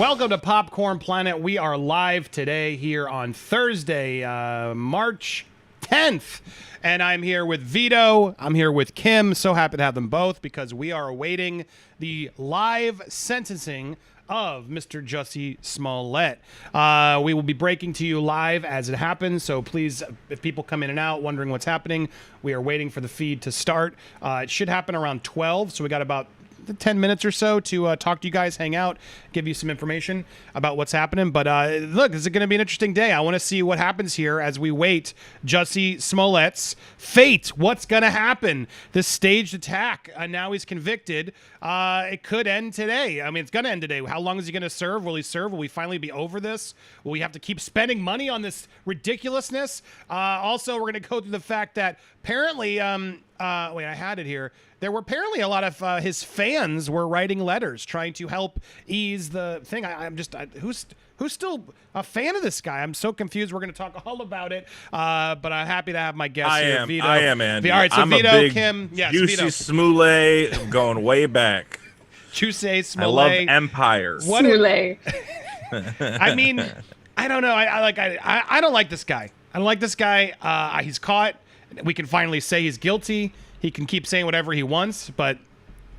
Welcome to Popcorn Planet. We are live today here on Thursday, March 10th. And I'm here with Vito. I'm here with Kim. So happy to have them both because we are awaiting the live sentencing of Mr. Jussie Smollett. We will be breaking to you live as it happens. So please, if people come in and out wondering what's happening, we are waiting for the feed to start. It should happen around 12. So we got about 10 minutes or so to talk to you guys, hang out, give you some information about what's happening. But look, this is going to be an interesting day. I want to see what happens here as we wait Jussie Smollett's fate. What's going to happen? This staged attack. Now he's convicted. It could end today. I mean, it's going to end today. How long is he going to serve? Will he serve? Will we finally be over this? Will we have to keep spending money on this ridiculousness? Also, we're going to go through the fact that apparently, wait, I had it here. There were apparently a lot of his fans were writing letters trying to help ease the thing. Who's still a fan of this guy? I'm so confused. We're going to talk all about it. But I'm happy to have my guest here, Vito. I am, Andy. All right, so I'm Vito, a big Kim, yes, Jussie Vito. Smollett going way back. Jussie Smollett. I love empires. Smollett. I mean, I don't know. I don't like this guy. I don't like this guy. He's caught. We can finally say he's guilty. He can keep saying whatever he wants, but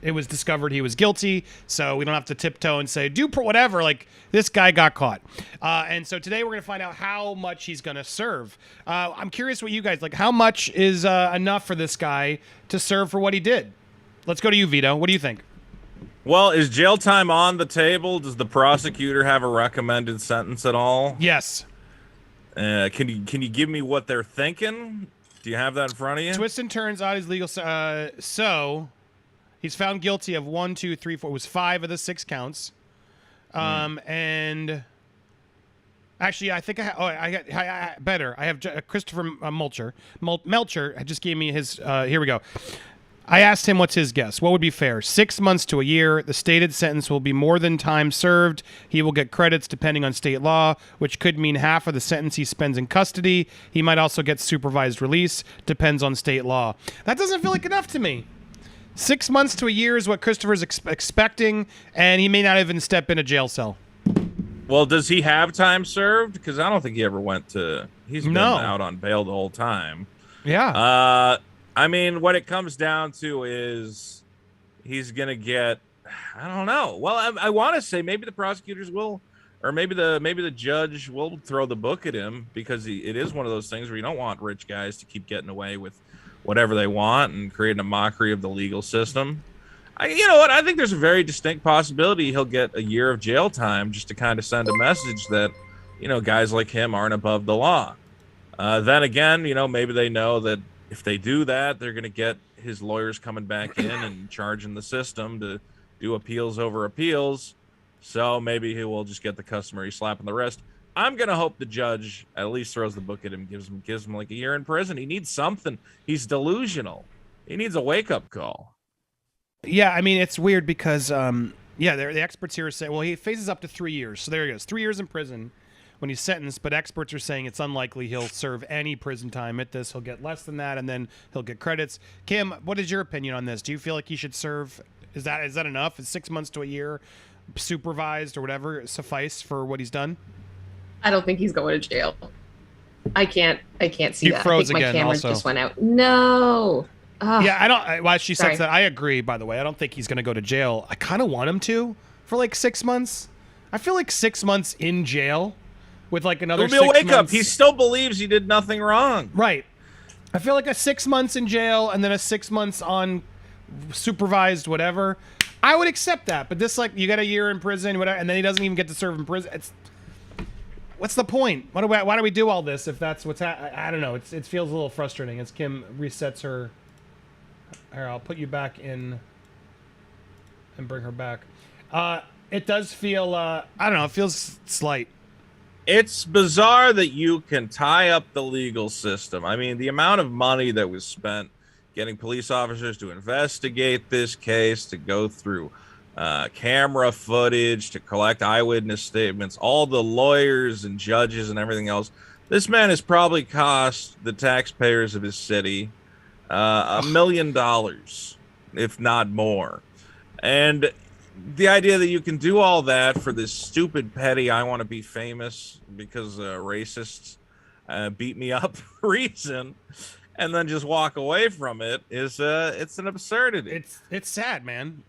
it was discovered he was guilty, so we don't have to tiptoe and say, do whatever. Like, this guy got caught. And so today we're going to find out how much he's going to serve. I'm curious what you guys, like, how much is enough for this guy to serve for what he did? Let's go to you, Vito. What do you think? Well, is jail time on the table? Does the prosecutor have a recommended sentence at all? Yes. Can you give me what they're thinking? Do you have that in front of you? Twists and turns on his legal. So he's found guilty of 1, 2, 3, 4. It was 5 of the 6 counts. And actually, I think I better. I have Christopher Melcher just gave me his. Here we go. I asked him what's his guess. What would be fair? 6 months to a year. The stated sentence will be more than time served. He will get credits depending on state law, which could mean half of the sentence he spends in custody. He might also get supervised release. Depends on state law. That doesn't feel like enough to me. 6 months to a year is what Christopher's expecting, and he may not even step in a jail cell. Well, does he have time served? Because I don't think he ever went to. He's been out on bail the whole time. Yeah. I mean, what it comes down to is he's going to get, I don't know. Well, I want to say maybe the prosecutors will, or maybe the judge will throw the book at him because it is one of those things where you don't want rich guys to keep getting away with whatever they want and creating a mockery of the legal system. You know what? I think there's a very distinct possibility he'll get a year of jail time just to kind of send a message that, guys like him aren't above the law. Then again, maybe they know that if they do that, they're going to get his lawyers coming back in and charging the system to do appeals over appeals. So maybe he will just get the customary slap on the wrist. I'm going to hope the judge at least throws the book at him, gives him like a year in prison. He needs something. He's delusional. He needs a wake-up call. Yeah, I mean, it's weird because, the experts here say, well, he faces up to 3 years. So there he goes, 3 years in prison when he's sentenced, but experts are saying it's unlikely he'll serve any prison time at this. He'll get less than that, and then he'll get credits. Kim, what is your opinion on this? Do you feel like he should serve? Is that enough? Is 6 months to a year supervised or whatever suffice for what he's done? I don't think he's going to jail. I can't see you that. Froze I think my again, camera also. Just went out. No. Ugh. Yeah, I don't. Well, she Sorry. says that. I agree. By the way, I don't think he's going to go to jail. I kind of want him to for like 6 months. I feel like 6 months in jail with like another. It'll be a 6 wake up. months. He still believes he did nothing wrong. Right. I feel like a 6 months in jail and then a 6 months on supervised whatever. I would accept that. But this, like, you got a year in prison, whatever, and then he doesn't even get to serve in prison. What's the point? Why do we do all this if that's what's I don't know. It feels a little frustrating as Kim resets her. Here, I'll put you back in and bring her back. It does feel, I don't know, it feels slight. It's bizarre that you can tie up the legal system. I mean, the amount of money that was spent getting police officers to investigate this case, to go through camera footage, to collect eyewitness statements, all the lawyers and judges and everything else. This man has probably cost the taxpayers of his city $1 million, if not more. And the idea that you can do all that for this stupid, petty, I want to be famous because racists beat me up reason, and then just walk away from it is it's an absurdity. It's sad, man.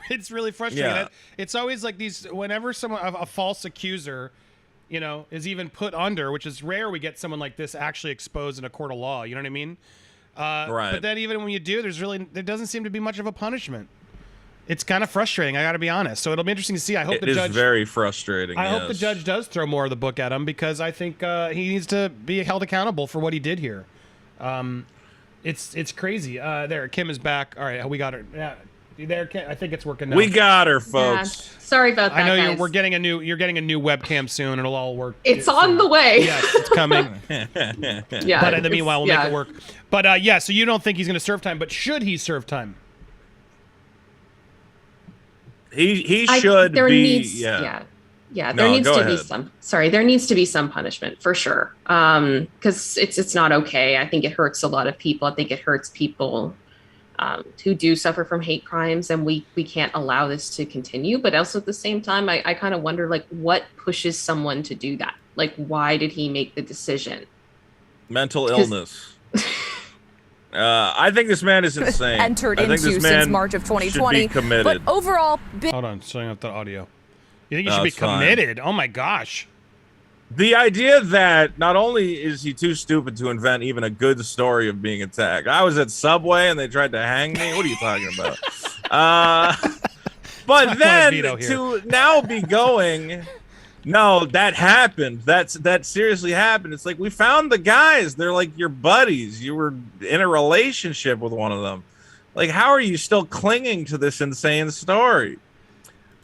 It's really frustrating. Yeah. It's always like these, whenever someone, a false accuser, you know, is even put under, which is rare we get someone like this actually exposed in a court of law. You know what I mean? Right. But then even when you do, there doesn't seem to be much of a punishment. It's kind of frustrating, I got to be honest. So it'll be interesting to see. I hope the judge. It is very frustrating. I hope the judge does throw more of the book at him, because I think he needs to be held accountable for what he did here. It's crazy. There, Kim is back. All right, we got her. Yeah, you there, Kim? I think it's working now. We got her, folks. Yeah. Sorry about that. I know guys. you're getting a new webcam soon. It'll all work. It's on the way. Yes, it's coming. Yeah. But in the meanwhile, we'll make it work. But yeah, so you don't think he's going to serve time, but should he serve time? He should be. There needs to be some. Sorry, there needs to be some punishment for sure. Because it's not okay. I think it hurts a lot of people. I think it hurts people who do suffer from hate crimes, and we can't allow this to continue. But also at the same time, I kind of wonder, like, what pushes someone to do that? Like, why did he make the decision? Mental illness. I think this man is insane. Entered into since March of 2020. But overall, hold on, showing up the audio. You think he should be committed? Oh my gosh. The idea that not only is he too stupid to invent even a good story of being attacked. I was at Subway and they tried to hang me. What are you talking about? But then to now be going, no, that happened. That seriously happened. It's like, we found the guys. They're like your buddies. You were in a relationship with one of them. Like, how are you still clinging to this insane story?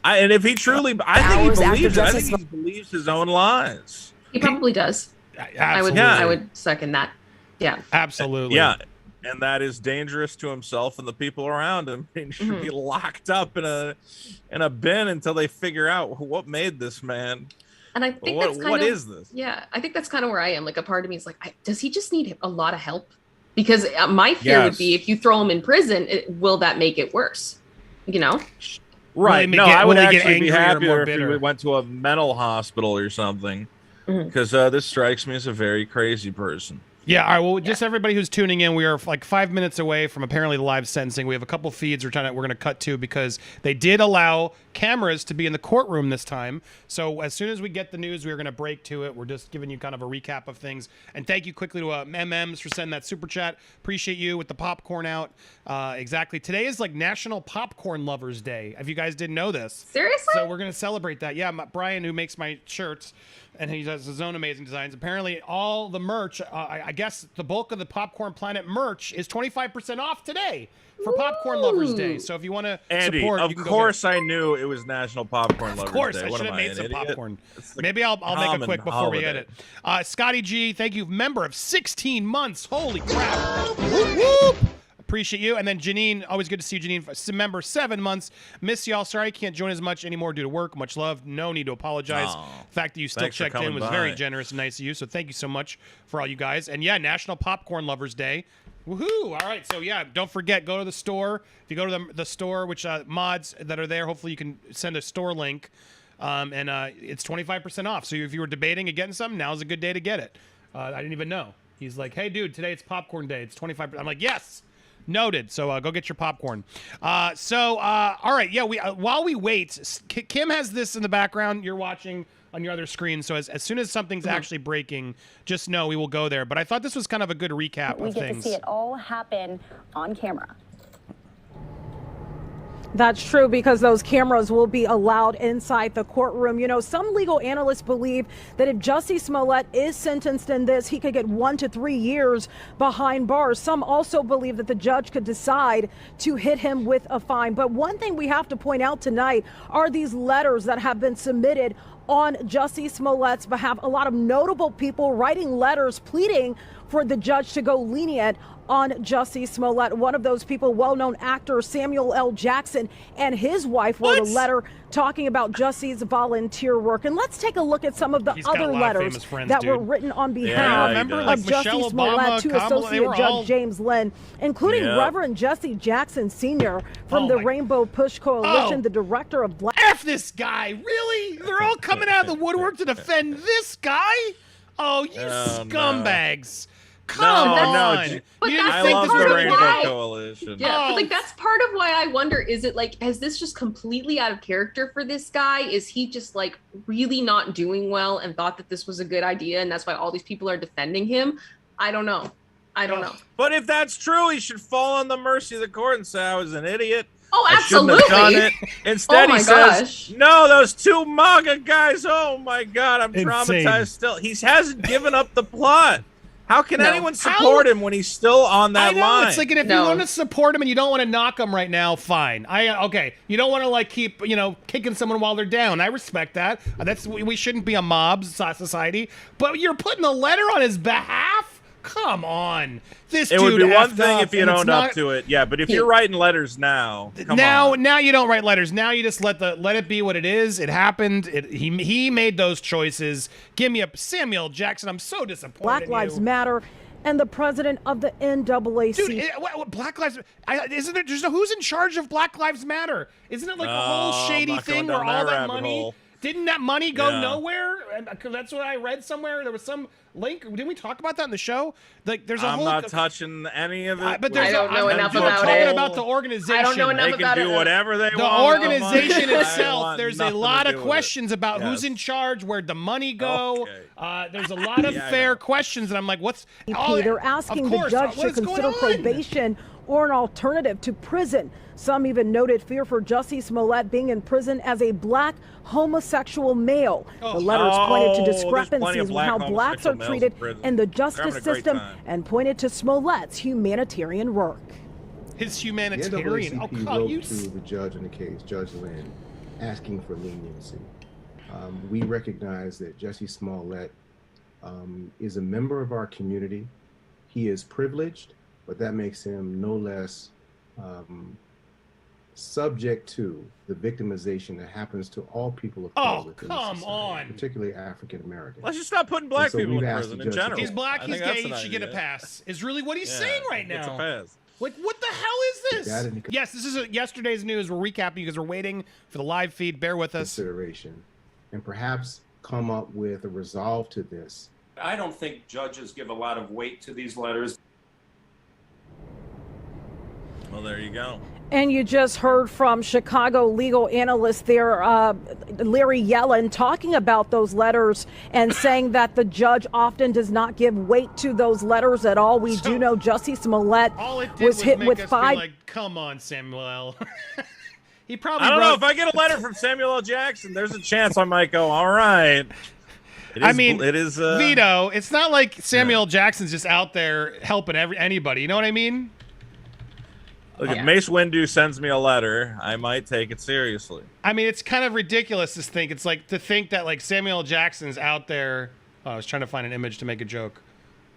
And if he truly, I think he believes it. I think he believes his own lies. He probably does. Absolutely. I would second that. Yeah. Absolutely. Yeah. And that is dangerous to himself and the people around him. He should be locked up in a bin until they figure out what made this man. And I think what is this? Yeah, I think that's kind of where I am. Like, a part of me is like, does he just need a lot of help? Because my fear would be, if you throw him in prison, will that make it worse? You know? Right. No, I would actually be happier if he went to a mental hospital or something. Because this strikes me as a very crazy person. Yeah, all right. Well, just everybody who's tuning in, we are like 5 minutes away from apparently live sentencing. We have a couple feeds we're going to cut to, because they did allow cameras to be in the courtroom this time. So as soon as we get the news, we're going to break to it. We're just giving you kind of a recap of things. And thank you quickly to MMs for sending that super chat. Appreciate you with the popcorn out. Exactly. Today is like National Popcorn Lovers Day, if you guys didn't know this. Seriously? So we're going to celebrate that. Yeah, Brian, who makes my shirts, and he does his own amazing designs. Apparently, all the merch, I guess the bulk of the Popcorn Planet merch is 25% off today for Popcorn Lovers Day. So if you want to support, of course I knew it was National Popcorn Lovers Day. Of course, I should have made some popcorn. Maybe I'll make it quick before we edit. Scotty G, thank you. Member of 16 months. Holy crap. Whoop, whoop. Appreciate you. And then Janine, always good to see you, Janine. Member 7 months. Miss y'all. Sorry I can't join as much anymore due to work. Much love. No need to apologize. The fact that you still checked in was very generous and nice of you. So thank you so much for all you guys. And yeah, National Popcorn Lovers Day. Woohoo! All right, so yeah, don't forget, go to the store. If you go to the store, which mods that are there, hopefully you can send a store link, and it's 25% off. So if you were debating and getting something, now's a good day to get it. I didn't even know. He's like, hey, dude, today it's popcorn day. It's 25%. I'm like, yes, noted. So go get your popcorn. All right, yeah. While we wait, Kim has this in the background. You're watching on your other screen. So as soon as something's actually breaking, just know we will go there. But I thought this was kind of a good recap of things. We get to see it all happen on camera. That's true, because those cameras will be allowed inside the courtroom. You know, some legal analysts believe that if Jussie Smollett is sentenced in this, he could get 1 to 3 years behind bars. Some also believe that the judge could decide to hit him with a fine. But one thing we have to point out tonight are these letters that have been submitted on Jussie Smollett's behalf. A lot of notable people writing letters pleading for the judge to go lenient on Jussie Smollett. One of those people, well-known actor Samuel L. Jackson, and his wife wrote a letter talking about Jussie's volunteer work. And let's take a look at some of the other letters that were written on behalf of Jussie Smollett to Associate Judge James Lynn, including Reverend Jussie Jackson Sr. from the Rainbow Push Coalition, the director of Black... F this guy, really? They're all coming out of the woodwork to defend this guy? Oh, you scumbags. No. Come on. But I love the Rainbow Coalition. Yeah, but like that's part of why I wonder, is it like, is this just completely out of character for this guy? Is he just like really not doing well and thought that this was a good idea and that's why all these people are defending him? I don't know. But if that's true, he should fall on the mercy of the court and say I was an idiot. Oh, absolutely. I shouldn't have done it. Instead, he says, no, those two MAGA guys. Oh, my God. I'm traumatized still. He hasn't given up the plot. How can anyone support him when he's still on that line? It's like, and if you want to support him and you don't want to knock him right now, fine. Okay. You don't want to like keep, kicking someone while they're down. I respect that. We shouldn't be a mob society. But you're putting a letter on his behalf? Come on. It would be one thing if you owned up to it. Yeah, but if you're writing letters now, now you don't write letters. Now you just let it be what it is. It happened. He made those choices. Give me a Samuel Jackson. I'm so disappointed. Black Lives Matter and the president of the NAACP. Dude, Black Lives isn't there? Who's in charge of Black Lives Matter? Isn't it like a whole shady thing where all that money? Didn't that money go nowhere? That's what I read somewhere. There was some link. Didn't we talk about that in the show? Like, there's I'm not touching any of it. But I don't know enough about it. Talking about the organization. I don't know enough about it. They can do whatever they want. The organization itself. There's a lot of questions about who's in charge, where'd the money go. There's a lot of fair questions, and I'm like, what's? They're asking the judge to consider probation or an alternative to prison. Some even noted fear for Jussie Smollett being in prison as a black homosexual male. The letters pointed to discrepancies in how blacks are treated in the justice system and pointed to Smollett's humanitarian work. His humanitarian. The NAACP wrote to the judge in the case, Judge Lynn, asking for leniency. We recognize that Jussie Smollett is a member of our community. He is privileged, but that makes him no less subject to the victimization that happens to all people of color within society, particularly African Americans. Let's just stop putting black people in prison in general. He's black, he's gay, he should get a pass. Is really what he's saying right now. It's a pass. Like, what the hell is this? Yes, this is yesterday's news. We're recapping because we're waiting for the live feed. Bear with us. Consideration, and perhaps come up with a resolve to this. I don't think judges give a lot of weight to these letters. Well, there you go. And you just heard from Chicago legal analyst there, Larry Yellen, talking about those letters and saying that the judge often does not give weight to those letters at all. We do know Jussie Smollett was hit with 5. Like, come on, Samuel. He probably. I don't know if I get a letter from Samuel L. Jackson. There's a chance I might go. All right. It is Vito. It's not like Samuel Jackson's just out there helping anybody. You know what I mean? Look, if Mace Windu sends me a letter, I might take it seriously. I mean, it's kind of ridiculous to think. It's like to think that like Samuel Jackson's out there. Oh, I was trying to find an image to make a joke.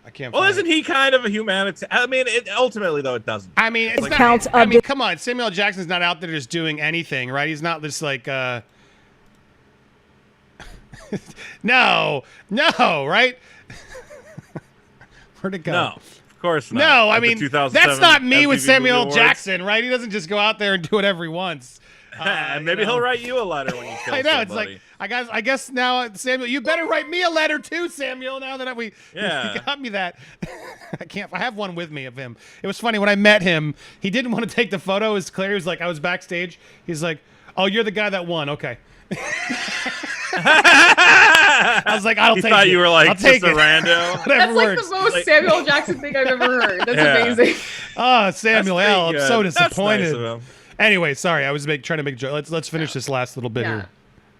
I can't. Well, isn't he kind of a humanitarian? I mean, ultimately though, it doesn't. I mean, it's not. I mean, come on, Samuel Jackson's not out there just doing anything, right? He's not just like. No, right? Where'd it go? No. Of course not. No, I mean, that's not me with Samuel Jackson, right? He doesn't just go out there and do whatever he wants. Maybe he'll write you a letter when you kill somebody. I know. It's like, I guess now, Samuel, you better write me a letter too, Samuel, now that you got me that. I have one with me of him. It was funny. When I met him, he didn't want to take the photo. It was clear. He was like, I was backstage. He's like, oh, you're the guy that won. Okay. I was like, I'll take it. He thought you were like I'll take just a rando. That's like the most Samuel Jackson thing I've ever heard. That's amazing. Oh, Samuel L. I'm so disappointed. Nice of him. Anyway, sorry, I was trying to make a joke. Let's finish this last little bit here.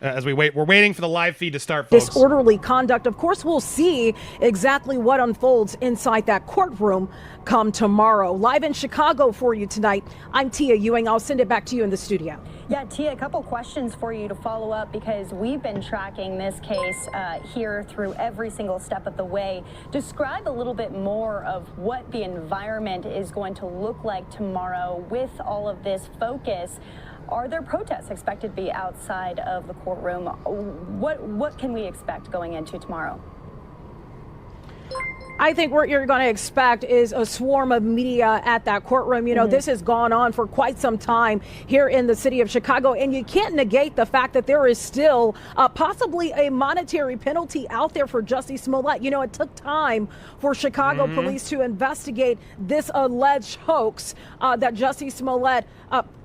as we're waiting for the live feed to start, folks. Disorderly conduct. Of course, we'll see exactly what unfolds inside that courtroom come tomorrow. Live in Chicago for you tonight, I'm Tia Ewing. I'll send it back to you in the studio. Yeah, Tia, a couple questions for you to follow up, because we've been tracking this case here through every single step of the way. Describe a little bit more of what the environment is going to look like tomorrow with all of this focus. Are there protests expected to be outside of the courtroom? What can we expect going into tomorrow? I think what you're going to expect is a swarm of media at that courtroom. You know, this has gone on for quite some time here in the city of Chicago, and you can't negate the fact that there is still possibly a monetary penalty out there for Jussie Smollett. You know, it took time for Chicago police to investigate this alleged hoax that Jussie Smollett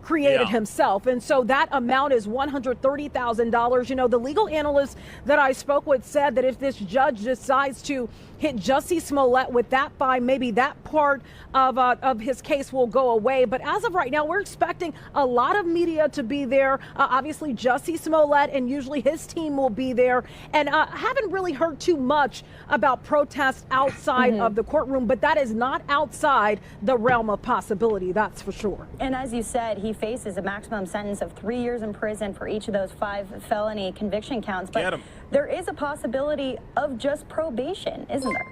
created himself. And so that amount is $130,000. You know, the legal analyst that I spoke with said that if this judge decides to hit Jussie Smollett with that fine, maybe that part of his case will go away. But as of right now, we're expecting a lot of media to be there. Obviously, Jussie Smollett and usually his team will be there. And haven't really heard too much about protests outside of the courtroom, but that is not outside the realm of possibility, that's for sure. And as you said, he faces a maximum sentence of 3 years in prison for each of those 5 felony conviction counts. But there is a possibility of just probation, isn't there?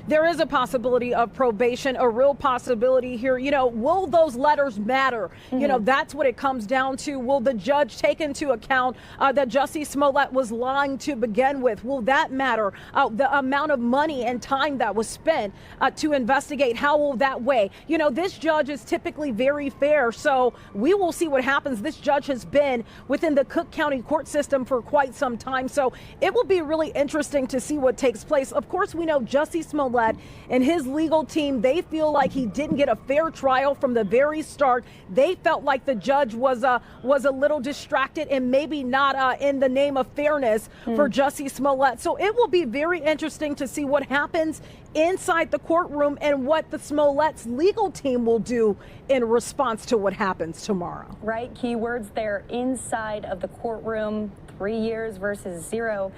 There is a possibility of probation, a real possibility here. You know, will those letters matter? You know, that's what it comes down to. Will the judge take into account that Jussie Smollett was lying to begin with? Will that matter? The amount of money and time that was spent to investigate, how will that weigh? You know, this judge is typically very fair, so we will see what happens. This judge has been within the Cook County court system for quite some time, so it will be really interesting to see what takes place. Of course, we know Jussie Smollett and his legal team, they feel like he didn't get a fair trial from the very start. They felt like the judge was a little distracted and maybe not in the name of fairness for Jussie Smollett. So it will be very interesting to see what happens inside the courtroom and what the Smollett's legal team will do in response to what happens tomorrow. Right, key words there, inside of the courtroom. 3 years versus 0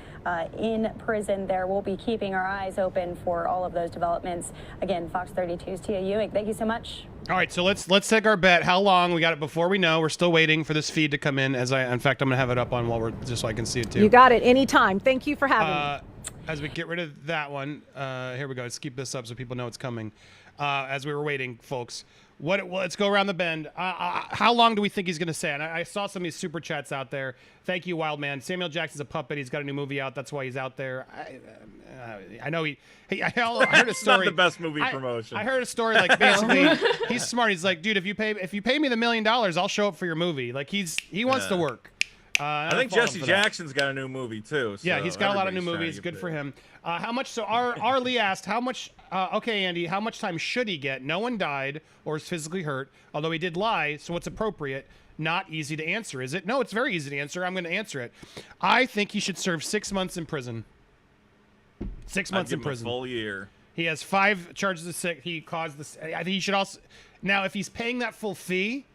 in prison there. We'll be keeping our eyes open for all of those developments. Again, Fox 32's Tia Ewing, thank you so much. All right, so let's take our bet. How long? We got it before we know. We're still waiting for this feed to come in. In fact, I'm gonna have it up on while we're just so I can see it too. You got it anytime. Thank you for having me. As we get rid of that one, here we go. Let's keep this up so people know it's coming. As we were waiting, folks. Let's go around the bend. How long do we think he's going to say? And I saw some of these super chats out there. Thank you, Wild Man. Samuel Jackson's a puppet. He's got a new movie out. That's why he's out there. I know I heard a story. Not the best movie promotion. I heard a story like basically he's smart. He's like, dude, if you pay me the $1 million, I'll show up for your movie. Like he wants to work. I think Jesse Jackson's got a new movie too. So yeah, he's got a lot of new movies. Good for him. How much? So our Lee asked, how much? Okay, Andy, how much time should he get? No one died or is physically hurt, although he did lie. So what's appropriate? Not easy to answer, is it? No, it's very easy to answer. I'm going to answer it. I think he should serve 6 months in prison. 6 months in prison. A full year. He has 5 charges of sick. He caused this. I think he should also. Now, if he's paying that full fee,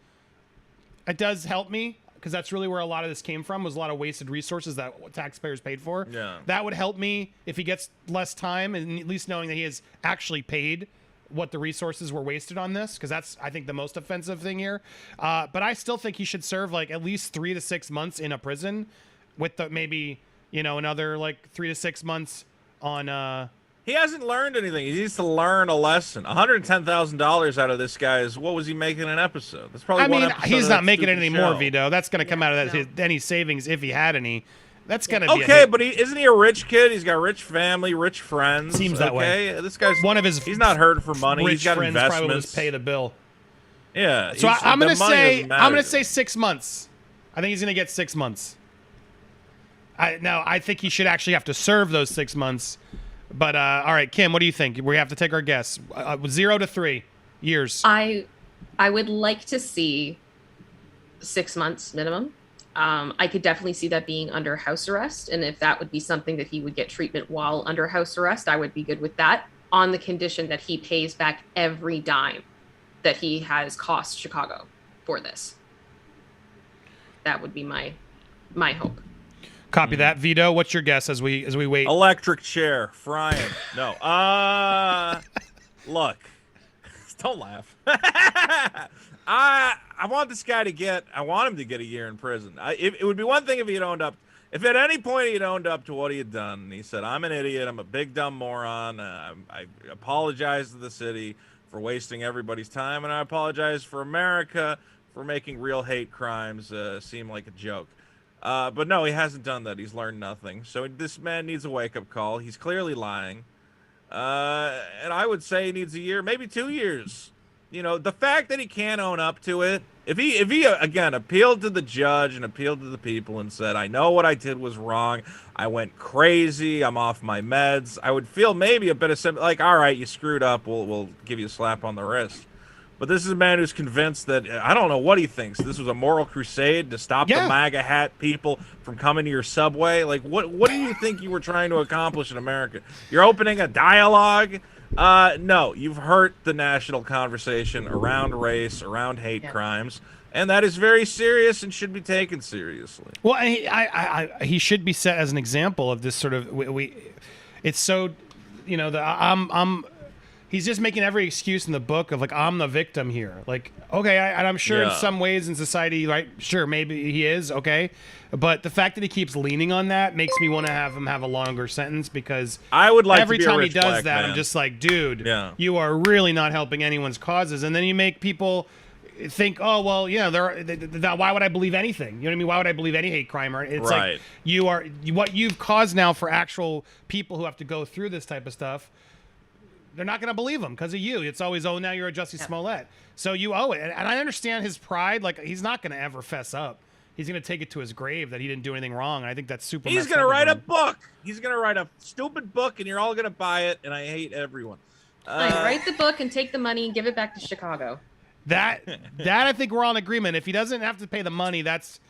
it does help me. Because that's really where a lot of this came from, was a lot of wasted resources that taxpayers paid for. Yeah. That would help me if he gets less time, and at least knowing that he has actually paid what the resources were wasted on this, because that's, I think, the most offensive thing here. But I still think he should serve like at least 3 to 6 months in a prison with maybe, another like 3 to 6 months on... He hasn't learned anything. He needs to learn a lesson. $110,000 out of this guy is what was he making an episode? That's probably one episode. He's not making it anymore, Vito. That's going to come out of any savings if he had any. That's going to be okay, but isn't he a rich kid? He's got rich family, rich friends. Seems that way. This guy's one of his. He's not hurting for money. Rich he's got friends investments. probably just pay the bill. Yeah. So I'm going to say 6 months. I think he's going to get 6 months. I think he should actually have to serve those 6 months. But all right, Kim, what do you think? We have to take our guess. 0 to 3 years. I would like to see 6 months minimum. I could definitely see that being under house arrest, and if that would be something that he would get treatment while under house arrest, I would be good with that, on the condition that he pays back every dime that he has cost Chicago for this. That would be my hope. Copy that. Vito, what's your guess as we wait? Electric chair, frying. No. Look, don't laugh. I want this guy to get. I want him to get a year in prison. It would be one thing if he had owned up. If at any point he had owned up to what he had done, and he said, "I'm an idiot. I'm a big dumb moron. I apologize to the city for wasting everybody's time, and I apologize for America for making real hate crimes seem like a joke." But no, he hasn't done that. He's learned nothing. So this man needs a wake-up call. He's clearly lying. And I would say he needs a year, maybe 2 years. You know, the fact that he can't own up to it, if he again appealed to the judge and appealed to the people and said, "I know what I did was wrong. I went crazy. I'm off my meds," I would feel maybe a bit of sympathy, like, all right, you screwed up. We'll give you a slap on the wrist. But this is a man who's convinced that, I don't know what he thinks. This was a moral crusade to stop the MAGA hat people from coming to your subway. Like, what do you think you were trying to accomplish in America? You're opening a dialogue? No, you've hurt the national conversation around race, around hate crimes. And that is very serious and should be taken seriously. Well, he should be set as an example of this sort of, it's so, you know, he's just making every excuse in the book of, like, I'm the victim here. Like, okay, and I'm sure in some ways in society, right, sure, maybe he is, okay. But the fact that he keeps leaning on that makes me want to have him have a longer sentence, because I would like every to be time a he rich does black that, man. I'm just like, dude, you are really not helping anyone's causes. And then you make people think, oh, well, yeah, why would I believe anything? You know what I mean? Why would I believe any hate crime? Or it's like what you've caused now for actual people who have to go through this type of stuff. They're not going to believe him because of you. It's always, oh, now you're a Jussie Smollett. So you owe it. And I understand his pride. Like, he's not going to ever fess up. He's going to take it to his grave that he didn't do anything wrong. And I think that's super. He's going to write a book. He's going to write a stupid book, and you're all going to buy it. And I hate everyone. Write the book and take the money and give it back to Chicago. That I think we're all in agreement. If he doesn't have to pay the money, that's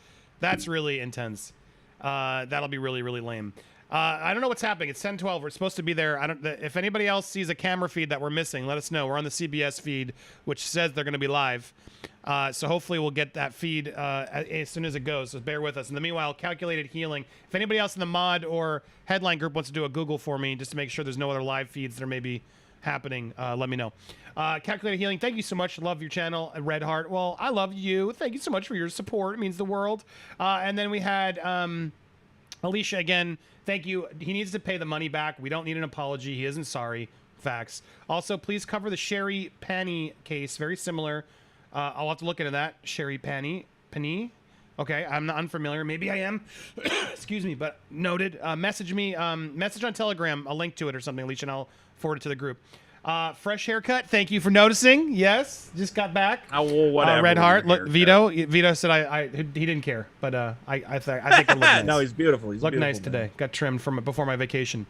really intense. That'll be really, really lame. I don't know what's happening. It's 10:12. We're supposed to be there. If anybody else sees a camera feed that we're missing, let us know. We're on the CBS feed, which says they're going to be live. So hopefully we'll get that feed as soon as it goes. So bear with us. In the meanwhile, calculated healing. If anybody else in the mod or headline group wants to do a Google for me, just to make sure there's no other live feeds that are maybe happening, let me know. Calculated healing. Thank you so much. Love your channel, Red Heart. Well, I love you. Thank you so much for your support. It means the world. And then we had Alicia again. Thank you. He needs to pay the money back. We don't need an apology. He isn't sorry. Facts. Also, please cover the Sherry Panny case. Very similar. I'll have to look into that. Sherry Panny. Okay, I'm not unfamiliar. Maybe I am. Excuse me, but noted. Message me. Message on Telegram. A link to it or something, Alicia, and I'll forward it to the group. Fresh haircut. Thank you for noticing. Yes, just got back. Oh, well, whatever. Red Heart. Look, Vito said he didn't care, but I think it looked nice. No, he's beautiful. He's looked nice today. Got trimmed before my vacation.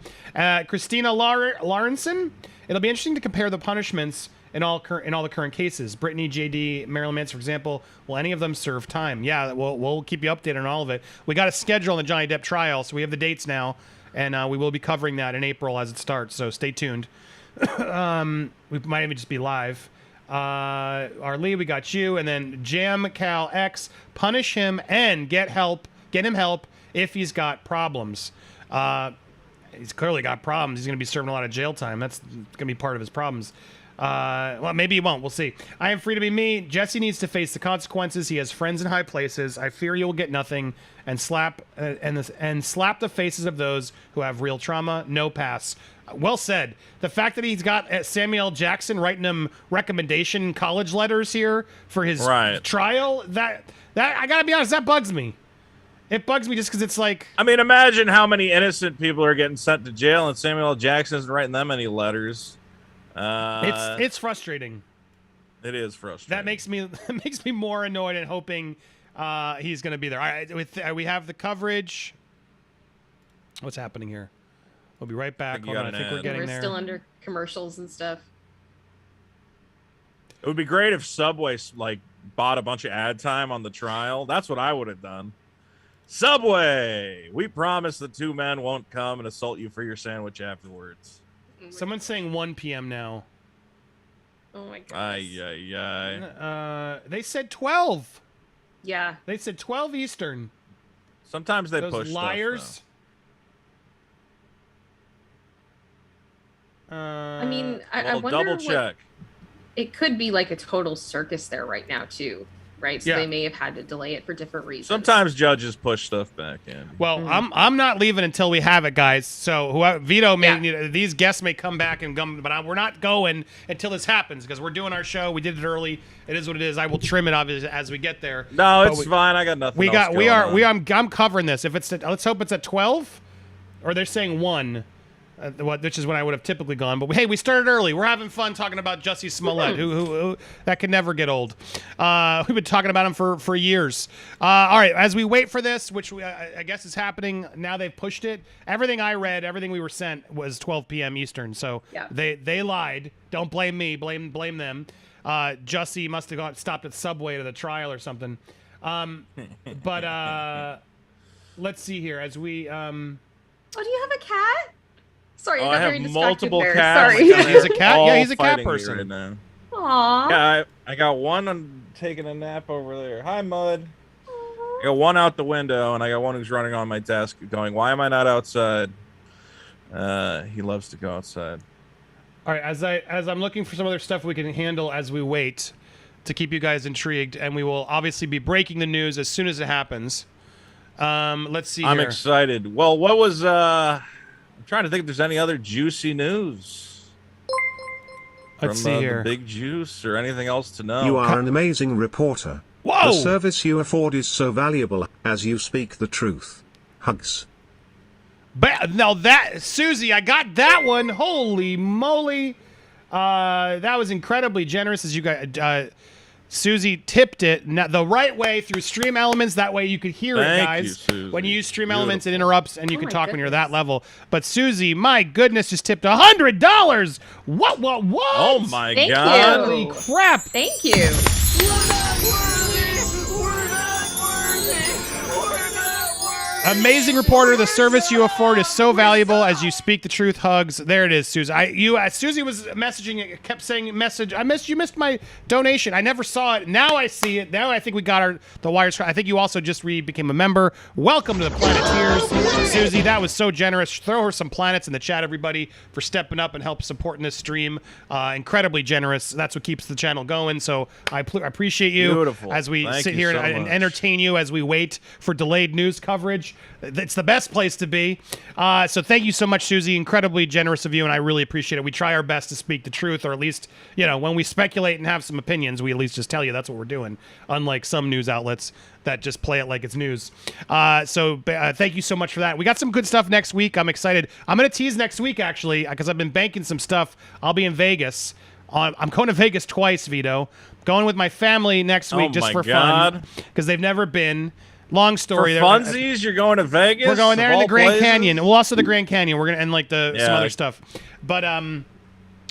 Christina Lawrenson. It'll be interesting to compare the punishments in all the current cases. Brittany, JD, Marilyn Manson, for example. Will any of them serve time? Yeah, we'll keep you updated on all of it. We got a schedule on the Johnny Depp trial, so we have the dates now, and we will be covering that in April as it starts. So stay tuned. We might even just be live. Arlie, we got you, and then Jam Cal X, punish him and get him help if he's got problems. He's clearly got problems. He's going to be serving a lot of jail time. That's going to be part of his problems. Well, maybe he won't. We'll see. I am free to be me. Jesse needs to face the consequences. He has friends in high places. I fear you will get nothing and slap the faces of those who have real trauma. No pass. Well said. The fact that he's got Samuel L. Jackson writing him recommendation college letters here for his trial, that I gotta be honest, that bugs me. It bugs me just because it's like, I mean, imagine how many innocent people are getting sent to jail, and Samuel L. Jackson isn't writing them any letters. It's frustrating. It is frustrating. That makes me more annoyed and hoping he's going to be there. All right, we have the coverage. What's happening here? We'll be right back. Hold on, I think we're getting there. We're still under commercials and stuff. It would be great if Subway bought a bunch of ad time on the trial. That's what I would have done. Subway, we promise the two men won't come and assault you for your sandwich afterwards. Someone's saying 1 p.m. now. Oh my god. They said 12. Yeah. They said 12 Eastern. Sometimes they Those push liars. Stuff, I mean, I well, wonder double check. It could be like a total circus there right now too, right? So they may have had to delay it for different reasons. Sometimes judges push stuff back in. Well, I'm not leaving until we have it, guys. So whoever, Vito may these guests may come back and come, but we're not going until this happens because we're doing our show. We did it early. It is what it is. I will trim it obviously as we get there. No, it's fine. I got nothing. I'm covering this. If it's let's hope it's at 12, or they're saying 1. Which is when I would have typically gone. But hey, we started early. We're having fun talking about Jussie Smollett, who that can never get old. We've been talking about him for years. All right, as we wait for this, which I guess is happening now, they've pushed it. Everything I read, everything we were sent was 12 p.m. Eastern. So they lied. Don't blame me. Blame them. Jussie must have stopped at Subway to the trial or something. But let's see here as we. Oh, do you have a cat? Sorry, I very have multiple there. cats. Sorry. He's a cat. Yeah, he's a cat person. Right now. Aww. Yeah, I got one. I'm taking a nap over there. Hi, Mud. I got one out the window, and I got one who's running on my desk, going, "Why am I not outside?" He loves to go outside. All right, as I'm looking for some other stuff we can handle as we wait to keep you guys intrigued, and we will obviously be breaking the news as soon as it happens. Let's see. I'm excited. Well, what was I'm trying to think if there's any other juicy news. Let's see here. The big juice or anything else to know. You are an amazing reporter. Whoa! The service you afford is so valuable as you speak the truth. Hugs. Now that, Susie, I got that one. Holy moly. That was incredibly generous as you guys. Susie tipped it the right way through Stream Elements. That way you could hear it, guys. When you use Stream Elements, it interrupts and you can talk when you're that level. But Susie, my goodness, just tipped $100. What? Oh my Thank God. Holy crap. Thank you. Amazing reporter. The service you afford is so valuable as you speak the truth. Hugs. There it is, Susie. Susie was messaging. Kept saying message. You missed my donation. I never saw it. Now I see it. Now I think we got the wires. I think you also just became a member. Welcome to the Planeteers, Susie. That was so generous. Throw her some planets in the chat, everybody, for stepping up and help supporting this stream. Incredibly generous. That's what keeps the channel going. So I appreciate you. Beautiful. As we Thank sit you here so and much. entertain you as we wait for delayed news coverage. It's the best place to be. So thank you so much, Susie. Incredibly generous of you, and I really appreciate it. We try our best to speak the truth, or at least, when we speculate and have some opinions, we at least just tell you that's what we're doing, unlike some news outlets that just play it like it's news. So thank you so much for that. We got some good stuff next week. I'm excited. I'm going to tease next week, actually, because I've been banking some stuff. I'll be in Vegas. I'm going to Vegas twice, Vito. Going with my family next week just for fun, because they've never been. Long story. For funsies, you're going to Vegas? We're going there in the Grand Canyon. Well, also the Grand Canyon. We're gonna and some other stuff. But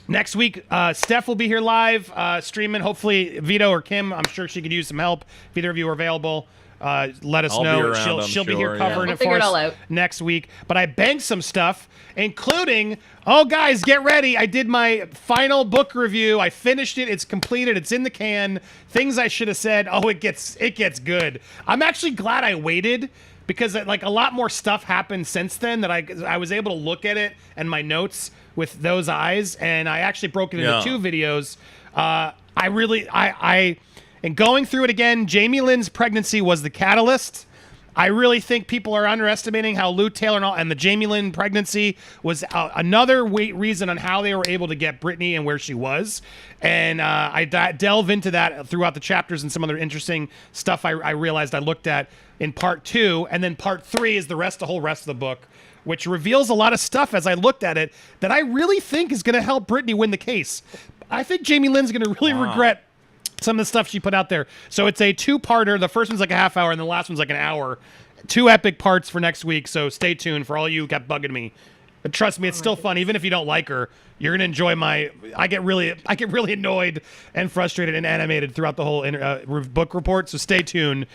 next week, Steph will be here live streaming. Hopefully, Vito or Kim. I'm sure she could use some help. If either of you are available, let us know. She'll be here covering it for us next week. But I banked some stuff, including. Oh, guys, get ready. I did my final book review. I finished it. It's completed. It's in the can. Things I should have said. Oh, it gets good. I'm actually glad I waited because a lot more stuff happened since then that I was able to look at it and my notes with those eyes. And I actually broke it into 2 videos. And going through it again, Jamie Lynn's pregnancy was the catalyst. I really think people are underestimating how Lou Taylor and the Jamie Lynn pregnancy was another reason on how they were able to get Britney and where she was. And I delve into that throughout the chapters and some other interesting stuff I realized I looked at in part 2. And then part 3 is the whole rest of the book, which reveals a lot of stuff as I looked at it that I really think is going to help Britney win the case. I think Jamie Lynn's going to really regret some of the stuff she put out there. So it's a 2-parter. The first one's like a half hour, and the last one's like an hour. 2 epic parts for next week, so stay tuned for all you who kept bugging me. But trust me, it's still fun. Even if you don't like her, you're going to enjoy I get really annoyed and frustrated and animated throughout the whole book report, so stay tuned.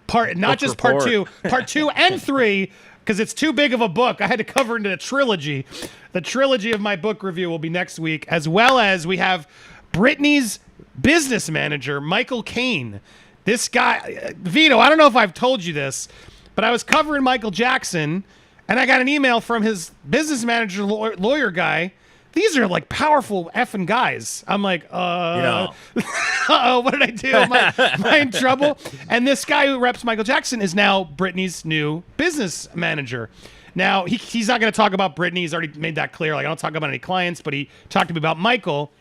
Part 2 and 3, because it's too big of a book. I had to cover it into a trilogy. The trilogy of my book review will be next week, as well as we have Britney's business manager, Michael Caine. This guy, Vito, I don't know if I've told you this, but I was covering Michael Jackson, and I got an email from his business manager, lawyer guy. These are like powerful effing guys. I'm like, uh-oh, what did I do? Am I in trouble? And this guy who reps Michael Jackson is now Britney's new business manager. Now, he's not going to talk about Britney. He's already made that clear. Like, I don't talk about any clients, but he talked to me about Michael.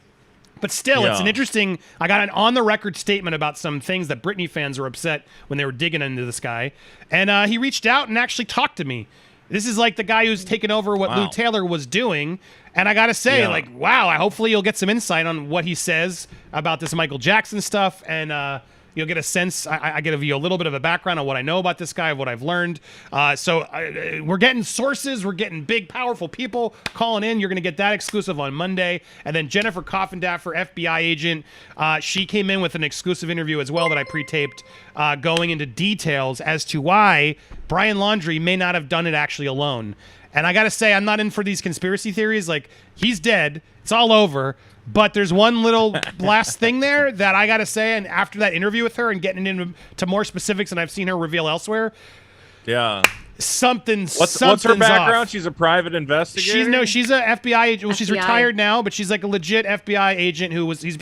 But still, it's an interesting... I got an on-the-record statement about some things that Britney fans were upset when they were digging into this guy. And he reached out and actually talked to me. This is like the guy who's taken over what Lou Taylor was doing. And I got to say, like, wow, hopefully you'll get some insight on what he says about this Michael Jackson stuff. And you'll get a sense. I give you a little bit of a background on what I know about this guy, what I've learned. So we're getting sources. We're getting big, powerful people calling in. You're going to get that exclusive on Monday. And then Jennifer Coffindaffer, FBI agent, she came in with an exclusive interview as well that I pre-taped, going into details as to why Brian Laundrie may not have done it actually alone. And I got to say, I'm not in for these conspiracy theories. Like, he's dead. It's all over. But there's one little last thing there that I got to say, and after that interview with her and getting into more specifics than I've seen her reveal elsewhere, something's what's her background? Off. She's a private investigator? She's a FBI agent. Well, she's retired now, but she's like a legit FBI agent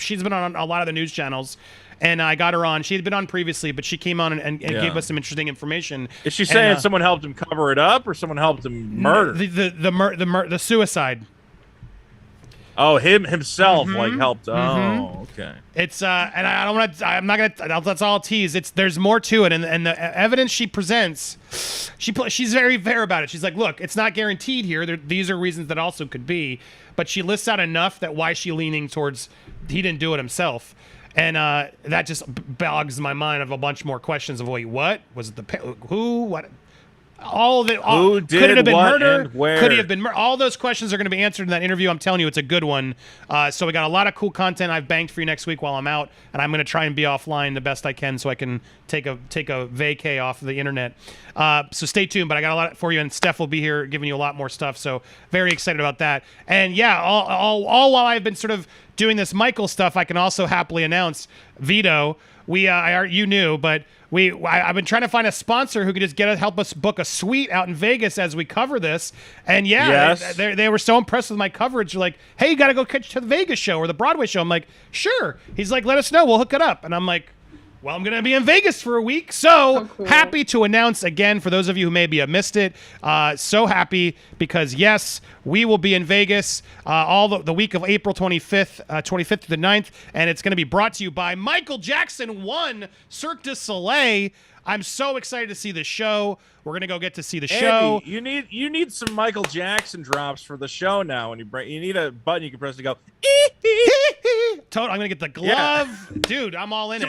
she's been on a lot of the news channels. And I got her on. She had been on previously, but she came on and gave us some interesting information. Is she saying someone helped him cover it up, or someone helped him murder? The suicide. Oh, himself helped. Oh, okay. It's and I don't want to. I'm not gonna. That's all tease. There's more to it, and the evidence she presents, she's very fair about it. She's like, look, it's not guaranteed here. These are reasons that also could be, but she lists out enough that why she leaning towards he didn't do it himself. And that just bogs my mind of a bunch more questions of, wait, what? Was it who? What? All of it. Who did could it have been what murder? And where? Could he have been all those questions are going to be answered in that interview. I'm telling you, it's a good one. So we got a lot of cool content I've banked for you next week while I'm out, and I'm going to try and be offline the best I can so I can take a vacay off of the internet. So stay tuned, but I got a lot for you, and Steph will be here giving you a lot more stuff. So very excited about that. And yeah, all while I've been sort of doing this Michael stuff, I can also happily announce, Vito, you knew, but I've been trying to find a sponsor who could just help us book a suite out in Vegas as we cover this. And they were so impressed with my coverage. They're like, hey, you got to go catch the Vegas show or the Broadway show. I'm like, sure. He's like, let us know. We'll hook it up. And I'm like, well, I'm going to be in Vegas for a week. So cool. Happy to announce again, for those of you who maybe have missed it, so happy because, yes, we will be in Vegas all the week of April 25th to the 9th. And it's going to be brought to you by Michael Jackson 1 Cirque du Soleil. I'm so excited to see the show. We're going to go get to see the show. You need some Michael Jackson drops for the show now. When you need a button you can press to go. Total, I'm going to get the glove. Yeah. Dude, I'm all in it.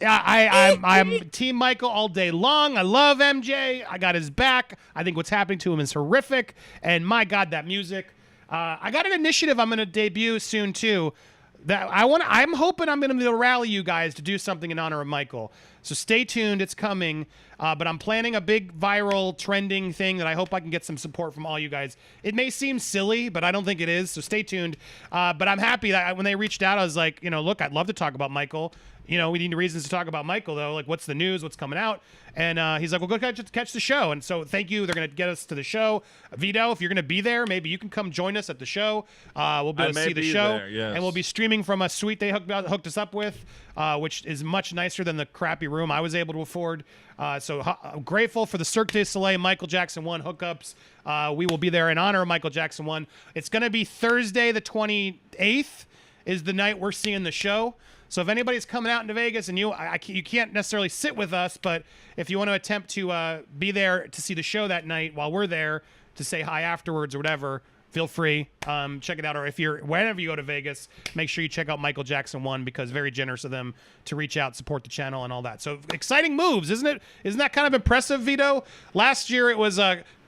I'm Team Michael all day long. I love MJ. I got his back. I think what's happening to him is horrific. And my God, that music. I got an initiative I'm going to debut soon too. I'm hoping I'm going to rally you guys to do something in honor of Michael. So stay tuned. It's coming. But I'm planning a big viral trending thing that I hope I can get some support from all you guys. It may seem silly, but I don't think it is. So stay tuned. But I'm happy that when they reached out, I was like, look, I'd love to talk about Michael. We need reasons to talk about Michael, though. Like, what's the news? What's coming out? And he's like, well, go catch the show. And so thank you. They're going to get us to the show. Vito, if you're going to be there, maybe you can come join us at the show. We'll be able to see the show. There, yes. And we'll be streaming from a suite they hooked us up with, which is much nicer than the crappy room I was able to afford. So grateful for the Cirque du Soleil Michael Jackson 1 hookups. We will be there in honor of Michael Jackson 1. It's going to be Thursday the 28th is the night we're seeing the show. So if anybody's coming out into Vegas and you can't necessarily sit with us, but if you want to attempt to be there to see the show that night while we're there to say hi afterwards or whatever, feel free. Check it out. Or whenever you go to Vegas, make sure you check out Michael Jackson 1 because very generous of them to reach out, support the channel and all that. So exciting moves, isn't it? Isn't that kind of impressive, Vito? Last year it was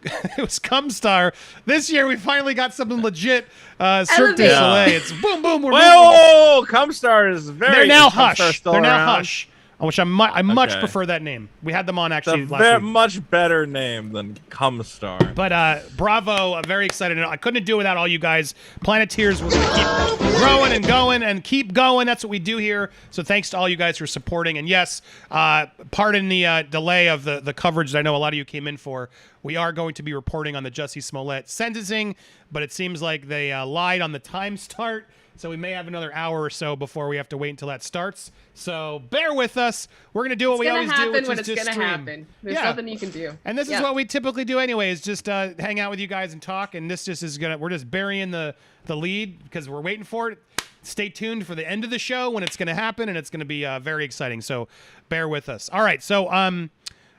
it was Cumstar. This year we finally got something legit. Cirque du Soleil. It's boom, boom. Whoa, Cumstar is very. They're now hush. They're now hush. which I much prefer that name. We had them on actually last week. Much better name than Cumstar. But bravo, I'm very excited. I couldn't do it without all you guys. Planeteers, we're going to keep growing and going and keep going. That's what we do here. So thanks to all you guys for supporting. And yes, pardon the delay of the coverage that I know a lot of you came in for. We are going to be reporting on the Jussie Smollett sentencing, but it seems like they lied on the time start. So we may have another hour or so before we have to wait until that starts. So bear with us. We're going to do what we always do, which is just stream. Happen. There's nothing you can do. And this is what we typically do anyway, is just hang out with you guys and talk. And this just is we're just burying the lead because we're waiting for it. Stay tuned for the end of the show when it's going to happen, and it's going to be very exciting. So bear with us. All right. So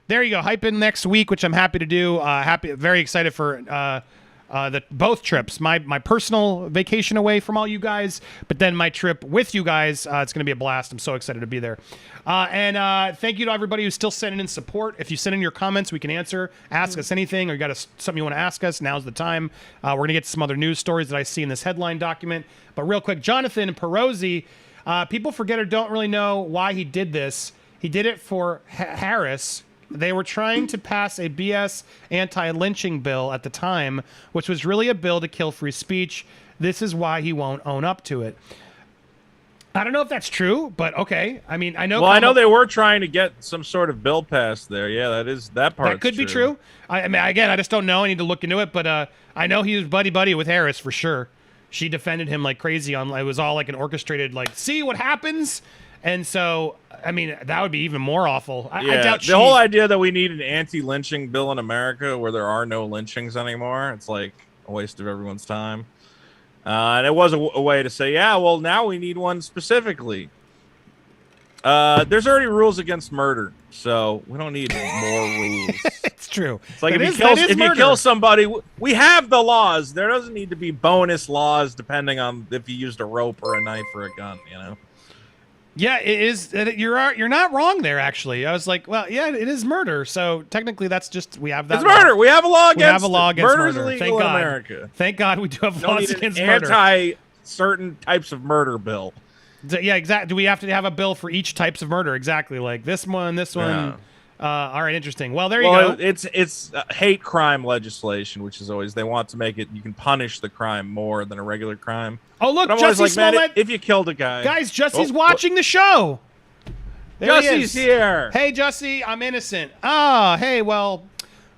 there you go. Hype in next week, which I'm happy to do. Very excited for both trips. My personal vacation away from all you guys, but then my trip with you guys. It's going to be a blast. I'm so excited to be there. And thank you to everybody who's still sending in support. If you send in your comments, we can answer. Ask us anything, or you got something you want to ask us, now's the time. We're going to get to some other news stories that I see in this headline document. But real quick, Jonathan Perosi, people forget or don't really know why he did this. He did it for Harris. They were trying to pass a BS anti-lynching bill at the time, which was really a bill to kill free speech. This is why he won't own up to it. I don't know if that's true, but okay. I mean, I know. Well, I know they were trying to get some sort of bill passed there. Yeah, that part. That could be true. I mean, again, I just don't know. I need to look into it, but I know he was buddy with Harris for sure. She defended him like crazy. It was all like an orchestrated, like, see what happens. And so, I mean, that would be even more awful. I doubt the whole idea that we need an anti-lynching bill in America where there are no lynchings anymore, it's like a waste of everyone's time. And it was a way to say, yeah, well, now we need one specifically. There's already rules against murder, so we don't need more rules. It's true. It's like if you kill somebody, we have the laws. There doesn't need to be bonus laws depending on if you used a rope or a knife or a gun, you know? Yeah, it is. You're not wrong there, actually. I was like, well, yeah, it is murder. So technically, that's just we have that. It's murder. We have a law against. We have a law against murder. Murder. Thank God. America. Thank God we do have laws against murder. Anti-certain types of murder bill. Yeah, exactly. Do we have to have a bill for each types of murder? Exactly. Like this one, this one. Yeah. All right, interesting. Well, there you go. It's hate crime legislation, which is always they want to make it you can punish the crime more than a regular crime. Oh, look, Jussie Smollett. Man, if you killed a guy, guys, Jussie's watching the show. Jussie's here. Hey, Jussie, I'm innocent. Oh, hey, well,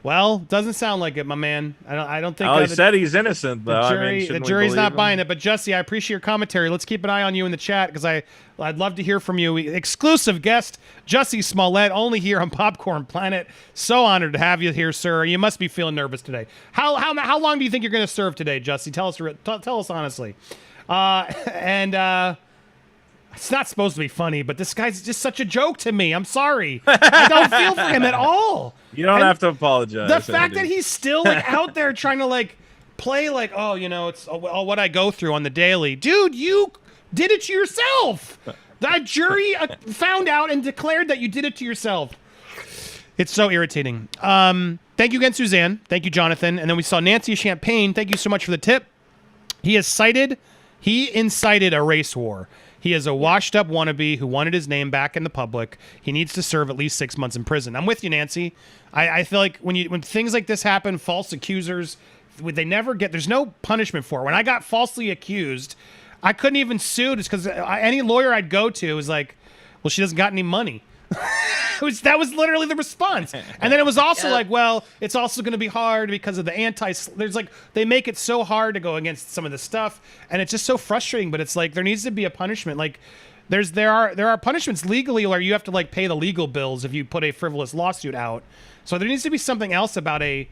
doesn't sound like it, my man. I don't think. Oh, he said he's innocent, though. The jury's not buying it. But Jussie, I appreciate your commentary. Let's keep an eye on you in the chat because I'd love to hear from you. Exclusive guest, Jussie Smollett, only here on Popcorn Planet. So honored to have you here, sir. You must be feeling nervous today. How long do you think you're going to serve today, Jussie? Tell us honestly. It's not supposed to be funny, but this guy's just such a joke to me. I'm sorry. I don't feel for him at all. You don't have to apologize. The fact that he's still like out there trying to like play like, oh, you know, it's what I go through on the daily. Dude, you did it to yourself. That jury found out and declared that you did it to yourself. It's so irritating. Thank you again, Suzanne. Thank you, Jonathan. And then we saw Nancy Champagne. Thank you so much for the tip. He incited a race war. He is a washed-up wannabe who wanted his name back in the public. He needs to serve at least 6 months in prison. I'm with you, Nancy. I feel like when things like this happen, false accusers, there's no punishment for it. When I got falsely accused, I couldn't even sue just because any lawyer I'd go to was like, well, she doesn't got any money. That was literally the response. And then it was also like, well, it's also going to be hard because of the they make it so hard to go against some of the stuff, and it's just so frustrating. But it's like there needs to be a punishment. Like there are punishments legally where you have to like pay the legal bills if you put a frivolous lawsuit out. So there needs to be something else about a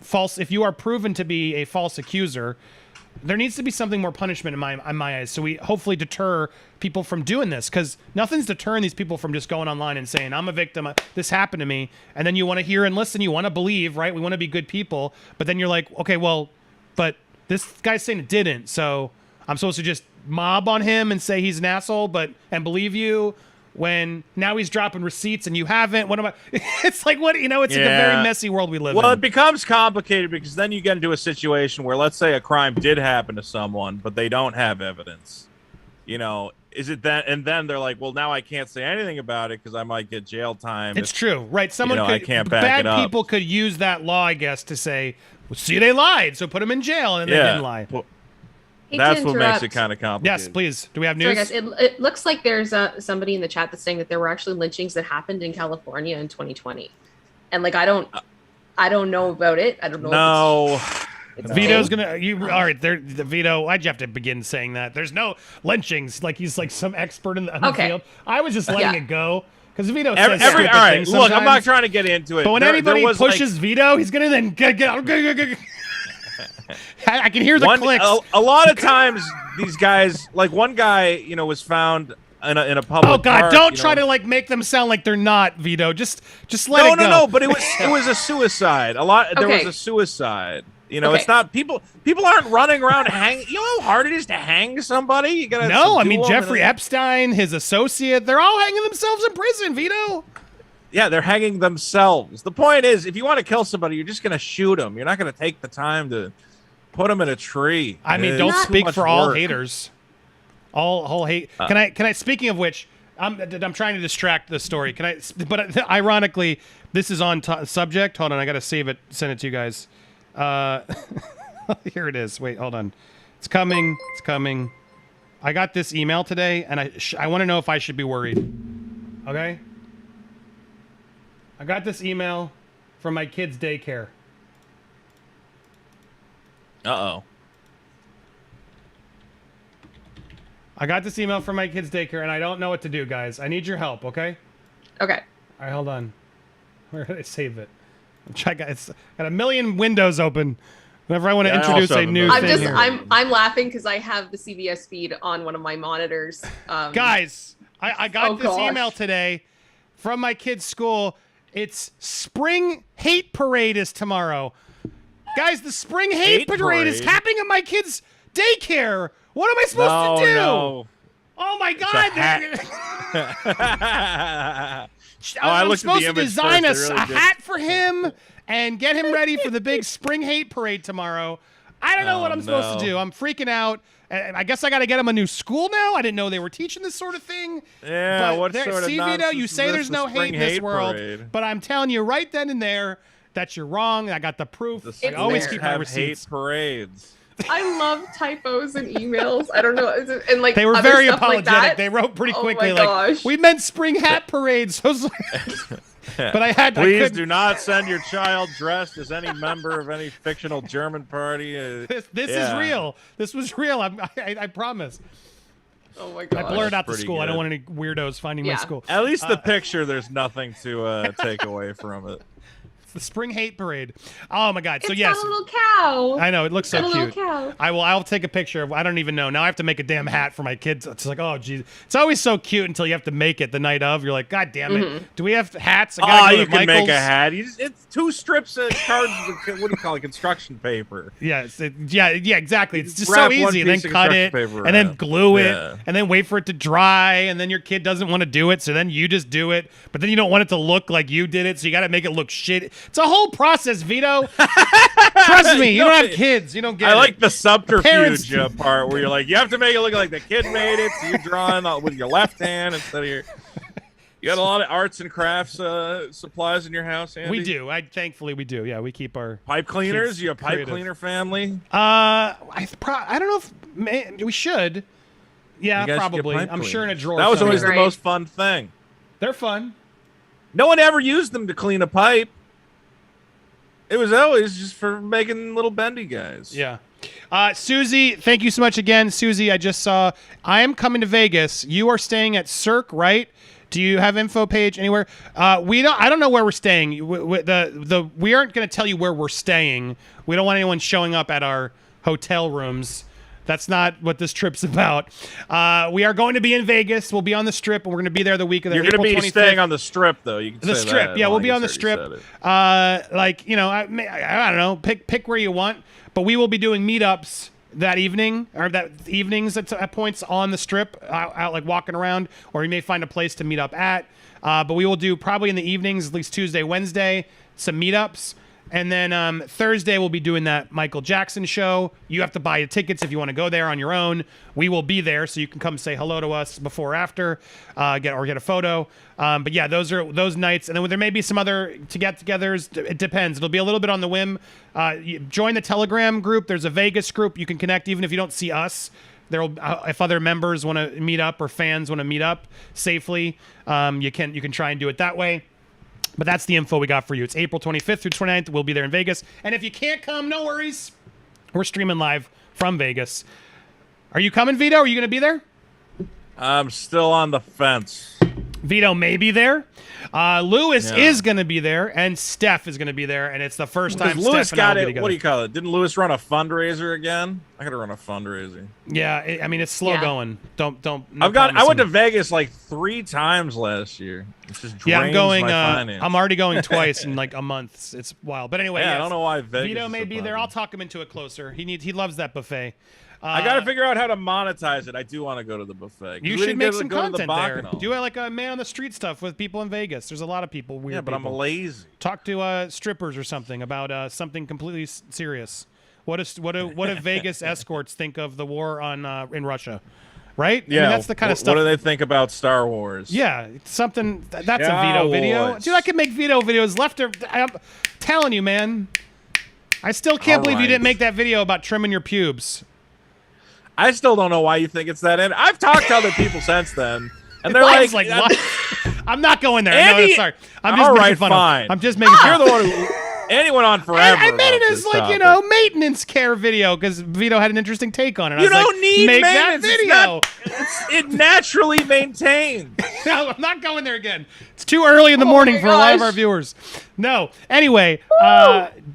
false. If you are proven to be a false accuser, there needs to be something more punishment in my eyes, so we hopefully deter people from doing this, because nothing's deterring these people from just going online and saying, I'm a victim, this happened to me, and then you want to hear and listen, you want to believe, right? We want to be good people, but then you're like, okay, well, but this guy's saying it didn't, so I'm supposed to just mob on him and say he's an asshole, and believe you, when now he's dropping receipts and you haven't. What am I? It's like, what, it's like a very messy world we live in. Well, it becomes complicated because then you get into a situation where, let's say a crime did happen to someone, but they don't have evidence. is it that? And then they're like, well, now I can't say anything about it because I might get jail time. It's true, right? Someone could, I can't back bad it up. people could use that law, I guess, to say, well, see, they lied, so put them in jail, and they didn't lie. Well, that's what makes it kind of complicated. Yes, please. Do we have news? Sorry, guys. It looks like there's somebody in the chat that's saying that there were actually lynchings that happened in California in 2020, and like I don't know about it. I don't know. No. It's Vito's gonna. All right, there. The Vito. Why'd you have to begin saying that? There's no lynchings. Like he's like some expert in the field. I was just letting it go because Vito says stupid all right. things Look, I'm not sometimes. trying to get into it. But when anybody pushes Vito, he's gonna then get. I can hear the clicks. A lot of times, these guys, like one guy, was found in a public. Oh God! park, Don't try to like make them sound like they're not, Vito. Just let it go. No. But it was a suicide. There was a suicide. It's not people aren't running around hanging. You know how hard it is to hang somebody. You gotta. No, I mean Jeffrey Epstein, his associate—they're all hanging themselves in prison, Vito. Yeah, they're hanging themselves. The point is, if you want to kill somebody, you're just gonna shoot them. You're not gonna take the time to put them in a tree. I mean, don't speak for all haters. All hate. Can I? Speaking of which, I'm trying to distract the story. Can I? But ironically, this is on subject. Hold on, I gotta save it. Send it to you guys. Here it is. Wait, hold on. It's coming. It's coming. I got this email today, and I want to know if I should be worried. Okay. I got this email from my kid's daycare. Uh-oh. I got this email from my kid's daycare, and I don't know what to do, guys. I need your help, okay? Okay. All right, hold on. Where did I save it? It's got a million windows open. Whenever I want to introduce a new thing here. I'm laughing because I have the CBS feed on one of my monitors. Guys, I got this email today from my kid's school. It's Spring Hate Parade is tomorrow. Guys, the Spring Hate Parade is happening at my kid's daycare. What am I supposed to do? No. Oh my God! I'm supposed to design a hat for him and get him ready for the big Spring Hate Parade tomorrow. I don't know what I'm supposed to do. I'm freaking out. And I guess I got to get him a new school now. I didn't know they were teaching this sort of thing. Yeah, what sort of nonsense? Vito, you say there's no hate in this world, parade. but I'm telling you right then and there that you're wrong. I got the proof. I always keep my receipts. Hate parades. I love typos and emails. I don't know, and like they were very apologetic. Like they wrote pretty quickly, my gosh. We meant spring hat parades. But I had. Please do not send your child dressed as any member of any fictional German party. This is real. This was real. I promise. Oh my god! I blurred out the school. Good. I don't want any weirdos finding my school. At least the picture. There's nothing to take away from it. The Spring Hate Parade. Oh my God! So it's yes, got a little cow. I know it looks so cute. Cow. I'll take a picture of. I don't even know. Now I have to make a damn hat for my kids. It's like, oh geez, it's always so cute until you have to make it the night of. You're like, God damn it! Do we have hats? You can make a hat. It's 2 strips of cards. What do you call it? Construction paper. Yeah, exactly. It's just so easy. And then cut it, and then glue it, and then wait for it to dry, and then your kid doesn't want to do it, so then you just do it. But then you don't want it to look like you did it, so you got to make it look shit. It's a whole process, Vito. Trust me, you don't have kids. You don't get it. I like the subterfuge part where you're like, you have to make it look like the kid made it, so you're drawing with your left hand instead of your... You got a lot of arts and crafts supplies in your house, Andy? We do. Thankfully, we do. Yeah, we keep our... Pipe cleaners? You a pipe cleaner family? I don't know if... we should. Yeah, probably. I'm sure in a drawer. That was always the most fun thing. They're fun. No one ever used them to clean a pipe. It was always just for making little bendy guys. Yeah. Susie, thank you so much again. Susie, I just saw, I am coming to Vegas. You are staying at Cirque, right? Do you have info page anywhere? I don't know where we're staying. We aren't going to tell you where we're staying. We don't want anyone showing up at our hotel rooms. That's not what this trip's about. We are going to be in Vegas. We'll be on the Strip, and we're going to be there the week of the April 25th. You're going to be staying on the Strip, though. You can the say Strip, that. yeah, we'll be on the Strip. I don't know. Pick where you want, but we will be doing meetups that evening, or that evenings at points on the Strip, out like walking around, or you may find a place to meet up at. But we will do probably in the evenings, at least Tuesday, Wednesday, some meetups. And then Thursday, we'll be doing that Michael Jackson show. You have to buy tickets if you want to go there on your own. We will be there, so you can come say hello to us before or after, get a photo. But yeah, those are those nights. And then there may be some other get-togethers. It depends. It'll be a little bit on the whim. Join the Telegram group. There's a Vegas group. You can connect even if you don't see us. If other members want to meet up or fans want to meet up safely, you can try and do it that way. But that's the info we got for you. It's April 25th through 29th. We'll be there in Vegas. And if you can't come, no worries. We're streaming live from Vegas. Are you coming, Vito? Are you going to be there? I'm still on the fence. Vito may be there. Lewis is going to be there, and Steph is going to be there, and it's the first time Lewis Steph got and I will it. be together. What do you call it? Didn't Lewis run a fundraiser again? I got to run a fundraiser. Yeah, I mean it's slow going. Don't. No I went to Vegas like 3 times last year. It's just drains I'm going. my finance. I'm already going twice in like a month. It's wild. But anyway, I don't know why Vegas. Vito may be there. I'll talk him into it closer. He loves that buffet. I got to figure out how to monetize it. I do want to go to the buffet. You should make some content there. Do like a man on the street stuff with people in Vegas. There's a lot of people. Weird. Yeah, but people. I'm lazy. Talk to strippers or something about something completely serious. What do Vegas escorts think of the war on in Russia? Right? Yeah, I mean, that's the kind of stuff. What do they think about Star Wars? Yeah, something. That's a Vito video. Dude, I can make Vito videos left or. I'm telling you, man. I still can't believe you didn't make that video about trimming your pubes. I still don't know why you think it's that. I've talked to other people since then, and they're like what? I'm not going there. Andy, no, sorry. I'm just making fun fine. of. I'm just making fun. You're the one who. Andy went on forever. I made it as like maintenance care video because Vito had an interesting take on it. You don't need make maintenance. that video. It naturally maintains. No, I'm not going there again. It's too early in the morning for a lot of our viewers. No. Anyway,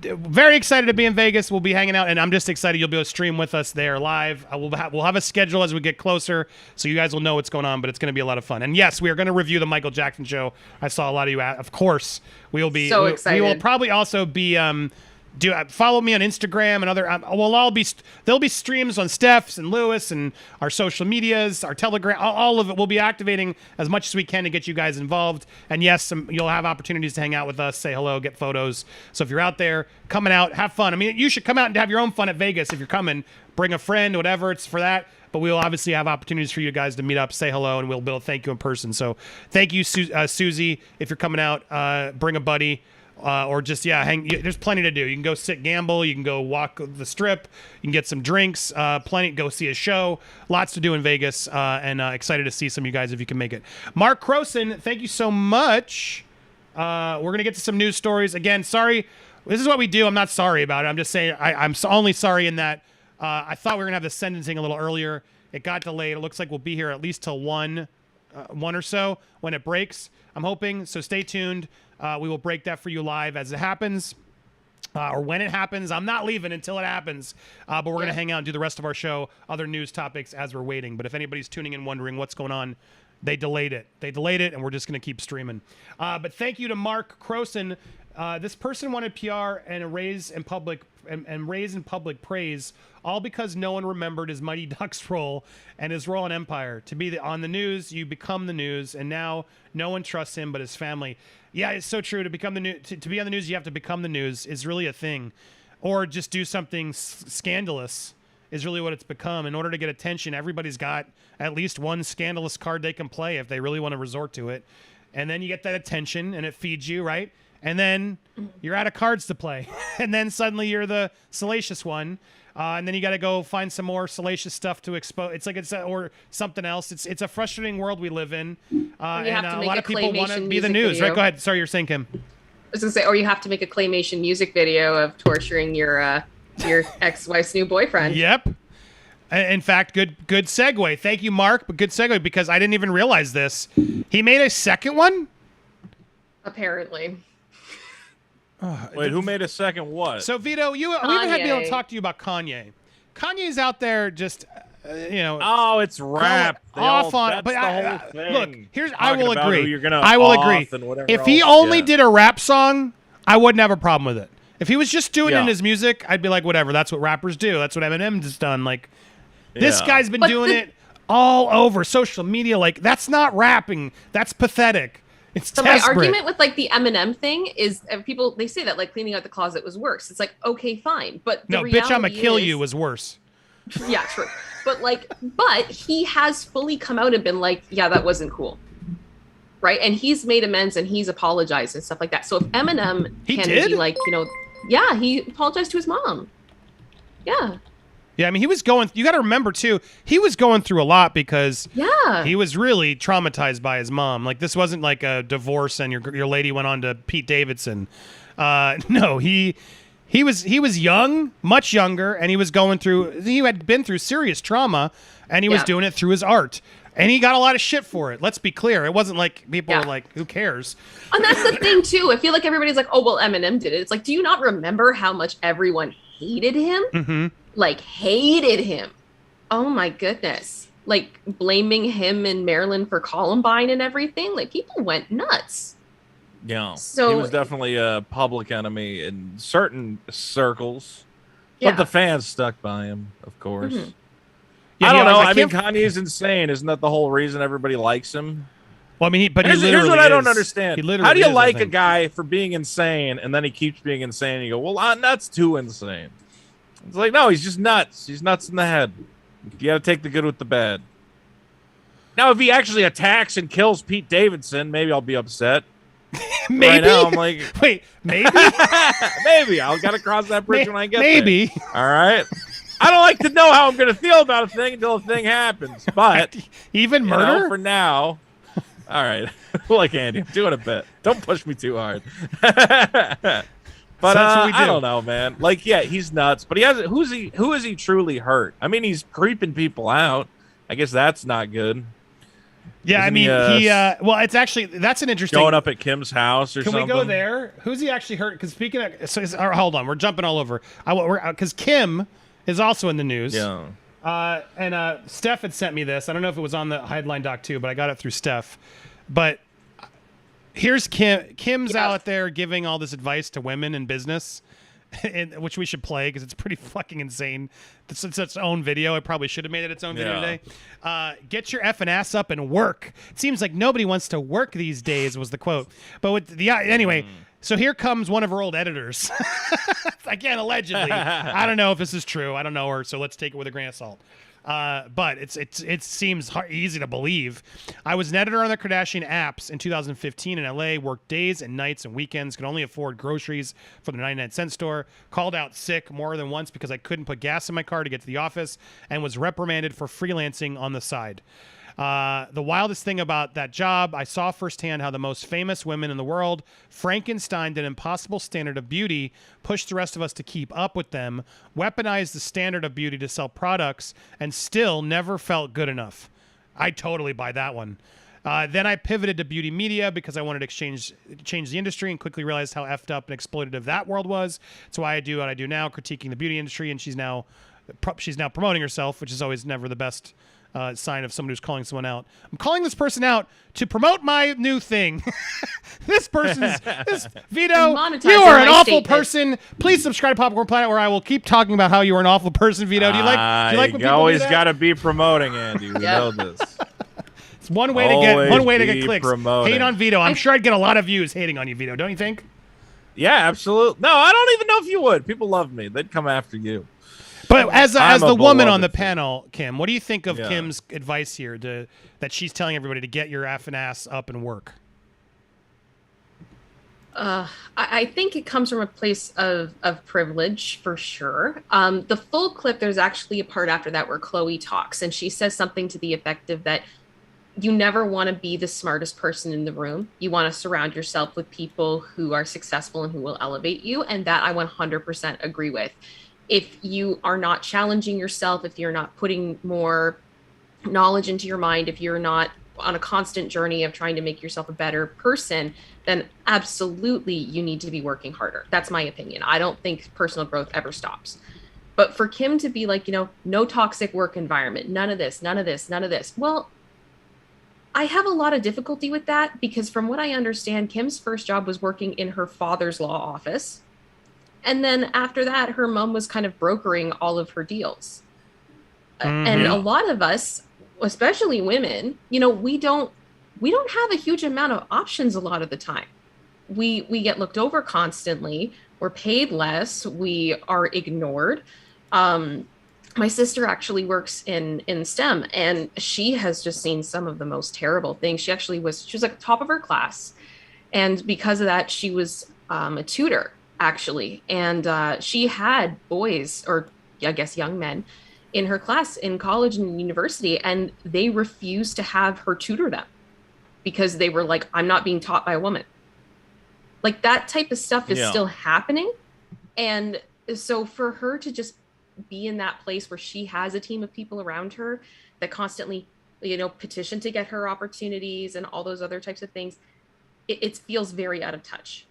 very excited to be in Vegas. We'll be hanging out, and I'm just excited you'll be able to stream with us there live. We'll have a schedule as we get closer, so you guys will know what's going on, but it's going to be a lot of fun. And yes, we are going to review the Michael Jackson show. I saw a lot of you at. Of course, we will be. So excited. We will probably also be follow me on Instagram and other. There'll be streams on Steph's and Lewis and our social medias, our Telegram, all of it. We'll be activating as much as we can to get you guys involved. And yes, you'll have opportunities to hang out with us, say hello, get photos. So if you're out there coming out, have fun. I mean, you should come out and have your own fun at Vegas if you're coming. Bring a friend, whatever. It's for that. But we will obviously have opportunities for you guys to meet up, say hello, and we'll be able to thank you in person. So thank you, Susie. If you're coming out, bring a buddy. Or just hang. There's plenty to do. You can go sit, gamble. You can go walk the strip. You can get some drinks. Plenty. Go see a show. Lots to do in Vegas. And excited to see some of you guys if you can make it. Mark Croson, thank you so much. We're gonna get to some news stories again. Sorry, this is what we do. I'm not sorry about it. I'm just saying I'm only sorry in that I thought we were gonna have the sentencing a little earlier. It got delayed. It looks like we'll be here at least till one or so when it breaks. I'm hoping. So stay tuned. We will break that for you live as it happens, or when it happens. I'm not leaving until it happens, but we're going to hang out and do the rest of our show, other news topics as we're waiting. But if anybody's tuning in wondering what's going on, they delayed it. And we're just going to keep streaming. But thank you to Mark Croson. This person wanted PR and raise in public praise, all because no one remembered his Mighty Ducks role and his role in Empire. To be on the news, you become the news, and now no one trusts him but his family. Yeah, it's so true. To become the news, to be on the news, you have to become the news is really a thing, or just do something scandalous is really what it's become. In order to get attention, everybody's got at least one scandalous card they can play if they really want to resort to it, and then you get that attention, and it feeds you, right? And then you're out of cards to play, and then suddenly you're the salacious one. And then you got to go find some more salacious stuff to expose. Or something else. It's a frustrating world we live in. And a lot of people want to be the news, video. Right? Go ahead. Sorry, you're saying, Kim. I was going to say, or you have to make a claymation music video of torturing your ex-wife's new boyfriend. Yep. In fact, good segue. Thank you, Mark. But good segue because I didn't even realize this. He made a second one? Apparently. Wait, who made a second what? So, Vito, we even had to be able to talk to you about Kanye. Kanye's out there just, Oh, it's rap. That's the whole thing. Look, I will agree. If If he only did a rap song, I wouldn't have a problem with it. If he was just doing it in his music, I'd be like, whatever. That's what rappers do. That's what Eminem's done. Like, this guy's been doing it all over social media. Like, that's not rapping. That's pathetic. It's so desperate. my argument with like the Eminem thing is people, they say that like cleaning out the closet was worse. It's like, okay, fine. But no, bitch, I'ma kill you was worse. Yeah, true. But he has fully come out and been like, yeah, that wasn't cool. Right. And he's made amends and he's apologized and stuff like that. So if Eminem can be like, yeah, he apologized to his mom. Yeah. Yeah, I mean, he was going, you got to remember too, he was going through a lot because he was really traumatized by his mom. Like, this wasn't like a divorce and your lady went on to Pete Davidson. No, he was young, much younger, and he had been through serious trauma, and he was doing it through his art. And he got a lot of shit for it. Let's be clear. It wasn't like people were like, who cares? And that's the thing, too. I feel like everybody's like, oh, well, Eminem did it. It's like, do you not remember how much everyone hated him? Mm-hmm. Like, hated him. Oh, my goodness. Like, blaming him and Marilyn for Columbine and everything. Like, people went nuts. Yeah. So, he was definitely a public enemy in certain circles. Yeah. But the fans stuck by him, of course. Mm-hmm. I don't know. I mean, Kanye's insane. Isn't that the whole reason everybody likes him? Well, I mean, here's what I don't understand. How do you like a guy for being insane, and then he keeps being insane, and you go, well, that's too insane. It's like, no, he's just nuts. He's nuts in the head. You got to take the good with the bad. Now, if he actually attacks and kills Pete Davidson, maybe I'll be upset. Maybe? Right now, I'm like... Wait, maybe? Maybe. I'll got to cross that bridge when I get there. Maybe. All right? I don't like to know how I'm going to feel about a thing until a thing happens. But even murder for now. All right, like Andy, I'm doing a bit. Don't push me too hard. But I don't know, man. Like, yeah, he's nuts. But he has. Who is he truly hurt? I mean, he's creeping people out. I guess that's not good. Yeah, Isn't I mean, he. Well, it's actually that's an interesting. Going up at Kim's house or something. Can we go there? Who's he actually hurt? Because speaking of, hold on, we're jumping all over. Because Kim is also in the news. Yeah. And Steph had sent me this. I don't know if it was on the headline doc too, but I got it through Steph. But here's Kim. Kim's out there giving all this advice to women in business, which we should play because it's pretty fucking insane. It's its own video. I probably should have made it its own video today. Get your effing ass up and work. It seems like nobody wants to work these days was the quote. But with the anyway. So here comes one of her old editors. Again, allegedly. I don't know if this is true. I don't know her, so let's take it with a grain of salt. But it seems easy to believe. I was an editor on the Kardashian apps in 2015 in LA, worked days and nights and weekends, could only afford groceries for the 99-cent store, called out sick more than once because I couldn't put gas in my car to get to the office, and was reprimanded for freelancing on the side. The wildest thing about that job, I saw firsthand how the most famous women in the world Frankensteined an impossible standard of beauty, pushed the rest of us to keep up with them, weaponized the standard of beauty to sell products, and still never felt good enough. I totally buy that one. Then I pivoted to beauty media because I wanted to change the industry and quickly realized how effed up and exploitative that world was. That's why I do what I do now, critiquing the beauty industry, and she's now promoting herself, which is always never the best sign of someone who's calling someone out. I'm calling this person out to promote my new thing. This Vito, you are an awful person. Please subscribe to Popcorn Planet, where I will keep talking about how you are an awful person, Vito. Do you like when people always do that? Got to be promoting, Andy. We know this. It's one way to get clicks. Promoting. Hate on Vito. I'm sure I'd get a lot of views hating on you, Vito. Don't you think? Yeah, absolutely. No, I don't even know if you would. People love me. They'd come after you. But as the woman on the panel, Kim, what do you think of Kim's advice here that she's telling everybody to get your effing ass up and work? I think it comes from a place of privilege for sure. The full clip, there's actually a part after that where Chloe talks, and she says something to the effect of that you never want to be the smartest person in the room. You want to surround yourself with people who are successful and who will elevate you, and that I 100% agree with. If you are not challenging yourself, if you're not putting more knowledge into your mind, if you're not on a constant journey of trying to make yourself a better person, then absolutely you need to be working harder. That's my opinion. I don't think personal growth ever stops. But for Kim to be like, no toxic work environment, none of this. Well, I have a lot of difficulty with that because from what I understand, Kim's first job was working in her father's law office. And then after that, her mom was kind of brokering all of her deals. Mm-hmm. And a lot of us, especially women, we don't we don't have a huge amount of options a lot of the time. We get looked over constantly. We're paid less. We are ignored. My sister actually works in STEM, and she has just seen some of the most terrible things. She was like top of her class. And because of that, she was a tutor, actually. And she had boys, or I guess young men, in her class in college and university, and they refused to have her tutor them because they were like, I'm not being taught by a woman. Like, that type of stuff is still happening. And so for her to just be in that place where she has a team of people around her that constantly, petition to get her opportunities and all those other types of things, it feels very out of touch.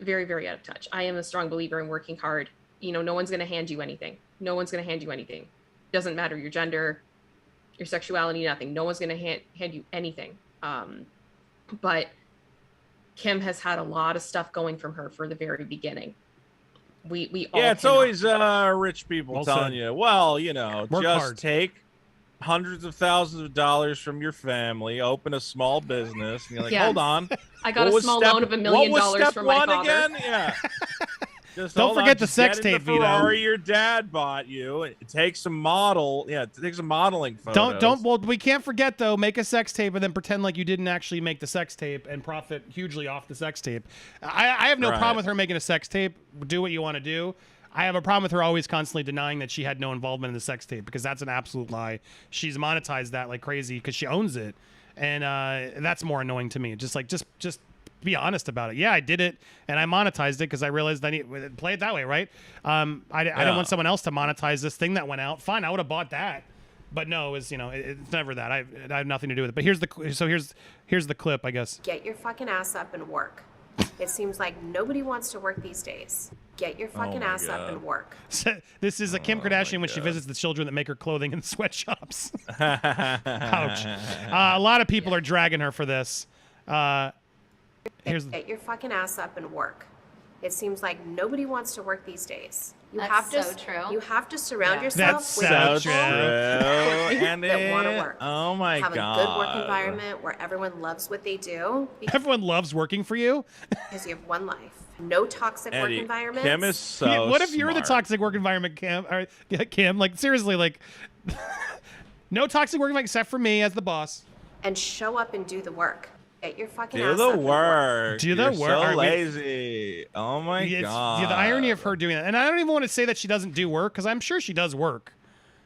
Very, very out of touch. I am a strong believer in working hard. No one's going to hand you anything. No one's going to hand you anything. Doesn't matter your gender, your sexuality, nothing. No one's going to hand you anything. But Kim has had a lot of stuff going from her for the very beginning. We all it's always rich people telling you, well, just take hundreds of thousands of dollars from your family, open a small business, and you're like, hold on, I got a small loan of $1 million from my father. Again? Yeah. Don't forget the sex tape, Vito. Ferrari your dad bought you. It takes some modeling photos. Well, we can't forget though. Make a sex tape and then pretend like you didn't actually make the sex tape and profit hugely off the sex tape. I have no problem with her making a sex tape. Do what you want to do. I have a problem with her always constantly denying that she had no involvement in the sex tape, because that's an absolute lie. She's monetized that like crazy because she owns it, and that's more annoying to me. Just be honest about it. Yeah, I did it, and I monetized it because I realized I need to play it that way, right? I didn't want someone else to monetize this thing that went out. Fine, I would have bought that, but no, it's never that. I have nothing to do with it. But here's the clip, I guess. Get your fucking ass up and work. It seems like nobody wants to work these days. Get your fucking ass up and work. This is a Kim Kardashian when she visits the children that make her clothing in sweatshops. Ouch. A lot of people are dragging her for this. Get your fucking ass up and work. It seems like nobody wants to work these days. You That's so true. You have to surround yourself with so people that want to work. Oh my God. God. Have a good work environment where everyone loves what they do. Everyone loves working for you? Because you have one life. No toxic work environments. Kim is so What if you're smart. the toxic work environment, Kim? Or, Kim, like, seriously, like, no toxic work environment except for me as the boss. And show up and do the work. Get your fucking Do ass the up work. Do the You're work. So lazy. Oh my God. Yeah, the irony of her doing that. And I don't even want to say that she doesn't do work, because I'm sure she does work.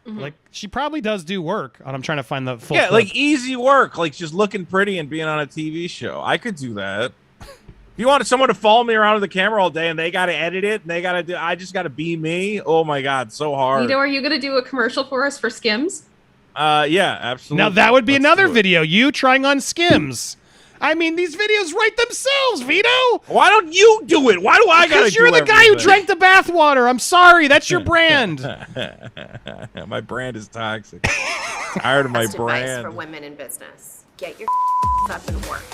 Mm-hmm. Like, she probably does do work. And I'm trying to find the full clip. Like easy work, like just looking pretty and being on a TV show. I could do that. If you wanted someone to follow me around with the camera all day and they got to edit it and I just got to be me. Oh my God, so hard. Are you going to do a commercial for us for Skims? Yeah, absolutely. Now that would be another video, you trying on Skims. I mean, these videos write themselves, Vito. Why don't you do it? Why do I gotta do Because you're the guy who drank the bathwater. I'm sorry. That's your brand. My brand is toxic. Tired of my brand. Advice for women in business. Get your up and work.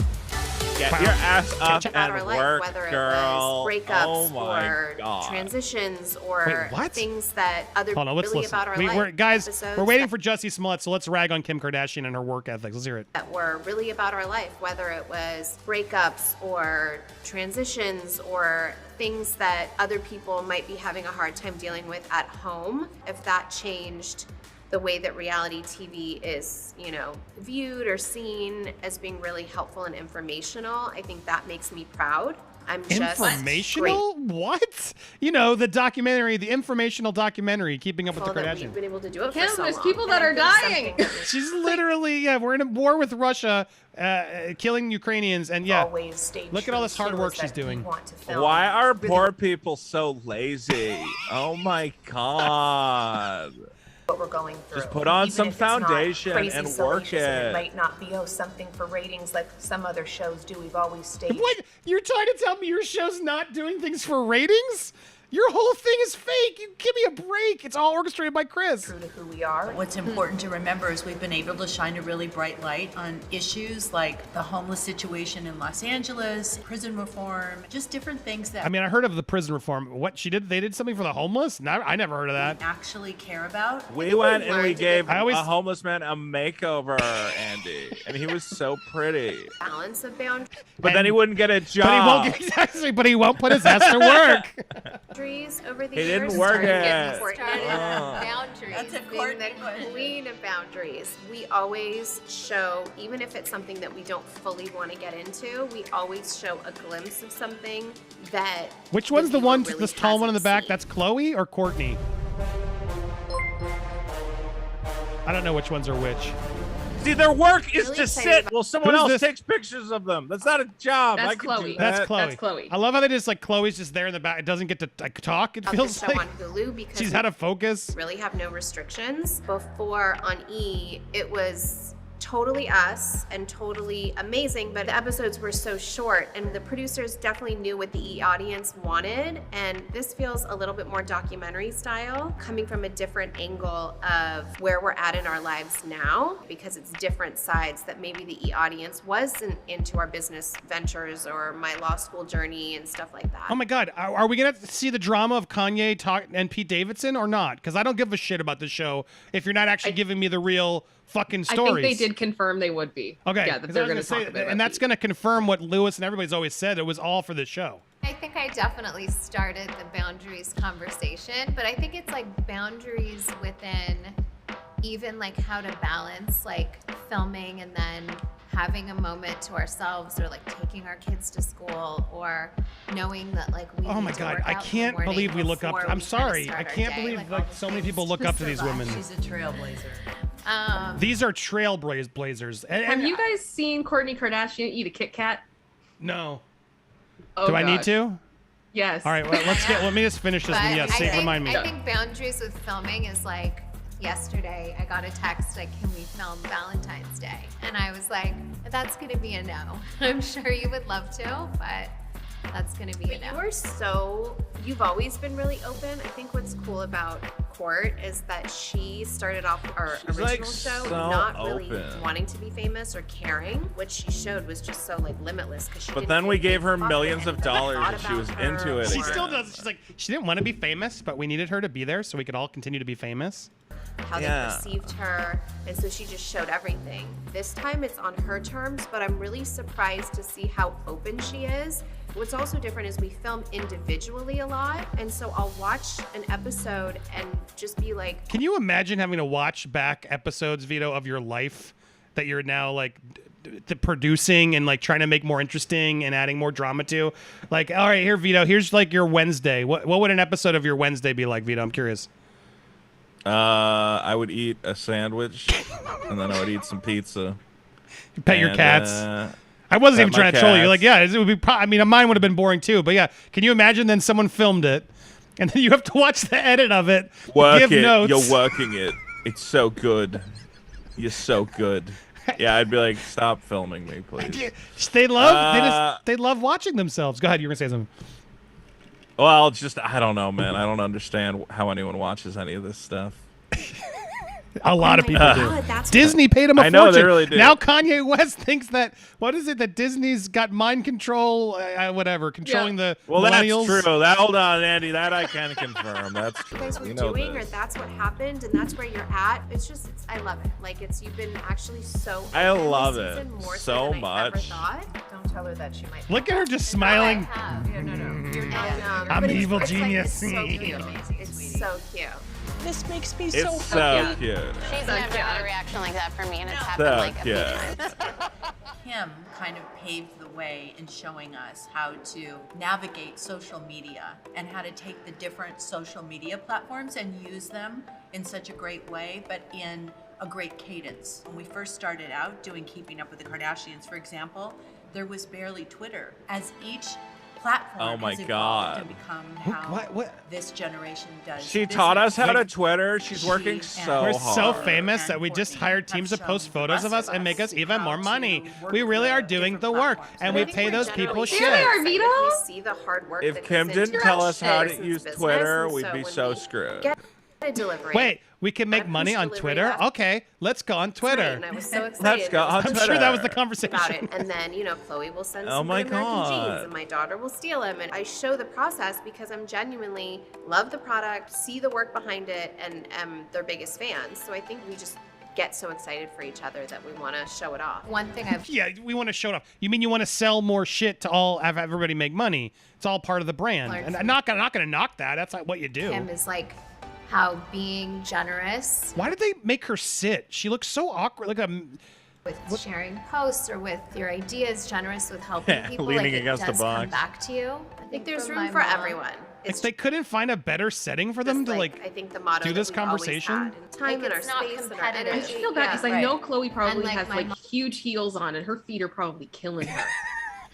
Get your ass up and our life, work, whether girl. it was breakups Oh or transitions or things that other Hold on, let's really listen. about our life. Guys, we're waiting for Jussie Smollett, so let's rag on Kim Kardashian and her work ethics. Let's hear it. That were really about our life, whether it was breakups or transitions or things that other people might be having a hard time dealing with at home. If that changed the way that reality TV is, viewed or seen as being really helpful and informational, I think that makes me proud. I'm just informational? What? The documentary, the informational documentary, Keeping Up with the Kardashians. We've been able to do it Kim, for so there's long. people that are dying. She's literally, we're in a war with Russia, killing Ukrainians, and look at all this hard work she's doing. Why are poor people so lazy? Oh my God. What we're going through. Just put on Even some if it's not foundation crazy and salacious work and it. It might not be something for ratings like some other shows do. We've always stayed. What? You're trying to tell me your show's not doing things for ratings? Your whole thing is fake. You give me a break. It's all orchestrated by Chris. True to who we are. What's important to remember is we've been able to shine a really bright light on issues like the homeless situation in Los Angeles, prison reform, just different things that I mean, I heard of the prison reform. What she did? They did something for the homeless? No, I never heard of that. actually care about. We went and we gave a homeless man a makeover, Andy, and he was so pretty. Balance of boundaries. But then he wouldn't get a job. But he won't get, exactly. But he won't put his ass to work. Over the He years, didn't work it. Boundaries. That's a being the queen of boundaries. We always show, even if it's something that we don't fully want to get into, we always show a glimpse of something that. Which one's the one, really this tall one in the back? seen. That's Chloe or Courtney? I don't know which ones are which. See, their work is Really to excited sit about- while someone Who's else this? takes pictures of them. That's not a job. That's I can Chloe. do That's that. Chloe. That's Chloe. I love how they just like Chloe's just there in the back. It doesn't get to like talk. It Of the feels show like on Hulu because she's we out of focus. really have no restrictions. Before on E, it was totally us and totally amazing, but the episodes were so short and the producers definitely knew what the E audience wanted, and this feels a little bit more documentary style, coming from a different angle of where we're at in our lives now, because it's different sides that maybe the E audience wasn't into our business ventures or my law school journey and stuff like that. Oh my God, are we gonna see the drama of Kanye and Pete Davidson or not? Because I don't give a shit about the show if you're not actually giving me the real fucking stories. I think they did confirm they would be. Okay, Yeah, that they're going to talk about it. and that's going to confirm what Lewis and everybody's always said. It was all for the show. I think I definitely started the boundaries conversation, but I think it's like boundaries within even like how to balance like filming and then having a moment to ourselves, or like taking our kids to school, or knowing that like we Oh need my to God, work I out in the can't morning believe we look up. before I'm we kinda sorry, start I our can't day, believe all like the so many things people look to up to these survive. women. She's a trailblazer. These are trailblazers. Have you guys seen Kourtney Kardashian eat a Kit Kat? No. Oh, Do I need gosh. to? Yes. All right, well, let me just finish this But one. Yes, remind me. I think boundaries with filming is like, yesterday I got a text like, can we film Valentine's Day? And I was like, that's gonna be a no. I'm sure you would love to, but that's gonna be a no. You've always been really open. I think what's cool about Court is that she started off our She's, original like, show so not really open. wanting to be famous or caring. What she showed was just so like limitless, because she But didn't then we think gave her about millions it of and dollars thought and she about was her into it. She or still does. She's like, she didn't want to be famous, but we needed her to be there so we could all continue to be famous. how they perceived her, and so she just showed everything. This time it's on her terms, but I'm really surprised to see how open she is. What's also different is we film individually a lot, and so I'll watch an episode and just be like, Can you imagine having to watch back episodes, Vito, of your life that you're now like producing and like trying to make more interesting and adding more drama to? Like, all right, here, Vito, here's like your Wednesday. What would an episode of your Wednesday be like, Vito? I'm curious. I would eat a sandwich, and then I would eat some pizza. You pet your cats. I wasn't even trying to troll you. You're like, yeah, it would be. I mean, mine would have been boring too. But yeah, can you imagine? Then someone filmed it, and then you have to watch the edit of it. Give notes. You're working it. It's so good. You're so good. Yeah, I'd be like, stop filming me, please. They love watching themselves. Go ahead. You were gonna say something. Well, just I don't know, man. I don't understand how anyone watches any of this stuff. A lot of people do. that's Disney paid him a fortune. I know they really do. Now Kanye West thinks that, what is it, that Disney's got mind control, whatever, controlling the millennials? That's true. Hold on, Andy. That I can confirm. That's true. you guys were You know doing, this. or that's what happened, and that's where you're at. I love it. Like, you've been actually so I open love this it season, more so than I ever much. thought. Don't tell her that she might. Look at her just smiling. No. You're not. I'm But an evil it's genius. Like, it's so cute. It's so cute. This makes me It's so so happy. cute. She's never had a reaction like that from me, and it's So happened like a few cute. times. Him kind of paved the way in showing us how to navigate social media and how to take the different social media platforms and use them in such a great way, but in a great cadence. When we first started out doing Keeping Up with the Kardashians, for example, there was barely Twitter. As each platform my has evolved God. and become how What? this generation does. She taught us how to Wait. Twitter. She's working so We're hard. so famous that we just hired teams to post photos of us and make us even more money. We really are doing the work, and we pay those people shit. We see the hard work If that Kim goes into didn't tell us how to person's use business, Twitter, and we'd be when so we screwed. Get a delivery. Wait, we can make money on Twitter? Okay, let's go on Twitter. And I was so excited. Let's go on I'm Twitter. sure that was the conversation. About it. And then, Chloe will send Oh some my good American God. jeans, and my daughter will steal them. And I show the process because I'm genuinely love the product, see the work behind it, and am their biggest fans. So I think we just get so excited for each other that we want to show it off. One thing I've Yeah, we want to show it off. You mean you want to sell more shit to have everybody make money? It's all part of the brand. Learned And from- I'm not gonna knock that. That's not what you do. Kim is like how being generous Why did they make her sit? She looks so awkward. Like with sharing posts or with your ideas, generous with helping people, leaning like it against the does come box. back to you. I think there's from room my for mom- everyone. If they couldn't find a better setting for them to I like think the motto do that this we've always conversation? had, and time Like, and our it's not space and our competitive. I energy. just feel bad because I know Chloe probably And, like, has my like mom- huge heels on, and her feet are probably killing her.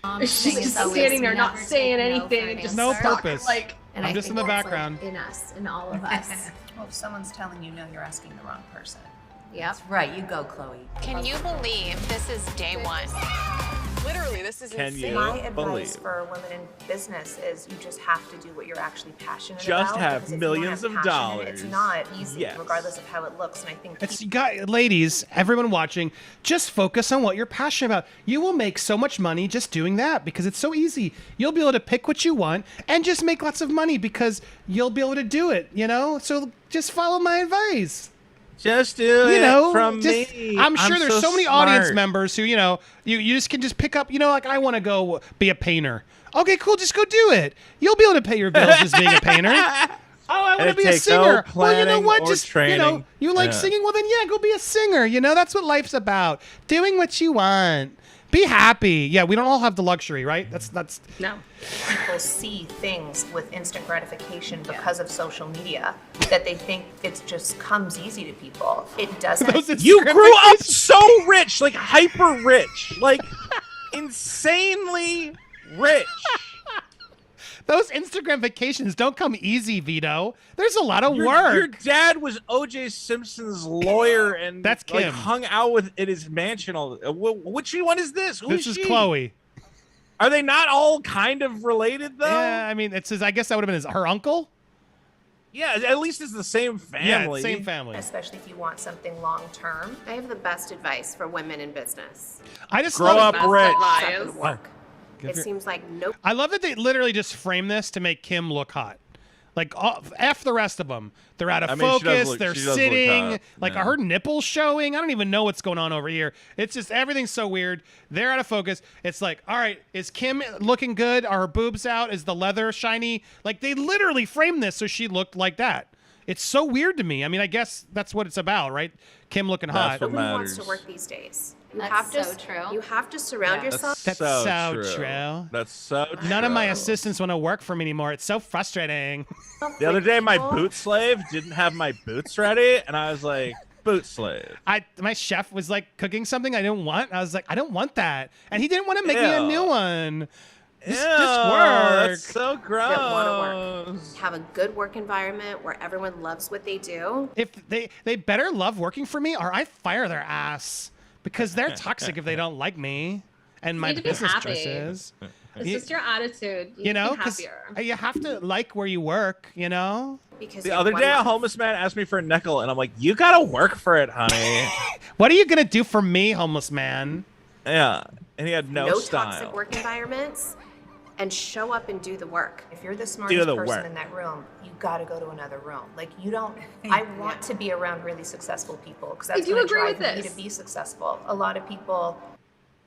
Mom's She's thing just is always standing there, not never saying take no for anything, an and just no answer. purpose. Like, And I'm I just in think the that's, background. in us, in all of us. Well, if someone's telling you no, you're asking the wrong person. Yep. Right, you go, Chloe. Can you believe this is day one? Literally, this is Can insane. you My advice believe? for women in business is you just have to do what you're actually passionate Just about. have because if you millions don't of have passion in it, dollars. It's not easy, Yes. regardless of how it looks. And I think It's ladies, everyone watching, just focus on what you're passionate about. You will make so much money just doing that because it's so easy. You'll be able to pick what you want and just make lots of money because you'll be able to do it, So just follow my advice. Just do it from just- me. I'm sure there's so many audience smart. members who, you just can just pick up, like I want to go be a painter. Okay, cool, just go do it. You'll be able to pay your bills just being a painter. Oh, I want to It be a takes no singer. Well, you know planning what? or Just training. you like Yeah. singing. Well, then go be a singer. That's what life's about. Doing what you want. Be happy. Yeah, we don't all have the luxury, right? That's no. people see things with instant gratification because of social media that they think it just comes easy to people. It doesn't. You grew up so rich, like hyper rich, like insanely rich. Those Instagram vacations don't come easy, Vito. There's a lot of Your work. dad was O.J. Simpson's lawyer and That's Kim. hung out with in his mansion. Which one is this? Who This is is she? Chloe. Are they not all kind of related though? Yeah, I mean, I guess that would have been her uncle. Yeah, at least it's the same family. Yeah, same family. Especially if you want something long term. I have the best advice for women in business. I just Grow love up rich. Stop and work. Give It your- seems like no. I love that they literally just frame this to make Kim look hot. Like, F the rest of them. They're out of I mean, she does focus. look- They're she does look sitting. hot, Like, yeah. are her nipples showing? I don't even know what's going on over here. It's just everything's so weird. They're out of focus. It's like, all right, is Kim looking good? Are her boobs out? Is the leather shiny? Like, they literally framed this so she looked like that. It's so weird to me. I mean, I guess that's what it's about, right? Kim looking hot. what Nobody wants to matters. work these days. You That's have to. so true. You have to surround yourself. That's so true. That's so true. None of my assistants want to work for me anymore. It's so frustrating. The other day, my boot slave didn't have my boots ready, and I was like, boot slave. My chef was like cooking something I didn't want. I was like, I don't want that, and he didn't want to make me a Ew. new one. Just Ew, work. That's so That want to gross. work. Have a good work environment where everyone loves what they do. If they better love working for me, or I fire their ass because they're toxic if they don't like me and my need to be business happy. choices. It's just your attitude. You know, be because happier. you have to like where you work. You know. Because The you're other one day, a life. homeless man asked me for a nickel, and I'm like, you gotta work for it, honey. What are you gonna do for me, homeless man? Yeah, and he had no toxic style. work environments, and show up and do the work. If you're the smartest the person work. in that room, you got to go to another room. Like you don't. I want to be around really successful people because that's do what agree drives with me this. to be successful. A lot of people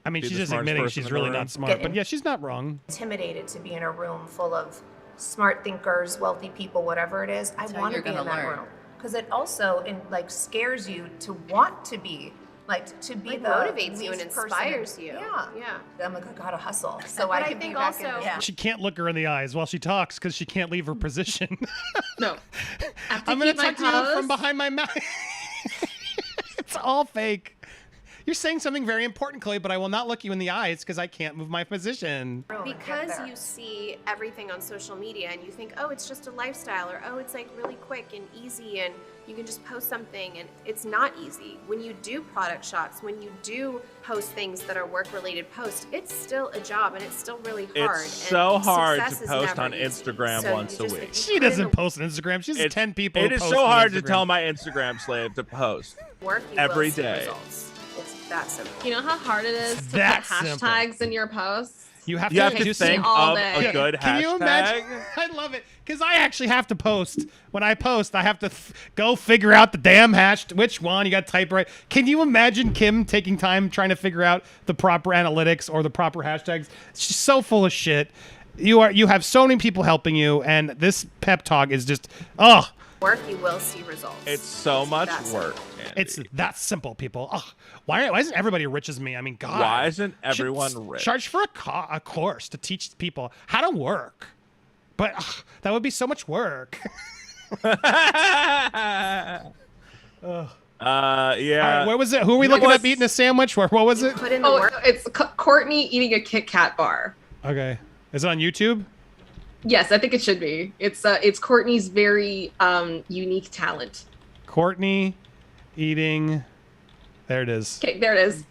I mean, Be she's the just smartest admitting person she's in the really room. not smart, Get but in. yeah, she's not wrong. intimidated to be in a room full of smart thinkers, wealthy people, whatever it is. I how want to you're be in gonna that learn. room because it also scares you to want to be to be It the motivates you and least person inspires you. Yeah. I'm like, I gotta hustle. So But I I can think be back in also- this. Yeah. She can't look her in the eyes while she talks because she can't leave her position. No. I have to I'm gonna keep my talk to you from pose. behind my mouth. It's all fake. You're saying something very important, Chloe, but I will not look you in the eyes because I can't move my position. Because you see everything on social media and you think, oh, it's just a lifestyle, or oh, it's like really quick and easy and you can just post something, and it's not easy. When you do product shots, when you do post things that are work-related posts, it's still a job and it's still really hard. It's so hard to success is post never on easy. Instagram So once a week. She doesn't post on Instagram. She's 10 people. It who is post so on hard to Instagram. tell my Instagram slave to post Work, you every will see day. results. It's that simple. You know how hard it is to put that simple. hashtags in your posts? You have You to have to do think all of day. a good Can you hashtag. imagine? I love it because I actually have to post. When I post, I have to go figure out the damn hash. Which one you got to type right? Can you imagine Kim taking time trying to figure out the proper analytics or the proper hashtags? She's so full of shit. You have so many people helping you, and this pep talk is just Work, you will see results. It's so much that work. Andy. It's that simple, people. Why isn't everybody rich as me? I mean, God. Why isn't Should everyone rich? Charge for a course to teach people how to work. But that would be so much work. Yeah. All right, where was it? Who are we looking at eating a sandwich? What was it? Put in the work. It's Courtney eating a Kit Kat bar. Okay. Is it on YouTube? Yes, I think it should be. It's Courtney's very unique talent. Courtney eating. There it is. Okay, there it is.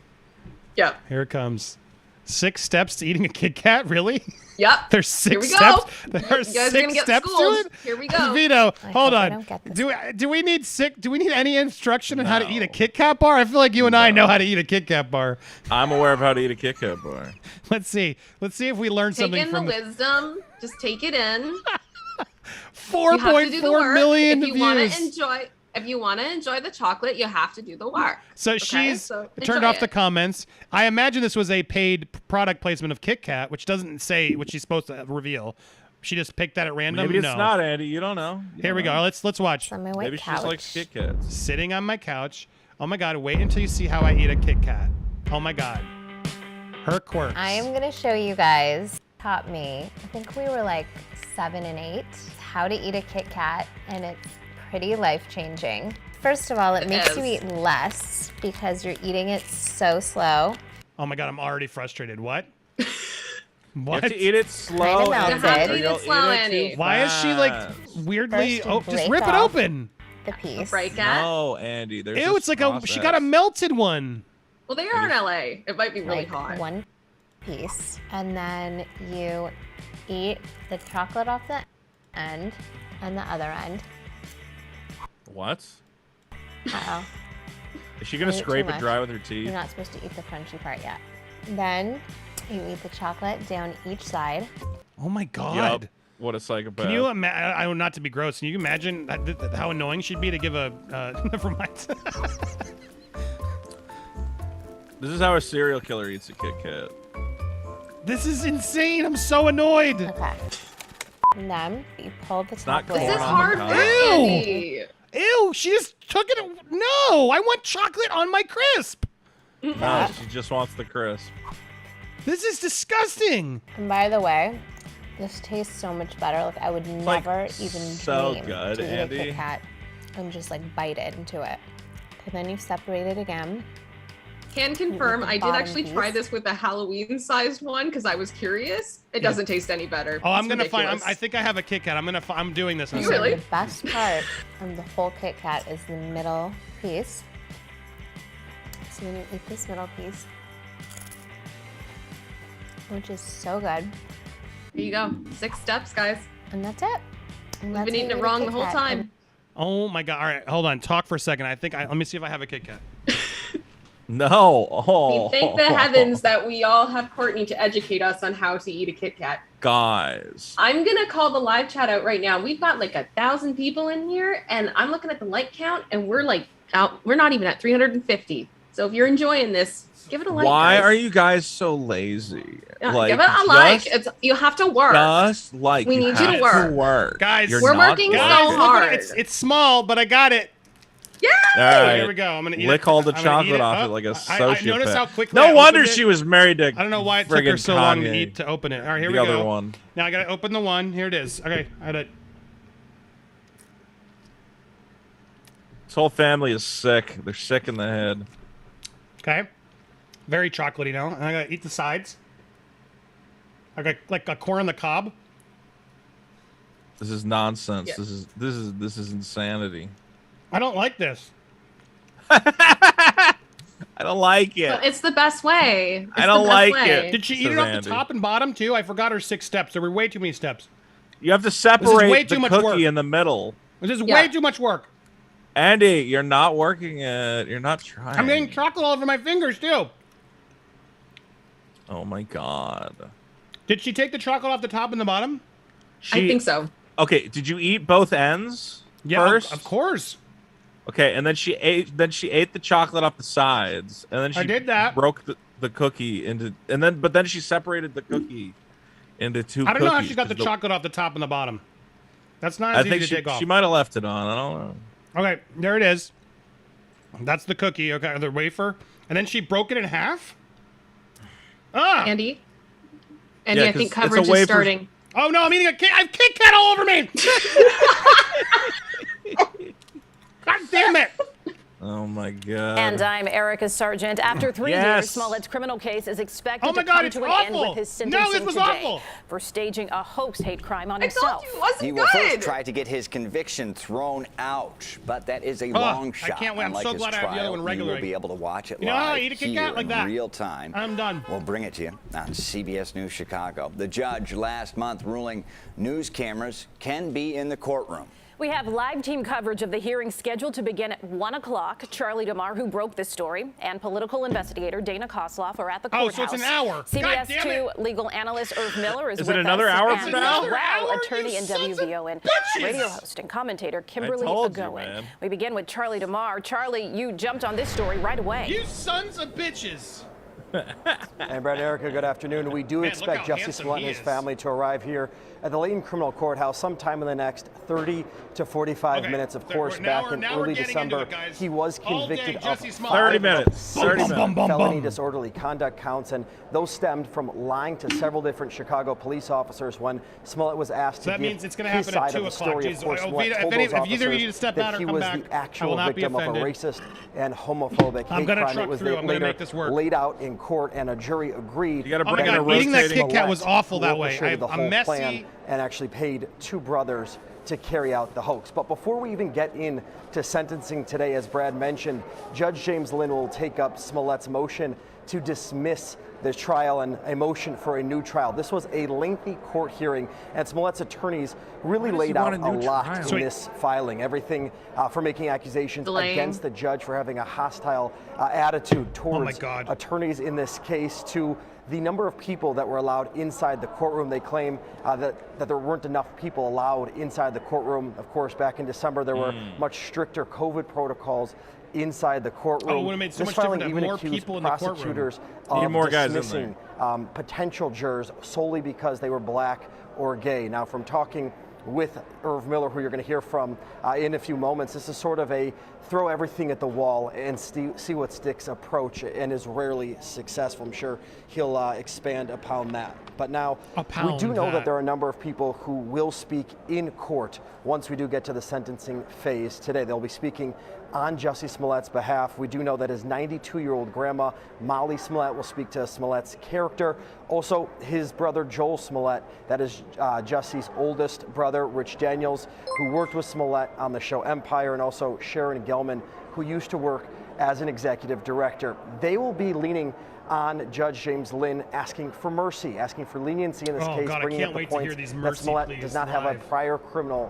Yep. Here it comes. 6 steps to eating a Kit Kat? Really? Yep. There's 6 Here we steps. go. There are You guys are 6 gonna get steps schooled. to it. Here we go. Vito, I hold hope I on. don't get this Do we need any instruction on how to eat a Kit Kat bar? I feel like you and I know how to eat a Kit Kat bar. I'm aware of how to eat a Kit Kat bar. Let's see. Let's see if we learn Take something in the from wisdom. Just take it in. 4.4 million views. If you want to enjoy the chocolate, you have to do the work. So okay? she's So turned enjoy off the it. comments. I imagine this was a paid product placement of Kit Kat, which doesn't say what she's supposed to reveal. She just picked that at random. Maybe it's No. not, Andy. You don't know. Here we go. Let's watch. On my white Maybe she couch. just likes Kit Kats. Sitting on my couch. Oh my God! Wait until you see how I eat a Kit Kat. Oh my God. Her quirks. I am gonna show you guys. Taught me. I think we were like 7 and 8. How to eat a Kit Kat, and it's pretty life-changing. First of all, it makes you eat less because you're eating it so slow. Oh my God! I'm already frustrated. What? You What? have to eat it slow. Kinda Andy, melted. or Eat it you'll slow, eat it Andy. too Why is she like fast. weirdly? First you Oh, just break rip it off open. the piece. Break at? No, Andy. There's Ew! this It's like she got a process. melted one. Well, they are in LA. It might be really Like hot. one piece, and then you eat the chocolate off the end and the other end. What? Uh-oh. Is she gonna I ate too scrape it much. dry with her teeth? You're not supposed to eat the crunchy part yet. Then you eat the chocolate down each side. Oh my God. Yup. What a psychopath. Can you imagine? I not to be gross. Can you imagine how annoying she'd be to give a? Never mind. This is how a serial killer eats a Kit Kat. This is insane. I'm so annoyed. Okay. And then you pull the not chocolate. corn This is on the hard cob. work, Ew. Andy. Ew! She just took it. No, I want chocolate on my crisp. No, she just wants the crisp. This is disgusting. And by the way, this tastes so much better. Like I would like, never even so dream good, to eat Andy. a Kit Kat and just like bite it into it. And then you separate it again. Can confirm, the I did bottom actually try piece. this with a Halloween-sized one because I was curious. It doesn't taste any better. Oh, I'm It's gonna find. ridiculous. I think I have a Kit Kat. I'm doing this. In a You second. really? The best part of the whole Kit Kat is the middle piece. So when you eat this middle piece, which is so good, Here you go. 6 steps, guys. and that's it. And We've that's been how eating you it eat a wrong Kit the whole Kat. time. Oh my God! All right, hold on. Talk for a second. Let me see if I have a Kit Kat. No. Oh. We thank the heavens that we all have Courtney to educate us on how to eat a Kit Kat. Guys. I'm gonna call the live chat out right now. We've got like 1,000 people in here, and I'm looking at the like count, and we're like out. We're not even at 350. So if you're enjoying this, give it a like. Why guys. are you guys so lazy? Give it a like. You have to work. Just like We need you to work. Guys, You're we're not working so working. hard. It's small, but I got it. Yeah. All right. Here we go. I'm gonna eat Lick it. all the I'm gonna eat chocolate off Oh, it like a I sociopath. noticed how quickly I No wonder opened it. she was married to. I don't know why it took her friggin' so long to Kanye. eat to open it. All right, here The we go. other one. Now I gotta open the one. Here it is. Okay, I had it. This whole family is sick. They're sick in the head. Okay. Very chocolatey now. And I gotta eat the sides. I got like a corn on the cob. This is nonsense. Yeah. This is insanity. I don't like this. I don't like it. But it's the best way. I don't like it. Did she eat it off the top and bottom too? I forgot her 6 steps. There were way too many steps. You have to way separate too the much cookie work. in the middle. This is way too much work. Andy, you're not working it. You're not trying. I'm getting chocolate all over my fingers too. Oh my god. Did she take the chocolate off the top and the bottom? I think so. Okay, did you eat both ends first? Of course. Okay, and then she ate the chocolate off the sides, and then she did that. broke the cookie into, but then she separated the cookie into 2 cookies. I don't know how she got the chocolate off the top and the bottom. That's not as easy to take off. She might have left it on. I don't know. Okay, there it is. That's the cookie. Okay, the wafer, and then she broke it in half. Ah, Andy, Yeah, I 'cause think it's a coverage is wafer- starting. Oh no, I'm eating a cake. I have Kit Kat all over me. God damn it. Oh my god. And I'm Erica Sargent. After 3 Yes. years, Smollett's criminal case is expected Oh my to God, come it's to an awful. end with his No, sentencing this was today awful. for staging a hoax hate crime on I himself. told you it wasn't He will first try to get his conviction thrown out, but that is a long shot. I can't wait. I'm Unlike so his glad I have the other trial, one you regularly. will be able to watch it You know how I live eat a Kit here Kat like in that? real time. I'm done. We'll bring it to you on CBS News Chicago. The judge last month ruling news cameras can be in the courtroom. We have live team coverage of the hearing scheduled to begin at 1 o'clock. Charlie DeMar, who broke this story, and political investigator Dana Kosloff are at the Oh, courthouse. so it's an hour. CBS God damn 2 legal analyst Irv Miller is Is with it another us. hour and from now? as well, Hour, attorney you and sons of WVON bitches! radio host and commentator Kimberly told you, Agoin. man. We begin with Charlie DeMar. Charlie, you jumped on this story right away. You sons of bitches. And Brad, Erica, good afternoon. We do Man, expect look how Jussie handsome Smollett he and his is. family to arrive here at the Layton Criminal Courthouse sometime in the next 30 to 45 Okay, minutes. Of there- course, now back we're- in now we're early getting into December, it, guys. he was All day, convicted of Jussie Smollett. 30 5 minutes. 30 minutes. felony disorderly conduct counts, and those stemmed from lying to several different Chicago police officers when Smollett was asked So to that give means it's gonna his happen at side 2 of the o'clock. story. Jeez, Of course, oh, Smollett Vito, told if those either of you need to officers step that out or he come was back, the I actual will not be victim of a offended. racist and homophobic I'm hate gonna crime. truck It was through. I'm gonna later make this work. laid out in court, and a jury agreed. You gotta Oh my bring in a God, eating that rotating. Kit Kat was awful that way. orchestrated the I'm whole messy. plan and actually paid 2 brothers to carry out the hoax. But before we even get into sentencing today, as Brad mentioned, Judge James Lynn will take up Smollett's motion to dismiss the trial and a motion for a new trial. This was a lengthy court hearing, and Smollett's attorneys really Why does he laid out want a a new lot trial? in this filing. Everything from making accusations Delaying. against the judge for having a hostile attitude towards God. attorneys in this case, to the number of people that were allowed inside the courtroom. They claim that there weren't enough people allowed inside the courtroom. Of course, back in December, there were much stricter COVID protocols inside the courtroom. Oh, it would've made so This much filing difference to have even more accused people in the courtroom. prosecutors Need of more guys in dismissing potential jurors solely because they were black or gay. Now, from talking with Irv Miller, who you're going to hear from in a few moments, this is sort of a throw everything at the wall and see what sticks approach, and is rarely successful. I'm sure he'll expand upon that. But now, we do know that there are a number of people who will speak in court once we do get to the sentencing phase today. They'll be speaking on Jussie Smollett's behalf. We do know that his 92-year-old grandma, Molly Smollett, will speak to Smollett's character. Also, his brother, Joel Smollett, that is Jussie's oldest brother, Rich Daniels, who worked with Smollett on the show Empire, and also Sharon Gelman, who used to work as an executive director. They will be leaning on Judge James Lynn, asking for mercy, asking for leniency in this Oh, case, God, I bringing can't up the wait to hear point these that mercy Smollett pleas does not have a live. prior criminal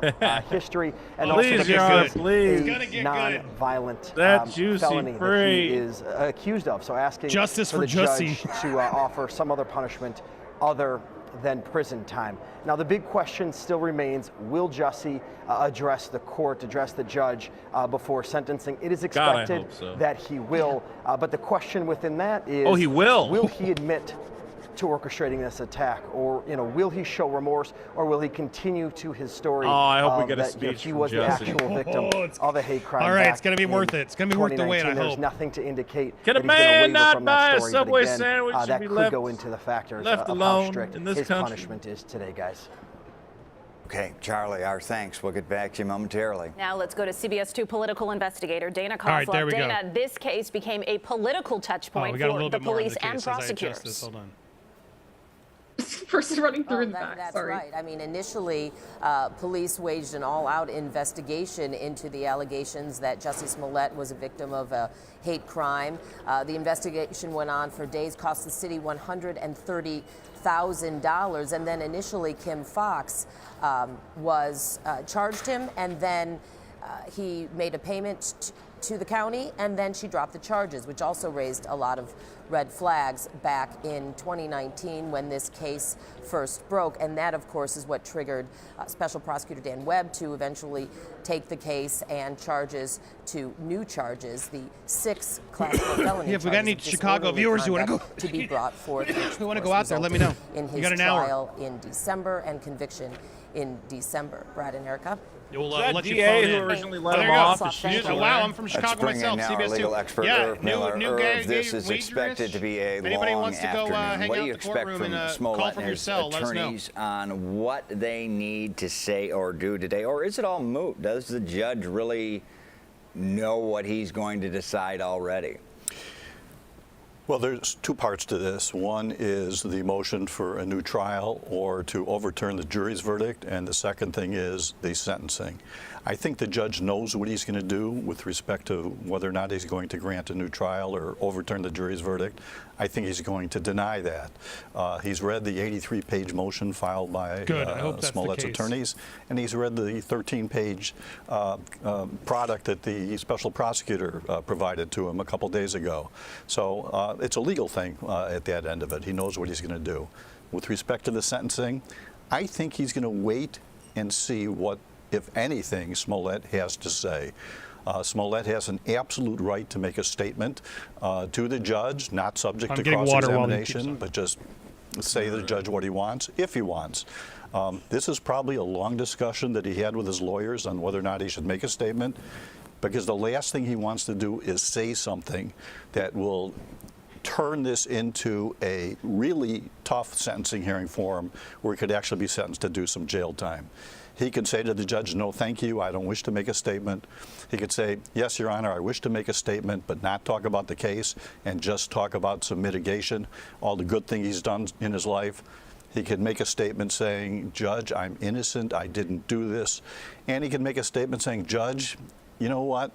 history, and Oh, also please, that John, this is please. It's gonna get non-violent That Juicy felony that free. he is accused of. So asking Justice for for the Jussie. judge to offer some other punishment other than prison time. Now, the big question still remains, will Jussie address the court, address the judge before sentencing? It is God, I expected hope so. that he will, but the question within that is, Oh, he will? Will he admit to orchestrating this attack, or will he show remorse, or will he continue to his story? Oh, I hope we get a that, speech he from was the Jussie. actual victim of a hate crime. All right, back it's gonna be in worth it. It's gonna be worth the wait, I 2019. There's hope. nothing to indicate Can a that he's gonna man waver not from buy that a story, but Subway again, sandwich and that be could left- go into the factors left of alone how strict in this his country? punishment is today, guys. Okay, Charlie, our thanks. We'll get back to you momentarily. Now let's go to CBS 2 political investigator Dana Kozlov. All right, there we go. Dana, this case became a political touch point for the police and prosecutors. Hold on. Person running through the back. That's Sorry. right. I mean, initially, police waged an all-out investigation into the allegations that Jussie Smollett was a victim of a hate crime. The investigation went on for days, cost the city $130,000, and then initially Kim Foxx was charged him, and then he made a payment to the county, and then she dropped the charges, which also raised a lot of red flags back in 2019 when this case first broke. And that, of course, is what triggered Special Prosecutor Dan Webb to eventually take the case and new charges, the 6 class 4 felony if we got any Chicago viewers who want to go to be brought forth, who want to go out there, let me know. In his you got an trial in December and conviction in December. Brad and Erica. We'll that let you DA phone who in. originally let him off? Wow, I'm from Chicago myself. Let's bring in now our CBS 2. legal expert, Irv Miller. Irv, this is expected to be a Anybody long wants to go, afternoon. hang What out do you in the expect courtroom from and Smollett call and from your his cell? Let us know. attorneys on what they need to say or do today? Or is it all moot? Does the judge really know what he's going to decide already? Well, there's 2 parts to this. One is the motion for a new trial or to overturn the jury's verdict, and the second thing is the sentencing. I think the judge knows what he's going to do with respect to whether or not he's going to grant a new trial or overturn the jury's verdict. I think he's going to deny that. He's read the 83-page motion filed by Smollett's attorneys, and he's read the 13-page product that the special prosecutor provided to him a couple days ago. So it's a legal thing at that end of it. He knows what he's going to do. With respect to the sentencing, I think he's going to wait and see what, if anything, Smollett has to say. Smollett has an absolute right to make a statement to the judge, not subject to cross-examination, but just say to the judge what he wants, if he wants. This is probably a long discussion that he had with his lawyers on whether or not he should make a statement, because the last thing he wants to do is say something that will turn this into a really tough sentencing hearing for him where he could actually be sentenced to do some jail time. He could say to the judge, no, thank you, I don't wish to make a statement. He could say, yes, Your Honor, I wish to make a statement, but not talk about the case and just talk about some mitigation, all the good things he's done in his life. He could make a statement saying, Judge, I'm innocent, I didn't do this. And he could make a statement saying, Judge, you know what?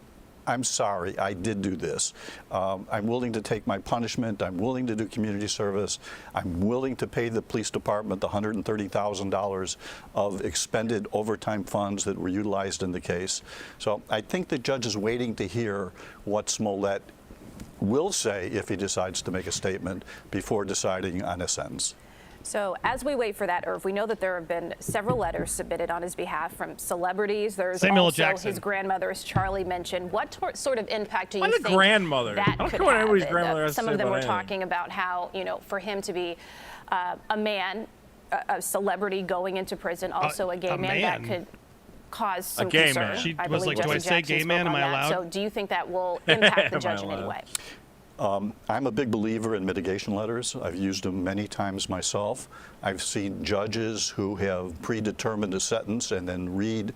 I'm sorry, I did do this. I'm willing to take my punishment. I'm willing to do community service. I'm willing to pay the police department the $130,000 of expended overtime funds that were utilized in the case. So I think the judge is waiting to hear what Smollett will say if he decides to make a statement before deciding on a sentence. So as we wait for that, Irv, we know that there have been several letters submitted on his behalf from celebrities. There's also his grandmother, as Charlie mentioned. What sort of impact do you think grandmother? that I don't could care what have? anybody's grandmother has to Some say of them about were anything. talking about how, for him to be a man, a celebrity going into prison, also a gay man, that could cause some concern. She I was believe like, do I Jesse say Jackson gay man? spoke Am on I that. allowed? So do you think that will impact the judge in any way? I'm a big believer in mitigation letters. I've used them many times myself. I've seen judges who have predetermined a sentence and then read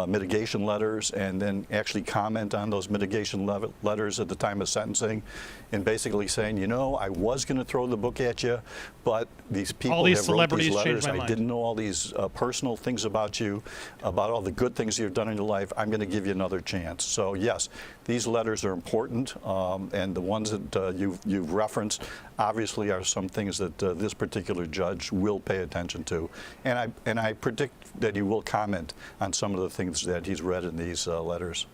mitigation letters and then actually comment on those mitigation letters at the time of sentencing and basically saying, you know, I was going to throw the book at you, but these people have wrote these letters. I didn't know all these personal things about you, about all the good things you've done in your life. I'm going to give you another chance. So yes, these letters are important, and the ones that you've referenced obviously are some things that this particular judge will pay attention to, and I predict that he will comment on some of the things that he's read in these letters.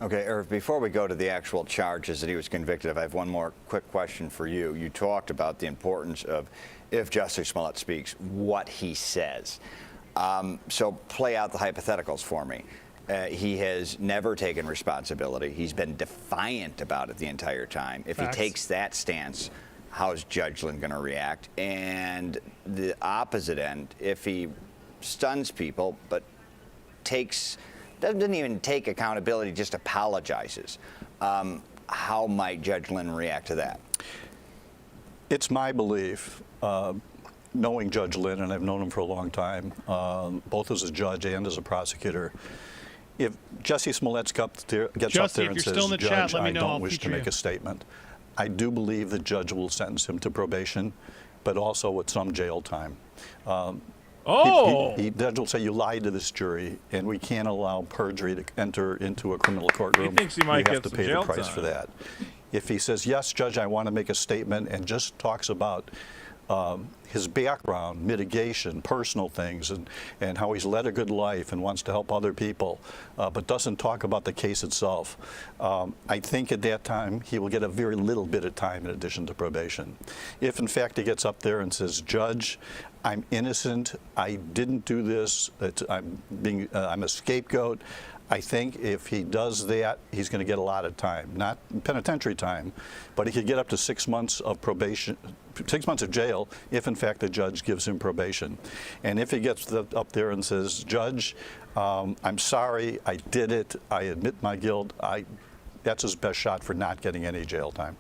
Okay, Irv, before we go to the actual charges that he was convicted of, I have one more quick question for you. You talked about the importance of, if Jussie Smollett speaks, what he says. So play out the hypotheticals for me. He has never taken responsibility. He's been defiant about it the entire time. If he takes that stance, how is Judge Lynn going to react? And the opposite end, if he stuns people but doesn't even take accountability, just apologizes, how might Judge Lynn react to that? It's my belief, knowing Judge Lynn, and I've known him for a long time, both as a judge and as a prosecutor, if Jussie Smollett gets up there and says, Judge, I don't wish to make a statement, I do believe the judge will sentence him to probation, but also with some jail time. The judge will say, you lied to this jury, and we can't allow perjury to enter into a criminal courtroom. He thinks he might have get to pay some the price jail for time. that. If he says, yes, Judge, I want to make a statement, and just talks about his background, mitigation, personal things, and how he's led a good life and wants to help other people, but doesn't talk about the case itself, I think at that time he will get a very little bit of time in addition to probation. If, in fact, he gets up there and says, Judge, I'm innocent, I didn't do this, I'm a scapegoat, I think if he does that, he's going to get a lot of time, not penitentiary time, but he could get up to 6 months of probation, 6 months of jail, if in fact the judge gives him probation. And if he gets up there and says, Judge, I'm sorry, I did it, I admit my guilt, that's his best shot for not getting any jail time.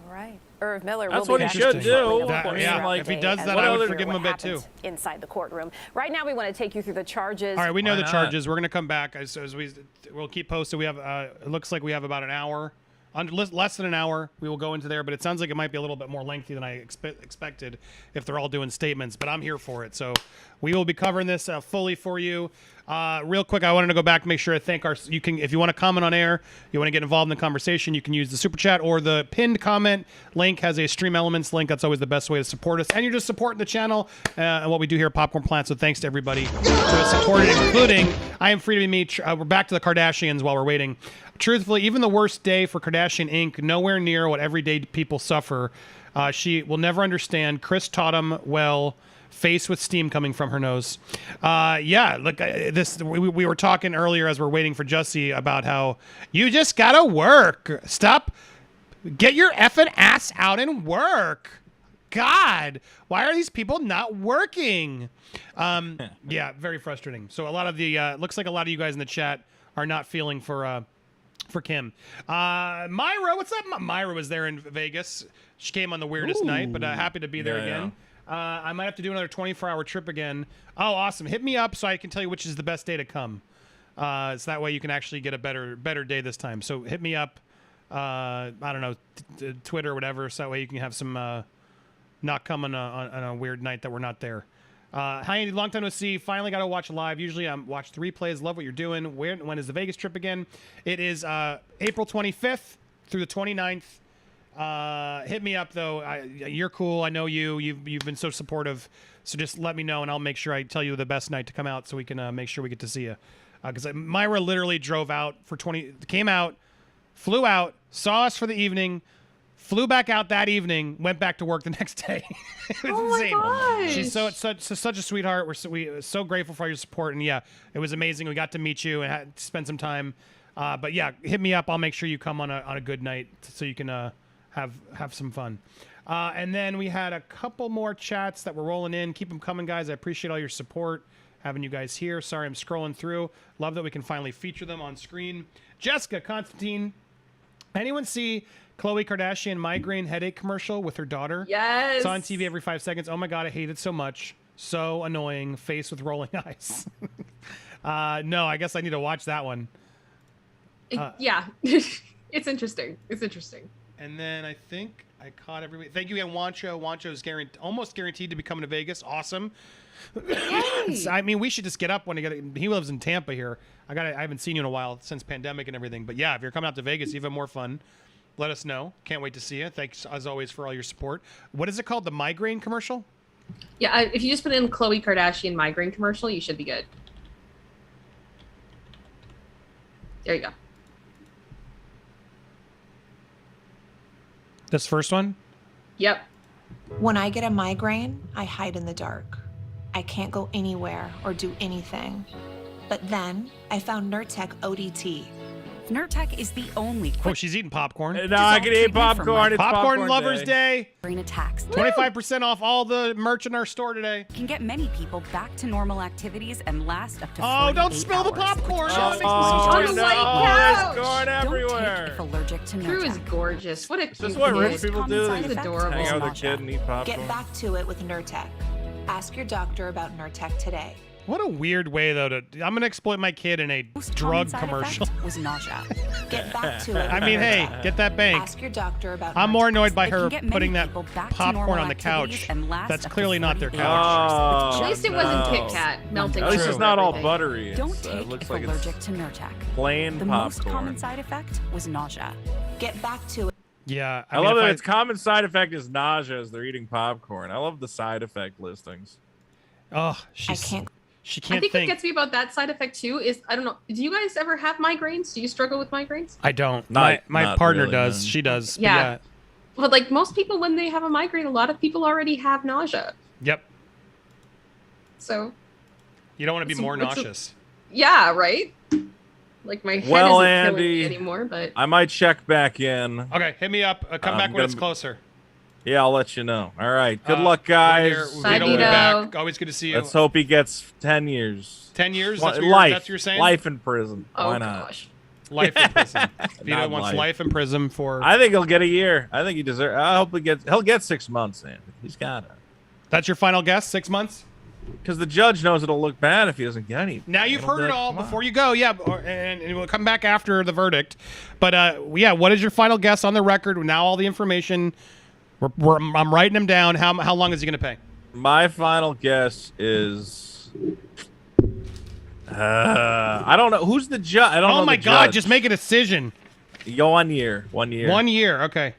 All right. Irv Miller That's will what be he should do. If he does that, I would forgive him a bit too. Inside the courtroom. Right now, we want to take you through the charges. All right, we know the charges. We're going to come back we'll keep posted. We have it looks like we have about an hour, less than an hour. We will go into there, but it sounds like it might be a little bit more lengthy than I expected if they're all doing statements. But I'm here for it, so we will be covering this fully for you. Real quick, I wanted to go back and make sure I thank you can, if you want to comment on air, you want to get involved in the conversation, you can use the super chat or the pinned comment link has a Stream Elements link. That's always the best way to support us. And you're just supporting the channel and what we do here at Popcorn Planet. So thanks to everybody who has supported, including I Am Free to Be Me. We're back to the Kardashians while we're waiting. Truthfully, even the worst day for Kardashian Inc., nowhere near what everyday people suffer. She will never understand. Chris taught him well. Face with steam coming from her nose. Yeah, look, we were talking earlier as we're waiting for Jussie about how you just gotta work. Stop. Get your effing ass out and work. God, why are these people not working? Yeah, very frustrating. So a lot of the looks like a lot of you guys in the chat are not feeling for Kim. Myra, what's up? Myra was there in Vegas. She came on the weirdest night, but happy to be there again. I might have to do another 24-hour trip again. Oh, awesome. Hit me up so I can tell you which is the best day to come. So that way you can actually get a better day this time. So hit me up, I don't know, Twitter or whatever, so that way you can have some not coming on a weird night that we're not there. Hi, Andy. Long time no see. Finally got to watch live. Usually I watch the replays. Love what you're doing. When is the Vegas trip again? It is April 25th through the 29th. Hit me up though. You're cool. I know you. You've been so supportive. So just let me know, and I'll make sure I tell you the best night to come out, so we can make sure we get to see you. Because Myra literally drove out for came out, flew out, saw us for the evening, flew back out that evening, went back to work the next day. It was insane. My gosh. She's such a sweetheart. We're so grateful for your support, and yeah, it was amazing. We got to meet you and had to spend some time. But yeah, hit me up. I'll make sure you come on a good night so you can have some fun. And then we had a couple more chats that were rolling in. Keep them coming, guys. I appreciate all your support, having you guys here. Sorry, I'm scrolling through. Love that we can finally feature them on screen. Jessica, Constantine, anyone see Khloe Kardashian migraine headache commercial with her daughter? Yes. It's on TV every 5 seconds. Oh my God, I hate it so much. So annoying. Face with rolling eyes. No, I guess I need to watch that one. Yeah. It's interesting. It's interesting. And then I think I caught everybody. Thank you again, Wancho. Wancho is almost guaranteed to be coming to Vegas. Awesome. I mean, we should just get up when he lives in Tampa here. I haven't seen you in a while since pandemic and everything. But yeah, if you're coming out to Vegas, even more fun. Let us know. Can't wait to see you. Thanks as always for all your support. What is it called? The migraine commercial? Yeah, if you just put in Khloe Kardashian migraine commercial, you should be good. There you go. This first one? Yep. When I get a migraine, I hide in the dark. I can't go anywhere or do anything. But then I found Nurtec ODT. Nurtec is the only Oh, she's eating popcorn. No, I can eat popcorn. It's popcorn lovers day. brain attacks. 25% off all the merch in our store today. Can get many people back to normal activities and last up to Oh, 48 don't spill the hours. popcorn. There's corn Don't everywhere. take if allergic to Drew Nurtec. is gorgeous. What a cute This is what kid. rich people do. They He's just adorable. hang out with a kid and eat popcorn. Get back to it with Nurtec. Ask your doctor about Nurtec today. What a weird way, though, to... I'm going to exploit my kid in a drug Side commercial. effect was nausea. Get back to it. I mean, hey, get that bank. Ask your doctor about I'm Nurtec. more annoyed by It her can get many putting that people back to popcorn normal on the couch. activities and last That's up to clearly not their 48 couch. At least it wasn't Kit Kat melting. At least through it's not all everything. buttery. Don't It's, take looks if like allergic it's to Nurtec. plain The most popcorn. common side effect was nausea. Get back to it. Yeah. I love that its common side effect is nausea as they're eating popcorn. I love the side effect listings. Oh, she can't I think what gets me about that side effect too is I don't know. Do you guys ever have migraines? Do you struggle with migraines? I don't. Not My partner really, does. no. She does. But Yeah. Well, like most people, when they have a migraine, a lot of people already have nausea. Yep. So You don't want to be So more what's nauseous. yeah, right. Like my head Well, isn't killing me Andy, anymore, but I might check back in. Okay, hit me up. Come I'm back when it's gonna- closer. Yeah, I'll let you know. All right. Good luck, guys. Bye, Vito will be Vito. back. Always good to see you. Let's hope he gets 10 years. 10 years? Well, That's what life. that's what you're saying? Life in prison. oh Why not? gosh. Life in prison. Vito Not wants life. life in prison for... I think he'll get a year. I think he deserves. I hope he'll get 6 months. Andy. He's got it. That's your final guess? 6 months? Because the judge knows it'll look bad if he doesn't get any. Now you've heard it all Come on. before you go, yeah, and we'll come back after the verdict. But yeah, what is your final guess on the record? Now all the information, I'm writing them down. How long is he going to pay? My final guess is. I don't know who's the judge. I don't know. Oh my the God! judge. Just make a decision. Go 1 year. 1 year. 1 year. Okay.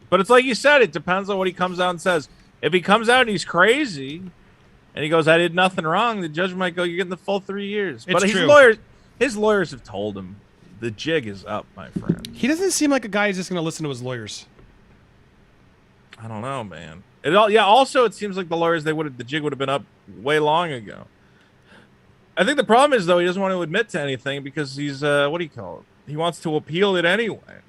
But it's like you said. It depends on what he comes out and says. If he comes out and he's crazy, and he goes, "I did nothing wrong," the judge might go, "You're getting the full 3 years." But It's true. his lawyers have told him, the jig is up, my friend. He doesn't seem like a guy who's just going to listen to his lawyers. I don't know, man. Also, it seems like the jig would have been up way long ago. I think the problem is though he doesn't want to admit to anything because he's what do you call it? He wants to appeal it anyway.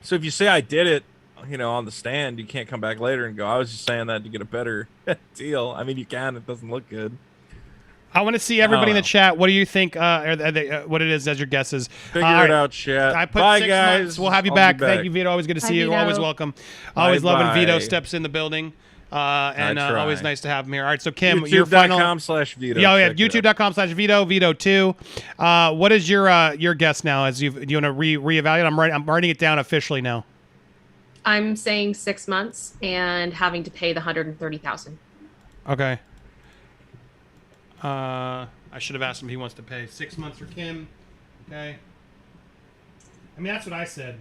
So if you say I did it, on the stand, you can't come back later and go, I was just saying that to get a better deal. I mean, you can. It doesn't look good. I want to see everybody in the chat. What do you think? What it is as your guesses? Figure it out, chat. I put Bye, 6 guys. months. We'll have you I'll back. be back. Thank you, Vito. Always good to see Bye, you. Vito. Always welcome. Always love when Vito Bye-bye. steps in the building. And I try. always nice to have him here. All right, so Kim, your final. YouTube.com/Vito. Yeah, Check it out. YouTube.com/Vito, Vito2. What is your guess now? As you want to reevaluate? I'm writing it down officially now. I'm saying 6 months and having to pay the $130,000. Okay. I should have asked him if he wants to pay 6 months for Kim. Okay. I mean, that's what I said.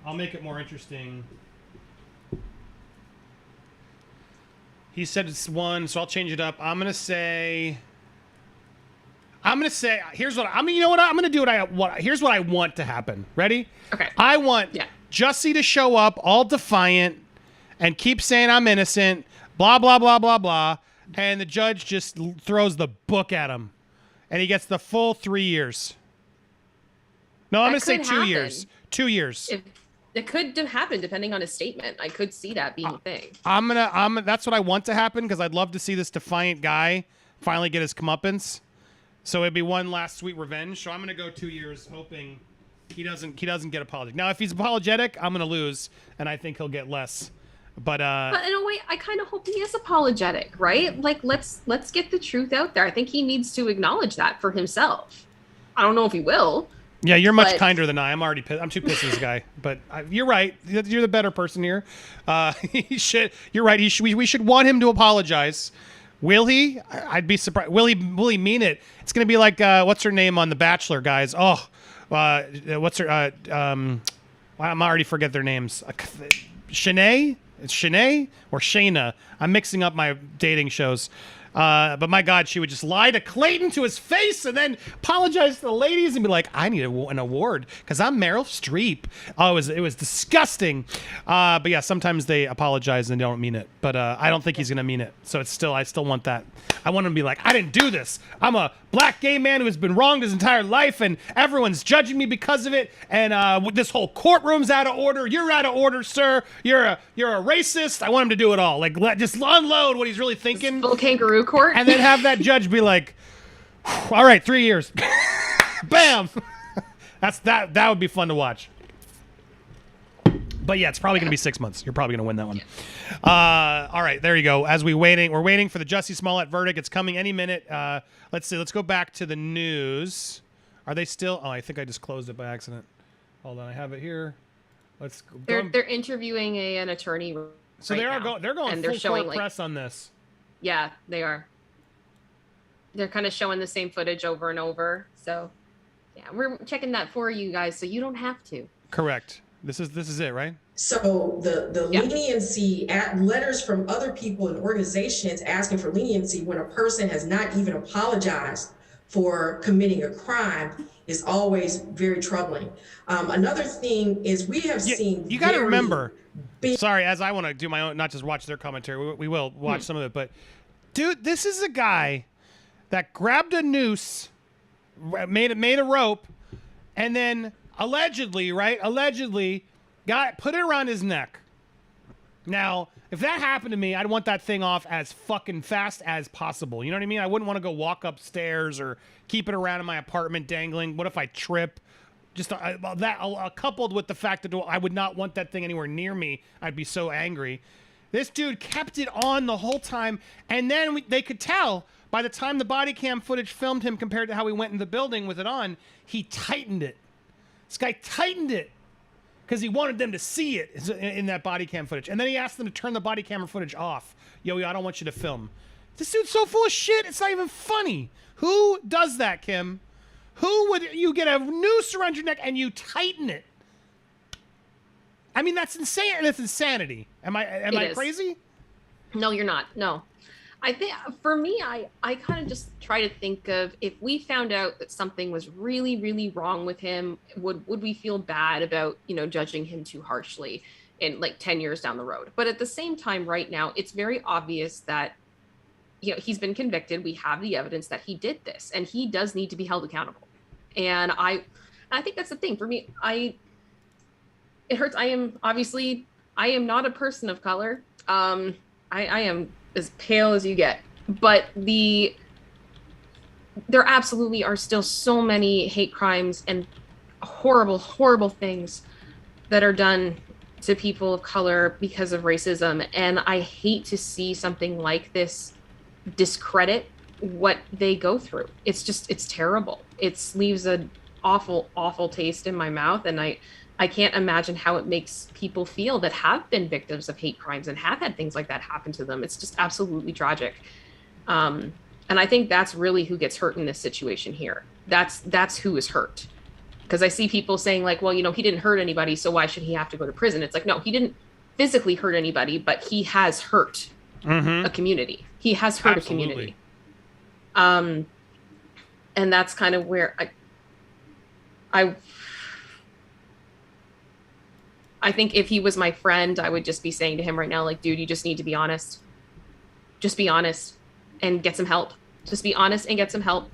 I'll make it more interesting. He said it's 1, so I'll change it up. I'm gonna say. Here's what you know what I'm gonna do. Here's what I want to happen. Ready? Okay. I want Jussie to show up all defiant and keep saying I'm innocent. Blah blah blah blah blah. And the judge just throws the book at him, and he gets the full 3 years. No, I'm gonna say 2 years. 2 years. It could happen depending on his statement. I could see that being a thing. That's what I want to happen because I'd love to see this defiant guy finally get his comeuppance. So it'd be one last sweet revenge. So I'm gonna go 2 years, hoping he doesn't get apologetic. Now, if he's apologetic, I'm gonna lose, and I think he'll get less. But in a way, I kind of hope he is apologetic, right? Like, let's get the truth out there. I think he needs to acknowledge that for himself. I don't know if he will. yeah, you're much but- kinder than I. I'm already pissed. I'm too pissed at this guy. But you're right. You're the better person here. You're right. We should want him to apologize. Will he? I'd be surprised. Will he mean it? It's gonna be like what's her name on The Bachelor, guys? What's her? I'm already forget their names. Shanae? It's Shanae or Shayna. I'm mixing up my dating shows. But my God, she would just lie to Clayton to his face and then apologize to the ladies and be like, I need an award because I'm Meryl Streep. Oh, it was disgusting. But yeah, sometimes they apologize and they don't mean it. But I don't think he's going to mean it. So I still want that. I want him to be like, I didn't do this. I'm a black gay man who has been wronged his entire life and everyone's judging me because of it. And this whole courtroom's out of order. You're out of order, sir. You're a racist. I want him to do it all. Like, just unload what he's really thinking. Full kangaroo court. And then have that judge be like, all right, 3 years. Bam. That would be fun to watch. But yeah, it's probably going to be 6 months. You're probably going to win that one. All right, there you go. As we're waiting for the Jussie Smollett verdict. It's coming any minute. Let's see. Let's go back to the news. Are they still? Oh, I think I just closed it by accident. Hold on, I have it here. Let's go. They're interviewing an attorney. So right they're going full court press on this. Yeah, they are. They're kind of showing the same footage over and over. So yeah, we're checking that for you guys, so you don't have to. Correct. This is it, right? So the leniency, letters from other people and organizations asking for leniency when a person has not even apologized for committing a crime is always very troubling. Another thing is we have seen. You got to remember. Sorry, as I want to do my own, not just watch their commentary. We will watch some of it, but dude, this is a guy that grabbed a noose, made a rope, and then allegedly put it around his neck. Now, if that happened to me, I'd want that thing off as fucking fast as possible. You know what I mean? I wouldn't want to go walk upstairs or keep it around in my apartment dangling. What if I trip? Just coupled with the fact that I would not want that thing anywhere near me. I'd be so angry. This dude kept it on the whole time, and then they could tell by the time the body cam footage filmed him compared to how he went in the building with it on, he tightened it. This guy tightened it because he wanted them to see it in that body cam footage. And then he asked them to turn the body camera footage off. Yo, I don't want you to film. This dude's so full of shit, it's not even funny. Who does that, Kim? Who would you get a noose around your neck and you tighten it? I mean, that's insane. That's insanity. Am I crazy? No, you're not. No. I think for me, I kind of just try to think of if we found out that something was really, really wrong with him, would we feel bad about, judging him too harshly in like 10 years down the road? But at the same time, right now, it's very obvious that, he's been convicted. We have the evidence that he did this and he does need to be held accountable. And I think that's the thing for me. It hurts. I am not a person of color. I am as pale as you get, but there absolutely are still so many hate crimes and horrible, horrible things that are done to people of color because of racism. And I hate to see something like this discredit what they go through. It's terrible. It leaves an awful, awful taste in my mouth. And I can't imagine how it makes people feel that have been victims of hate crimes and have had things like that happen to them. It's just absolutely tragic. And I think that's really who gets hurt in this situation here. That's who is hurt. Because I see people saying like, well, he didn't hurt anybody, so why should he have to go to prison? It's like, no, he didn't physically hurt anybody, but he has hurt a community. He has hurt a community. And that's kind of where I think if he was my friend, I would just be saying to him right now, like, dude, you just need to be honest. Just be honest and get some help. Just be honest and get some help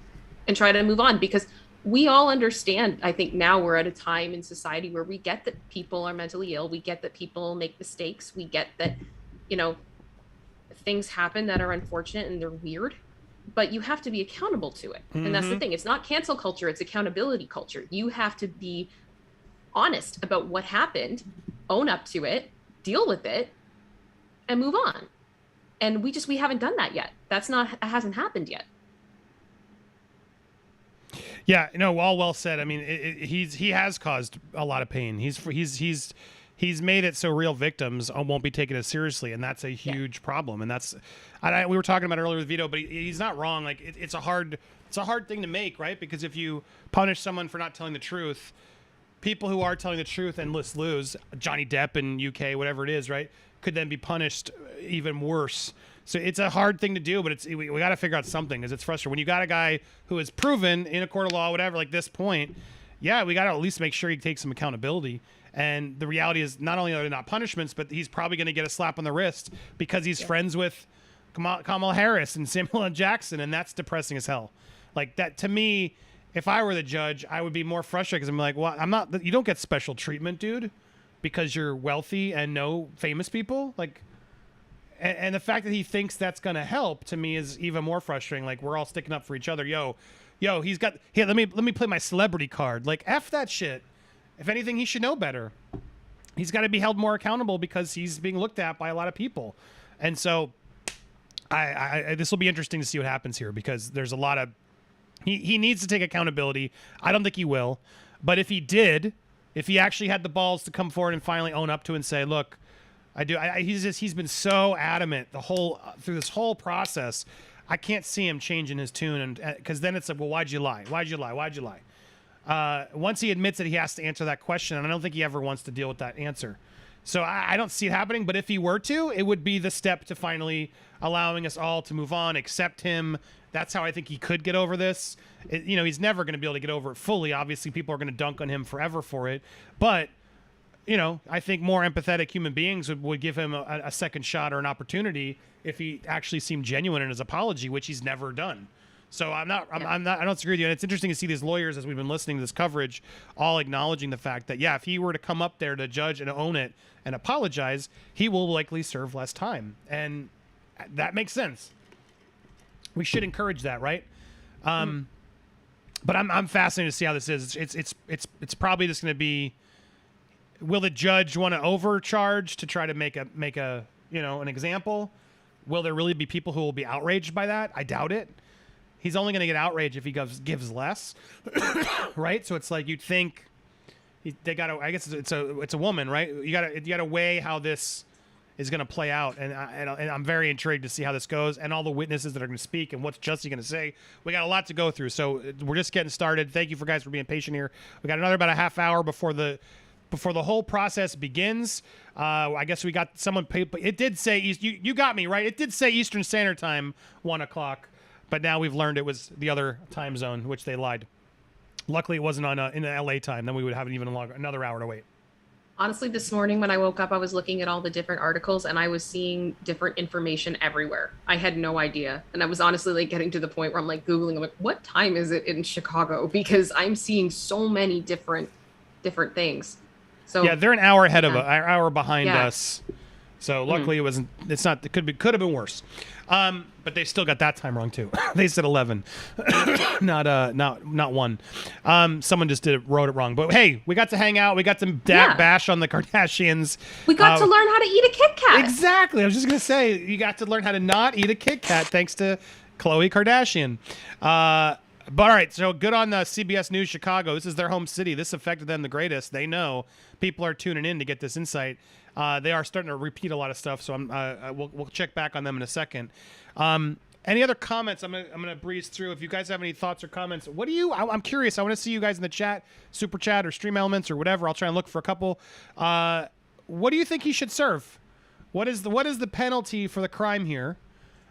and try to move on, because we all understand. I think now we're at a time in society where we get that people are mentally ill. We get that people make mistakes. We get that, things happen that are unfortunate and they're weird, but you have to be accountable to it. And that's the thing. It's not cancel culture. It's accountability culture. You have to be honest about what happened, own up to it, deal with it, and move on. And we haven't done that yet. It hasn't happened yet. Yeah, all well said. I mean, he has caused a lot of pain. He's made it so real victims won't be taken as seriously, and that's a huge problem. And we were talking about it earlier with Vito, but he's not wrong. Like it's a hard thing to make, right? Because if you punish someone for not telling the truth, people who are telling the truth and lose, Johnny Depp in UK, whatever it is, right, could then be punished even worse. So it's a hard thing to do, but we got to figure out something because it's frustrating when you got a guy who is proven in a court of law, whatever, like this point. Yeah, we got to at least make sure he takes some accountability. And the reality is, not only are there not punishments, but he's probably going to get a slap on the wrist because he's friends with Kamala Harris and Samuel L. Jackson, and that's depressing as hell. Like that to me, if I were the judge, I would be more frustrated because I'm like, well, I'm not. You don't get special treatment, dude, because you're wealthy and know famous people. Like. And the fact that he thinks that's going to help to me is even more frustrating. Like we're all sticking up for each other. Yo, he's got here. Let me play my celebrity card. Like F that shit. If anything, he should know better. He's got to be held more accountable because he's being looked at by a lot of people. And so, this will be interesting to see what happens here because there's a lot of he needs to take accountability. I don't think he will, but if he did, if he actually had the balls to come forward and finally own up to it and say, look. He's been so adamant through this whole process. I can't see him changing his tune, and because then it's like, well, why'd you lie? Why'd you lie? Why'd you lie? Once he admits that he has to answer that question, and I don't think he ever wants to deal with that answer. So I don't see it happening. But if he were to, it would be the step to finally allowing us all to move on, accept him. That's how I think he could get over this. He's never going to be able to get over it fully. Obviously, people are going to dunk on him forever for it, but. I think more empathetic human beings would give him a second shot or an opportunity if he actually seemed genuine in his apology, which he's never done. So I don't disagree with you. And it's interesting to see these lawyers, as we've been listening to this coverage, all acknowledging the fact that, if he were to come up there to judge and own it and apologize, he will likely serve less time. And that makes sense. We should encourage that, right? But I'm fascinated to see how this is. It's probably just going to be. Will the judge want to overcharge to try to make a an example? Will there really be people who will be outraged by that? I doubt it. He's only going to get outraged if he gives less, right? So it's like you'd think they got to. I guess it's a woman, right? You got to weigh how this is going to play out, and I'm very intrigued to see how this goes and all the witnesses that are going to speak and what's Jussie going to say. We got a lot to go through, so we're just getting started. Thank you guys for being patient here. We got another about a half hour before the whole process begins. I guess we got someone. It did say you got me right. It did say Eastern Standard Time, 1:00, but now we've learned it was the other time zone, which they lied. Luckily, it wasn't in the LA time. Then we would have another hour to wait. Honestly, this morning when I woke up, I was looking at all the different articles and I was seeing different information everywhere. I had no idea. And I was honestly getting to the point where I'm Googling, I'm like, what time is it in Chicago? Because I'm seeing so many different things. So yeah, they're an hour ahead of an hour behind us. So luckily it's not. It could have been worse. But they still got that time wrong too. They said 11, not 1. Someone just wrote it wrong. But hey, we got to hang out. We got to bash on the Kardashians. We got to learn how to eat a Kit Kat. Exactly. I was just gonna say you got to learn how to not eat a Kit Kat thanks to Khloe Kardashian. But all right, so good on CBS News Chicago. This is their home city. This affected them the greatest. They know people are tuning in to get this insight. They are starting to repeat a lot of stuff, so we'll check back on them in a second. Any other comments? I'm gonna breeze through. If you guys have any thoughts or comments, I'm curious. I want to see you guys in the chat, super chat or stream elements or whatever. I'll try and look for a couple. What do you think he should serve? What is the penalty for the crime here?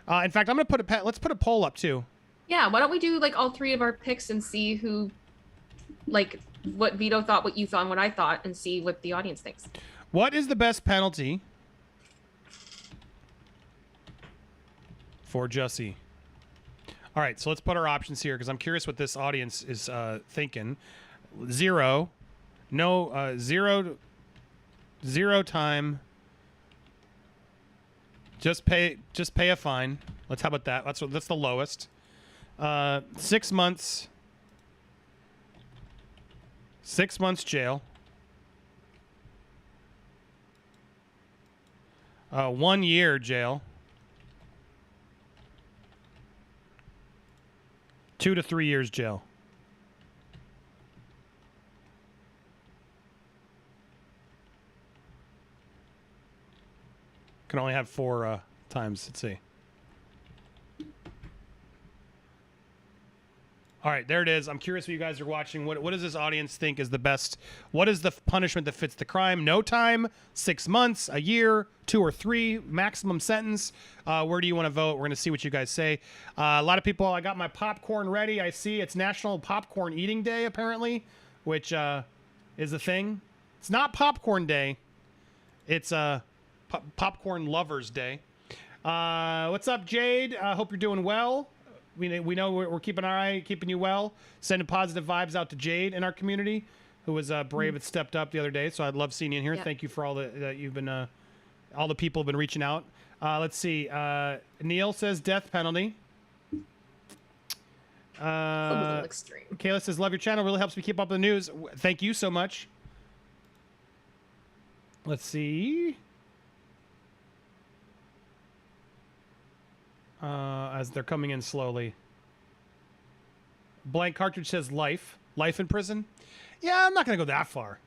In fact, I'm gonna let's put a poll up too. Yeah, why don't we do all 3 of our picks and see who, what Vito thought, what you thought, and what I thought, and see what the audience thinks. What is the best penalty for Jussie? All right, so let's put our options here because I'm curious what this audience is thinking. 0, no, 0 time. Just pay a fine. How about that? That's the lowest. 6 months. 6 months jail. 1 year jail. 2 to 3 years jail. Can only have 4 times. Let's see. All right, there it is. I'm curious what you guys are watching. What does this audience think is the best? What is the punishment that fits the crime? No time, 6 months, a year, 2 or 3, maximum sentence. Where do you want to vote? We're going to see what you guys say. A lot of people, I got my popcorn ready. I see it's National Popcorn Eating Day, apparently, which is a thing. It's not Popcorn Day. It's Popcorn Lovers Day. What's up, Jade? Hope you're doing well. We know we're keeping our eye, keeping you well, sending positive vibes out to Jade in our community, who was brave and stepped up the other day. So I'd love seeing you in here. Yeah. Thank you for all that you've been, all the people have been reaching out. Let's see. Neil says death penalty. A little extreme. Kayla says love your channel. Really helps me keep up with the news. Thank you so much. Let's see. As they're coming in slowly. Blank Cartridge says life in prison. Yeah, I'm not going to go that far.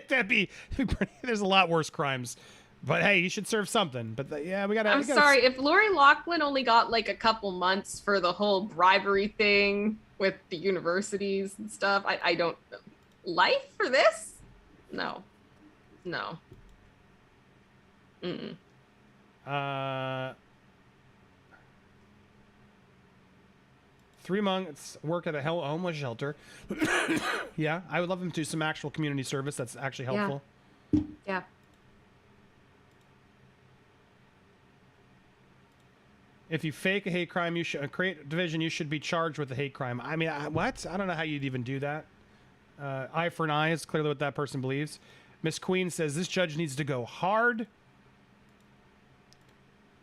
That'd be pretty, there's a lot worse crimes. But hey, you should serve something. But yeah, we got to... I'm sorry, if Lori Loughlin only got like a couple months for the whole bribery thing with the universities and stuff, I don't... Life for this? No. No. Mm-mm. 3 months work at a homeless shelter. Yeah, I would love him to do some actual community service. That's actually helpful. Yeah. If you fake a hate crime, you should create division. You should be charged with a hate crime. I mean, what? I don't know how you'd even do that. Eye for an eye is clearly what that person believes. Miss Queen says this judge needs to go hard.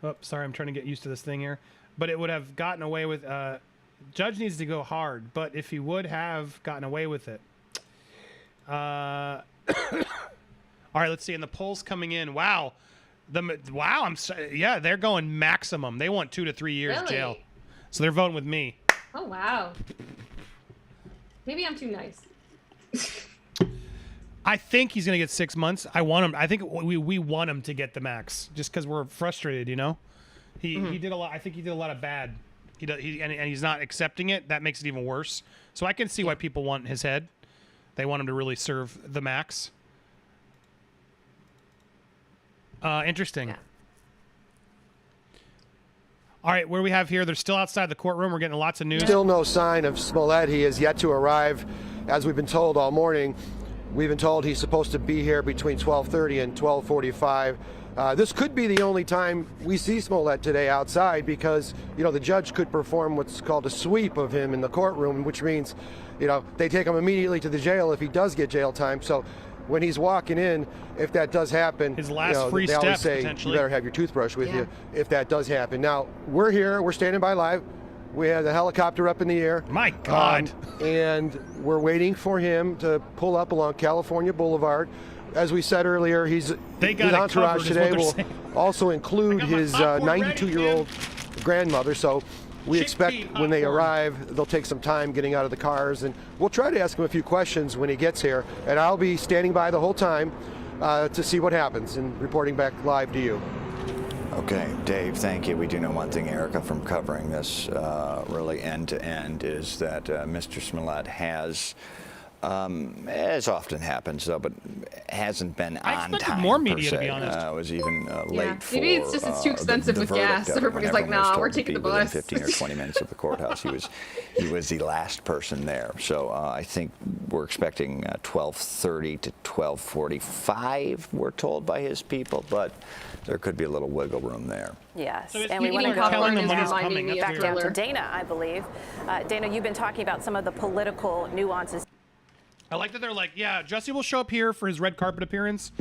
Oh, sorry, I'm trying to get used to this thing here. But it would have gotten away with. Judge needs to go hard, but if he would have gotten away with it. All right, let's see. And the polls coming in. Wow. Yeah, they're going maximum. They want 2 to 3 years jail. So they're voting with me. Oh, wow. Maybe I'm too nice. I think he's going to get 6 months. I want him. I think we want him to get the max just because we're frustrated, you know? He did a lot. I think he did a lot of bad. And he's not accepting it. That makes it even worse. So I can see why people want his head. They want him to really serve the max. Interesting. Yeah. All right, what do we have here? They're still outside the courtroom. We're getting lots of news. Still no sign of Smollett. He is yet to arrive. As we've been told all morning, we've been told he's supposed to be here between 12:30 and 12:45. This could be the only time we see Smollett today outside because, you know, the judge could perform what's called a sweep of him in the courtroom, which means, you know, they take him immediately to the jail if he does get jail time. So when he's walking in, if that does happen, his last free they step, always say you better have your toothbrush with you if that does happen. Now, we're here. We're standing by live. We have the helicopter up in the air. My God. And we're waiting for him to pull up along California Boulevard. As we said earlier, his entourage today will also include his 92-year-old grandmother. So we expect when they arrive, they'll take some time getting out of the cars. And we'll try to ask him a few questions when he gets here. And I'll be standing by the whole time to see what happens and reporting back live to you. Okay, Dave, thank you. We do know one thing, Erica, from covering this really end to end, is that Mr. Smollett has, as often happens, though, but hasn't been on time. More media, to be honest. Was even late for maybe it's just it's too expensive with gas. Everybody's like, "Nah, we're taking the bus." 15 or 20 minutes at the courthouse. He was the last person there. So I think we're expecting 12:30 to 12:45. We're told by his people, but there could be a little wiggle room there. Yes, so and we want to go back down to Dana, Dana, I believe. Dana, you've been talking about some of the political nuances. I like that they're like, yeah, Jussie will show up here for his red carpet appearance.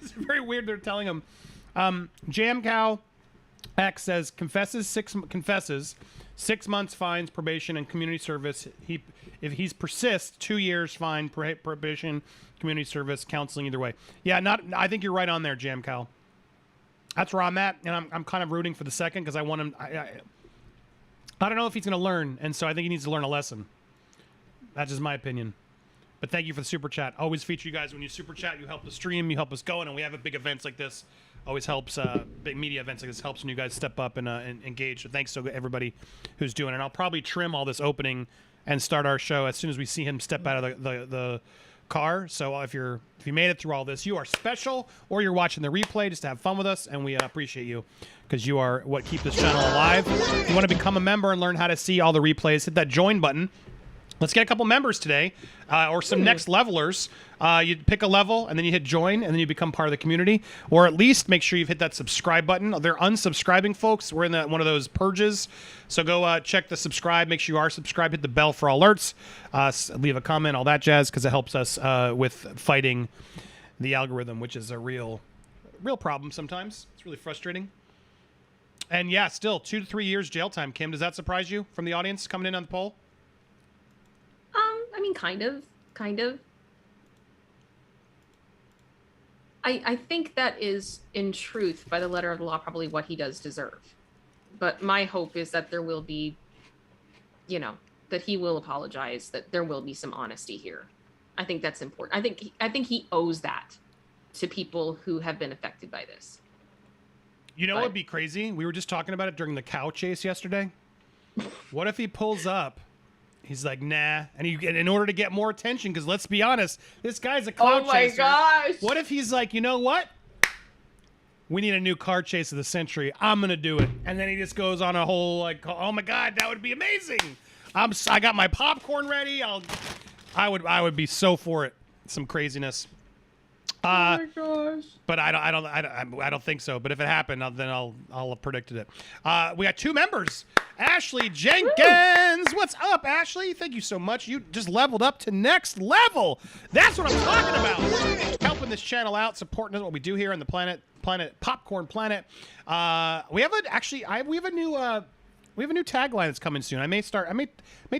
It's very weird. They're telling him. Jam Cow X says confesses 6 months fines, probation, and community service. If he persists, 2 years fine, probation, community service, counseling, either way. Yeah, I think you're right on there, Jam Cow. That's where I'm at, and I'm kind of rooting for the second because I want him. I don't know if he's going to learn, and so I think he needs to learn a lesson. That's just my opinion. But thank you for the super chat. Always feature you guys when you super chat. You help the stream, you help us going, and we have big events like this always helps. Big media events like this helps when you guys step up and engage. So thanks to everybody who's doing it. And I'll probably trim all this opening and start our show as soon as we see him step out of the car. So if you made it through all this, you are special, or you're watching the replay just to have fun with us, and we appreciate you because you are what keep this channel alive. If you want to become a member and learn how to see all the replays, hit that join button. Let's get a couple members today, or some next levelers. You pick a level, and then you hit join, and then you become part of the community. Or at least make sure you've hit that subscribe button. They're unsubscribing, folks. We're in one of those purges. So go check the subscribe. Make sure you are subscribed. Hit the bell for alerts. Leave a comment, all that jazz, because it helps us with fighting the algorithm, which is a real problem sometimes. It's really frustrating. And yeah, still 2 to 3 years jail time. Kim, does that surprise you from the audience coming in on the poll? I mean, kind of. I think that is, in truth, by the letter of the law, probably what he does deserve. But my hope is that there will be, that he will apologize, that there will be some honesty here. I think that's important. I think he owes that to people who have been affected by this. What would be crazy? We were just talking about it during the cow chase yesterday. What if he pulls up? He's like, nah. And in order to get more attention, because let's be honest, this guy's a car chaser. Oh my gosh. What if he's like, you know what? We need a new car chase of the century. I'm going to do it. And then he just goes on a whole like, oh my God, that would be amazing. I got my popcorn ready. I would be so for it. Some craziness. Oh my gosh. But I don't think so. But if it happened, then I'll have predicted it. We got 2 members. Ashley Jenkins. Woo! What's up, Ashley? Thank you so much. You just leveled up to next level. That's what I'm talking about. Helping this channel out, supporting what we do here on the Planet Popcorn Planet. We have a new tagline that's coming soon. I may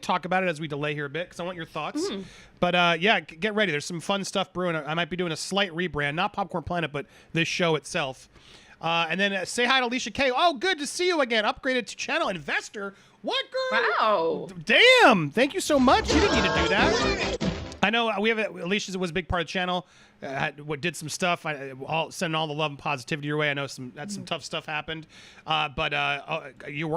talk about it as we delay here a bit because I want your thoughts. But yeah, get ready. There's some fun stuff brewing. I might be doing a slight rebrand, not Popcorn Planet, but this show itself. And then say hi to Alicia K. Oh, good to see you again. Upgraded to channel investor. What, girl? Wow. Damn. Thank you so much. You didn't need to do that. I know Alicia was a big part of the channel. Did some stuff. Sending all the love and positivity your way. I know some tough stuff happened.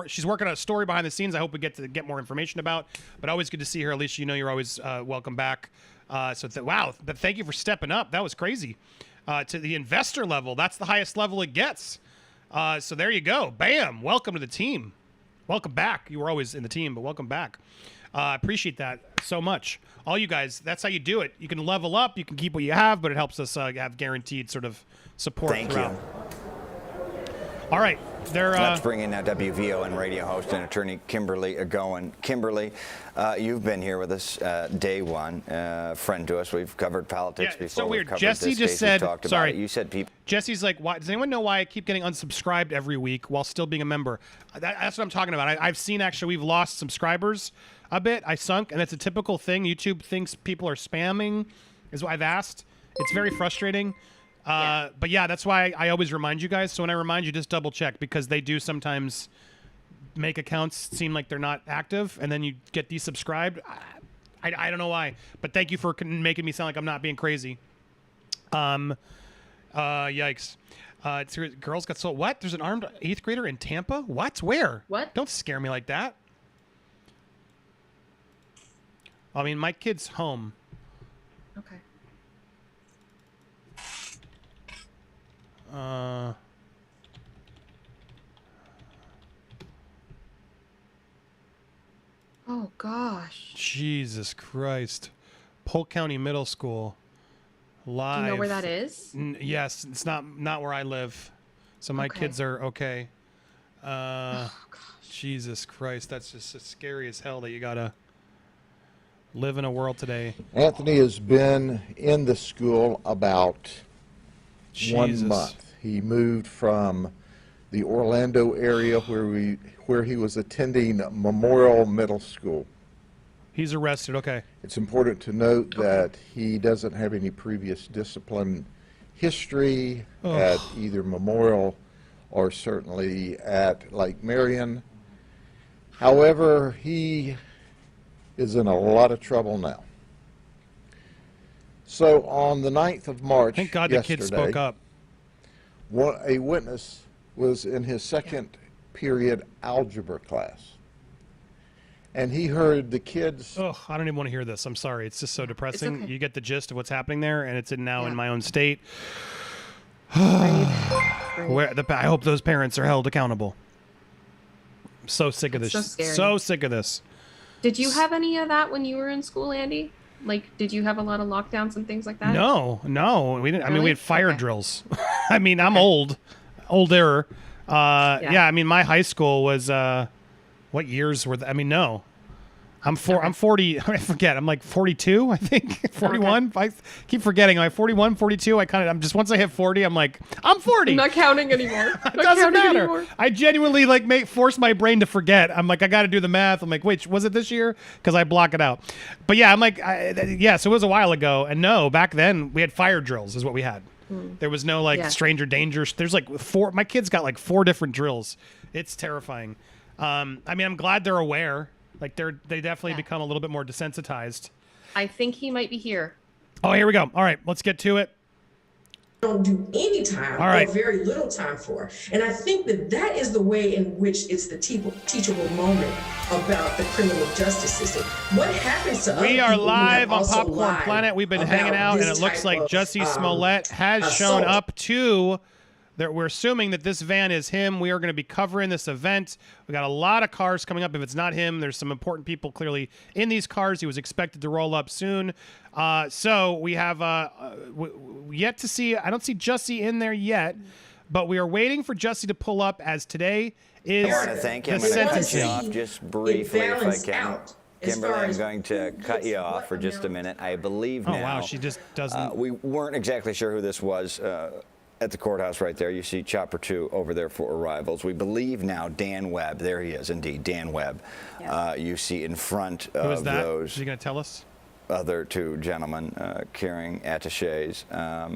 She's working on a story behind the scenes. I hope we get more information about. But always good to see her, Alicia. You're always welcome back. Wow. But thank you for stepping up. That was crazy. To the investor level. That's the highest level it gets. So there you go. Bam. Welcome to the team. Welcome back. You were always in the team, but welcome back. Appreciate that so much. All you guys, that's how you do it. You can level up. You can keep what you have, but it helps us have guaranteed sort of support throughout. You. All right. Let's bring in WVO and radio host and attorney Kimberly Goen. Kimberly, you've been here with us day one, friend to us. We've covered politics before. So weird. Jesse just said, sorry. You said people. Jesse's like, why? Does anyone know why I keep getting unsubscribed every week while still being a member? That's what I'm talking about. I've seen actually we've lost subscribers a bit. I sunk, and that's a typical thing. YouTube thinks people are spamming, is what I've asked. It's very frustrating. But yeah, that's why I always remind you guys. So when I remind you, just double check because they do sometimes make accounts seem like they're not active, and then you get desubscribed. I don't know why, but thank you for making me sound like I'm not being crazy. Yikes. Girls got sold. What? There's an armed 8th grader in Tampa? What? Where? What? Don't scare me like that. I mean, my kid's home. Okay. Oh gosh. Jesus Christ. Polk County Middle School. Live. Do you know where that is? Yes, it's not where I live. So my kids are okay. Oh gosh. Jesus Christ, that's just scary as hell that you gotta live in a world today. Anthony has been in the school about 1 month. He moved from the Orlando area where he was attending Memorial Middle School. He's arrested, okay. It's important to note that he doesn't have any previous discipline history at either Memorial or certainly at Lake Marion. However, he is in a lot of trouble now. So on the 9th of March, thank God the kids spoke up. a witness was in his second period algebra class. And he heard the kids. Oh, I don't even want to hear this. I'm sorry. It's just so depressing. Okay. You get the gist of what's happening there, and it's in my own state. I hope those parents are held accountable. I'm so sick of this. So sick of this. Did you have any of that when you were in school, Andy? Like, did you have a lot of lockdowns and things like that? No, we didn't. Really? I mean, we had fire drills. I mean, I'm older. Yeah, I mean, my high school was, what years were I mean, no. I'm 40. I forget. I'm like 42, I think. 41. Okay. I keep forgetting. I'm 41, 42. I'm just, once I hit 40, I'm like, I'm 40. I'm not counting anymore. It doesn't matter. Anymore. I genuinely force my brain to forget. I'm like, I got to do the math. I'm like, wait, was it this year? Because I block it out. But yeah, I'm like, so it was a while ago. And no, back then we had fire drills is what we had. There was no stranger danger. There's my kids got 4 different drills. It's terrifying. I mean, I'm glad they're aware. They definitely become a little bit more desensitized. I think he might be here. Oh, here we go. All right, let's get to it. Don't do any time or very little time for. And I think that is the way in which it's the teachable moment about the criminal justice system. What happens to We are live on Popcorn Planet. We've been hanging out, and it looks like Jussie Smollett has shown up to... We're assuming that this van is him. We are going to be covering this event. We got a lot of cars coming up. If it's not him, there's some important people clearly in these cars. He was expected to roll up soon. So we have yet to see. I don't see Jussie in there yet, but we are waiting for Jussie to pull up as today is I want to thank him. I'm going to cut you off just briefly if I can. Kimberly, I'm going to cut you off for just a minute. I believe now. Oh, wow. She just doesn't. We weren't exactly sure who this was. At the courthouse right there, you see Chopper 2 over there for arrivals. We believe now Dan Webb, there he is indeed, Dan Webb. Yeah. You see in front of those. Is he going to tell us? Other 2 gentlemen carrying attaches.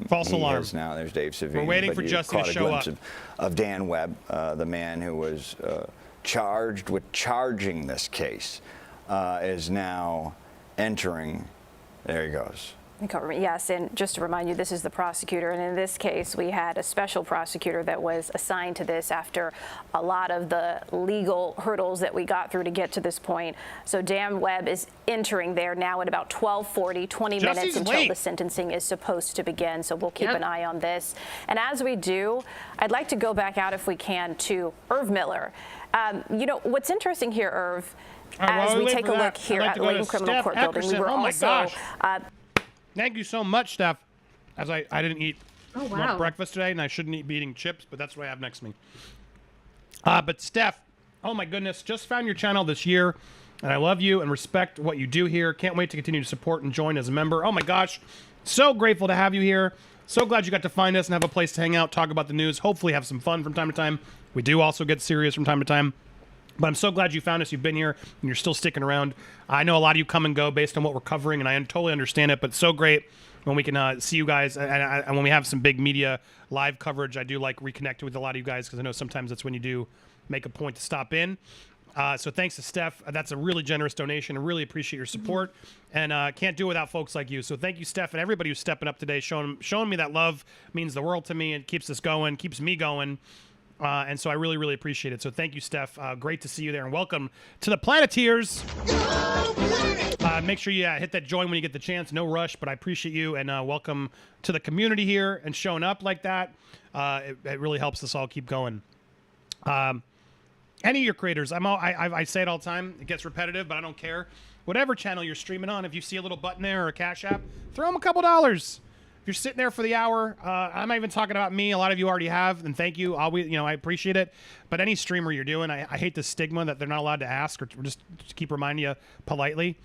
False alarm. Now there's Dave Savini. We're waiting for Jussie to show up. Of Dan Webb, the man who was charged with charging this case, is now entering. There he goes. Yes, and just to remind you, this is the prosecutor, and in this case, we had a special prosecutor that was assigned to this after a lot of the legal hurdles that we got through to get to this point. So Dan Webb is entering there now at about 12:40, 20 minutes until the sentencing is supposed to begin, so we'll keep an eye on this. And as we do, I'd like to go back out, if we can, to Irv Miller. What's interesting here, Irv, as we take a look here at Layton Criminal Court Building, we were also... Thank you so much, Steph. As I didn't eat breakfast today, and I shouldn't be eating chips, but that's what I have next to me. But Steph, oh my goodness, just found your channel this year, and I love you and respect what you do here. Can't wait to continue to support and join as a member. Oh my gosh, so grateful to have you here. So glad you got to find us and have a place to hang out, talk about the news, hopefully have some fun from time to time. We do also get serious from time to time. But I'm so glad you found us. You've been here, and you're still sticking around. I know a lot of you come and go based on what we're covering, and I totally understand it. But so great when we can see you guys, and when we have some big media live coverage. I do like reconnecting with a lot of you guys because I know sometimes that's when you do make a point to stop in. So thanks to Steph. That's a really generous donation. I really appreciate your support, and can't do it without folks like you. So thank you, Steph, and everybody who's stepping up today, showing me that love means the world to me. It keeps us going, keeps me going. And so I really, really appreciate it. So thank you, Steph. Great to see you there. And welcome to the Planeteers. Make sure you hit that join when you get the chance. No rush, but I appreciate you. And welcome to the community here and showing up like that. It really helps us all keep going. Any of your creators, I say it all the time. It gets repetitive, but I don't care. Whatever channel you're streaming on, if you see a little button there or a Cash App, throw them a couple dollars. If you're sitting there for the hour, I'm not even talking about me. A lot of you already have, and thank you. I appreciate it. But any streamer you're doing, I hate the stigma that they're not allowed to ask or just keep reminding you politely.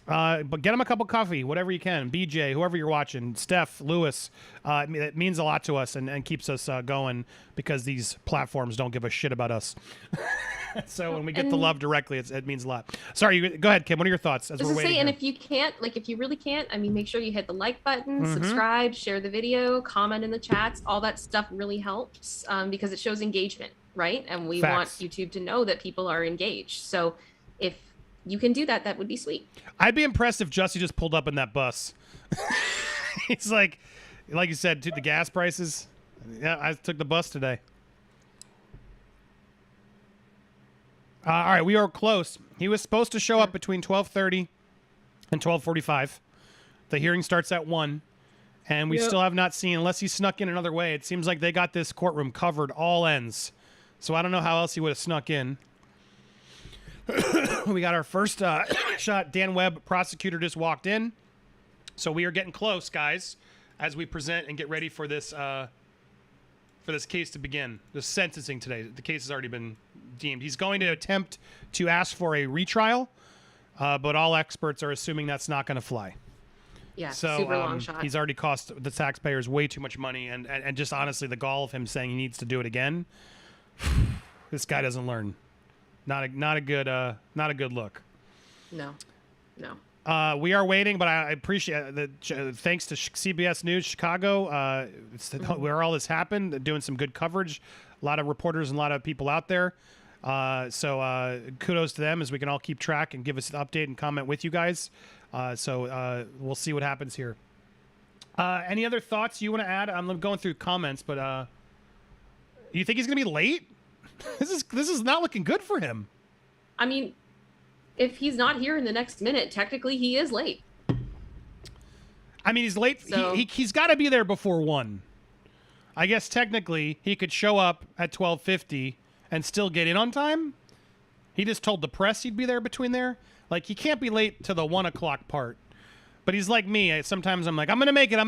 But get them a cup of coffee, whatever you can. BJ, whoever you're watching, Steph, Lewis. It means a lot to us and keeps us going because these platforms don't give a shit about us. So when we get the love directly, it means a lot. Sorry, go ahead, Kim. What are your thoughts as we're waiting? And if you can't, if you really can't, make sure you hit the like button, subscribe, share the video, comment in the chats. All that stuff really helps because it shows engagement, right? And we want YouTube to know that people are engaged. So if you can do that, that would be sweet. I'd be impressed if Jussie just pulled up in that bus. He's like you said, the gas prices. Yeah, I took the bus today. All right, we are close. He was supposed to show up between 12:30 and 12:45. The hearing starts at 1, and we still have not seen, unless he snuck in another way. It seems like they got this courtroom covered all ends. So I don't know how else he would have snuck in. We got our first shot. Dan Webb, prosecutor, just walked in. So we are getting close, guys, as we present and get ready for this case to begin. The sentencing today. The case has already been deemed. He's going to attempt to ask for a retrial, but all experts are assuming that's not going to fly. Yeah, so super long shot. He's already cost the taxpayers way too much money, and just honestly, the gall of him saying he needs to do it again. This guy doesn't learn. Not a good look. No. We are waiting, but I appreciate that. Thanks to CBS News Chicago, where all this happened, doing some good coverage. A lot of reporters and a lot of people out there. So kudos to them, as we can all keep track and give us an update and comment with you guys. So we'll see what happens here. Any other thoughts you want to add? I'm going through comments, but you think he's going to be late? This is not looking good for him. I mean, if he's not here in the next minute, technically he is late. I mean, he's late. So, he's got to be there before 1. I guess technically he could show up at 12:50 and still get in on time. He just told the press he'd be there between there. Like, he can't be late to the 1 o'clock part. But he's like me. Sometimes I'm like, I'm going to make it.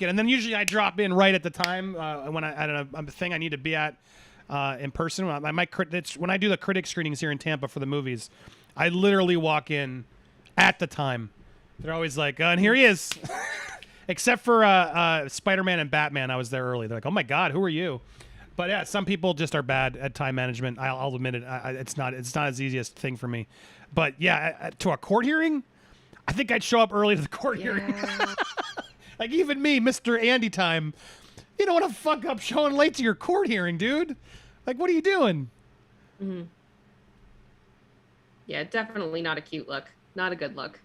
And then usually I drop in right at the time when at a thing I need to be at in person. When I do the critic screenings here in Tampa for the movies, I literally walk in at the time. They're always like, and here he is. Except for Spider-Man and Batman, I was there early. They're like, oh my God, who are you? But yeah, some people just are bad at time management. I'll admit it. It's not as easiest thing for me. But yeah, to a court hearing, I think I'd show up early to the court hearing. Like, even me, Mr. Andy Time, you don't want to fuck up showing late to your court hearing, dude. Like, what are you doing? Mm-hmm. Yeah, definitely not a cute look. Not a good look.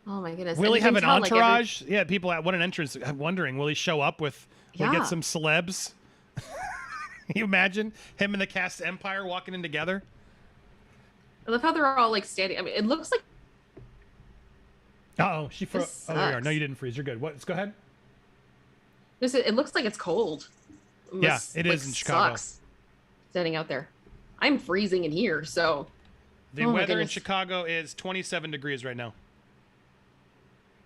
Oh my goodness. Will he have an entourage? Yeah, people at what an entrance wondering, will he show up with, will he get some celebs? Can you imagine him and the cast Empire walking in together? I love how they're all like standing. I mean, it looks like. Uh-oh, she froze. Oh, there you are. No, you didn't freeze. You're good. Let's go ahead. It looks like it's cold. Yeah, it is in Chicago. Sucks standing out there. I'm freezing in here, so. The weather in Chicago is 27 degrees right now.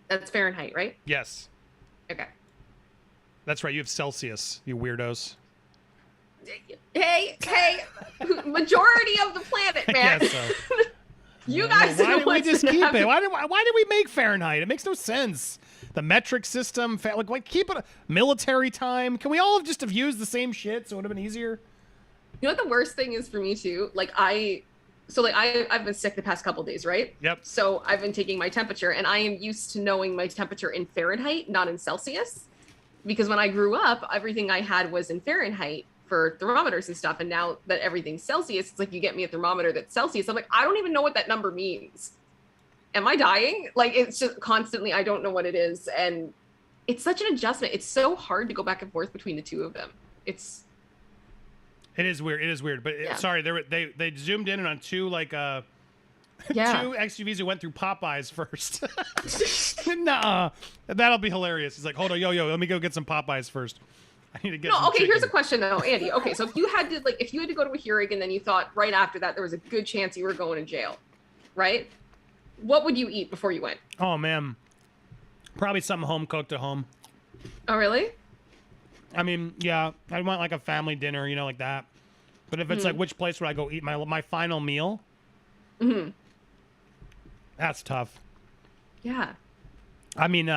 That's Fahrenheit, right? Yes. Okay. That's right. You have Celsius, you weirdos. Hey, majority of the planet, man. I guess so. You guys why did we just keep it? Why did we make Fahrenheit? It makes no sense. The metric system, keep it military time. Can we all just have used the same shit so it would have been easier? You know what the worst thing is for me too? I've been sick the past couple of days, right? Yep. So I've been taking my temperature, and I am used to knowing my temperature in Fahrenheit, not in Celsius, because when I grew up, everything I had was in Fahrenheit for thermometers and stuff. And now that everything's Celsius, it's like you get me a thermometer that's Celsius. I'm like, I don't even know what that number means. Am I dying? Like, it's just constantly, I don't know what it is. And it's such an adjustment. It's so hard to go back and forth between the two of them. It is weird. But yeah. Sorry, they zoomed in on two two SUVs who went through Popeyes first. Nah, that'll be hilarious. He's like, hold on, yo, let me go get some Popeyes first. I need to get. No, okay. Chicken. Here's a question though, Andy. Okay, so if you had to go to a hearing and then you thought right after that there was a good chance you were going to jail, right? What would you eat before you went? Oh man, probably something home cooked at home. Oh really? I mean, yeah, I want like a family dinner, like that. But if it's like, which place would I go eat my final meal? Mm-hmm. That's tough. Yeah. I mean,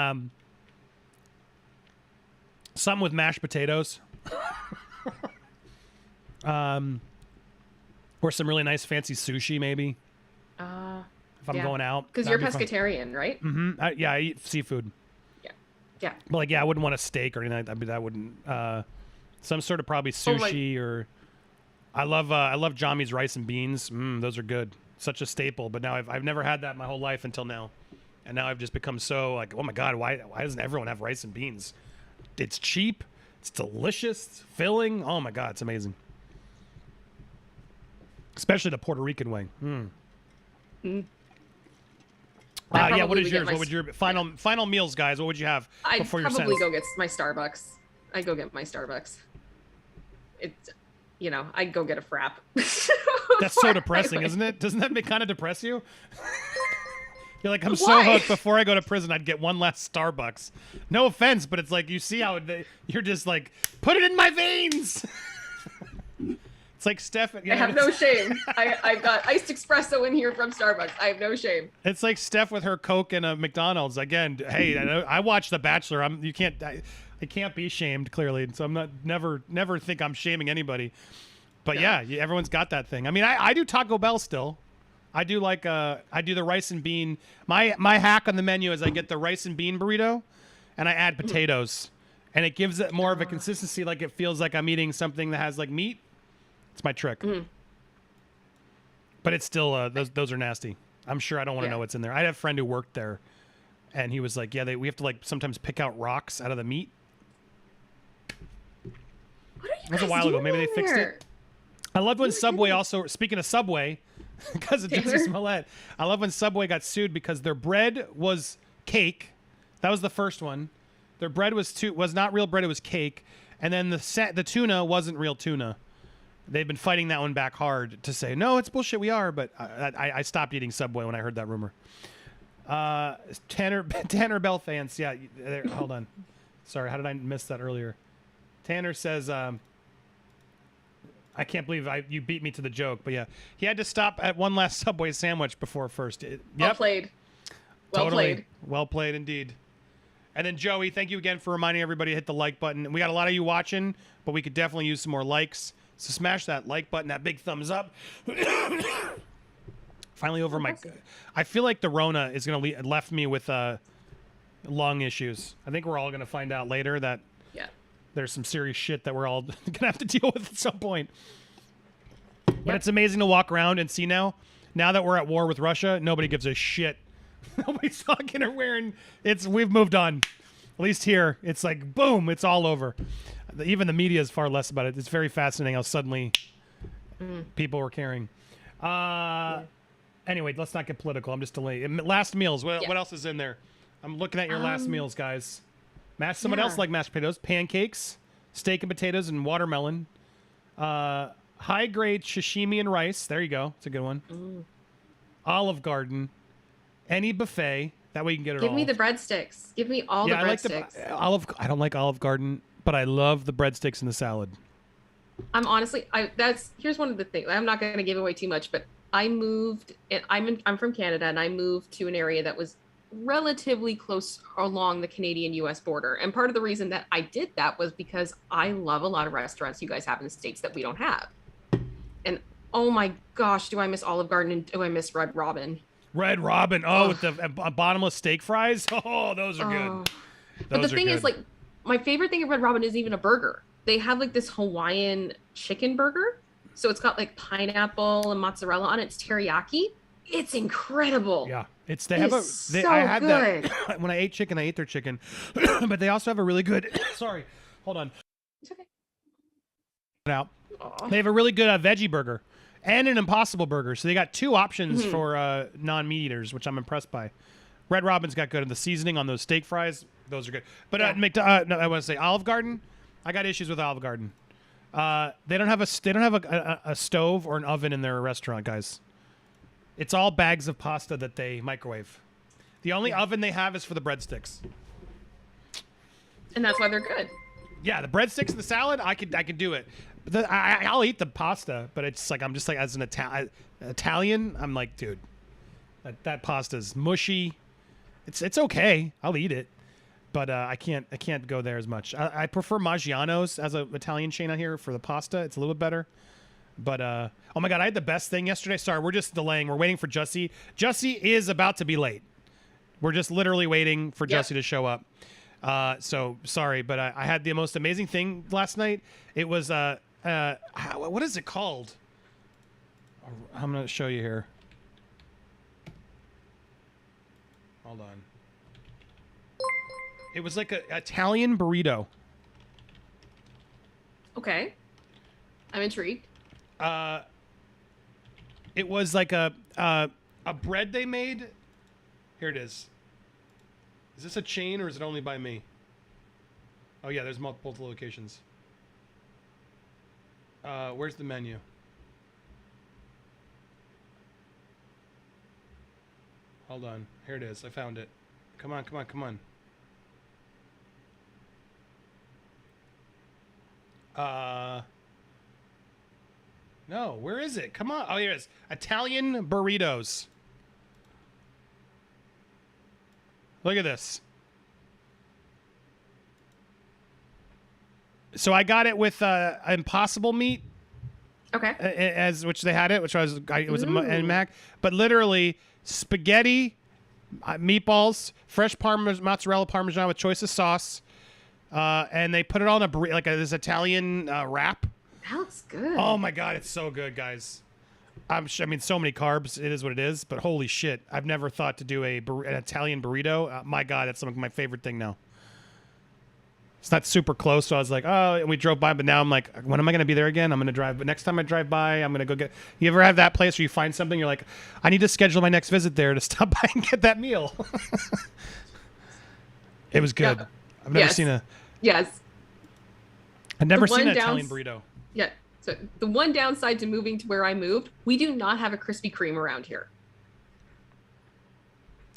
some with mashed potatoes. Or some really nice fancy sushi, maybe. If I'm going out. Because you're pescatarian, right? Mm-hmm. I eat seafood. Yeah. But I wouldn't want a steak or anything like that. I mean, that wouldn't. Some sort of probably sushi or. I love Jami's rice and beans. Those are good. Such a staple. But now I've never had that my whole life until now, and now I've just become so like, oh my God, why doesn't everyone have rice and beans? It's cheap. It's delicious, it's filling. Oh my God, it's amazing. Especially the Puerto Rican way. Yeah, what is yours? What would your final meals, guys? What would you have before your sentence? I'd probably go get my Starbucks. I'd go get my Starbucks. It's, I'd go get a frap. That's so depressing, isn't it? Doesn't that kind of depress you? You're like, I'm so hooked. Before I go to prison, I'd get one last Starbucks. No offense, but it's like, you see how you're just like, put it in my veins. It's like Steph. I have no shame. I've got iced espresso in here from Starbucks. I have no shame. It's like Steph with her Coke and a McDonald's. Again, hey, I watch The Bachelor. I can't be shamed, clearly. So I'm not never think I'm shaming anybody. But yeah, everyone's got that thing. I mean, I do Taco Bell still. I do I do the rice and bean. My hack on the menu is I get the rice and bean burrito, and I add potatoes, and it gives it more of a consistency. Like it feels like I'm eating something that has like meat. It's my trick. But it's still those are nasty. I'm sure I don't want to know what's in there. I had a friend who worked there, and he was like, "Yeah, we have to like sometimes pick out rocks out of the meat." What are you That was a while ago. Maybe they fixed it. I loved when Subway also. Speaking of Subway. Because of Jussie Smollett. I love when Subway got sued because their bread was cake. That was the first one. Their bread was not real bread, it was cake. And then the tuna wasn't real tuna. They've been fighting that one back hard to say, no, it's bullshit, we are. But I stopped eating Subway when I heard that rumor. Tanner Bell fans. Yeah, hold on. Sorry, how did I miss that earlier? Tanner says... I can't believe you beat me to the joke, but yeah, he had to stop at one last Subway sandwich before first. Well played. Well played. Well played indeed. And then Joey, thank you again for reminding everybody to hit the like button. And we got a lot of you watching, but we could definitely use some more likes. So smash that like button, that big thumbs up. Finally over my... I feel like the Rona is going to left me with lung issues. I think we're all going to find out later that there's some serious shit that we're all going to have to deal with at some point. But it's amazing to walk around and see now that we're at war with Russia, nobody gives a shit. Nobody's talking or wearing. We've moved on. At least here, it's like, boom, it's all over. Even the media is far less about it. It's very fascinating how suddenly people were caring. Anyway, let's not get political. I'm just delaying. Last meals. What else is in there? I'm looking at your last meals, guys. Someone else like mashed potatoes, pancakes, steak and potatoes, and watermelon. High-grade sashimi and rice. There you go. It's a good one. Olive Garden. Any buffet. That way you can get it all. Give me the breadsticks. Give me all the breadsticks. I don't like Olive Garden, but I love the breadsticks and the salad. I'm honestly, here's one of the things. I'm not going to give away too much, but I moved. I'm from Canada, and I moved to an area that was relatively close along the Canadian-U.S. border. And part of the reason that I did that was because I love a lot of restaurants you guys have in the States that we don't have. And oh my gosh, do I miss Olive Garden and do I miss Red Robin? Red Robin. Oh, with the bottomless steak fries. Oh, those are good. But the thing is, like, my favorite thing at Red Robin is even a burger. They have like this Hawaiian chicken burger. So it's got like pineapple and mozzarella on it. It's teriyaki. It's incredible. Yeah. I had good. That when I ate chicken, I ate their chicken. But they also have a really good sorry. Hold on. It's okay. Out. They have a really good veggie burger and an Impossible burger. So they got two options for non-meat eaters, which I'm impressed by. Red Robin's got good. And the seasoning on those steak fries, those are good. But I want to say Olive Garden. I got issues with Olive Garden. They don't have a stove or an oven in their restaurant, guys. It's all bags of pasta that they microwave. The only oven they have is for the breadsticks. And that's why they're good. Yeah, the breadsticks and the salad, I could do it. I'll eat the pasta, but it's like I'm just like as an Italian, I'm like, dude, that pasta's mushy. It's okay. I'll eat it, but I can't go there as much. I prefer Maggiano's as an Italian chain out here for the pasta. It's a little bit better. But, oh my God, I had the best thing yesterday. Sorry, we're just delaying. We're waiting for Jussie. Jussie is about to be late. We're just literally waiting for Jussie to show up. So, sorry, but I had the most amazing thing last night. It was, what is it called? I'm going to show you here. Hold on. It was like an Italian burrito. Okay. I'm intrigued. It was like a bread they made. Here it is. Is this a chain or is it only by me? Oh yeah, there's multiple locations. Where's the menu? Hold on. Here it is. I found it. Come on, come on, come on. No, where is it? Come on. Oh, here it is. Italian burritos. Look at this. So I got it with Impossible meat. Okay. Which they had it, which it was a Mac, but literally spaghetti, meatballs, fresh mozzarella parmesan with choice of sauce, and they put it on this Italian wrap. That looks good. Oh my god, it's so good, guys. I mean, so many carbs. It is what it is. But holy shit, I've never thought to do an Italian burrito. My god, that's my favorite thing now. It's not super close, so I was like, oh, and we drove by, but now I'm like, when am I going to be there again? I'm going to drive, but next time I drive by, I'm going to go get. You ever have that place where you find something, you're like, I need to schedule my next visit there to stop by and get that meal. It was good. Yeah. I've never seen a. Yes. I've never seen an Italian burrito. Yeah. So the one downside to moving to where I moved, we do not have a Krispy Kreme around here.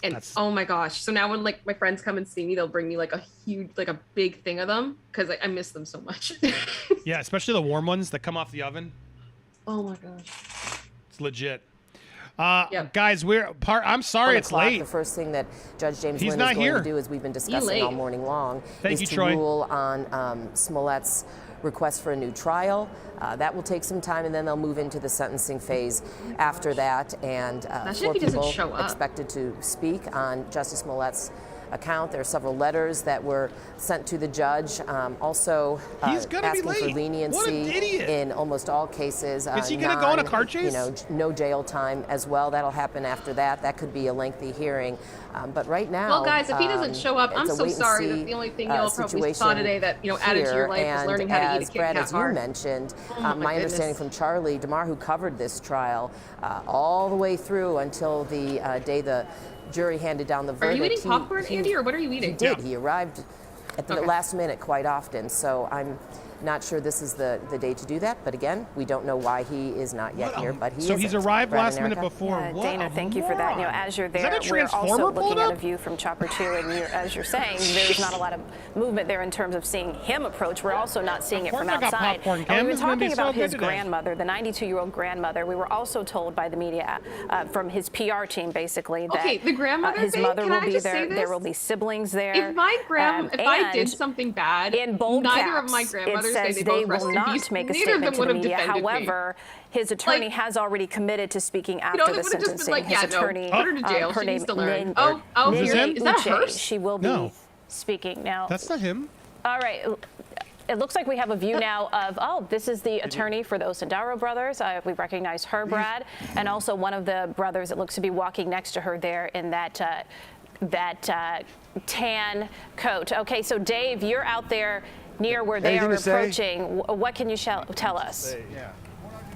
And oh my gosh. So now when like my friends come and see me, they'll bring me like a huge, like a big thing of them because I miss them so much. Yeah, especially the warm ones that come off the oven. Oh my gosh. It's legit. Guys, I'm sorry it's late. The first thing that Judge James He's Lynn not is going here. to do, as we've been discussing all morning long, Thank you, to Troy. rule on Smollett's request for a new trial. That will take some time, and then they'll move into the sentencing phase after that. And four people expected to speak on Jussie Smollett's account. There are several letters that were sent to the judge, also asking for leniency in almost all cases. Is he going to go on a car chase? No jail time as well. That'll happen after that. That could be a lengthy hearing. But right now, well, guys, if he doesn't show up, I'm so sorry that the only thing you'll probably saw today that added to your life was learning how to eat a Kit Kat as you mentioned, my understanding from Charlie DeMar, who covered this trial all the way through until the day the jury handed down the verdict. Are you eating popcorn, Andy, or what are you eating? He did. He arrived at the last minute quite often, so I'm not sure this is the day to do that. But again, we don't know why he is not yet here, but he is. So he's arrived last minute before. Dana, thank you for that. As you're there, we're also looking at a view from Chopper 2, and as you're saying, there's not a lot of movement there in terms of seeing him approach. We're also not seeing it from outside. And we've been talking about his grandmother, the 92-year-old grandmother. We were also told by the media from his PR team, basically, that the grandmother his thing, mother can will I be just there. say this? There will be siblings there. If I did something bad, in bold neither caps, of my grandmothers says say they will not make a statement to the media. However, his attorney has already committed to speaking after the sentencing. His attorney, put her to jail. She needs to learn. Is that her? She will be speaking now. That's not him. All right. It looks like we have a view now of, this is the attorney for those Sandaro brothers. We recognize her, Brad, and also one of the brothers that looks to be walking next to her there in that tan coat. Okay, so Dave, you're out there near where they are approaching. What can you tell us? Yeah.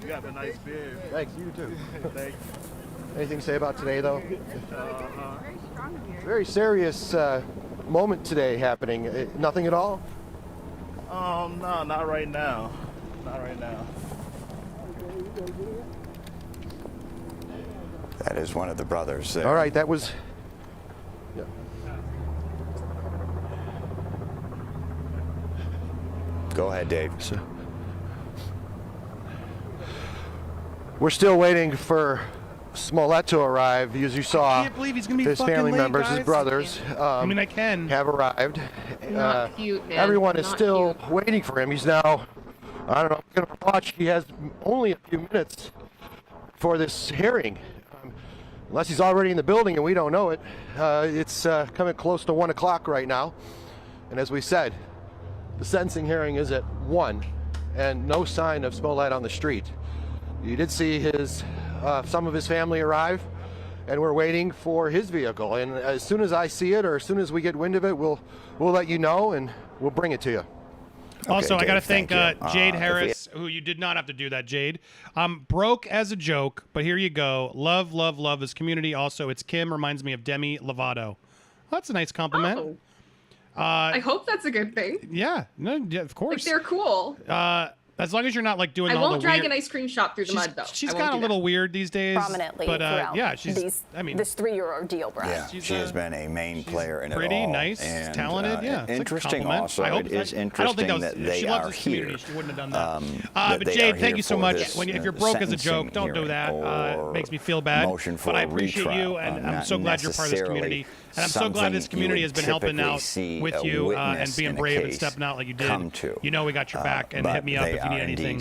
You got a nice beard. Thanks, you too. Thanks. Anything to say about today, though? Very serious moment today happening. Nothing at all? No, not right now. Not right now. That is one of the brothers there. All right, that was... Yeah. Go ahead, Dave. So, we're still waiting for Smollett to arrive. As you saw, I can't believe he's gonna be his fucking family late, members, guys. his brothers, I can. have arrived. Not cute, man. Everyone is Not still cute. waiting for him. He's now, I don't know, I'm going to watch. He has only a few minutes for this hearing. Unless he's already in the building and we don't know it. It's coming close to 1 o'clock right now. And as we said, the sentencing hearing is at 1 and no sign of Smollett on the street. You did see some of his family arrive, and we're waiting for his vehicle. And as soon as I see it, or as soon as we get wind of it, we'll let you know and we'll bring it to you. Also, I got to Dave, thank thank you. Jade If we- Harris, who you did not have to do that, Jade. Broke as a joke, but here you go. Love, love, love this community. Also, it's Kim, reminds me of Demi Lovato. Well, that's a nice compliment. Oh. I hope that's a good thing. Yeah, no, yeah, of course. Like, they're cool. As long as you're not like doing I all won't the drag weird... an ice cream shop through the mud, though. She's I won't got a do little that. weird these days. Prominently but throughout yeah, she's. this 3-year ordeal, Brad. Yeah, she has been a main player in it all. Pretty nice, and, talented. Yeah, it's a interesting. compliment. Also, I hope it is I don't think interesting that, that if they she loves are this community, here. she wouldn't have done that. that But they Jade, are thank here you so for much. this, If you're broke as a joke, don't do that. It makes me feel bad. Motion for but I a appreciate retrial, you, and I'm not so glad you're part of this community. And I'm so glad this community has been helping out with you and being brave and stepping out like you did. You know we got your back, and hit me up if you need anything.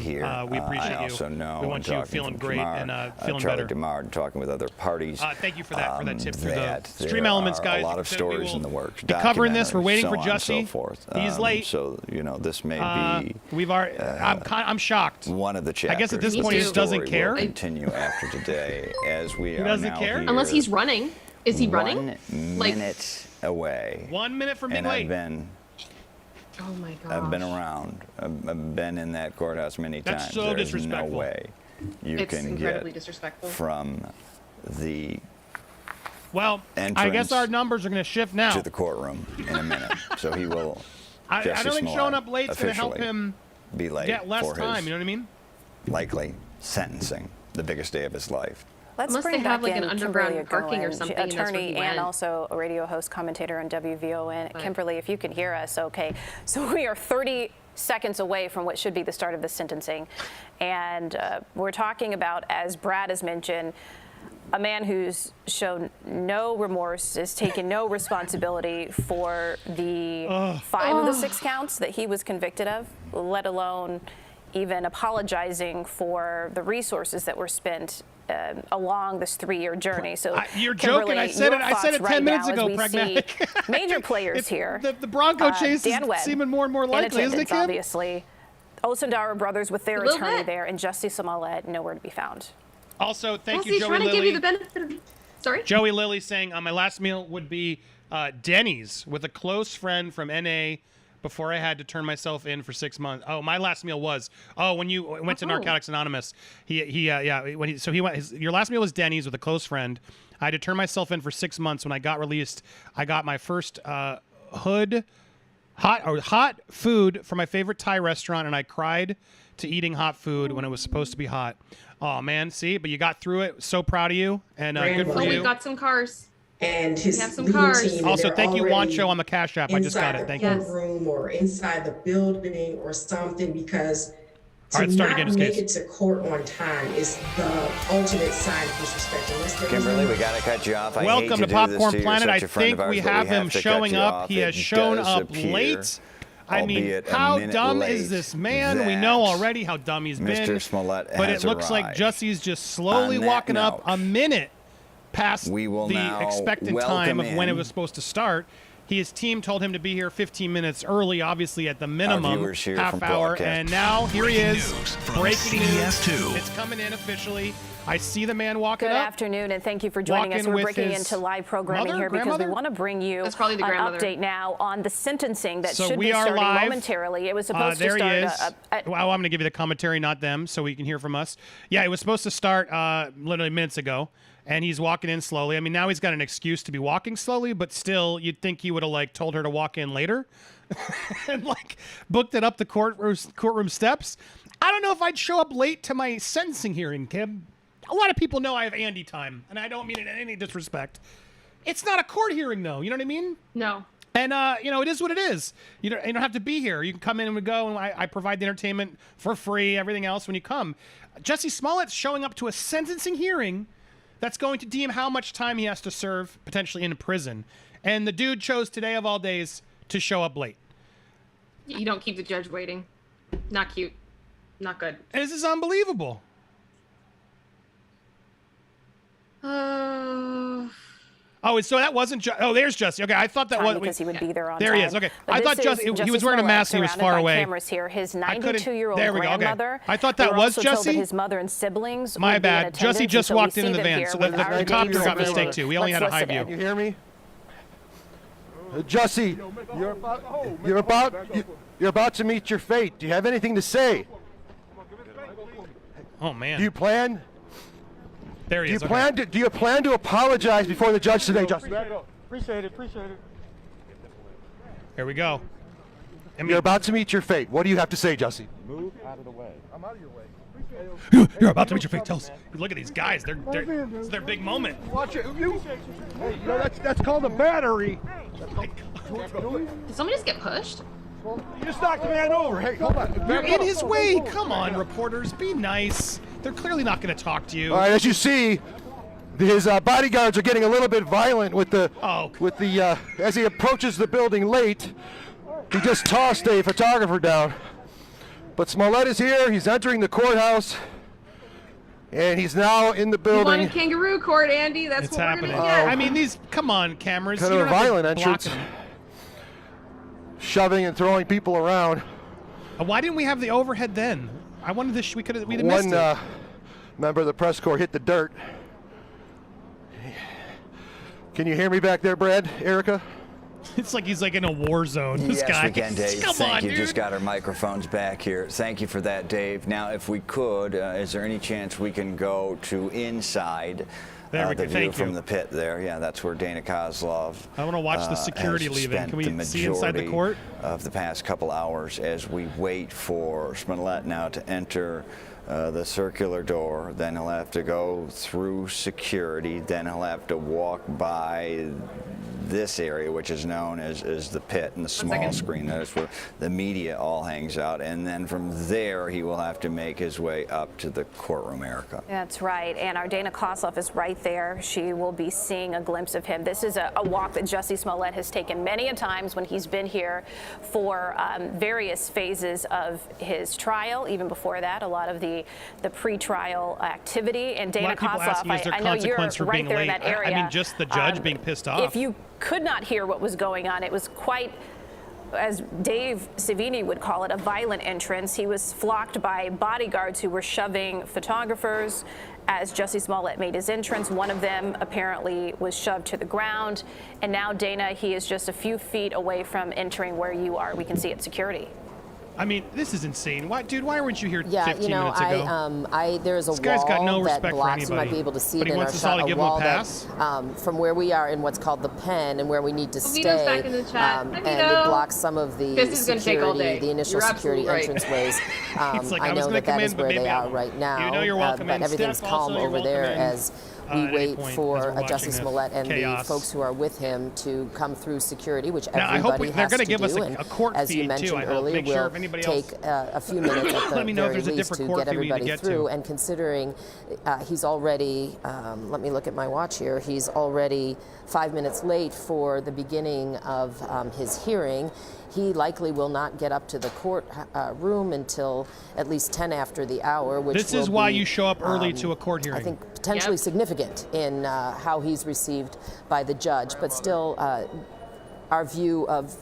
We appreciate you. Also know, we want you feeling great and feeling Charlie better. DeMar talking with other parties. Thank you for that tip through the that stream elements, guys. A lot of stories in the works. Be covering this. We're waiting for so on and Jussie. So forth. He's late. So this may be. We've already. I'm shocked. One of the chapters. I guess at this point he just doesn't care. Will continue after today, as we are doesn't now care? here Unless he's running. Is he running? 1 minute away. 1 minute from being and late. I've been. Oh my gosh. I've been around. I've been in that courthouse many times. That's so There's disrespectful. no way you It's can incredibly get disrespectful. from the Well, I entrance guess our numbers are going to shift now. to the courtroom in a minute. So he will. I Jussie don't think Smollett showing up late is going to help officially him be late get less for time. his You know what I mean? likely sentencing, the biggest day of his life. Let's Unless bring they have back like an in underground Kimberly parking or Goen, something, and that's where attorney he and went. also a radio host commentator on WVON. Kimberly, if you can hear us, okay. So we are 30 seconds away from what should be the start of the sentencing. And we're talking about, as Brad has mentioned, a man who's shown no remorse, has taken no responsibility for the 5 of the 6 counts that he was convicted of, let alone even apologizing for the resources that were spent along this 3-year journey. So you're Kimberly, joking. I said your it 10 thoughts minutes right ago, now as we pragmatic. see major players here. The Bronco chase Dan is Webb seeming more and more in likely, isn't it, attendance, Kim? obviously. Osundara brothers with their A little attorney bit. there, and Jussie Smollett nowhere to be found. Also, thank you, He's Joey trying to Lilly. give you the benefit of... Sorry? Joey Lilly saying, my last meal would be Denny's with a close friend from NA before I had to turn myself in for 6 months. Oh, my last meal was, when you went to Narcotics Anonymous, your last meal was Denny's with a close friend. I had to turn myself in for 6 months. When I got released, I got my first hot food from my favorite Thai restaurant, and I cried to eating hot food when it was supposed to be hot. Oh man, see, but you got through it. So proud of you, and good for Oh, you. we got some cars. And his We have some legal cars. team, and Also, they're thank you, already Wancho, on the Cash App. I just got it. Thank you. inside the courtroom or inside the building or something, because All right, to start not again, make case. it to court on time is the ultimate sign of disrespect. Unless there was Kimberly, a- we got to cut you off. I hate Welcome to do this Popcorn you. You're Planet. such I a friend think of ours, we but have him to cut showing you up. off. He It has shown does up appear, late. I mean, albeit a how minute dumb late, is this man? We know already how dumb he's been. Mr. Smollett but has it looks like arrived. Jussie's just slowly On that walking up note, a minute past we will the now expected welcome time of when it in- was supposed to start. His team told him to be here 15 minutes early, obviously at the minimum, viewers here half from hour. broadcast. And now here he is, from breaking news. CES2. It's coming in officially. I see the man walking Good up. afternoon, and thank you for joining us. Walking We're with breaking his into live programming mother, here because we grandmother? want to bring you That's probably the an grandmother. update now on the sentencing that So should we be are starting live. momentarily. It was supposed to there start he is. Well, I'm going to give you the commentary, not them, so we can hear from us. Yeah, it was supposed to start literally minutes ago, and he's walking in slowly. I mean, now he's got an excuse to be walking slowly, but still, you'd think he would have told her to walk in later, and booked it up the courtroom steps. I don't know if I'd show up late to my sentencing hearing, Kim. A lot of people know I have Andy time, and I don't mean it in any disrespect. It's not a court hearing, though. You know what I mean? No. And, it is what it is. You don't have to be here. You can come in and we go, and I provide the entertainment for free, everything else when you come. Jussie Smollett's showing up to a sentencing hearing that's going to deem how much time he has to serve, potentially in prison. And the dude chose today of all days to show up late. You don't keep the judge waiting. Not cute. Not good. And this is unbelievable. Oh, so that wasn't there's Jussie. Okay, I thought that was because he would be there on there time. he is. Okay, But I thought this is Jussie. He was wearing a Smollett, mask. And he was surrounded far by away. Cameras here. His I couldn't- 92-year-old there we go, okay. grandmother. I thought that we were was also told that Jussie. his mother and siblings. My would be in bad. attendance, Jussie and just so we walked in see the them van, here so with the our copter David got Smollett. mistake too. We only had a Let's high listen view. in. You hear me? Jussie, you're about to meet your fate. Do you have anything to say? Oh man. Do you plan? There he is. Do you plan to apologize before the judge today, Jussie? Appreciate it. Here we go. You're about to meet your fate. What do you have to say, Jussie? Move out of the way. I'm out of your way. You're about to meet your fate. Tell us. Look at these guys. It's their big moment. Watch it. Hey, that's called a battery. Did somebody just get pushed? You just knocked the man over. Hey, hold on. You're in his way. Come on, reporters. Be nice. They're clearly not going to talk to you. All right, as you see, his bodyguards are getting a little bit violent with the as he approaches the building late. He just tossed a photographer down. But Smollett is here. He's entering the courthouse, and he's now in the building. You wanted kangaroo court, Andy. That's it's what happening. we're gonna get. I mean, come on, cameras. Kind of a violent entrance. Shoving and throwing people around. Why didn't we have the overhead then? I wanted this. We'd have missed One it. member of the press corps hit the dirt. Can you hear me back there, Brad? Erica? It's like he's like in a war zone. This yes, guy. we can, Dave. Come Thank on, you. dude. Just got our microphones back here. Thank you for that, Dave. Now, if we could, is there any chance we can go to inside the view from the pit there? Yeah, that's where Dana Kozlov. I want to watch the security leaving. Can we see inside the court? Of the past couple hours as we wait for Smollett now to enter the circular door. Then he'll have to go through security. Then he'll have to walk by this area, which is known as the pit and the small screen. That's where the media all hangs out. And then from there, he will have to make his way up to the courtroom, Erica. That's right. And our Dana Kozlov is right there. She will be seeing a glimpse of him. This is a walk that Jussie Smollett has taken many a times when he's been here for various phases of his trial. Even before that, a lot of the pre-trial activity. And Dana Kozlov, I know you're right there in that area. I mean, just the judge being pissed off. If you could not hear what was going on, it was quite, as Dave Savini would call it, a violent entrance. He was flocked by bodyguards who were shoving photographers as Jussie Smollett made his entrance. One of them apparently was shoved to the ground. And now, Dana, he is just a few feet away from entering where you are. We can see it, security. I mean, this is insane. Why, dude? Why weren't you here 15 minutes ago? There's a this guy's wall got no that respect blocks. for You might be able to see but it in our shot. A wall that, from where we are in what's called the pen and where we need to stay, back in the chat. and it blocks some of the security, the initial security entranceways. I know that is where they are right now. You know you're welcome. But everything's calm over there as we wait for Jussie Smollett and the folks who are with him to come through security, which everybody has to do. Give us a court as you mentioned earlier, we'll take a few minutes at the very least to get everybody through. And considering he's already, let me look at my watch here, he's already 5 minutes late for the beginning of his hearing. He likely will not get up to the court room until at least 10 after the hour, which this is why you show up early to a court hearing. I think potentially significant in how he's received by the judge, but still our view of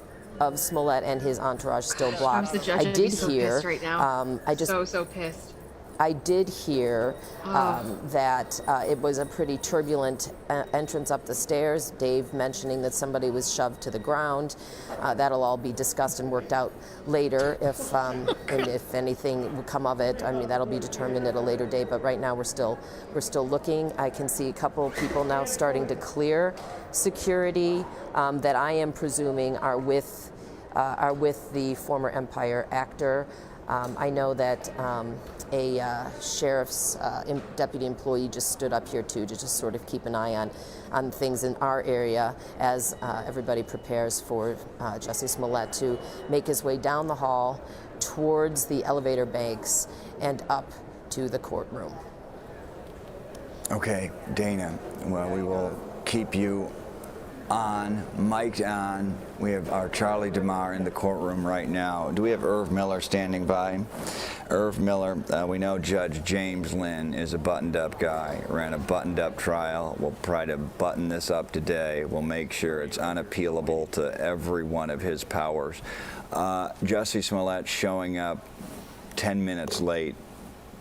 Smollett and his entourage still blocked. I did hear. Right now. So pissed. I did hear that it was a pretty turbulent entrance up the stairs. Dave mentioning that somebody was shoved to the ground. That'll all be discussed and worked out later. If and if anything will come of it, I mean that'll be determined at a later date. But right now we're still looking. I can see a couple people now starting to clear security that I am presuming are with the former Empire actor. I know that a sheriff's deputy employee just stood up here too to just sort of keep an eye on things in our area as everybody prepares for Jussie Smollett to make his way down the hall towards the elevator banks and up to the courtroom. Okay, Dana, well, we will keep you on, mic'd on. We have our Charlie DeMar in the courtroom right now. Do we have Irv Miller standing by? Irv Miller, we know Judge James Lynn is a buttoned-up guy, ran a buttoned-up trial. We'll try to button this up today. We'll make sure it's unappealable to every one of his powers. Jussie Smollett showing up 10 minutes late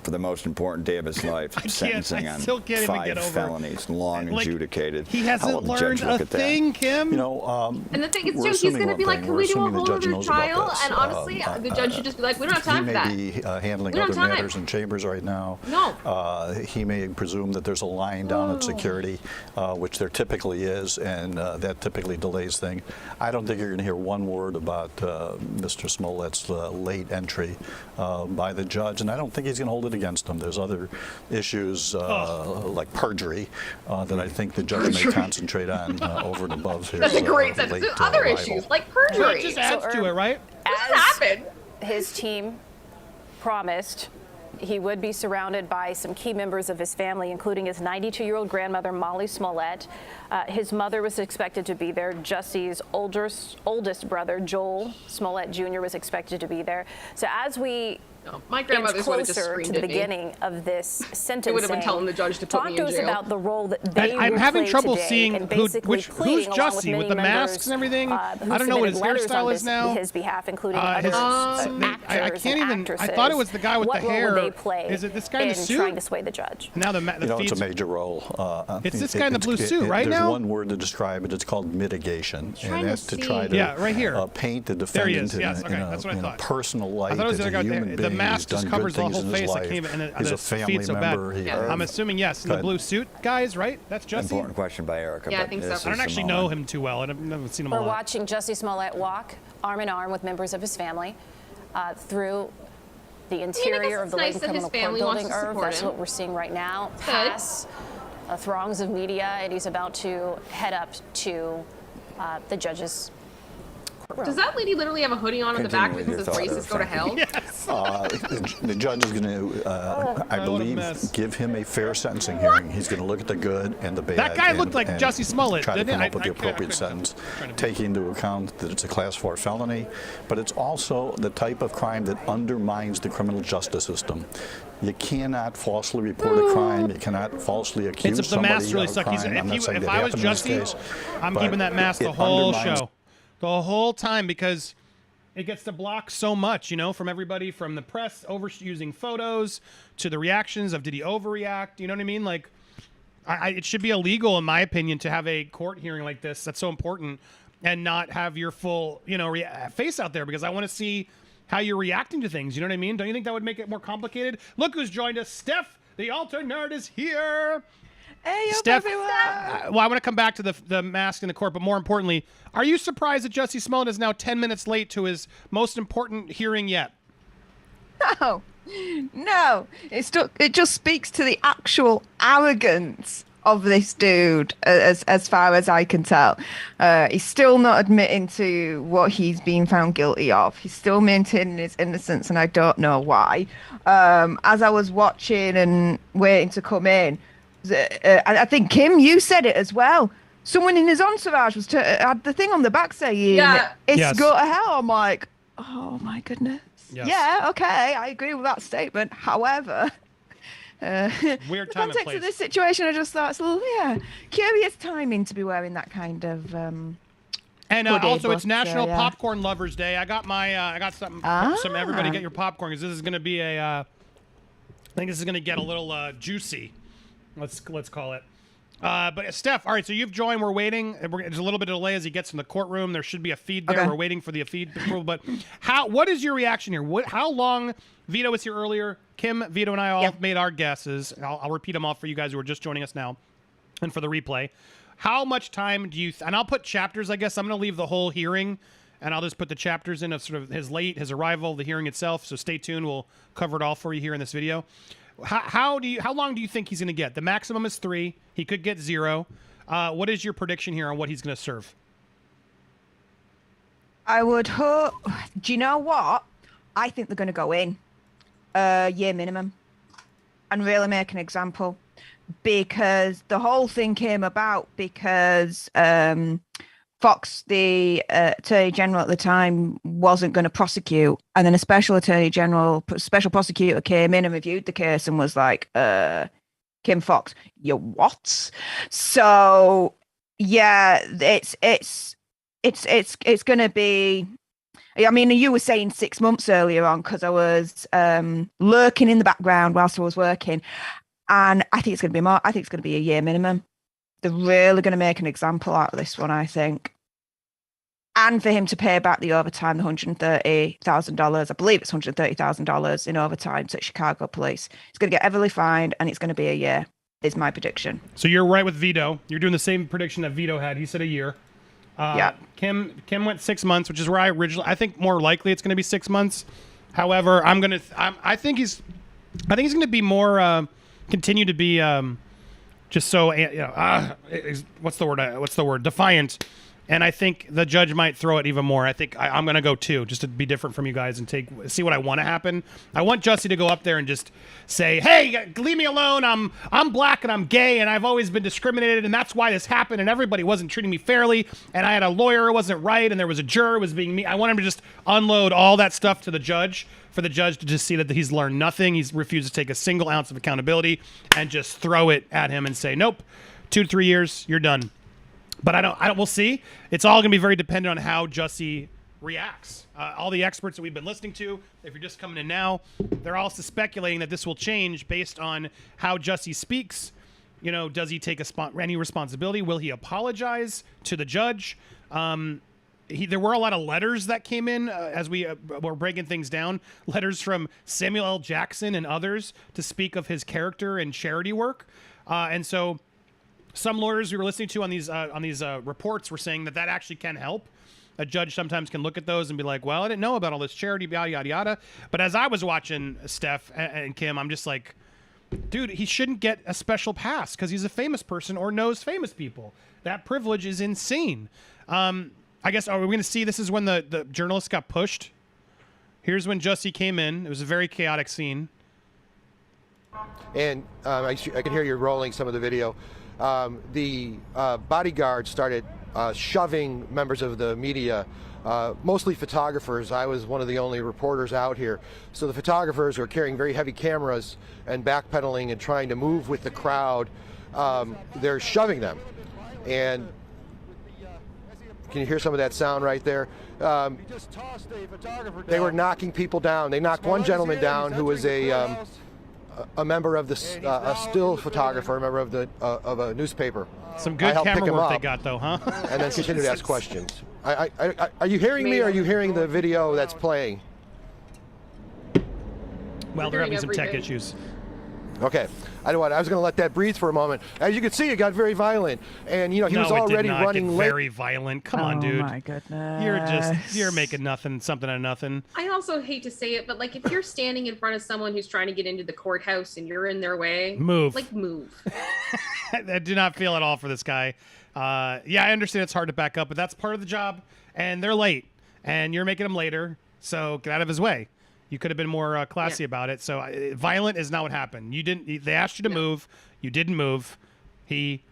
for the most important day of his life, sentencing on still can't even 5 get over felonies, long adjudicated. He How hasn't will the learned judge look a at that? thing, Kim. You know, And the thing is, we're too, he's assuming going to one be like, thing. can We're we do a assuming the whole judge other knows about trial? this. And honestly, the judge should just be like, we don't have time for that. He may be handling We don't other have time. matters in chambers right now. No. He may presume that there's a line down at security, which there typically is, and that typically delays things. I don't think you're going to hear one word about Mr. Smollett's late entry by the judge, and I don't think he's going to hold it against him. There's other issues like perjury that I think the judge may concentrate on over and above his That's a great late sentence. Other arrival. issues, like perjury. It just adds to it, right? What happened? His team promised he would be surrounded by some key members of his family, including his 92-year-old grandmother, Molly Smollett. His mother was expected to be there. Jussie's oldest brother, Joel Smollett Jr., was expected to be there. So as we my grandmother's would have just closer screamed to the at me. beginning of this sentencing, They would have been telling the judge to put talk me to in us jail. about the role that they I'm will having play trouble today, seeing and basically who's pleading, along Jussie with many the members, masks and everything. who I don't know what his submitted letters hairstyle on is now. his behalf, including His- actors I can't even. actresses. I thought it was the guy with What the role hair. would they play Is it this guy in the suit? trying to sway the judge? Now the You know, it's feeds. a major role. It's this guy in the blue suit, right there's now? one word to describe it. It's called mitigation, Trying and to that's to see. try to Yeah, right here. Paint the There he defendant is. Yes, okay, in that's what I a thought. personal light I thought it was as the a guy with human the being mask who's just done covers good the things whole in his face. I life. can't even. And He's the a family feed's so bad. member. I'm assuming yes. In the blue suit, guys, right? That's Jussie. Important question by Erica. Yeah, I but think so. this I don't is actually Simone. know him too well. I've never seen him a We're lot. watching Jussie Smollett walk arm in arm with members of his family through the interior of the nice Lincoln that his Criminal Court family wants building. to Irv, support that's him. what we're seeing right now. Good. Past throngs of media, and he's about to head up to the judge's courtroom. Does that lady literally have a hoodie on in the back because his braces go to hell? Yes. The judge is going to, I believe, give him a fair sentencing hearing. He's going to look at the good and the bad. That guy looked like and Jussie Smollett, Try to didn't come he? up with the appropriate sentence, to- taking into account that it's a Class 4 felony, but it's also the type of crime that undermines the criminal justice system. You cannot falsely report a crime. You cannot falsely accuse It's the somebody mask really of a sucked. crime. I'm not saying If that I was happened in this Jussie, case, I'm but keeping that mask it the whole undermines show, the whole time, because it gets to block so much, from everybody, from the press overusing photos to the reactions of did he overreact? You know what I mean? Like, it should be illegal, in my opinion, to have a court hearing like this. That's so important, and not have your full, face out there, because I want to see how you're reacting to things. You know what I mean? Don't you think that would make it more complicated? Look who's joined us. Steph, the alter nerd, is here. Hey, yo, Steph, everyone. well, I want to come back to the mask in the court, but more importantly, are you surprised that Jussie Smollett is now 10 minutes late to his most important hearing yet? No. It just speaks to the actual arrogance of this dude, as far as I can tell. He's still not admitting to what he's being found guilty of. He's still maintaining his innocence, and I don't know why. As I was watching and waiting to come in, I think, Kim, you said it as well. Someone in his entourage had the thing on the back saying, it's go to hell. I'm like, oh my goodness. Yes. Yeah, okay, I agree with that statement. However, weird the time and context place. of this situation, I just thought it's a little, curious timing to be wearing that kind of And hoodie, also, it's but, National yeah. Popcorn Lovers Day. I got I got something. Some everybody get your popcorn, because this is going to be I think this is going to get a little juicy. Let's call it. But Steph, all right. So you've joined. We're waiting. There's a little bit of delay as he gets from the courtroom. There should be a feed there. Okay. We're waiting for the feed approval. But what is your reaction here? How long? Vito was here earlier. Kim, Vito, and I all made our guesses. I'll repeat them all for you guys who are just joining us now, and for the replay. How much time do you? And I'll put chapters. I guess I'm going to leave the whole hearing, and I'll just put the chapters in of sort of his arrival, the hearing itself. So stay tuned. We'll cover it all for you here in this video. How long do you think he's going to get? The maximum is 3. He could get 0. What is your prediction here on what he's going to serve? I would hope. Do you know what? I think they're going to go in year minimum and really make an example, because the whole thing came about because Fox, the Attorney General at the time, wasn't going to prosecute, and then a special prosecutor came in and reviewed the case and was like, Kim Fox, you what? So yeah, it's going to be I mean, you were saying 6 months earlier on because I was lurking in the background whilst I was working. And I think it's going to be more. I think it's going to be a year minimum. They're really going to make an example out of this one, I think. And for him to pay back the overtime, the $130,000, I believe it's $130,000 in overtime to Chicago police. He's going to get heavily fined, and it's going to be a year, is my prediction. So you're right with Vito. You're doing the same prediction that Vito had. He said a year. Yeah. Kim went 6 months, which is where I think more likely it's going to be 6 months. However, I think he's going to be more continue to be just so what's the word defiant. And I think the judge might throw it even more. I think I'm going to go 2, just to be different from you guys and see what I want to happen. I want Jussie to go up there and just say, "Hey, leave me alone. I'm black and I'm gay and I've always been discriminated and that's why this happened and everybody wasn't treating me fairly and I had a lawyer who wasn't right and there was a juror who was being mean." I want him to just unload all that stuff to the judge, for the judge to just see that he's learned nothing. He's refused to take a single ounce of accountability and just throw it at him and say, "Nope, 2 to 3 years, you're done." But I don't. We'll see. It's all going to be very dependent on how Jussie reacts. All the experts that we've been listening to, if you're just coming in now, they're all speculating that this will change based on how Jussie speaks. You know, does he take any responsibility? Will he apologize to the judge? There were a lot of letters that came in as we were breaking things down. Letters from Samuel L. Jackson and others to speak of his character and charity work, and so. Some lawyers we were listening to on these reports were saying that actually can help. A judge sometimes can look at those and be like, "Well, I didn't know about all this charity, yada, yada, yada." But as I was watching Steph and Kim, I'm just like, dude, he shouldn't get a special pass because he's a famous person or knows famous people. That privilege is insane. I guess, are we going to see this is when the journalist got pushed? Here's when Jussie came in. It was a very chaotic scene. And I can hear you rolling some of the video. The bodyguards started shoving members of the media, mostly photographers. I was one of the only reporters out here. So the photographers were carrying very heavy cameras and backpedaling and trying to move with the crowd. They're shoving them. And can you hear some of that sound right there? They were knocking people down. They knocked one gentleman down who was a member of the a still photographer, a member of a newspaper. Some good camera work they got, though, huh? And then continue to ask questions. Are you hearing me, or are you hearing the video that's playing? Well, they're having some tech issues. Okay. I was going to let that breathe for a moment. As you can see, it got very violent, and he was already running late. Very violent. Come on, dude. Oh my goodness. You're making something out of nothing. I also hate to say it, but like if you're standing in front of someone who's trying to get into the courthouse and you're in their way, move. I do not feel at all for this guy. Yeah, I understand it's hard to back up, but that's part of the job, and they're late, and you're making them later, so get out of his way. You could have been more classy about it. So violent is not what happened. They asked you to move. You didn't move. He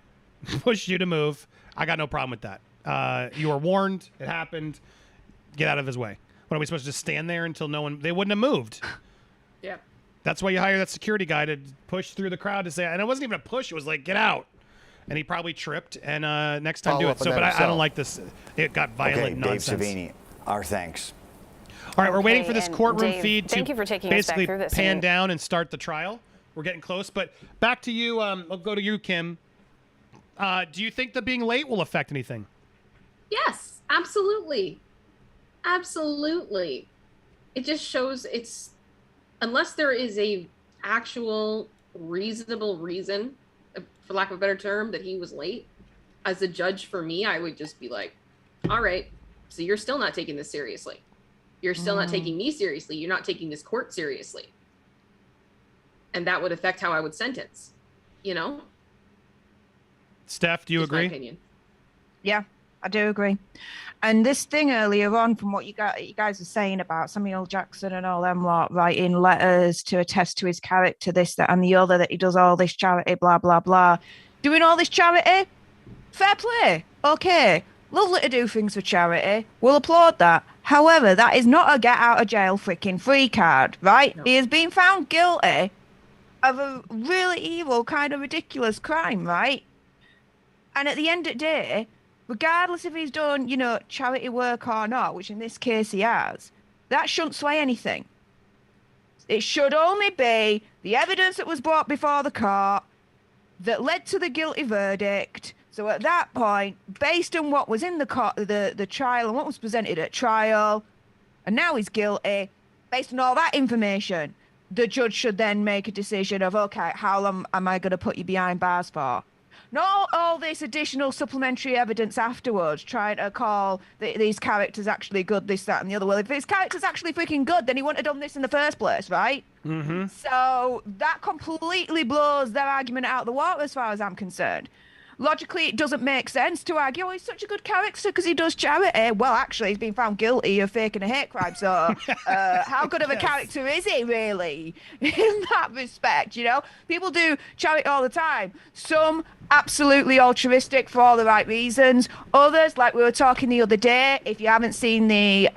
pushed you to move. I got no problem with that. You were warned. It happened. Get out of his way. What, are we supposed to just stand there until they wouldn't have moved? Yeah. That's why you hire that security guy to push through the crowd to say, and it wasn't even a push. It was like, get out. And he probably tripped. And next time do it. So, but I don't like this. It got violent nonsense. Dave Savini, our thanks. All right, we're waiting for this courtroom feed to thank you for taking us back basically through this. pan down and start the trial. We're getting close, but back to you. I'll go to you, Kim. Do you think that being late will affect anything? Yes, absolutely. Absolutely. It just shows unless there is a actual reasonable reason, for lack of a better term, that he was late, as a judge for me, I would just be like, all right, so you're still not taking this seriously. You're still not taking me seriously. You're not taking this court seriously. And that would affect how I would sentence, Steph, do you agree? My opinion. Yeah, I do agree. And this thing earlier on from what you guys were saying about Samuel Jackson and all them lot writing letters to attest to his character, this, that, and the other, that he does all this charity, blah, blah, blah. Doing all this charity? Fair play. Okay. Lovely to do things for charity. We'll applaud that. However, that is not a get out of jail freaking free card, right? No. He has been found guilty of a really evil, kind of ridiculous crime, right? And at the end of the day, regardless if he's done, charity work or not, which in this case he has, that shouldn't sway anything. It should only be the evidence that was brought before the court that led to the guilty verdict. So at that point, based on what was in the court, the trial and what was presented at trial, and now he's guilty, based on all that information, the judge should then make a decision of, okay, how long am I going to put you behind bars for? Not all this additional supplementary evidence afterwards, trying to call these characters actually good, this, that, and the other. Well, if his character's actually freaking good, then he wouldn't have done this in the first place, right? Mm-hmm. So that completely blows their argument out of the water as far as I'm concerned. Logically, it doesn't make sense to argue, oh, he's such a good character because he does charity. Well, actually, he's been found guilty of faking a hate crime, so how good of a character is he, really, in that respect, People do charity all the time. Some absolutely altruistic for all the right reasons. Others, like we were talking the other day, if you haven't seen the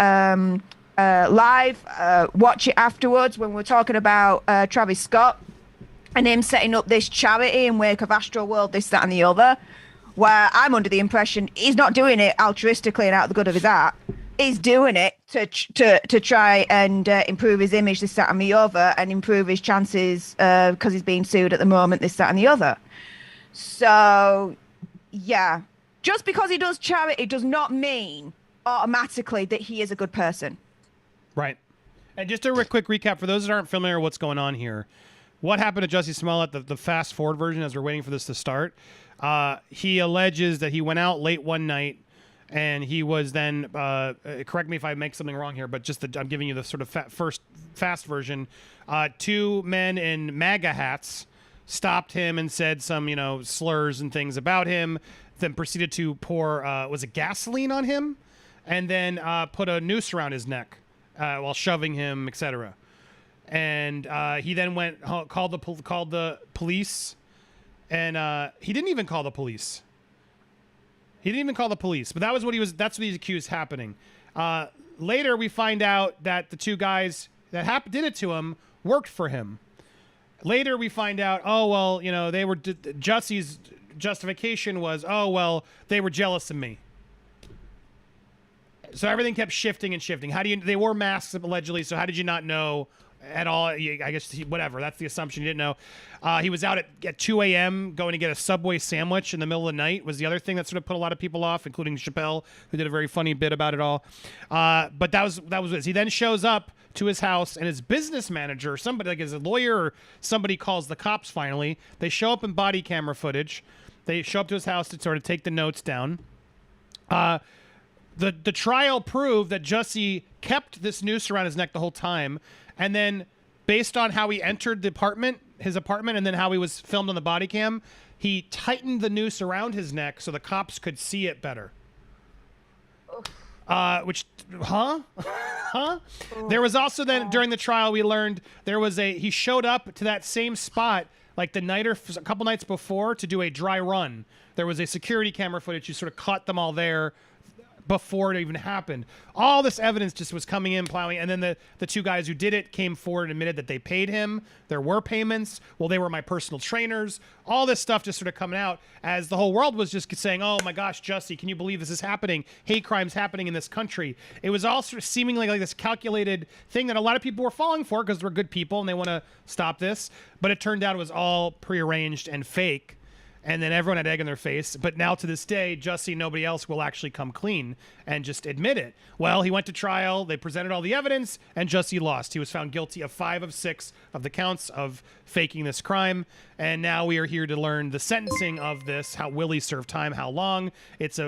live, watch it afterwards when we're talking about Travis Scott and him setting up this charity in wake of Astroworld, this, that, and the other, where I'm under the impression he's not doing it altruistically and out of the good of his heart. He's doing it to try and improve his image, this, that, and the other, and improve his chances because he's being sued at the moment, this, that, and the other. So, yeah, just because he does charity does not mean automatically that he is a good person. Right. And just a quick recap for those that aren't familiar with what's going on here. What happened to Jussie Smollett, the fast forward version, as we're waiting for this to start? He alleges that he went out late one night and he was then, correct me if I make something wrong here, but I'm giving you the sort of fast version. Two men in MAGA hats stopped him and said some, slurs and things about him, then proceeded to pour, was it gasoline on him? And then put a noose around his neck while shoving him, etc. And he then called the police, and he didn't even call the police. But that's what he's accused happening. Later, we find out that the two guys that did it to him worked for him. Later, we find out, they were Jussie's justification was, they were jealous of me. So everything kept shifting and shifting. They wore masks allegedly, so how did you not know at all? I guess whatever. That's the assumption. You didn't know. He was out at 2 a.m. going to get a Subway sandwich in the middle of the night was the other thing that sort of put a lot of people off, including Chappelle, who did a very funny bit about it all. But that was it. He then shows up to his house, and his business manager, somebody like his lawyer or somebody, calls the cops finally. They show up in body camera footage. They show up to his house to sort of take the notes down. The trial proved that Jussie kept this noose around his neck the whole time, and then based on how he entered his apartment, and then how he was filmed on the body cam, he tightened the noose around his neck so the cops could see it better. There was also then during the trial we learned he showed up to that same spot like the night or a couple nights before to do a dry run. There was a security camera footage. You sort of caught them all there before it even happened. All this evidence just was coming in, plowing, and then the two guys who did it came forward and admitted that they paid him. There were payments. Well, they were my personal trainers. All this stuff just sort of coming out as the whole world was just saying, oh my gosh, Jussie, can you believe this is happening? Hate crimes happening in this country. It was all sort of seemingly like this calculated thing that a lot of people were falling for because they're good people and they want to stop this. But it turned out it was all prearranged and fake. And then everyone had egg in their face. But now to this day, Jussie, nobody else will actually come clean and just admit it. Well, he went to trial. They presented all the evidence, and Jussie lost. He was found guilty of 5 of 6 of the counts of faking this crime. And now we are here to learn the sentencing of this, how will he serve time, how long. It's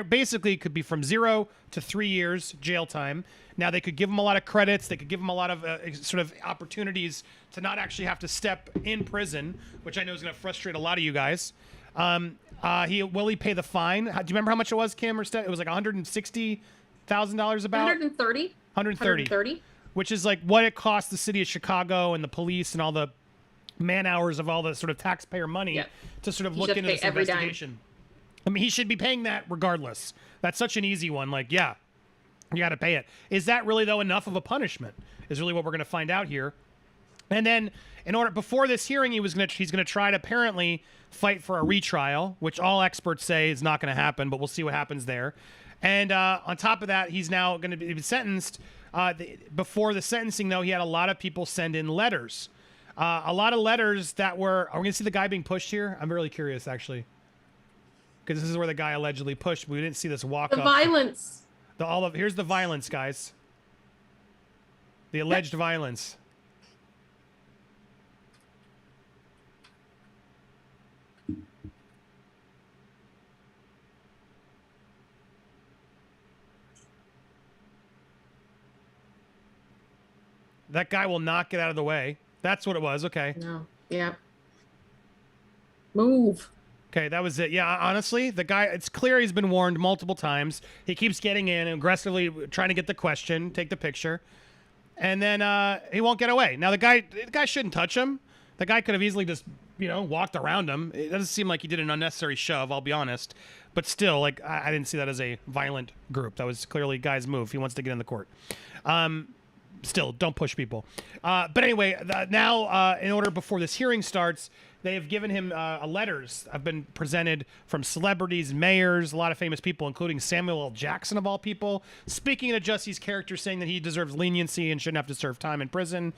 basically it could be from 0 to 3 years jail time. Now, they could give him a lot of credits. They could give him a lot of sort of opportunities to not actually have to step in prison, which I know is going to frustrate a lot of you guys. Will he pay the fine? Do you remember how much it was, Kim? It was like $160,000 about? 130. 130. Which is like what it cost the city of Chicago and the police and all the man hours of all the sort of taxpayer money to sort of look into this investigation. I mean, he should be paying that regardless. That's such an easy one. Like, yeah. You got to pay it. Is that really, though, enough of a punishment? Is really what we're going to find out here. And then, before this hearing, he's going to try to apparently fight for a retrial, which all experts say is not going to happen, but we'll see what happens there. And on top of that, he's now going to be sentenced. Before the sentencing, though, he had a lot of people send in letters. A lot of letters that were... Are we going to see the guy being pushed here? I'm really curious, actually. Because this is where the guy allegedly pushed. We didn't see this walk up. The violence. Here's the violence, guys. The alleged violence. That guy will not get out of the way. That's what it was. Okay. No. Yeah. Move. Okay, that was it. Yeah, honestly, the guy, it's clear he's been warned multiple times. He keeps getting in, aggressively trying to get the question, take the picture, and then he won't get away. Now, the guy shouldn't touch him. The guy could have easily just, walked around him. It doesn't seem like he did an unnecessary shove, I'll be honest. But still, I didn't see that as a violent group. That was clearly a guy's move. He wants to get in the court. Still, don't push people. But anyway, now, in order before this hearing starts, they have given him letters have been presented from celebrities, mayors, a lot of famous people, including Samuel L. Jackson, of all people, speaking to Jussie's character, saying that he deserves leniency and shouldn't have to serve time in prison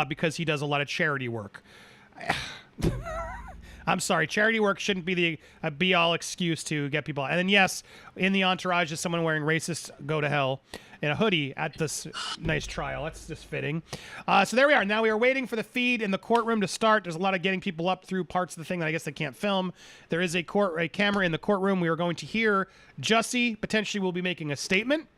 because he does a lot of charity work. I'm sorry, charity work shouldn't be the be-all excuse to get people out. And then, yes, in the entourage is someone wearing racist go to hell in a hoodie at this nice trial. That's just fitting. So there we are. Now we are waiting for the feed in the courtroom to start. There's a lot of getting people up through parts of the thing that I guess they can't film. There is a camera in the courtroom. We are going to hear Jussie potentially will be making a statement.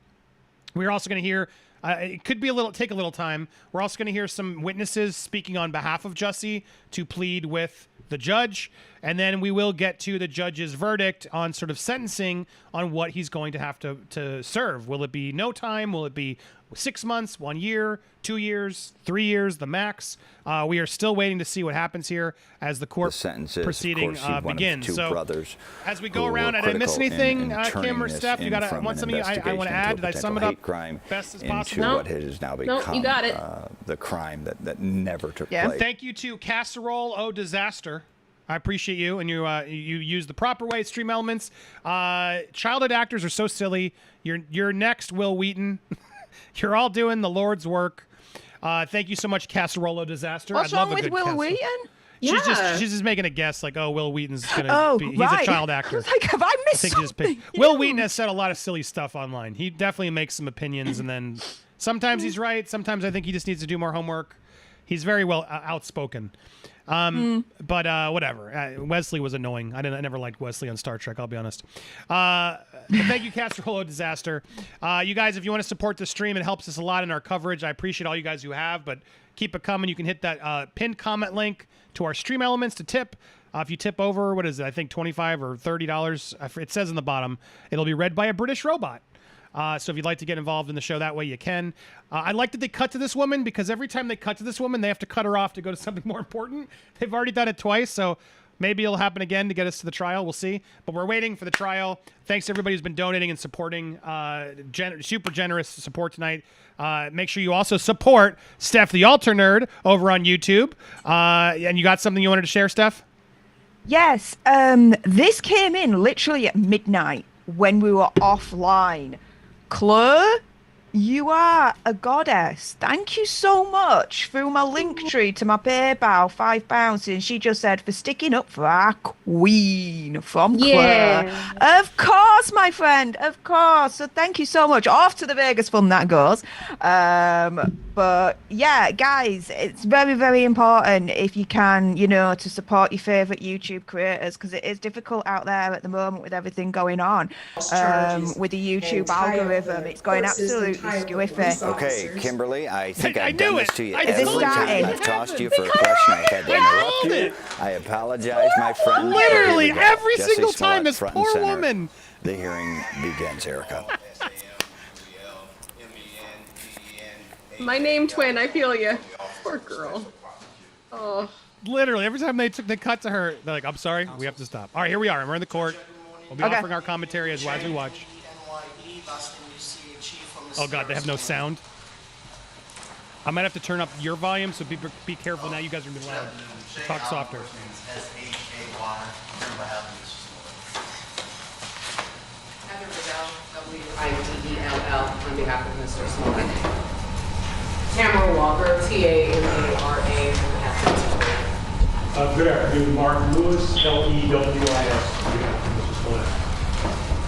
We're also going to hear... it could be take a little time. We're also going to hear some witnesses speaking on behalf of Jussie to plead with the judge, and then we will get to the judge's verdict on sort of sentencing on what he's going to have to serve. Will it be no time? Will it be 6 months, 1 year, 2 years, 3 years, the max? We are still waiting to see what happens here as the court proceeding begins. So brothers as we go around, did I miss anything, Kim or Steph? You got to want something I want to add? Did I sum it up best as possible? Into what has now become you got it. The crime that never took Yeah. place. Thank you to Casserole O Disaster. I appreciate you, and you use the proper way. Stream Elements. Childhood actors are so silly. You're next, Will Wheaton. You're all doing the Lord's work. Thank you so much, Casserole O Disaster. What's wrong with Will Wheaton? She's just making a guess, like, oh, Will Wheaton's gonna be. He's a child actor. Like, have I missed something? Will Wheaton has said a lot of silly stuff online. He definitely makes some opinions, and then sometimes he's right. Sometimes I think he just needs to do more homework. He's very well outspoken. But whatever. Wesley was annoying. I never liked Wesley on Star Trek, I'll be honest. But thank you, Casserole Disaster. You guys, if you want to support the stream, it helps us a lot in our coverage. I appreciate all you guys who have, but keep it coming. You can hit that pinned comment link to our Stream Elements to tip. If you tip over, what is it? I think $25 or $30. It says in the bottom. It'll be read by a British robot. So if you'd like to get involved in the show that way, you can. I like that they cut to this woman, because every time they cut to this woman, they have to cut her off to go to something more important. They've already done it twice, so maybe it'll happen again to get us to the trial. We'll see. But we're waiting for the trial. Thanks to everybody who's been donating and supporting. Super generous support tonight. Make sure you also support Steph the Alter Nerd over on YouTube. And you got something you wanted to share, Steph? Yes. This came in literally at midnight when we were offline. Claire, you are a goddess. Thank you so much. Through my link tree to my PayPal, £5, and she just said, for sticking up for our queen from Claire. Yeah. Of course, my friend, of course. So thank you so much. Off to the Vegas fund that goes. But yeah, guys, it's very, very important if you can, to support your favorite YouTube creators, because it is difficult out there at the moment with everything going on. With the YouTube algorithm, it's going absolutely squiffy. Okay, Kimberly, I think I I've done knew this it. to you I every told time you. I've tossed you for a question. I had to interrupt you. I apologize, my friend. Literally Here we go. every Jussie single Smollett, time, this front and poor center. woman. The hearing begins, Erica. My name twin, I feel you. Poor girl. Oh. Literally, every time they cut to her, they're like, I'm sorry, we have to stop. All right, here we are. We're in the court. We'll be offering our commentary as we watch. Oh, God, they have no sound. I might have to turn up your volume, so be careful now. You guys are going to be loud. Talk softer. Idell on behalf of Mr. Smollett. Tamara Walker, T-A-M-A-R-A, on behalf of Mr. Smollett. Good afternoon, Mark Lewis, L-E-W-I-S, on behalf of Mr. Smollett.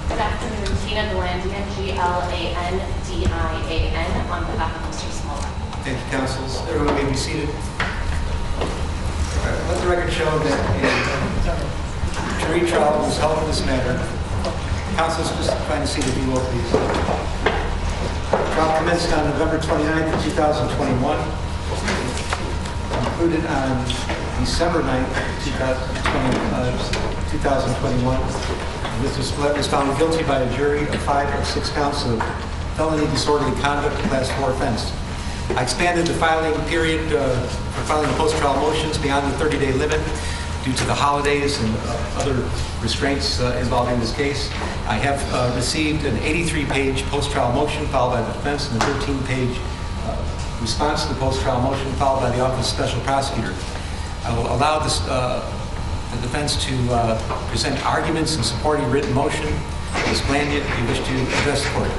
Good afternoon, Tina Glandian, G-L-A-N-D-I-A-N, on behalf of Mr. Smollett. Thank you, counsels. Everyone may be seated. Let the record show that a jury trial was held in this matter. Counsels, just find a seat if you will, please. Trial commenced on November 29th, 2021. Concluded on December 9th, 2021. Mr. Smollett was found guilty by a jury of 5 of 6 counts of felony disorderly conduct, class 4 offense. I expanded the filing period for filing post-trial motions beyond the 30-day limit due to the holidays and other restraints involving this case. I have received an 83-page post-trial motion filed by the defense and a 13-page response to the post-trial motion filed by the Office of Special Prosecutor. I will allow this, the defense to present arguments in supporting written motion. Ms. Glandian, if you wish to address the court.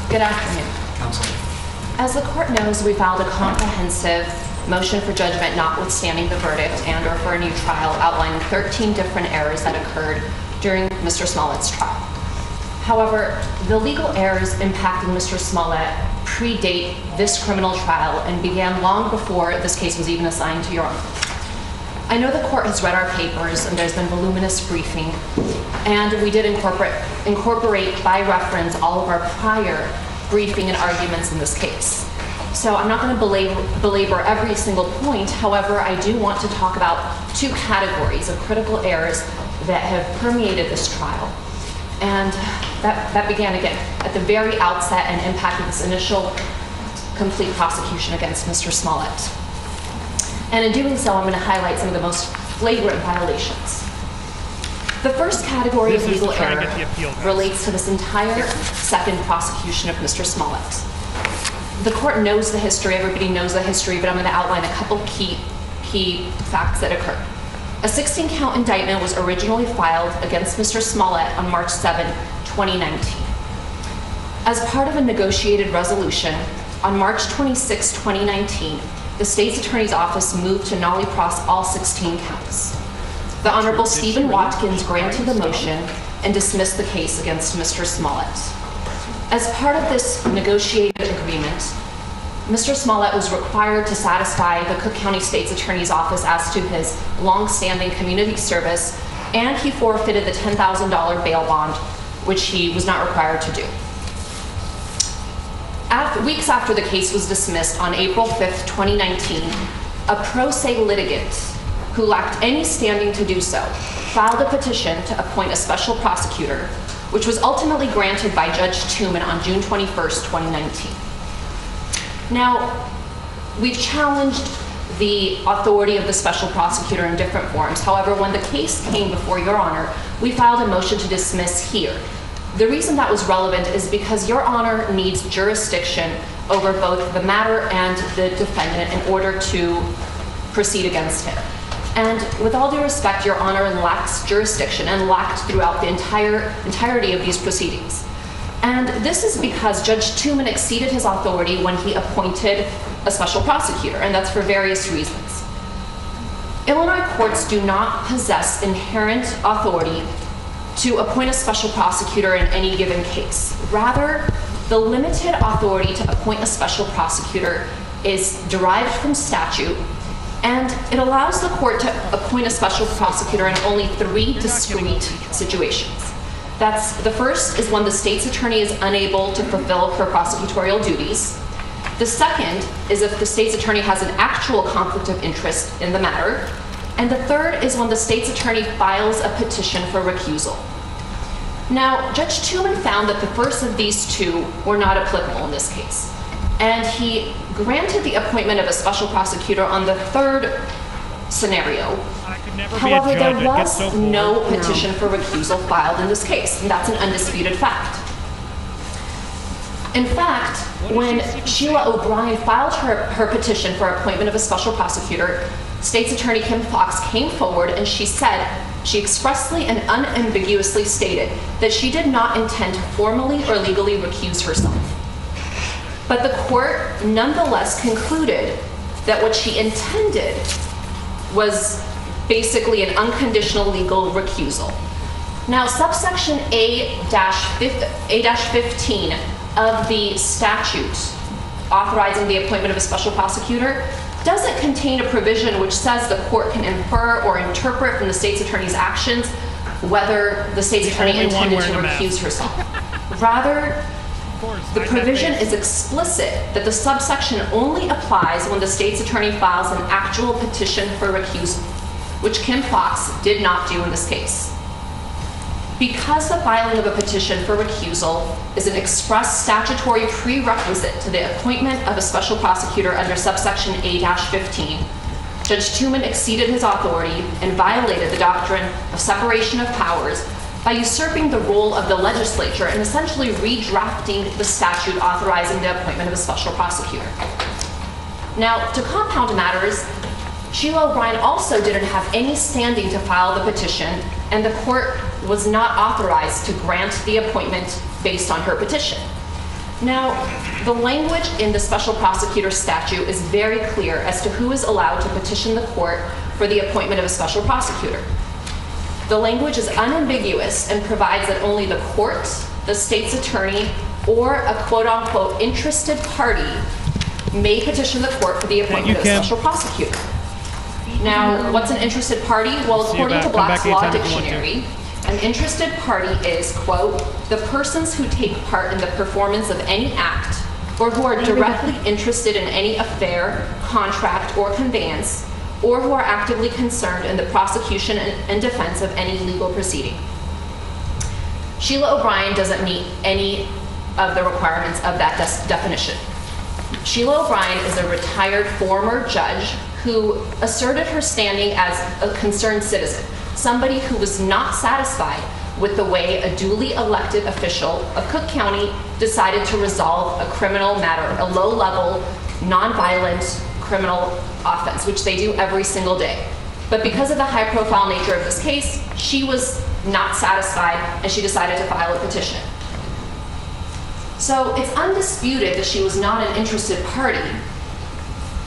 Good afternoon. As the court knows, we filed a comprehensive motion for judgment notwithstanding the verdict and or for a new trial outlining 13 different errors that occurred during Mr. Smollett's trial. However, the legal errors impacting Mr. Smollett predate this criminal trial and began long before this case was even assigned to your honor. I know the court has read our papers and there's been voluminous briefing, and we did incorporate by reference all of our prior briefing and arguments in this case. So I'm not going to belabor every single point. However, I do want to talk about 2 categories of critical errors that have permeated this trial. And that began again at the very outset and impacted this initial complete prosecution against Mr. Smollett. And in doing so, I'm going to highlight some of the most flagrant violations. The first category of legal error relates to this entire second prosecution of Mr. Smollett. The court knows the history, everybody knows the history, but I'm going to outline a couple key facts that occurred. A 16-count indictment was originally filed against Mr. Smollett on March 7, 2019. As part of a negotiated resolution, on March 26, 2019, the state's attorney's office moved to nollie pros all 16 counts. The Honorable Stephen Watkins granted the motion and dismissed the case against Mr. Smollett. As part of this negotiated agreement, Mr. Smollett was required to satisfy the Cook County State's Attorney's Office as to his long-standing community service, and he forfeited the $10,000 bail bond, which he was not required to do. Weeks after the case was dismissed on April 5th, 2019, a pro se litigant who lacked any standing to do so filed a petition to appoint a special prosecutor, which was ultimately granted by Judge Tuman on June 21st, 2019. Now, we've challenged the authority of the special prosecutor in different forms. However, when the case came before Your Honor, we filed a motion to dismiss here. The reason that was relevant is because Your Honor needs jurisdiction over both the matter and the defendant in order to proceed against him. And with all due respect, Your Honor lacks jurisdiction and lacked throughout the entirety of these proceedings. And this is because Judge Tuman exceeded his authority when he appointed a special prosecutor, and that's for various reasons. Illinois courts do not possess inherent authority to appoint a special prosecutor in any given case. Rather, the limited authority to appoint a special prosecutor is derived from statute, and it allows the court to appoint a special prosecutor in only 3 discrete situations. The first is when the state's attorney is unable to fulfill her prosecutorial duties. The second is if the state's attorney has an actual conflict of interest in the matter. And the third is when the state's attorney files a petition for recusal. Now, Judge Tooman found that the first of these two were not applicable in this case. And he granted the appointment of a special prosecutor on the third scenario. However, there was no petition for recusal filed in this case, and that's an undisputed fact. In fact, when Sheila O'Brien filed her petition for appointment of a special prosecutor, State's Attorney Kim Foxx came forward and she expressly and unambiguously stated that she did not intend to formally or legally recuse herself. But the court nonetheless concluded that what she intended was basically an unconditional legal recusal. Now, subsection A-15 of the statute authorizing the appointment of a special prosecutor doesn't contain a provision which says the court can infer or interpret from the state's attorney's actions whether the state's attorney intended to recuse herself. Rather, the provision is explicit that the subsection only applies when the state's attorney files an actual petition for recusal, which Kim Foxx did not do in this case. Because the filing of a petition for recusal is an express statutory prerequisite to the appointment of a special prosecutor under subsection A-15, Judge Tooman exceeded his authority and violated the doctrine of separation of powers by usurping the role of the legislature and essentially redrafting the statute authorizing the appointment of a special prosecutor. Now, to compound matters, Sheila O'Brien also didn't have any standing to file the petition, and the court was not authorized to grant the appointment based on her petition. Now, the language in the special prosecutor statute is very clear as to who is allowed to petition the court for the appointment of a special prosecutor. The language is unambiguous and provides that only the court, the state's attorney, or a quote-unquote interested party may petition the court for the appointment of a special prosecutor. Now, what's an interested party? Well, according to Black's Law Dictionary, an interested party is, quote, the persons who take part in the performance of any act or who are directly interested in any affair, contract, or conveyance, or who are actively concerned in the prosecution and defense of any legal proceeding. Sheila O'Brien doesn't meet any of the requirements of that definition. Sheila O'Brien is a retired former judge who asserted her standing as a concerned citizen, somebody who was not satisfied with the way a duly elected official of Cook County decided to resolve a criminal matter, a low-level, non-violent criminal offense, which they do every single day. But because of the high-profile nature of this case, she was not satisfied and she decided to file a petition. So it's undisputed that she was not an interested party.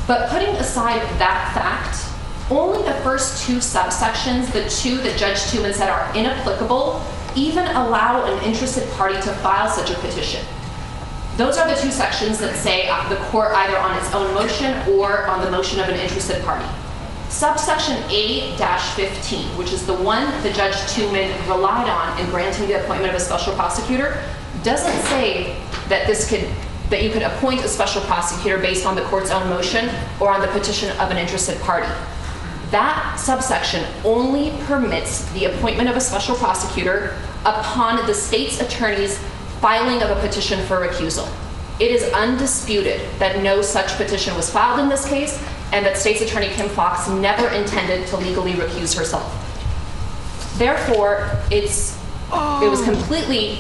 But putting aside that fact, only the first two subsections, the two that Judge Tooman said are inapplicable, even allow an interested party to file such a petition. Those are the two sections that say the court either on its own motion or on the motion of an interested party. Subsection A-15, which is the one that Judge Tooman relied on in granting the appointment of a special prosecutor, doesn't say that that you could appoint a special prosecutor based on the court's own motion or on the petition of an interested party. That subsection only permits the appointment of a special prosecutor upon the state's attorney's filing of a petition for recusal. It is undisputed that no such petition was filed in this case and that State's Attorney Kim Foxx never intended to legally recuse herself. Therefore, it was completely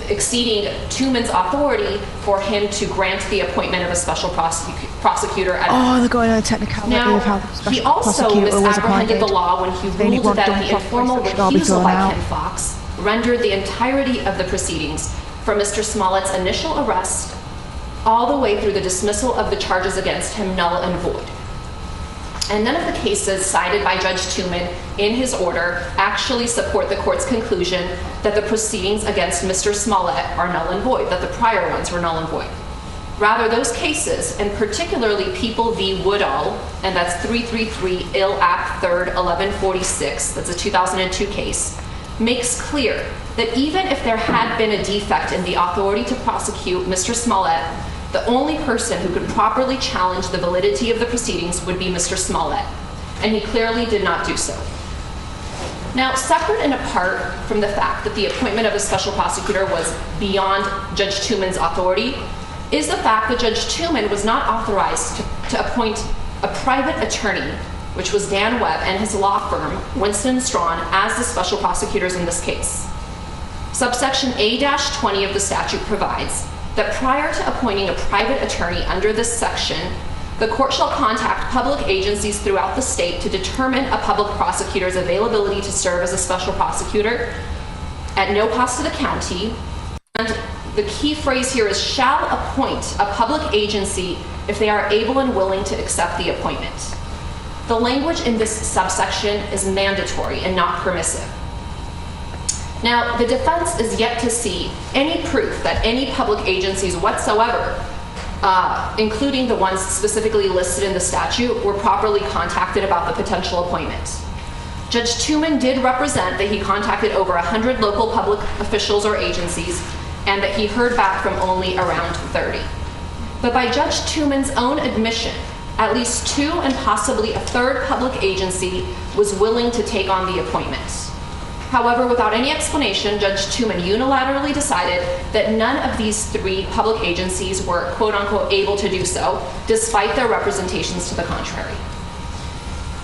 exceeding Tooman's authority for him to grant the appointment of a special prosecutor. They're going on a technicality of how the special he also prosecutor was misapprehended appointed. the law when he ruled that the informal refusal by Kim Foxx rendered the entirety of the proceedings from Mr. Smollett's initial arrest all the way through the dismissal of the charges against him null and void. And none of the cases cited by Judge Tooman in his order actually support the court's conclusion that the proceedings against Mr. Smollett are null and void, that the prior ones were null and void. Rather, those cases, and particularly People v. Woodall, and that's 333 Ill App 3rd 1146, that's a 2002 case, makes clear that even if there had been a defect in the authority to prosecute Mr. Smollett, the only person who could properly challenge the validity of the proceedings would be Mr. Smollett, and he clearly did not do so. Now, separate and apart from the fact that the appointment of a special prosecutor was beyond Judge Tooman's authority, is the fact that Judge Tooman was not authorized to appoint a private attorney, which was Dan Webb and his law firm, Winston & Strawn, as the special prosecutors in this case. Subsection A-20 of the statute provides that prior to appointing a private attorney under this section, the court shall contact public agencies throughout the state to determine a public prosecutor's availability to serve as a special prosecutor at no cost to the county. And the key phrase here is shall appoint a public agency if they are able and willing to accept the appointment. The language in this subsection is mandatory and not permissive. Now, the defense is yet to see any proof that any public agencies whatsoever, including the ones specifically listed in the statute, were properly contacted about the potential appointment. Judge Tooman did represent that he contacted over 100 local public officials or agencies, and that he heard back from only around 30. But by Judge Tooman's own admission, at least 2 and possibly a 3rd public agency was willing to take on the appointment. However, without any explanation, Judge Tooman unilaterally decided that none of these 3 public agencies were quote unquote able to do so, despite their representations to the contrary.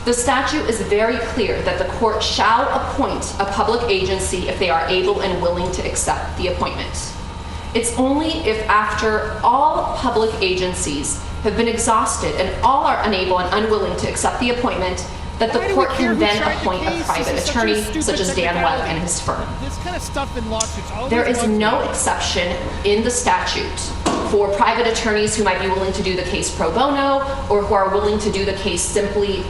The statute is very clear that the court shall appoint a public agency if they are able and willing to accept the appointment. It's only if after all public agencies have been exhausted and all are unable and unwilling to accept the appointment that the court can then appoint a private attorney, such as Dan Webb and his firm. This kind of stuff in lawsuits. There is no exception in the statute for private attorneys who might be willing to do the case pro bono or who are willing to do the case simply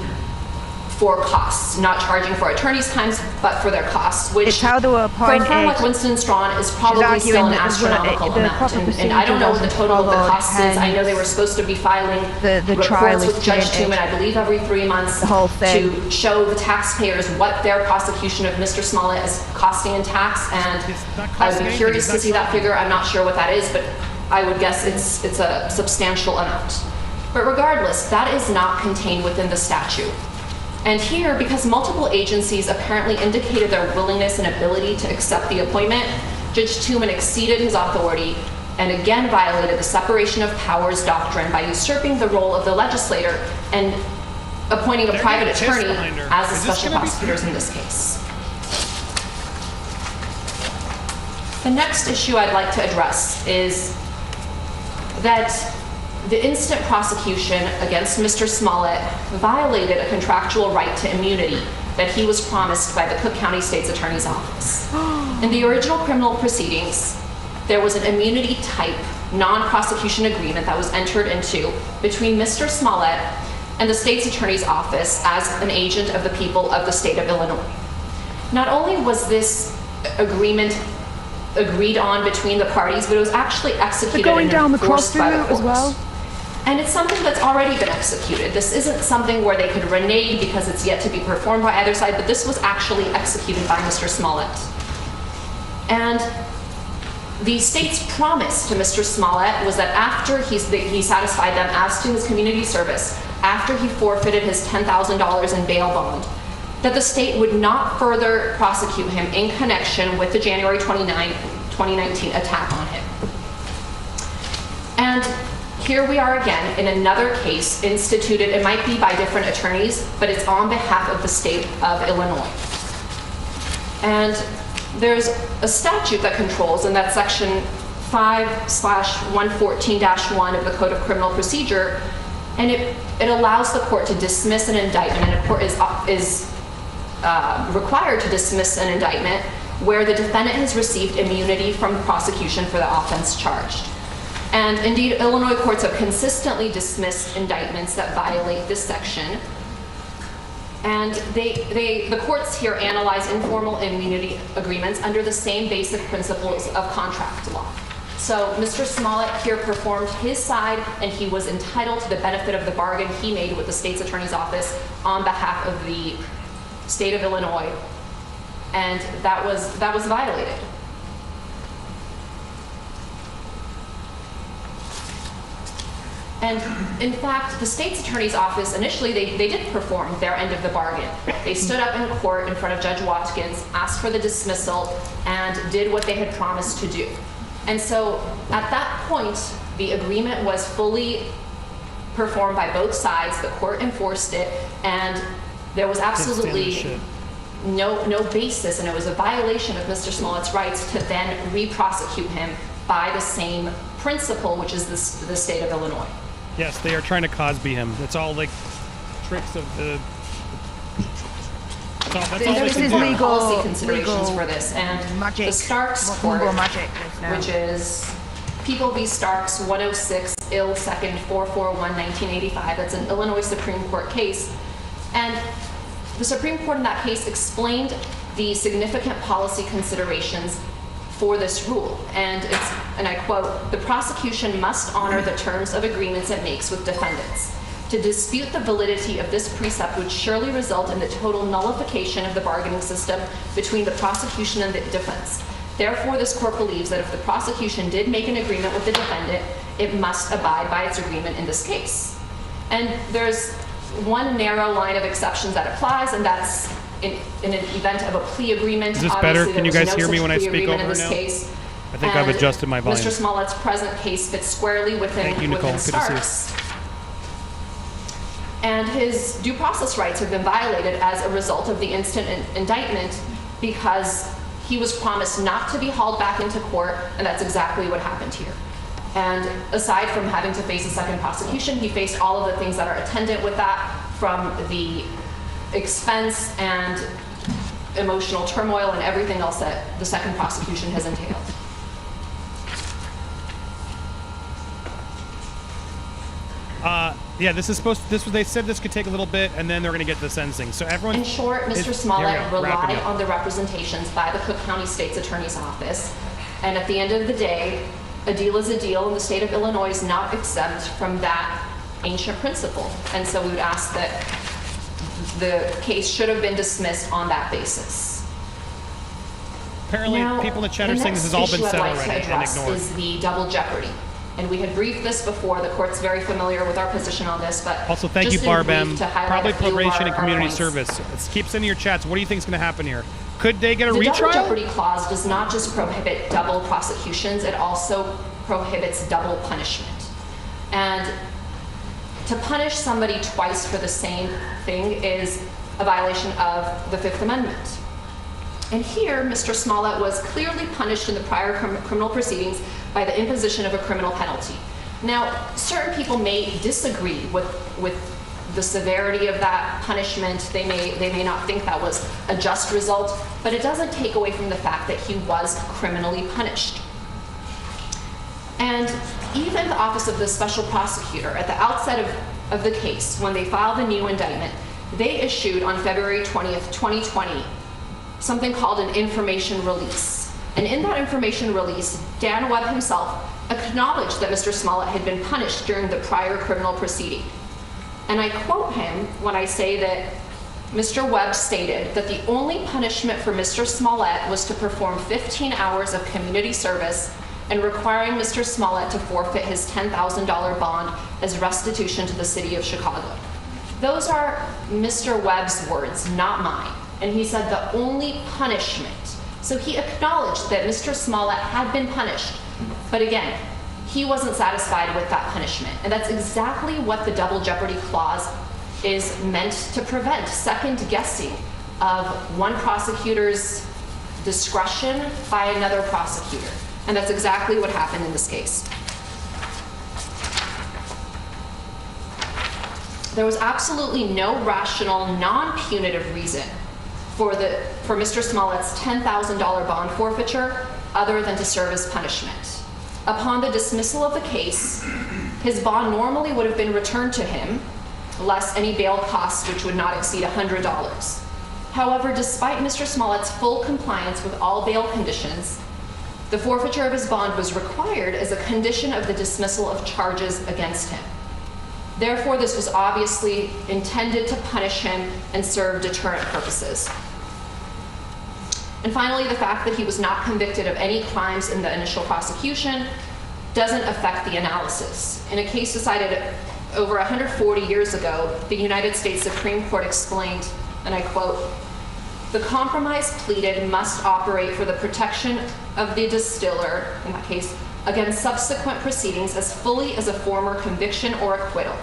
for costs, not charging for attorneys' times, but for their costs, which for a firm like Winston & Strawn is probably still an astronomical amount. And I don't know what the total of the cost is. I know they were supposed to be filing reports with Judge Tooman, I believe every 3 months, to show the taxpayers what their prosecution of Mr. Smollett is costing in tax. And I would be curious to see that figure. I'm not sure what that is, but I would guess it's a substantial amount. But regardless, that is not contained within the statute. And here, because multiple agencies apparently indicated their willingness and ability to accept the appointment, Judge Tooman exceeded his authority and again violated the separation of powers doctrine by usurping the role of the legislator and appointing a private attorney as the special prosecutors in this case. The next issue I'd like to address is that the instant prosecution against Mr. Smollett violated a contractual right to immunity that he was promised by the Cook County State's Attorney's Office. In the original criminal proceedings, there was an immunity type non-prosecution agreement that was entered into between Mr. Smollett and the State's Attorney's Office as an agent of the people of the state of Illinois. Not only was this agreement agreed on between the parties, but it was actually executed and enforced by the court. And it's something that's already been executed. This isn't something where they could renege because it's yet to be performed by either side, but this was actually executed by Mr. Smollett. And the state's promise to Mr. Smollett was that after he satisfied them as to his community service, after he forfeited his $10,000 in bail bond, that the state would not further prosecute him in connection with the January 29, 2019 attack on him. And here we are again in another case instituted, it might be by different attorneys, but it's on behalf of the state of Illinois. And there's a statute that controls, and that's section 5/114-1 of the Code of Criminal Procedure, and it allows the court to dismiss an indictment, and a court is required to dismiss an indictment where the defendant has received immunity from prosecution for the offense charged. And indeed, Illinois courts have consistently dismissed indictments that violate this section. And the courts here analyze informal immunity agreements under the same basic principles of contract law. So Mr. Smollett here performed his side, and he was entitled to the benefit of the bargain he made with the state's attorney's office on behalf of the state of Illinois and that was violated. And in fact, the state's attorney's office, initially, they did perform their end of the bargain. They stood up in court in front of Judge Watkins, asked for the dismissal, and did what they had promised to do. And so at that point, the agreement was fully performed by both sides. The court enforced it, and there was absolutely no basis, and it was a violation of Mr. Smollett's rights to then re-prosecute him by the same principle, which is the state of Illinois. Yes, they are trying to Cosby him. That's all like tricks of the. There's legal policy considerations for this, and the Starks Court, which is People v. Starks 106 Ill 2nd 441 1985. That's an Illinois Supreme Court case, and the Supreme Court in that case explained the significant policy considerations for this rule, and I quote, "The prosecution must honor the terms of agreements it makes with defendants. To dispute the validity of this precept would surely result in the total nullification of the bargaining system between the prosecution and the defense. Therefore, this court believes that if the prosecution did make an agreement with the defendant, it must abide by its agreement in this case." And there's one narrow line of exceptions that applies, and that's in an event of a plea agreement. Is this better? Can you guys hear me when I speak over her now? I think I've adjusted my volume. Mr. Smollett's present case fits squarely within Starks. And his due process rights have been violated as a result of the instant indictment because he was promised not to be hauled back into court, and that's exactly what happened here. And aside from having to face a second prosecution, he faced all of the things that are attendant with that, from the expense and emotional turmoil and everything else that the second prosecution has entailed. Yeah, they said this could take a little bit, and then they're going to get the sentencing. So everyone. In short, Mr. Smollett relied on the representations by the Cook County State's Attorney's Office, and at the end of the day, a deal is a deal, and the state of Illinois is not exempt from that ancient principle. And so we would ask that the case should have been dismissed on that basis. Apparently, people in the chat are saying this has all been said already and ignored. Is the double jeopardy. And we had briefed this before. The court's very familiar with our position on this, but also thank you, Barbem. Probably probation and community service. Let's keep sending your chats. What do you think is going to happen here? Could they get a retrial? The double jeopardy clause does not just prohibit double prosecutions; it also prohibits double punishment. And to punish somebody twice for the same thing is a violation of the Fifth Amendment. And here, Mr. Smollett was clearly punished in the prior criminal proceedings by the imposition of a criminal penalty. Now, certain people may disagree with the severity of that punishment. They may not think that was a just result, but it doesn't take away from the fact that he was criminally punished. And even the Office of the Special Prosecutor, at the outset of the case, when they filed the new indictment, they issued on February 20th, 2020, something called an information release. And in that information release, Dan Webb himself acknowledged that Mr. Smollett had been punished during the prior criminal proceeding. And I quote him when I say that Mr. Webb stated that the only punishment for Mr. Smollett was to perform 15 hours of community service and requiring Mr. Smollett to forfeit his $10,000 bond as restitution to the city of Chicago. Those are Mr. Webb's words, not mine. And he said the only punishment. So he acknowledged that Mr. Smollett had been punished. But again, he wasn't satisfied with that punishment. And that's exactly what the double jeopardy clause is meant to prevent, second guessing of one prosecutor's discretion by another prosecutor. And that's exactly what happened in this case. There was absolutely no rational, non-punitive reason for Mr. Smollett's $10,000 bond forfeiture other than to serve as punishment. Upon the dismissal of the case, his bond normally would have been returned to him, less any bail costs, which would not exceed $100. However, despite Mr. Smollett's full compliance with all bail conditions, the forfeiture of his bond was required as a condition of the dismissal of charges against him. Therefore, this was obviously intended to punish him and serve deterrent purposes. And finally, the fact that he was not convicted of any crimes in the initial prosecution doesn't affect the analysis. In a case decided over 140 years ago, the United States Supreme Court explained, and I quote, "The compromise pleaded must operate for the protection of the distiller," in that case, "against subsequent proceedings as fully as a former conviction or acquittal.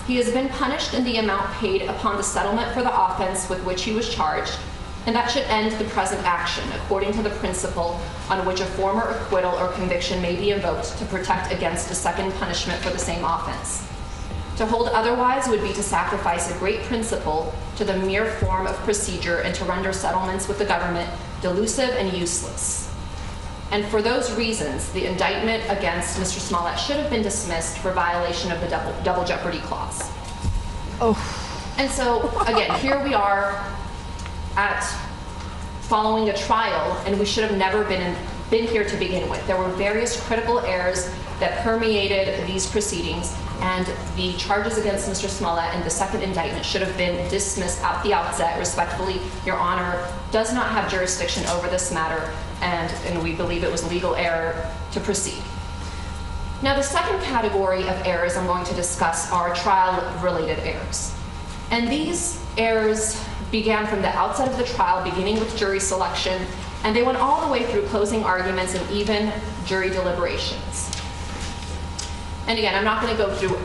He has been punished in the amount paid upon the settlement for the offense with which he was charged, and that should end the present action, according to the principle on which a former acquittal or conviction may be invoked to protect against a second punishment for the same offense. To hold otherwise would be to sacrifice a great principle to the mere form of procedure and to render settlements with the government delusive and useless. And for those reasons, the indictment against Mr. Smollett should have been dismissed for violation of the double jeopardy clause." Oh. And so, again, here we are at following a trial, and we should have never been here to begin with. There were various critical errors that permeated these proceedings, and the charges against Mr. Smollett and the second indictment should have been dismissed at the outset. Respectfully, Your Honor does not have jurisdiction over this matter, and we believe it was legal error to proceed. Now, the second category of errors I'm going to discuss are trial-related errors. And these errors began from the outset of the trial, beginning with jury selection, and they went all the way through closing arguments and even jury deliberations. And again, I'm not going to go through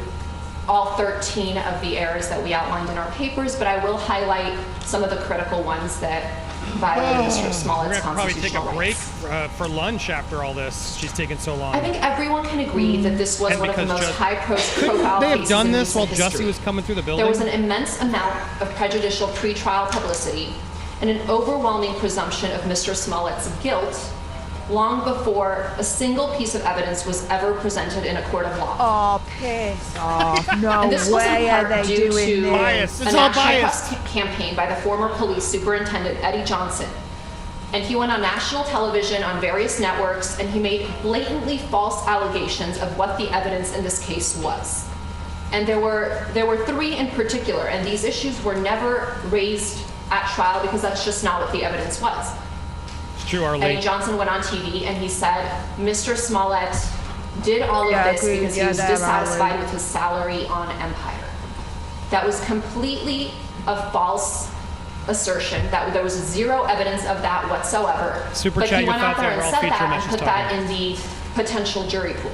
all 13 of the errors that we outlined in our papers, but I will highlight some of the critical ones that violated Mr. Smollett's constitutional rights. We're going to probably take a break for lunch after all this. She's taking so long. I think everyone can agree that this was one of the most high-profile cases. They have done this while history. Jussie was coming through the building? There was an immense amount of prejudicial pretrial publicity and an overwhelming presumption of Mr. Smollett's guilt long before a single piece of evidence was ever presented in a court of law. Oh, piss off. No and this way was are they due doing to this. a national press campaign by the former police superintendent, Eddie Johnson. And he went on national television on various networks, and he made blatantly false allegations of what the evidence in this case was. And there were three in particular, and these issues were never raised at trial because that's just not what the evidence was. It's true, Arlene. Eddie Johnson went on TV and he said Mr. Smollett did all of this because he was dissatisfied with his salary on Empire. That was completely a false assertion. That there was zero evidence of that whatsoever. But he went out there and said that and put that in the potential jury pool.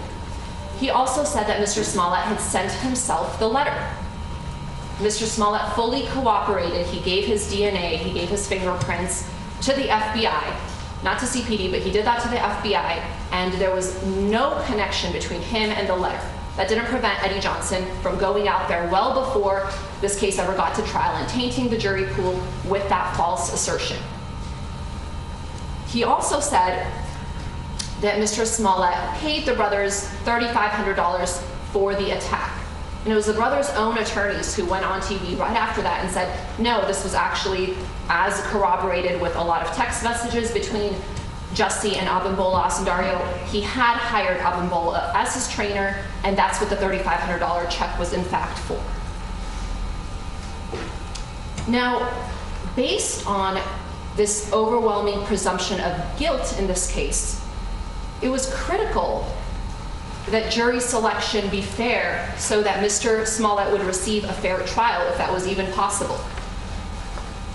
He also said that Mr. Smollett had sent himself the letter. Mr. Smollett fully cooperated. He gave his DNA, he gave his fingerprints to the FBI, not to CPD, but he did that to the FBI, and there was no connection between him and the letter. That didn't prevent Eddie Johnson from going out there well before this case ever got to trial and tainting the jury pool with that false assertion. He also said that Mr. Smollett paid the brothers $3,500 for the attack. And it was the brothers' own attorneys who went on TV right after that and said, no, this was actually as corroborated with a lot of text messages between Jussie and Abimbola Asundario. He had hired Abimbola as his trainer, and that's what the $3,500 check was in fact for. Now, based on this overwhelming presumption of guilt in this case, it was critical that jury selection be fair so that Mr. Smollett would receive a fair trial if that was even possible.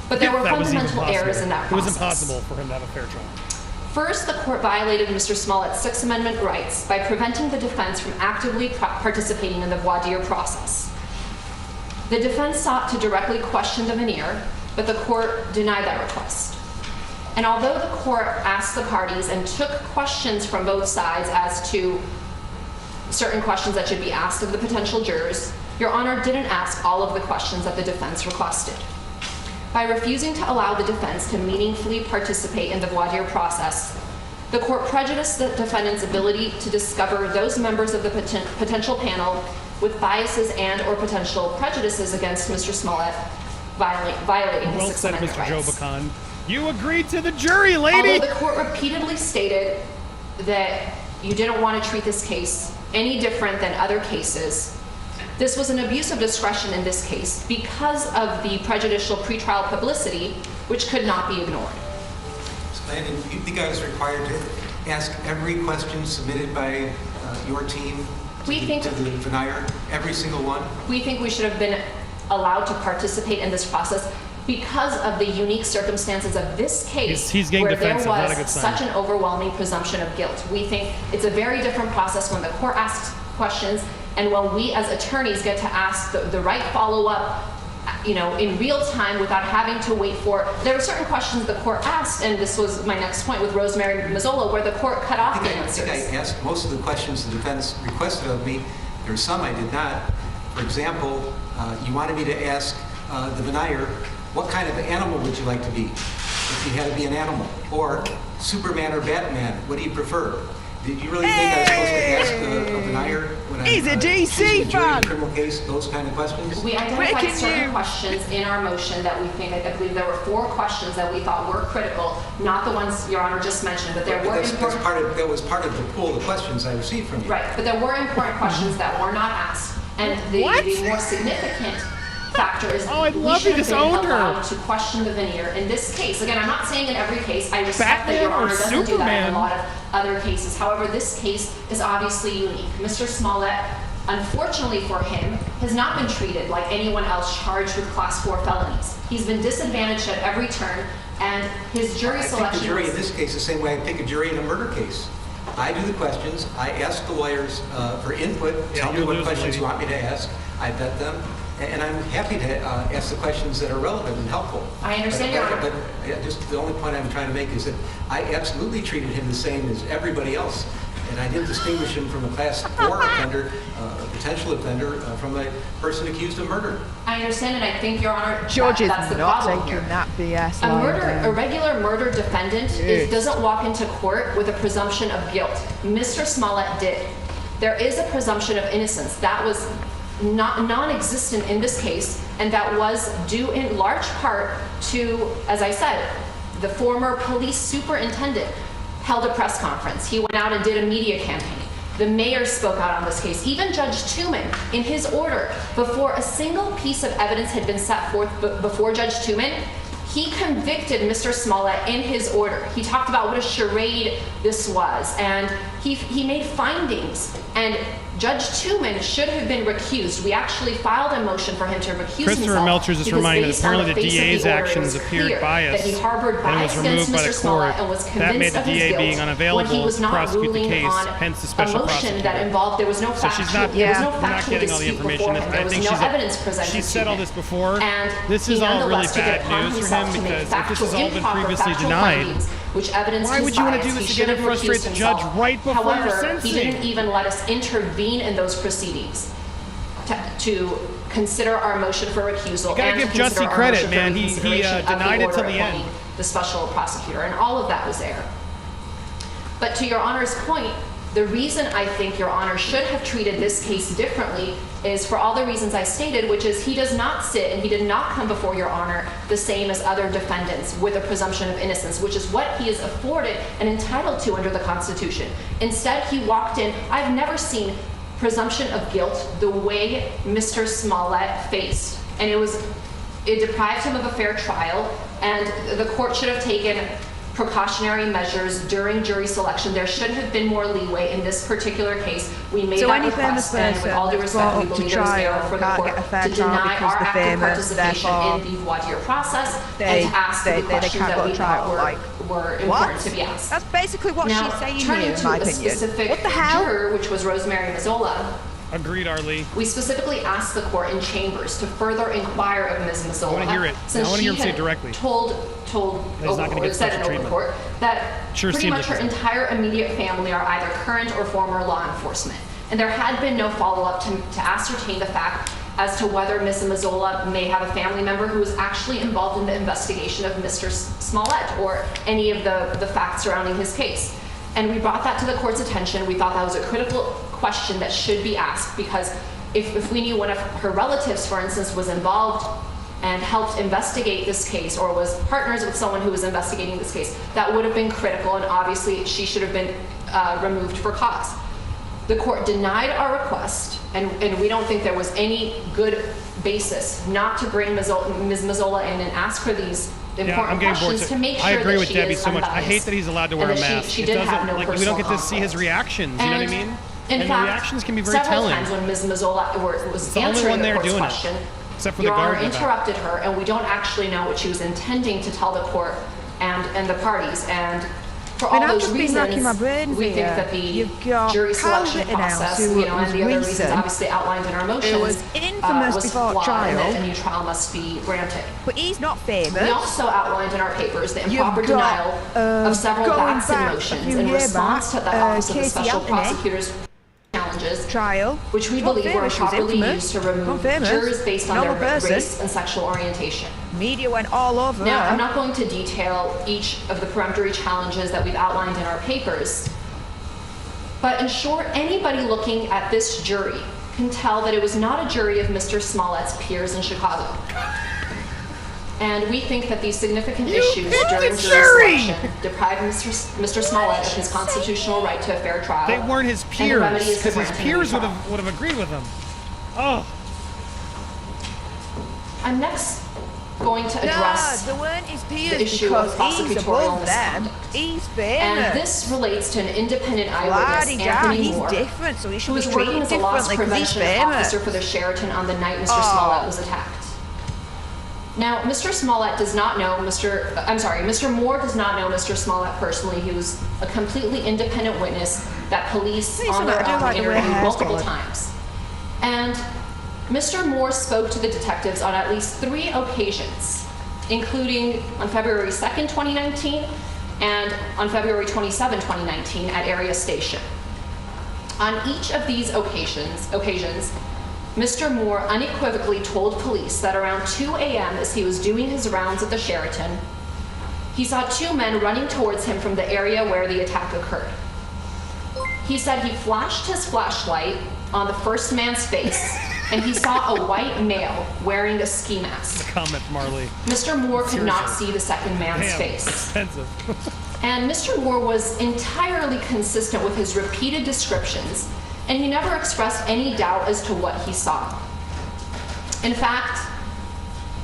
But there were fundamental errors in that process. It was impossible for him to have a fair trial. First, the court violated Mr. Smollett's Sixth Amendment rights by preventing the defense from actively participating in the voir dire process. The defense sought to directly question the veneer, but the court denied that request. And although the court asked the parties and took questions from both sides as to certain questions that should be asked of the potential jurors, Your Honor didn't ask all of the questions that the defense requested. By refusing to allow the defense to meaningfully participate in the voir dire process, the court prejudiced the defendant's ability to discover those members of the potential panel with biases and or potential prejudices against Mr. Smollett, violating his Sixth Amendment rights. Well said, Mr. Joe Bacan. You agreed to the jury, lady! Although the court repeatedly stated that you didn't want to treat this case any different than other cases, this was an abuse of discretion in this case because of the prejudicial pretrial publicity, which could not be ignored. Landon, do you think I was required to ask every question submitted by your team to the denier, every single one? We think we should have been allowed to participate in this process because of the unique circumstances of this case, he's getting where there defensive. Not a good was sign. such an overwhelming presumption of guilt. We think it's a very different process when the court asks questions and when we as attorneys get to ask the right follow-up, in real time without having to wait for. There were certain questions the court asked, and this was my next point with Rosemary Mazzola, where the court cut off the answers. I think I asked most of the questions the defense requested of me. There were some I did not. For example, you wanted me to ask the denier, what kind of animal would you like to be if you had to be an animal? Or Superman or Batman, what do you prefer? Did you really think I was supposed to ask a denier when He's a DC fan. Criminal case, those kind of questions? We identified certain questions in our motion that we think, I believe there were 4 questions that we thought were critical, not the ones Your Honor just mentioned, but there were important. That was part of the pool of questions I received from you. Right, but there were important questions that were not asked. And the more significant factor is we should have been allowed to question the veneer. In this case, again, I'm not saying in every case. I respect that Your Honor doesn't do that in a lot of other cases. However, this case is obviously unique. Mr. Smollett, unfortunately for him, has not been treated like anyone else charged with Class 4 felonies. He's been disadvantaged at every turn, and his jury selection. I pick a jury in this case the same way I pick a jury in a murder case. I do the questions. I ask the lawyers for input. Tell me what questions you want me to ask. I vet them. And I'm happy to ask the questions that are relevant and helpful. I understand, Your Honor. But just the only point I'm trying to make is that I absolutely treated him the same as everybody else. And I didn't distinguish him from a Class 4 offender, a potential offender, from a person accused of murder. I understand, and I think, Your Honor, George is that's the not problem taking here. that BS A regular murder defendant doesn't walk into court with a presumption of guilt. Mr. Smollett did. There is a presumption of innocence. That was non-existent in this case, and that was due in large part to, as I said, the former police superintendent held a press conference. He went out and did a media campaign. The mayor spoke out on this case. Even Judge Tooman, in his order, before a single piece of evidence had been set forth before Judge Tooman, he convicted Mr. Smollett in his order. He talked about what a charade this was, and he made findings, and Judge Tooman should have been recused. We actually filed a motion for him to recuse Christopher himself. Melchers is reminding that apparently the DA's actions appeared biased that he harbored bias and was removed by the court. And was That made the DA being unavailable to prosecute the case, hence the special prosecutor. That involved, there was no So she's not, there was no we're not factual getting all the dispute information. before him. I There think was no evidence presented she's said to all him. this before. And this is all really bad news for him because if this has all been previously denied, which evidence why would you want to do this again and frustrate the judge right before your sentencing? He didn't even let us intervene in those proceedings to consider our motion for recusal. You gotta give Jussie credit, man. He denied it till the end. The special prosecutor, and all of that was there. But to Your Honor's point, the reason I think Your Honor should have treated this case differently is for all the reasons I stated, which is he does not sit and he did not come before Your Honor the same as other defendants with a presumption of innocence, which is what he is afforded and entitled to under the Constitution. Instead, he walked in. I've never seen presumption of guilt the way Mr. Smollett faced, and it deprived him of a fair trial, and the court should have taken precautionary measures during jury selection. There should have been more leeway in this particular case. We made that request, and with all due respect, we believe there was error for the court to deny our active participation in the voir dire process and to ask the questions that we thought were important to be asked. That's basically what she's saying here, in my opinion. Turning to a specific What the hell? juror, which was Rosemary Mazzola, Agreed, Arlie. we specifically asked the court in chambers to further inquire of Ms. Mazzola. I want to hear it. I want to hear him say it directly. Told He's not going to get said special in open treatment. court that pretty much her like entire immediate family are either current or former law enforcement. And there had been no follow-up to ascertain the fact as to whether Ms. Mazzola may have a family member who was actually involved in the investigation of Mr. Smollett or any of the facts surrounding his case. And we brought that to the court's attention. We thought that was a critical question that should be asked, because if we knew one of her relatives, for instance, was involved and helped investigate this case or was partners with someone who was investigating this case, that would have been critical, and obviously she should have been removed for cause. The court denied our request, and we don't think there was any good basis not to bring Ms. Mazzola in and ask her these I'm getting bored questions too. to make I sure agree that with she Debbie is so much. I unbiased. hate that he's allowed to wear a And that mask. she It did doesn't, have no like, we don't get to see his reactions. You know what I mean? In And fact, the reactions can be very several telling. times when Ms. Mazzola was It's the only answering one the there court's doing it, question, except for the Your Honor guard in the back. interrupted her, and we don't actually know what she was intending to tell the court and the parties. And for all I've those just been reasons, racking my brains we think here. that the You've got jury Carl selection Rittenhouse, process, who and was the other reasons recent. obviously outlined in our motions, It was infamous was before flawed, and trial. that a new trial must be granted. But he's not famous. We also outlined in our papers the You've improper got, denial of several going Batson back a motions few in years response back, to the Office of the Casey Special Anthony. Prosecutor's challenges, trial, which we Not believe were famous, she was improperly infamous. used to remove Not famous. jurors based on Normal their person. race and sexual orientation. Media went all over Now, her. I'm not going to detail each of the peremptory challenges that we've outlined in our papers, but in short, anybody looking at this jury can tell that it was not a jury of Mr. Smollett's peers in Chicago. And we think that these significant issues during jury selection deprive Mr. Smollett of his constitutional right to a fair trial. They weren't his and the peers, remedy is to because his grant him a peers new would trial. have agreed with him. Oh. I'm next going to address No, they weren't his peers the issue of because he's prosecutorial above them. misconduct. He's famous. And this relates to an independent eyewitness, Bloody Anthony he's Moore, different, so he should who be was working treated as a loss differently because he's prevention famous. officer for the Sheraton on the night Mr. Oh. Smollett was attacked. Now, Mr. Smollett does not know Mr. Moore does not know Mr. Smollett personally. He was a completely independent witness that police Hey, on their I do own like the way interviewed hair's multiple colored. times. And Mr. Moore spoke to the detectives on at least 3 occasions, including on February 2nd, 2019, and on February 27, 2019 at Area Station. On each of these occasions, Mr. Moore unequivocally told police that around 2 a.m. as he was doing his rounds at the Sheraton, he saw 2 men running towards him from the area where the attack occurred. He said he flashed his flashlight on the first man's face, and he saw a white male wearing a ski mask. Comment, Marley. Mr. Moore could not Seriously. see the second man's Damn, face. expensive. And Mr. Moore was entirely consistent with his repeated descriptions, and he never expressed any doubt as to what he saw. In fact,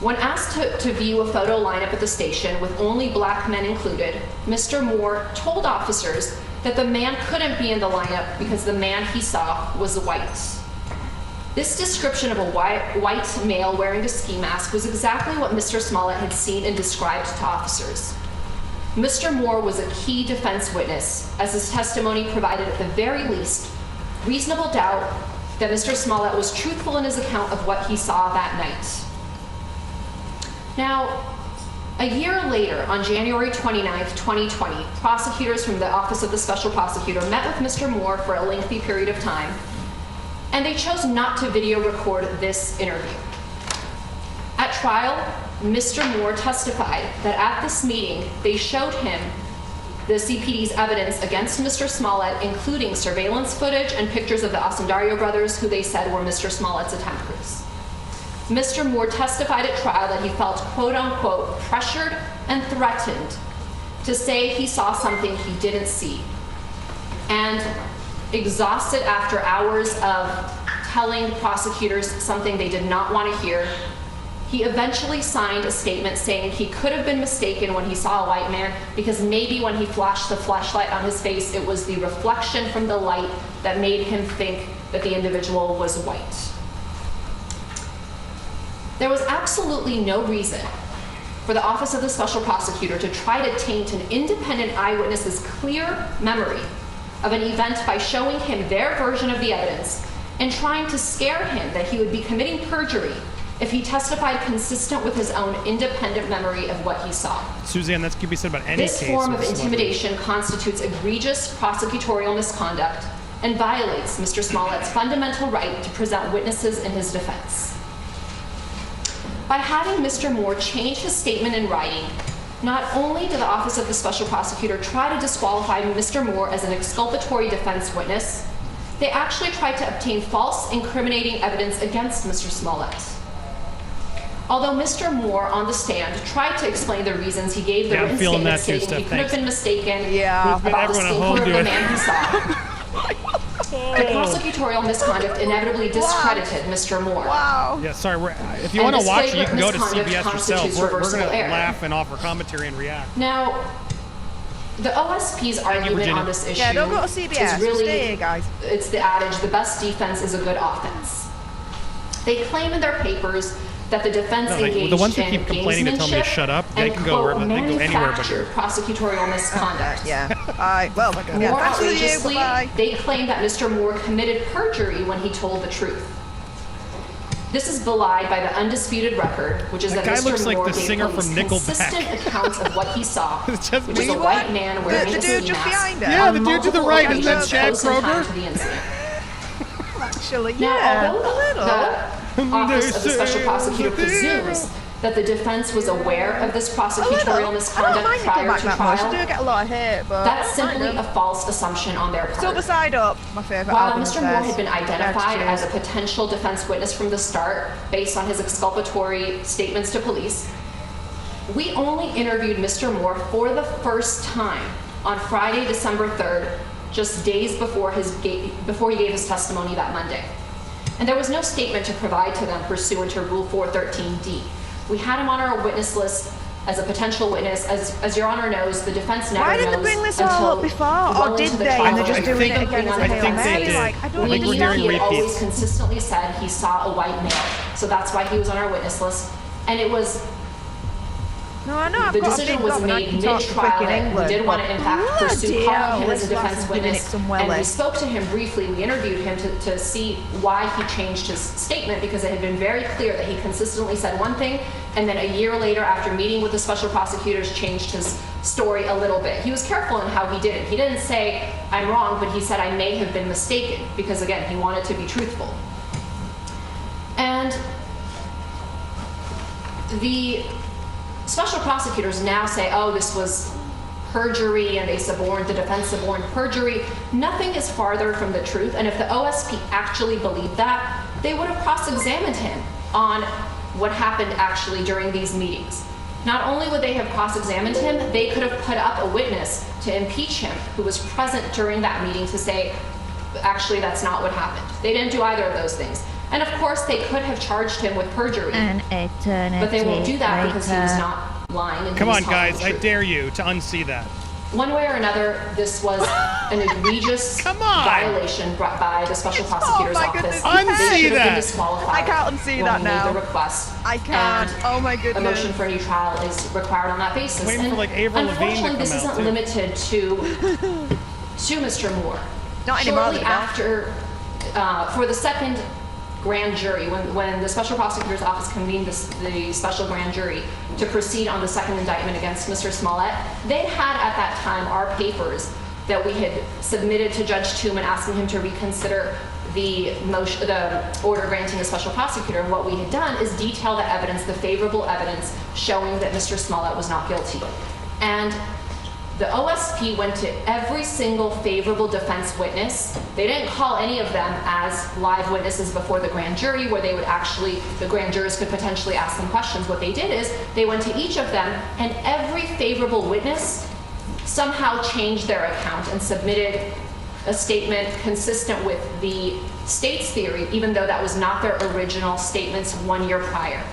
when asked to view a photo lineup at the station with only black men included, Mr. Moore told officers that the man couldn't be in the lineup because the man he saw was white. This description of a white male wearing a ski mask was exactly what Mr. Smollett had seen and described to officers. Mr. Moore was a key defense witness, as his testimony provided at the very least reasonable doubt that Mr. Smollett was truthful in his account of what he saw that night. Now, a year later, on January 29th, 2020, prosecutors from the Office of the Special Prosecutor met with Mr. Moore for a lengthy period of time, and they chose not to video record this interview. At trial, Mr. Moore testified that at this meeting, they showed him the CPD's evidence against Mr. Smollett, including surveillance footage and pictures of the Asendario brothers, who they said were Mr. Smollett's attempters. Mr. Moore testified at trial that he felt, quote unquote, pressured and threatened to say he saw something he didn't see. And exhausted after hours of telling prosecutors something they did not want to hear, he eventually signed a statement saying he could have been mistaken when he saw a white man because maybe when he flashed the flashlight on his face, it was the reflection from the light that made him think that the individual was white. There was absolutely no reason for the Office of the Special Prosecutor to try to taint an independent eyewitness's clear memory of an event by showing him their version of the evidence and trying to scare him that he would be committing perjury if he testified consistent with his own independent memory of what he saw. Suzanne, that could be said about any This case. form of with a celebrity. intimidation constitutes egregious prosecutorial misconduct and violates Mr. Smollett's fundamental right to present witnesses in his defense. By having Mr. Moore change his statement in writing, not only did the Office of the Special Prosecutor try to disqualify Mr. Moore as an exculpatory defense witness, they actually tried to obtain false incriminating evidence against Mr. Smollett. Although Mr. Moore on the stand tried to explain the reasons he gave the Yeah, I'm written feeling statement that too, stating he Steph, could have thanks. been mistaken We've been about the everyone at skin home color of the doing man he saw. The prosecutorial misconduct inevitably discredited Mr. Moore. Wow. Yeah, sorry. If you want to watch it, you can go to CBS yourself. We're going to laugh and offer commentary and react. Now, the OSP's argument on this issue don't go to CBS. is really, Stay here, guys. it's the adage, the best defense is a good offense. They claim in their papers that the defense engaged the ones who in keep complaining to tell me to shut up, they and, can go wherever, they can go anywhere but manufactured prosecutorial misconduct. Well, More outrageously, they claim that Mr. Moore committed perjury when he told the truth. This is belied by the undisputed record, which is that guy Mr. looks like Moore the gave singer police from Nickelback. consistent accounts of what he saw, It's just which is me. a white man wearing The a dude ski just mask. behind her. Yeah, on the dude to the multiple right, isn't that occasions Chad close in time Kroger? to the incident. Actually, Now, yeah, although a little. the Office of the Special Prosecutor presumes that the defense was aware of this prosecutorial misconduct prior to I trial, do get a lot of hate, but that's simply a false assumption on their part. Silver Side Up, my favourite While album. Mr. Moore had been identified as a potential defense witness from the start based on his exculpatory statements to police, we only interviewed Mr. Moore for the first time on Friday, December 3rd, just days before he gave his testimony that Monday. And there was no statement to provide to them pursuant to Rule 413D. We had him on our witness list as a potential witness. As Your Honor knows, the defense never knows. Why didn't they bring this all up before? Or did they? And they're just doing it again as a Hail Mary? Like, I don't We knew understand. he had always consistently said he saw a white male. So that's why he was on our witness list. And it was... No, I know. I've The got a decision big was gob and I made can talk mid-trial freaking that we English, did want to, in fact, but pursue bloody calling hell, him as a this defense lass is giving witness. it some And we welly. spoke to him briefly. We interviewed him to see why he changed his statement, because it had been very clear that he consistently said one thing, and then a year later, after meeting with the special prosecutors, changed his story a little bit. He was careful in how he did it. He didn't say, I'm wrong, but he said, I may have been mistaken, because again, he wanted to be truthful. And the special prosecutors now say, oh, this was perjury, and the defense suborned perjury. Nothing is farther from the truth, and if the OSP actually believed that, they would have cross-examined him on what happened actually during these meetings. Not only would they have cross-examined him, they could have put up a witness to impeach him who was present during that meeting to say, actually, that's not what happened. They didn't do either of those things. And of course, they could have charged him with perjury, but they won't do that because he was not lying. And Come he was on, telling guys. the I truth. dare you to unsee that. One way or another, this was an egregious violation brought by the special prosecutor's my office. goodness, They unsee should have been that. disqualified I can't unsee when that we now. made the request. I can't. And Oh my a goodness. motion for a new trial is required on that basis. Waiting And for, like, Avril Lavigne to unfortunately, this come isn't out, too. limited to Mr. Moore. Not anymore, Shortly though. after, for the second grand jury, when the special prosecutor's office convened the special grand jury to proceed on the second indictment against Mr. Smollett, they had at that time our papers that we had submitted to Judge Tooman asking him to reconsider the order granting a special prosecutor. And what we had done is detail the evidence, the favorable evidence showing that Mr. Smollett was not guilty. And the OSP went to every single favorable defense witness. They didn't call any of them as live witnesses before the grand jury, where they would actually, the grand jurors could potentially ask them questions. What they did is they went to each of them, and every favorable witness somehow changed their account and submitted a statement consistent with the state's theory, even though that was not their original statements 1 year prior.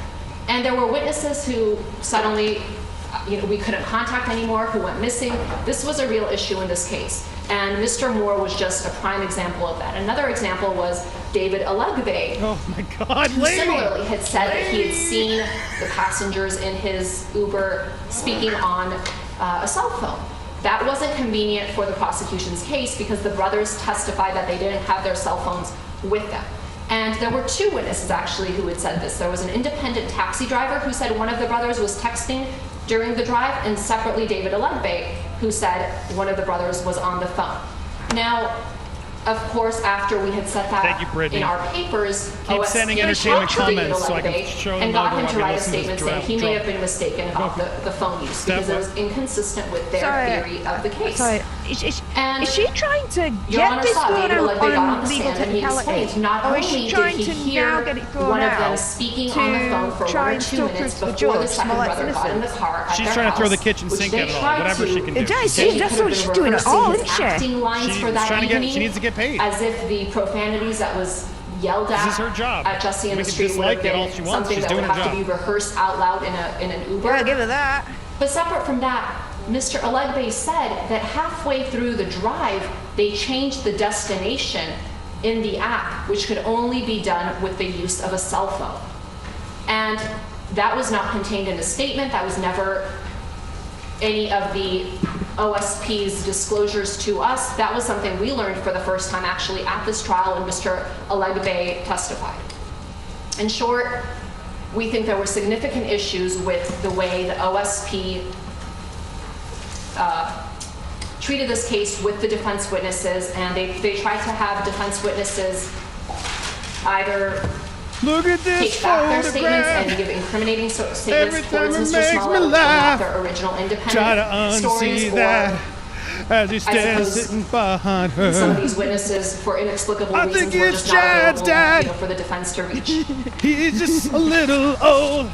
And there were witnesses who suddenly we couldn't contact anymore, who went missing. This was a real issue in this case. And Mr. Moore was just a prime example of that. Another example was David Alegbe. Oh my God, who lady. similarly had said that he had seen the passengers in his Uber speaking on a cell phone. That wasn't convenient for the prosecution's case because the brothers testified that they didn't have their cell phones with them. And there were two witnesses actually who had said this. There was an independent taxi driver who said one of the brothers was texting during the drive, and separately David Alegbe, who said one of the brothers was on the phone. Now, of course, after we had set that in our papers, Keep sending entertainment talked to David comments so I can Alegbe show them and got him over to while we write a listen to this statement saying he may drop. have been mistaken about the phone use because it was inconsistent with their theory of the case. Sorry, And is she trying to Your get Honor this saw thrown David out Alegbe got on on the legal stand and he technicality? explained not Or only is she did trying he to hear now get it thrown one of out them speaking on the phone for 1 try or and 2 still minutes prove to the before the judge second Smollett's brother got in the car at She's their trying to throw the house, kitchen which sink they at it all, tried whatever to- she can do. It does. They That's could have what been she's doing rehearsing all, his isn't she? acting lines for that trying to get, evening. she needs to get get paid. As if the profanities that was yelled at This is her job. at Jussie in the We can street would have dislike it all been she wants. something She's that doing would her have to job. be rehearsed out loud in an Uber. Yeah, give her that. But separate from that, Mr. Alegbay said that halfway through the drive, they changed the destination in the app, which could only be done with the use of a cell phone. And that was not contained in a statement. That was never any of the OSP's disclosures to us. That was something we learned for the first time actually at this trial when Mr. Alegbay testified. In short, we think there were significant issues with the way the OSP treated this case with the defense witnesses, and they tried to have defense witnesses either Look at this take back their statements photograph. and give incriminating statements Every towards time it Mr. makes Smollett, me and laugh. not their original independent Try to stories, unsee or that as he I stands suppose sitting behind her. some of these witnesses, for inexplicable I reasons, think were it's just not Chad's available, dad. for the defense to reach. He's just a little old.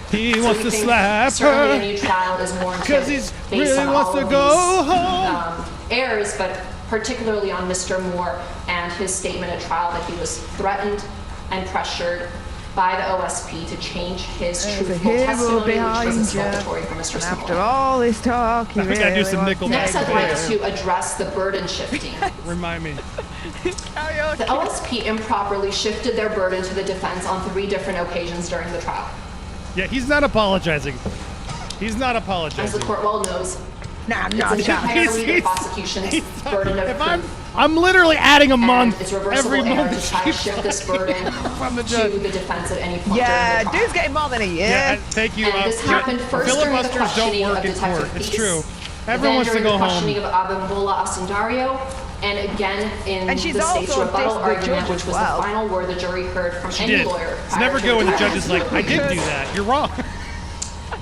He So wants we to think slap certainly her a new trial is warranted 'cause he's based really on wants all to of go these, home. Errors, but particularly on Mr. Moore and his statement at trial that he was threatened and pressured by the OSP to change his There's a truthful hero testimony, which behind was you. exculpatory for Mr. And after Smollett. all this talk, you I think I do really some want Nickelback. Next, I'd like Yeah. to address the burden shifting. Remind me. The OSP improperly shifted their burden to the defense on 3 different occasions during the trial. Yeah, he's not apologizing. He's not As the apologizing. court well knows, Nah, it's not entirely the prosecution's burden of proof. I'm literally adding a And month it's reversible every error month. to try to shift this burden from the to judge. the defense at any point Yeah, during the trial. dude's getting more than a year. Yeah, thank you. And this happened first during the filibusters don't questioning work of in Detective court. It's Peace, true. then Everyone wants to during go the home. questioning of Abimbola Asundario, and again in And she's the state's also rebuttal dissed the argument, judge which as was well. the final word the jury heard from She any did. lawyer. It's never good when the judge is like, I did do that. that. You're wrong.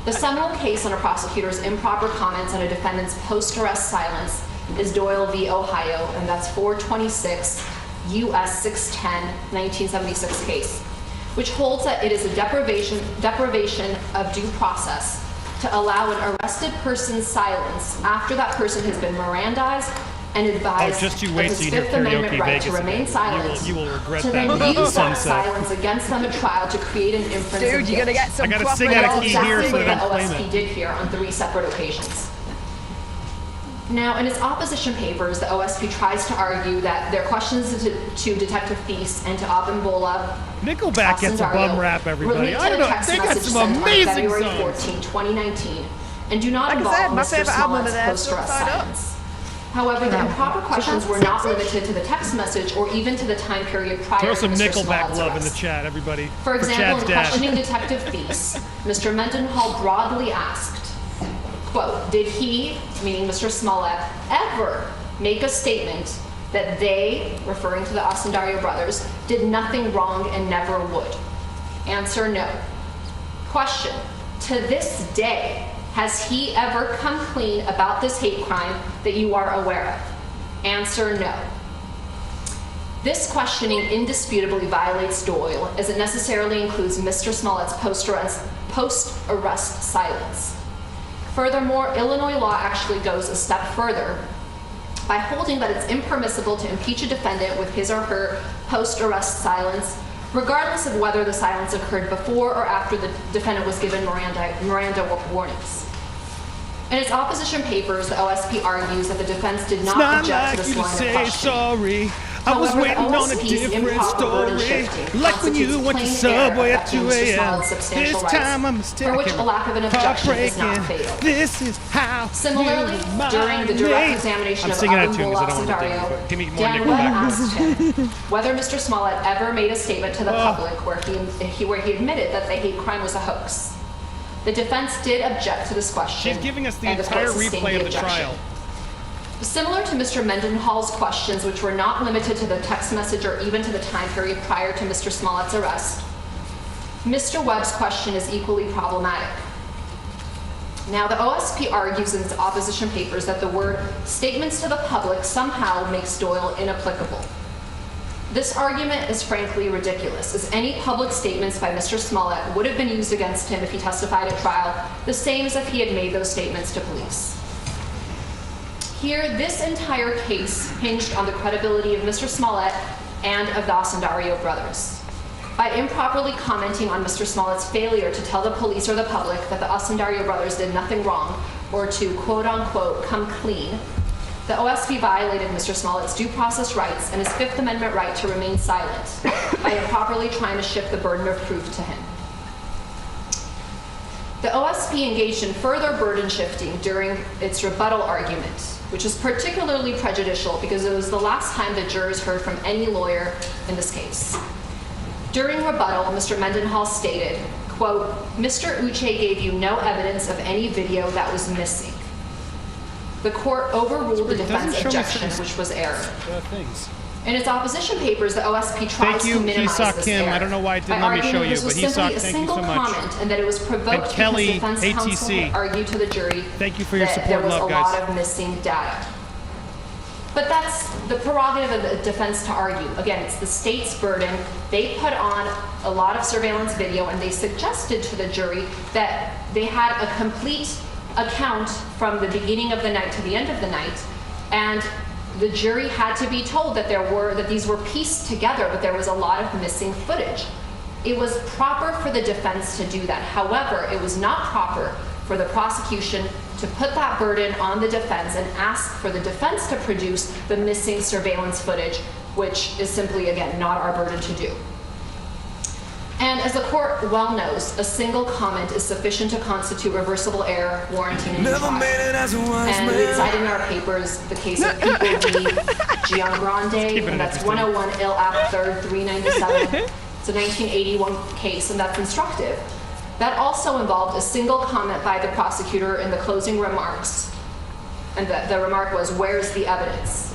The seminal case on a prosecutor's improper comments on a defendant's post-arrest silence is Doyle v. Ohio, and that's 426 U.S. 610, 1976 case, which holds that it is a deprivation of due process to allow an arrested person's silence after that person has been Mirandized and advised just you of wait his till you hear Fifth Amendment Karaoke right to Vegas remain again. silent, You will regret to that then movie use that sunset. silence against them at trial to create an inference Dude, of you're gonna guilt. get some I gotta proper sing out a That's key exactly here so what they the don't claim OSP it. did here on 3 separate occasions. Now, in its opposition papers, the OSP tries to argue that their questions to Detective Feast and to Abimbola Nickelback gets a bum rap, everybody. I don't know. They got some amazing February songs. 14, 2019, and do not Like I involve said, my Mr. favorite album of Smollett's theirs, post-arrest Upside Up. silence. However, the improper questions were not limited to the text message or even to the time period prior Throw to some Mr. Nickelback Smollett's love in arrest. the chat, everybody. For example, Chad's in dad. questioning Detective Feast, Mr. Mendenhall broadly asked, quote, did he, meaning Mr. Smollett, ever make a statement that they, referring to the Asundario brothers, did nothing wrong and never would? Answer, no. Question, to this day, has he ever come clean about this hate crime that you are aware of? Answer, no. This questioning indisputably violates Doyle, as it necessarily includes Mr. Smollett's post-arrest silence. Furthermore, Illinois law actually goes a step further by holding that it's impermissible to impeach a defendant with his or her post-arrest silence, regardless of whether the silence occurred before or after the defendant was given Miranda warnings. In its opposition papers, the OSP argues that the defense did not It's object not to like this you to line of say questioning. sorry. I was However, the waiting on a OSP's different improper burden story. shifting Like when you constitutes went to plain Subway error at 2 affecting Mr. a.m. Smollett's substantial This rights, time I'm mistaken. for which a lack of an objection is not Heartbreaking. fatal. This is how Similarly, you during the direct remind me. examination I'm of singing out of tune Abimbola because I don't want to do it, Asundario, but give me more Dan Nickelback. Webb asked him whether Mr. Smollett ever made a statement to the public where he admitted that the hate crime was a hoax. The defense did object to this question. She's giving us the and entire court sustained replay the of the objection. trial. Similar to Mr. Mendenhall's questions, which were not limited to the text message or even to the time period prior to Mr. Smollett's arrest, Mr. Webb's question is equally problematic. Now, the OSP argues in its opposition papers that the word statements to the public somehow makes Doyle inapplicable. This argument is frankly ridiculous, as any public statements by Mr. Smollett would have been used against him if he testified at trial, the same as if he had made those statements to police. Here, this entire case hinged on the credibility of Mr. Smollett and of the Osundario brothers. By improperly commenting on Mr. Smollett's failure to tell the police or the public that the Osundario brothers did nothing wrong, or to quote-unquote come clean, the OSP violated Mr. Smollett's due process rights and his Fifth Amendment right to remain silent by improperly trying to shift the burden of proof to him. The OSP engaged in further burden shifting during its rebuttal argument, which is particularly prejudicial because it was the last time the jurors heard from any lawyer in this case. During rebuttal, Mr. Mendenhall stated, quote, "Mr. Uche gave you no evidence of any video that was missing." The court overruled the defense objection, which was error. In its opposition papers, the OSP tries to minimize this error. I don't know why it didn't by let me show arguing you, this but was he simply a thank you single so much. comment and that it was provoked because Kelly, defense counsel ATC. had argued to the jury Thank you for your that support there and was love, a guys. lot of missing data. But that's the prerogative of the defense to argue. Again, it's the state's burden. They put on a lot of surveillance video and they suggested to the jury that they had a complete account from the beginning of the night to the end of the night, and the jury had to be told that these were pieced together, but there was a lot of missing footage. It was proper for the defense to do that. However, it was not proper for the prosecution to put that burden on the defense and ask for the defense to produce the missing surveillance footage, which is simply, again, not our burden to do. And as the court well knows, a single comment is sufficient to constitute reversible error warranting a new trial. And we cited in our papers the case of People v. Giangrande, and that's 101 Ill Act 3rd 397. It's a 1981 case, and that's instructive. That also involved a single comment by the prosecutor in the closing remarks. And the remark was, "Where's the evidence?"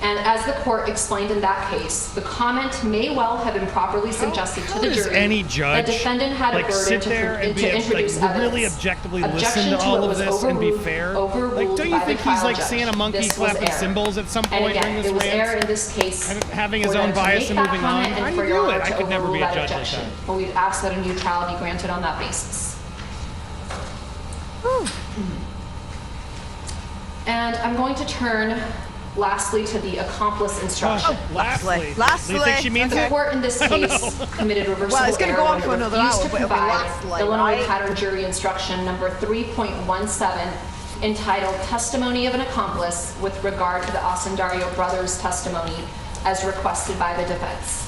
And as the court explained in that case, the comment may well have improperly suggested to the jury any judge that defendant had a burden sit there and to introduce evidence. really objectively Objection listen to all it of was this and be fair? Like, don't you think he's like seeing a monkey clapping cymbals at some point and again, during this it was rant? error in this case, having his for own them to bias make and that moving on. comment How and do for you your do it? honor I to could never be a overrule judge like objection. that. But we'd ask that a new trial be granted on that basis. And I'm going to turn lastly to the accomplice instruction. Lastly. Lastly. You think she means The it? court in this I don't case know. committed reversible Well, it's gonna error go on when for it another refused hour, to but it'll be provide lastly, Illinois right? pattern jury instruction number 3.17 entitled Testimony of an Accomplice with regard to the Osundario brothers' testimony as requested by the defense.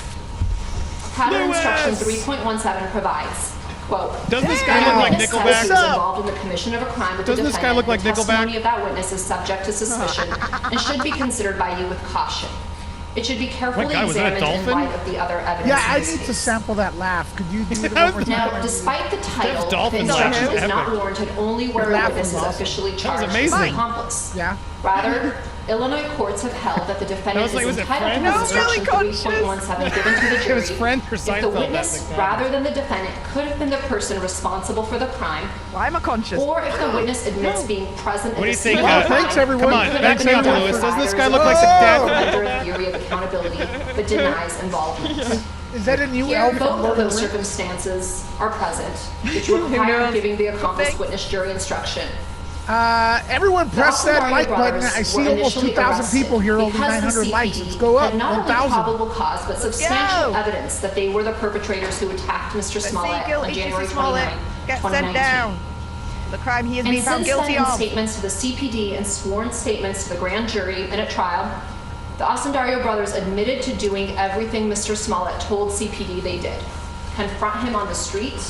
Pattern instruction 3.17 provides, quote, Doesn't this guy look like "Witness Nickelback? says he was involved in the commission of a crime with the Doesn't this guy defendant. look like The Nickelback? testimony of that witness is subject to suspicion and should be considered by you with caution. It should be carefully God, was that a examined in dolphin? light of the other evidence. Yeah, I in this need case. to sample that laugh. Could you do it That over was- Now, time? despite the title, the dolphin instruction laugh is is not epic. warranted only where Your a laugh witness was is awesome. officially was charged as amazing. an accomplice. Yeah. Rather, Illinois courts have held that the defendant was like, is was it entitled to Friends? the I was instruction really 3.17 given to the It jury was Friends or if the Seinfeld, witness, that thing. rather than the defendant, could have been the person responsible for the crime, Why am I conscious? or if the witness admits being present What do in you the think? scene of the Thanks, crime, everyone. Come on, could backs have me been up, done Lewis. by Doesn't this guy others look like or the dad? under a theory of accountability, but denies involvement. Is that a new Here, elf both from of Lord of those the Rings? circumstances are present, which require knows? giving the accomplice witness jury instruction. Everyone press that Osundario like button. brothers I were see almost initially 2,000 arrested people here, only because the 900 likes. CPD Let's go up. had not only 1,000. probable cause, but substantial go. evidence that they were the perpetrators who attacked Mr. Smollett on January 29, Smollett gets sent 2019. down. The crime he has And been found since then, guilty in of. statements to the CPD and sworn statements to the grand jury and at trial, the Osundario brothers admitted to doing everything Mr. Smollett told CPD they did. Confront him on the street,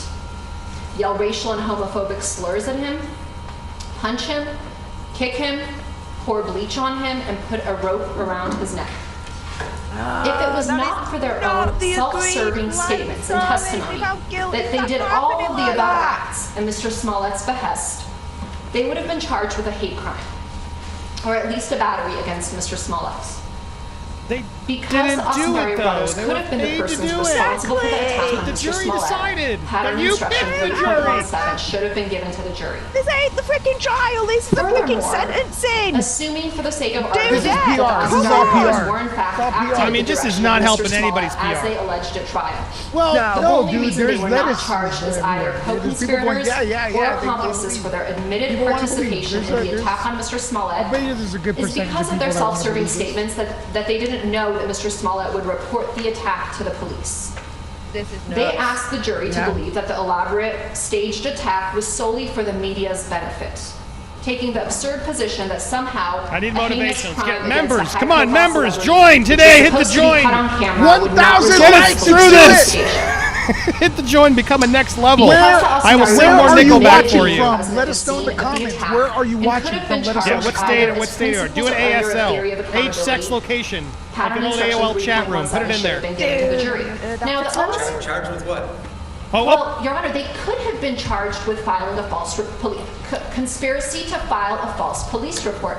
yell racial and homophobic slurs at him, punch him, kick him, pour bleach on him, and put a rope around his neck. If it was that not is for their not own the self-serving agreed statements line, and darling. testimony We found guilty. that they That's did not all happening of the like above that. acts at Mr. Smollett's behest, they would have been charged with a hate crime, or at least a battery against Mr. Smollett. They because didn't the do Austin it, though. brothers They could were have been the paid to persons do it. responsible for the attack But on the Mr. jury Smollett. decided. Pattern But you instruction picked the jury. 3.17 should have been given to the jury. This ain't the freaking trial. This is the freaking sentencing. Assuming for the sake of Dude, argument this is that the PR. Austin This is all brothers PR. were in fact It's all acting PR. I mean, in the this is direction not of helping Mr. anybody's Smollett as PR. they alleged at trial. Well, the no, only dude, reason there's they were not lettuce charged as either everywhere. There's people co-conspirators going, yeah, or they accomplices for their admitted People wanna believe. participation in There's the attack on Mr. Smollett I bet you there's a good is percentage because of of their people that wanna self-serving believe this. statements that they didn't know that Mr. Smollett would report the attack to the police. This is They nuts. asked the jury to believe that the elaborate staged attack was solely for the media's benefit, taking the absurd position that somehow I need a heinous motivation. Let's crime get against members. a Come on, high-profile members. celebrity, Join which today. was Hit the supposed to be join. cut on camera, would not 1,000 result in likes. Through police this. investigation. Hit the join. Become a next level. Where- I will sing Where more are you Nickelback watching for you. from? Let us know in the comments. Where are you watching from? Let us know. Yeah, what state? What state are? Do an ASL. Age, sex, location. Like Pattern an old instruction AOL chat room. Put it in 3.17 should there. have been given to the jury. Now, the OSP Charged with what? Well, Your Honor, they could have been charged with filing a false conspiracy to file a false police report.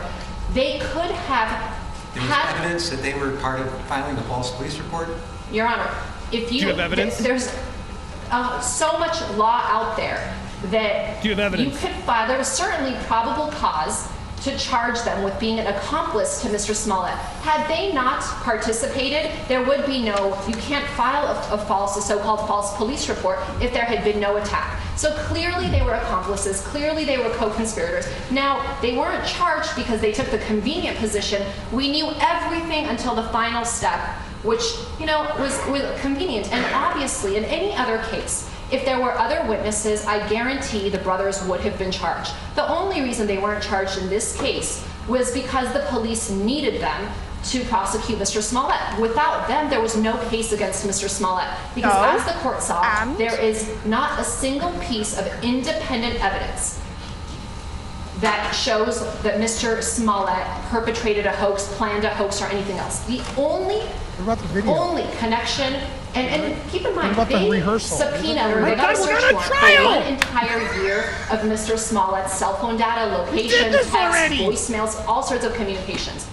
They could have There was had, evidence that they were part of filing a false police report? Your Honor, if you Do you have evidence? there's so much law out there that Do you have evidence? you could file. There was certainly probable cause to charge them with being an accomplice to Mr. Smollett. Had they not participated, there would be no, you can't file a so-called false police report if there had been no attack. So clearly they were accomplices, clearly they were co-conspirators. Now, they weren't charged because they took the convenient position. We knew everything until the final step, which, was convenient. And obviously, in any other case, if there were other witnesses, I guarantee the brothers would have been charged. The only reason they weren't charged in this case was because the police needed them to prosecute Mr. Smollett. Without them, there was no case against Mr. Smollett. Because as the court saw, there is not a single piece of independent evidence that shows that Mr. Smollett perpetrated a hoax, planned a hoax, or anything else. The only connection, and keep in mind, What about the they rehearsal? subpoenaed or they got a search warrant for 1 entire year of Mr. Smollett's cell phone data, location, text, voicemails, all sorts of communications.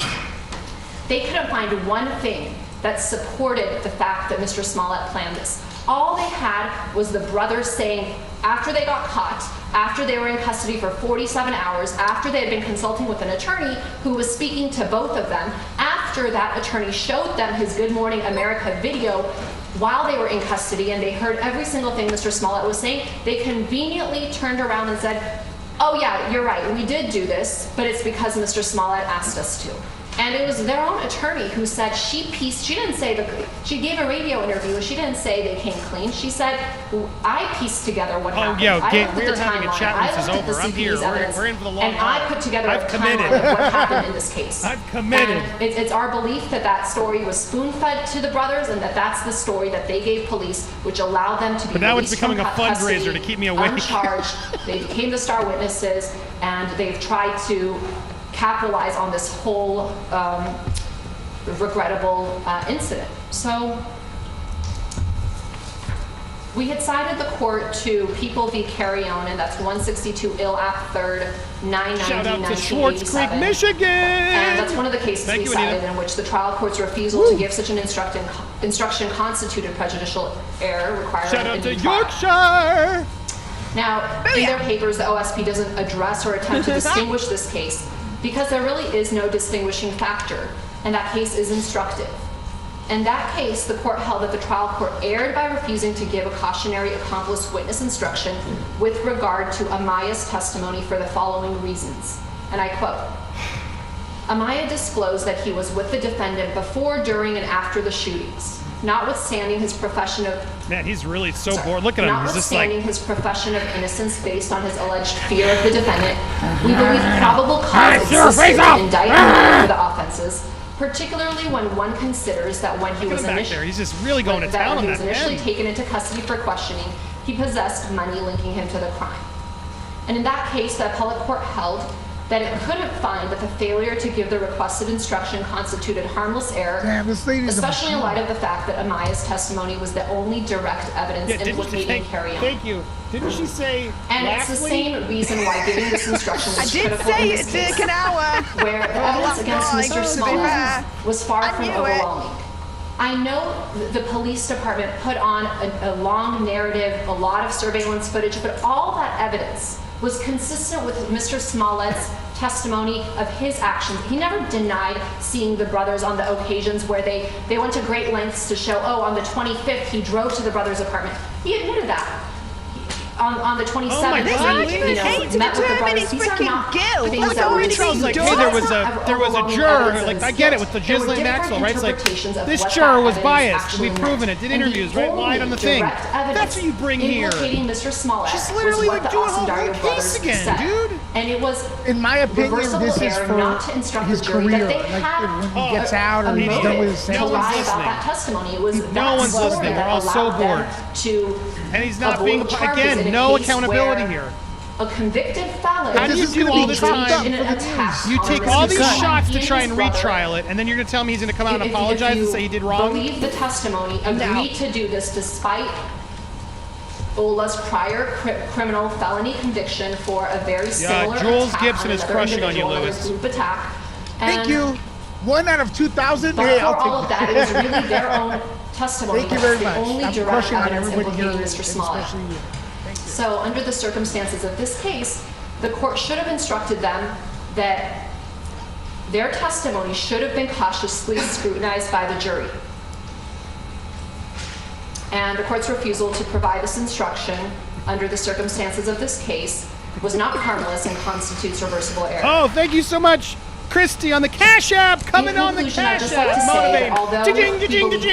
They couldn't find one thing that supported the fact that Mr. Smollett planned this. All they had was the brothers saying, after they got caught, after they were in custody for 47 hours, after they had been consulting with an attorney who was speaking to both of them, after that attorney showed them his Good Morning America video while they were in custody and they heard every single thing Mr. Smollett was saying, they conveniently turned around and said, oh yeah, you're right, we did do this, but it's because Mr. Smollett asked us to. And it was their own attorney who said she didn't say she gave a radio interview, she didn't say they came clean. She said, I pieced together what happened. Yeah, we're having a chat when this is over. I'm here. We're in for the long and haul. I put together I've a committed. timeline of what happened in this case. I've committed. And it's our belief that that story was spoon-fed to the brothers and that's the story that they gave police, which allowed them to be But now it's released from becoming a fundraiser custody, to keep me awake. uncharged. They became the star witnesses, and they've tried to capitalize on this whole regrettable incident. So we had cited the court to People v. Carrion, and that's 162 Ill Act 3rd, 990, Shout out to 1987. Schwartz Creek, Michigan! And that's one of the cases we cited in which the trial court's refusal to give such an instruction constituted prejudicial error requiring Shout out a to new trial. Yorkshire! Now, in their papers, the OSP doesn't address or attempt to distinguish this case because there really is no distinguishing factor, and that case is instructive. In that case, the court held that the trial court erred by refusing to give a cautionary accomplice witness instruction with regard to Amaya's testimony for the following reasons. And I quote, Amaya disclosed that he was with the defendant before, during, and after the shootings. Notwithstanding his profession of... Man, he's really so bored. Look at him. He's just like... Notwithstanding his profession of innocence based on his alleged fear of the defendant, we believe probable cause existed to indict him for the offenses, particularly when one considers that when he was initially taken into custody for questioning, he possessed money linking him to the crime. And in that case, the appellate court held that it couldn't find that the failure to give the requested instruction constituted harmless error, especially in light of the fact that Amaya's testimony was the only direct evidence implicating Carrie Ann. Thank you. Didn't she say And it's the same reason why giving this instruction was critical in this case, an hour. where the evidence against Mr. Smollett was far from overwhelming. I know the police department put on a long narrative, a lot of surveillance footage, but all that evidence was consistent with Mr. Smollett's testimony of his actions. He never denied seeing the brothers on the occasions where they went to great lengths to show, oh, on the 25th he drove to the brothers' apartment. He admitted that. On the 27th, he met with the brothers. These are not things that were like, hey, there was a juror. Like, I get it with the Ghislaine Maxwell, right? It's like this juror was biased. We've proven it. Did interviews, right? Lied on the thing. That's what you bring here. Mr. Smollett. She's literally like doing a whole case again, dude. And it was, in my opinion, this is for his career. Like when he gets out or he's done with his sentence. No one's listening. We're all so bored. And he's not being, again, no accountability here. A convicted felon. How do you do all this time? You take all these shots to try and retrial it, and then you're going to tell me he's going to come out and apologize and say he did wrong? Believe the testimony, agreed to do this despite Ola's prior criminal felony conviction for a very similar Jules attack Gibson on is another crushing on you, individual, Lewis. group attack. Thank you. 1 out of 2,000. But Hey, for I'll all of take that, it was really their own testimony. Thank you very That's much. the only I'm direct crushing on evidence everybody here, implicating Mr. Smollett. especially you. Thank you. So under the circumstances of this case, the court should have instructed them that their testimony should have been cautiously scrutinized by the jury. And the court's refusal to provide this instruction under the circumstances of this case was not harmless and constitutes reversible error. Oh, thank you so much, Christy, on the Cash App. Coming on the Cash App. Motivate.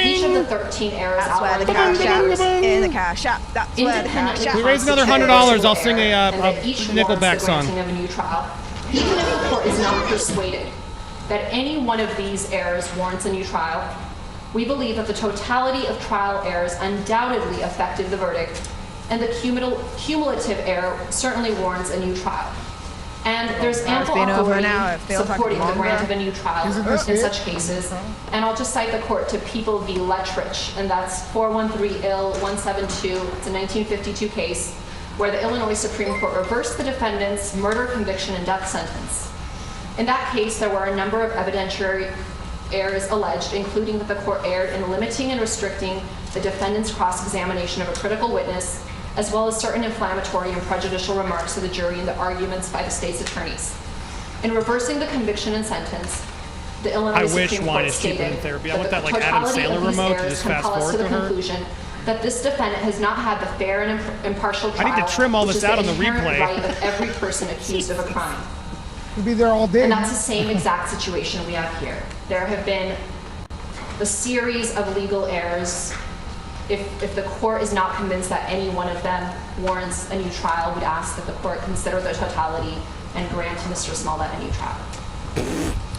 Each of the 13 errors outlined in the Cash App. In the Cash App. That's where the Cash App. We raise another $100. I'll sing a Nickelback song. Of a new trial. Even if the court is not persuaded that any one of these errors warrants a new trial, we believe that the totality of trial errors undoubtedly affected the verdict, and the cumulative error certainly warrants a new trial. And there's ample authority supporting the grant of a new trial in such cases. And I'll just cite the court to People v. Lettrich, and that's 413 Ill 172. It's a 1952 case where the Illinois Supreme Court reversed the defendant's murder conviction and death sentence. In that case, there were a number of evidentiary errors alleged, including that the court erred in limiting and restricting the defendant's cross-examination of a critical witness, as well as certain inflammatory and prejudicial remarks to the jury in the arguments by the state's attorneys. In reversing the conviction and sentence, the Illinois Supreme Court stated that the totality of these errors compel us to the conclusion that this defendant has not had the fair and impartial trial, I need to trim all this out on the inherent replay. right of every person accused of a crime. We'll be there all day. And that's the same exact situation we have here. There have been a series of legal errors. If the court is not convinced that any one of them warrants a new trial, we'd ask that the court consider the totality and grant Mr. Smollett a new trial.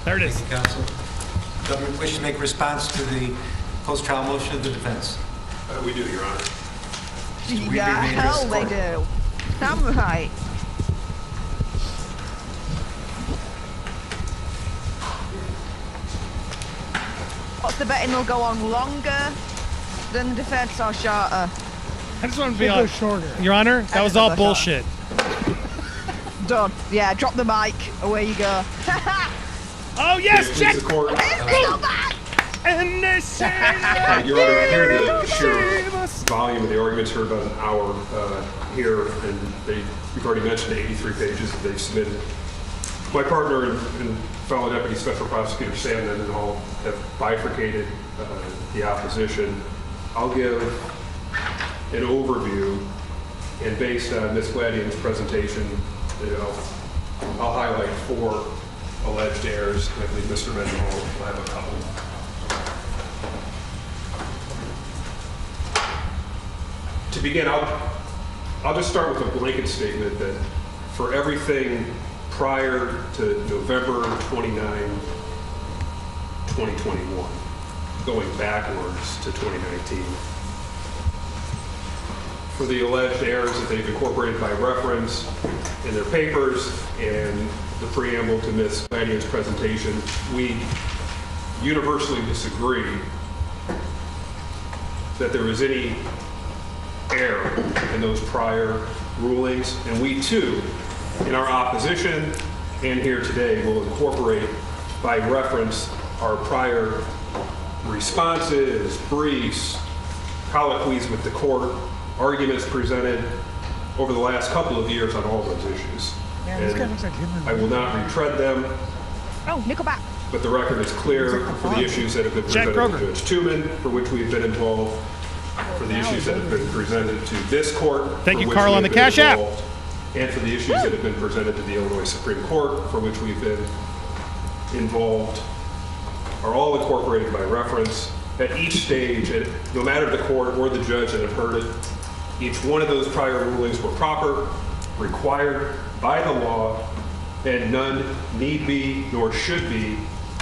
There it is. Thank you, counsel. Government wish to make a response to the post-trial motion of the defense? We do, Your Honor. Yeah, hell they do. Damn right. What's the betting will go on longer than the defense or shorter? I just want to be honest. Shorter. Your Honor, that was all bullshit. Done. Yeah, drop the mic. Away you go. Oh, yes, check. And they say Your Honor, I hear the sheer volume of the arguments for about an hour here, and we've already mentioned the 83 pages that they've submitted. My partner and fellow deputy special prosecutor Sam and all have bifurcated the opposition. I'll give an overview, and based on Ms. Gladian's presentation, I'll highlight 4 alleged errors. I believe Mr. Mendenhall will have a couple. To begin, I'll just start with a blanket statement that for everything prior to November 29, 2021, going backwards to 2019, for the alleged errors that they've incorporated by reference in their papers and the preamble to Ms. Gladian's presentation, we universally disagree that there is any error in those prior rulings, and we too, in our opposition and here today, will incorporate by reference our prior responses, briefs, colloquies with the court, arguments presented over the last couple of years on all those issues. Yeah, this guy looks like him. I will not retread them. Oh, Nickelback. But the record is clear for the issues that have been presented to Judge Tumen, for which we have been involved, for the issues that have been presented to this court. Thank you, Carl, on the Cash App. And for the issues that have been presented to the Illinois Supreme Court, for which we've been involved, are all incorporated by reference at each stage, no matter the court or the judge that have heard it. Each one of those prior rulings were proper, required by the law, and none need be nor should be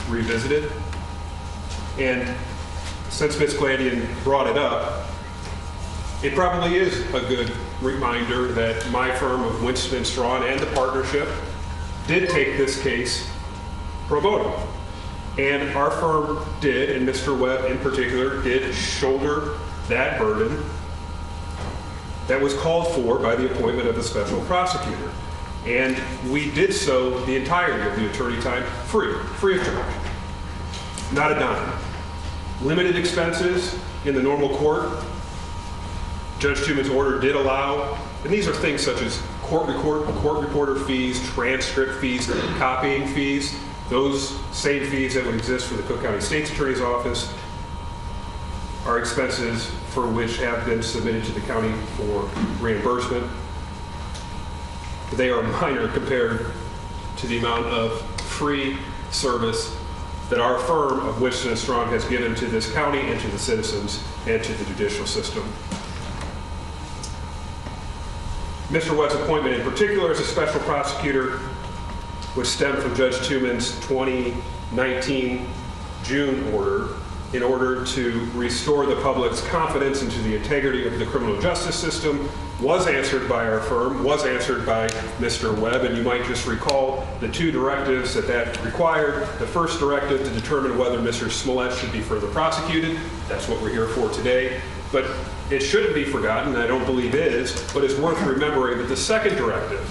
revisited. And since Ms. Gladian brought it up, it probably is a good reminder that my firm of Winston & Strawn and the partnership did take this case pro bono. And our firm did, and Mr. Webb in particular, did shoulder that burden that was called for by the appointment of the special prosecutor. And we did so the entirety of the attorney time free of charge. Not a dime. Limited expenses in the normal court. Judge Tumen's order did allow, and these are things such as court reporter fees, transcript fees, copying fees, those same fees that would exist for the Cook County State's Attorney's Office are expenses for which have been submitted to the county for reimbursement. They are minor compared to the amount of free service that our firm of Winston & Strawn has given to this county and to the citizens and to the judicial system. Mr. Webb's appointment in particular as a special prosecutor would stem from Judge Tumen's 2019 June order in order to restore the public's confidence into the integrity of the criminal justice system, was answered by our firm, was answered by Mr. Webb, and you might just recall the two directives that required. The first directive to determine whether Mr. Smollett should be further prosecuted. That's what we're here for today. But it shouldn't be forgotten, and I don't believe is, but it's worth remembering that the second directive,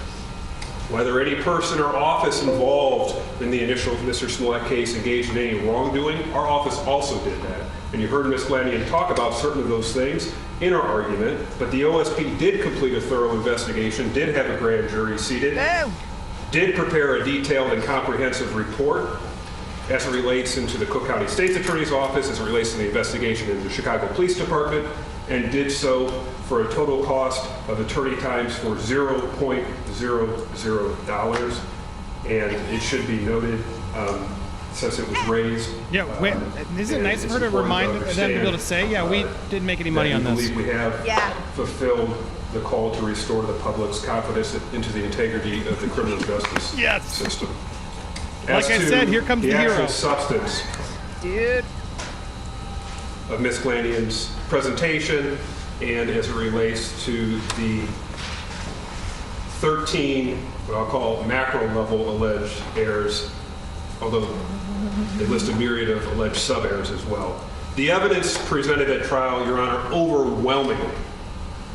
whether any person or office involved in the initial Mr. Smollett case engaged in any wrongdoing, our office also did that. And you heard Ms. Gladian talk about certain of those things in our argument, but the OSP did complete a thorough investigation, did have a grand jury seated, did prepare a detailed and comprehensive report as it relates into the Cook County State's Attorney's Office, as it relates to the investigation in the Chicago Police Department, and did so for a total cost of attorney times for $0.00. And it should be noted, since it was raised. Yeah, wait, isn't it nice of her to remind them to be able to say, yeah, we didn't make any money on this. I believe we have fulfilled the call to restore the public's confidence into the integrity of the criminal justice system. Like I said, here comes the hero. actual substance of Ms. Gladian's presentation, and as it relates to the 13, what I'll call macro level alleged errors, although they list a myriad of alleged sub-errors as well. The evidence presented at trial, Your Honor, overwhelmingly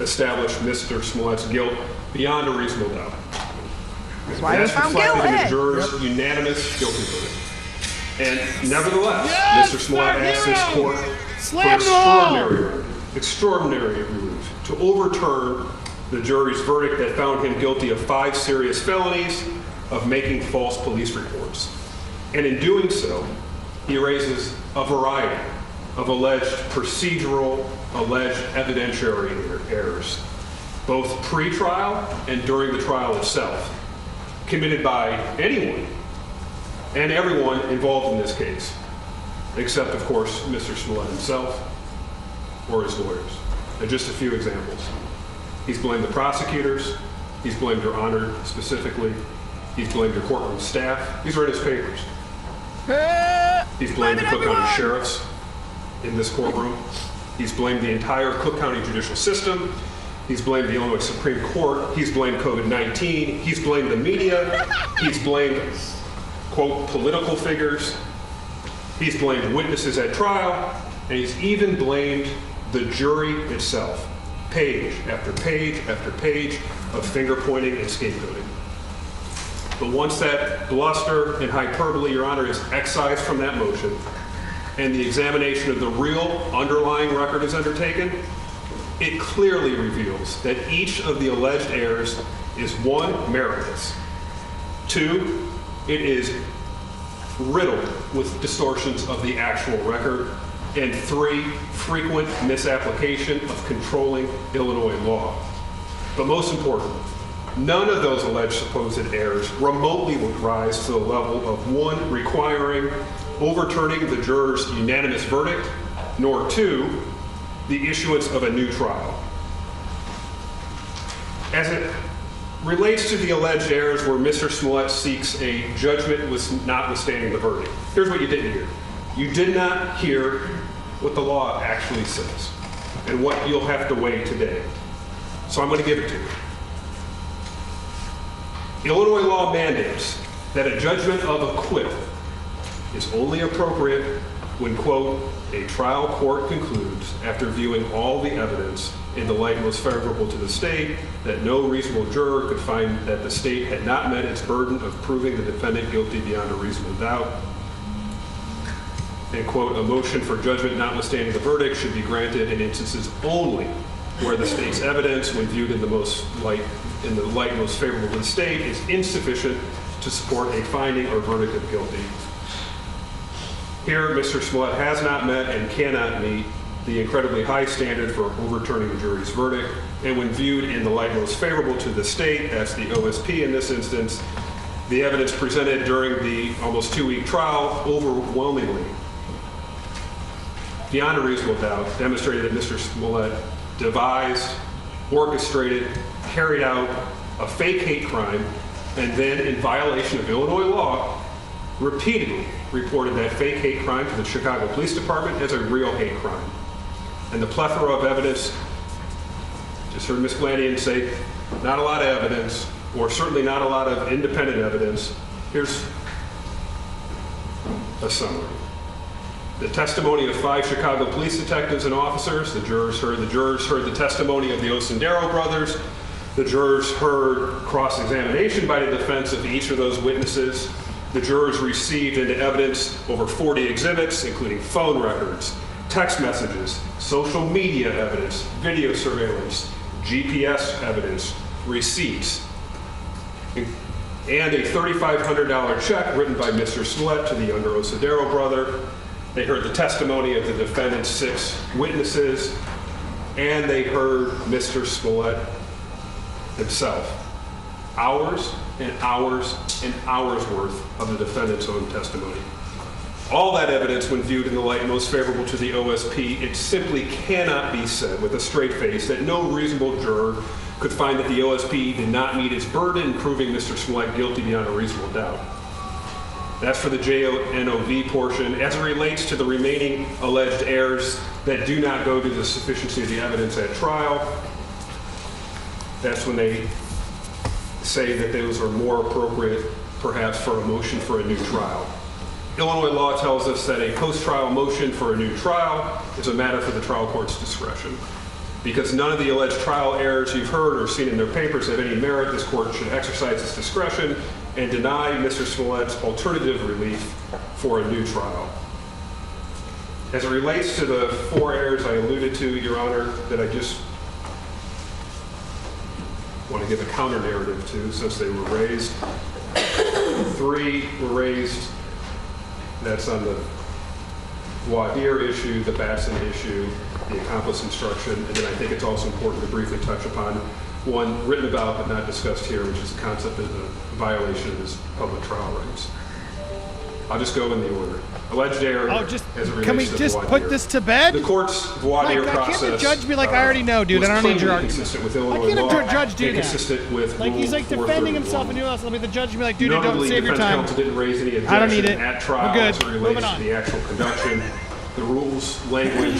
established Mr. Smollett's guilt beyond a reasonable doubt. That's reflected in the jurors' unanimous guilty verdict. And nevertheless, Mr. Smollett asked this court for extraordinary relief to overturn the jury's verdict that found him guilty of 5 serious felonies of making false police reports. And in doing so, he raises a variety of alleged procedural, alleged evidentiary errors, both pre-trial and during the trial itself, committed by anyone and everyone involved in this case, except, of course, Mr. Smollett himself or his lawyers. And just a few examples. He's blamed the prosecutors. He's blamed Your Honor specifically. He's blamed your courtroom staff. These are in his papers. He's blamed the Cook County sheriffs in this courtroom. He's blamed the entire Cook County judicial system. He's blamed the Illinois Supreme Court. He's blamed COVID-19. He's blamed the media. He's blamed, quote, political figures. He's blamed witnesses at trial. And he's even blamed the jury itself. Page after page after page of finger pointing and scapegoating. But once that bluster and hyperbole, Your Honor, is excised from that motion and the examination of the real underlying record is undertaken, it clearly reveals that each of the alleged errors is one, meritless, two, it is riddled with distortions of the actual record, and three, frequent misapplication of controlling Illinois law. But most importantly, none of those alleged supposed errors remotely would rise to the level of one, requiring overturning the jurors' unanimous verdict, nor two, the issuance of a new trial. As it relates to the alleged errors where Mr. Smollett seeks a judgment notwithstanding the verdict, here's what you didn't hear. You did not hear what the law actually says and what you'll have to weigh today. So I'm going to give it to you. Illinois law mandates that a judgment of acquittal is only appropriate when, quote, a trial court concludes, after viewing all the evidence in the light most favorable to the state, that no reasonable juror could find that the state had not met its burden of proving the defendant guilty beyond a reasonable doubt. And, quote, a motion for judgment notwithstanding the verdict should be granted in instances only where the state's evidence, when viewed in the light most favorable to the state, is insufficient to support a finding or verdict of guilty. Here, Mr. Smollett has not met and cannot meet the incredibly high standard for overturning the jury's verdict, and when viewed in the light most favorable to the state, that's the OSP in this instance, the evidence presented during the almost 2-week trial overwhelmingly, beyond a reasonable doubt, demonstrated that Mr. Smollett devised, orchestrated, carried out a fake hate crime, and then, in violation of Illinois law, repeatedly reported that fake hate crime to the Chicago Police Department as a real hate crime. And the plethora of evidence, just heard Ms. Gladian say, not a lot of evidence, or certainly not a lot of independent evidence. Here's a summary. The testimony of 5 Chicago police detectives and officers. The jurors heard the testimony of the Osendero brothers. The jurors heard cross-examination by the defense of each of those witnesses. The jurors received into evidence over 40 exhibits, including phone records, text messages, social media evidence, video surveillance, GPS evidence, receipts, and a $3,500 check written by Mr. Smollett to the younger Osendero brother. They heard the testimony of the defendant's 6 witnesses, and they heard Mr. Smollett himself. Hours and hours and hours worth of the defendant's own testimony. All that evidence, when viewed in the light most favorable to the OSP, it simply cannot be said with a straight face that no reasonable juror could find that the OSP did not meet its burden in proving Mr. Smollett guilty beyond a reasonable doubt. That's for the JNOV portion. As it relates to the remaining alleged errors that do not go to the sufficiency of the evidence at trial, that's when they say that those are more appropriate, perhaps, for a motion for a new trial. Illinois law tells us that a post-trial motion for a new trial is a matter for the trial court's discretion. Because none of the alleged trial errors you've heard or seen in their papers have any merit, this court should exercise its discretion and deny Mr. Smollett's alternative relief for a new trial. As it relates to the 4 errors I alluded to, Your Honor, that I just want to give a counter narrative to, since they were raised. 3 were raised. That's on the voir dire issue, the Batson issue, the accomplice instruction, and then I think it's also important to briefly touch upon one written about but not discussed here, which is the concept of the violation of his public trial rights. I'll just go in the order. Alleged error as it relates to can we just put this to bed? The court's voir dire process. Can't the judge be like, I already know, dude. I don't need your argument. Why can't a judge do that? Consistent with like he's like defending himself and doing else. Let me the judge be like, dude, Notably, don't save your time. Counsel didn't raise any I don't need objection it. at trial We're good. as it relates to the actual conduction, the rules, language,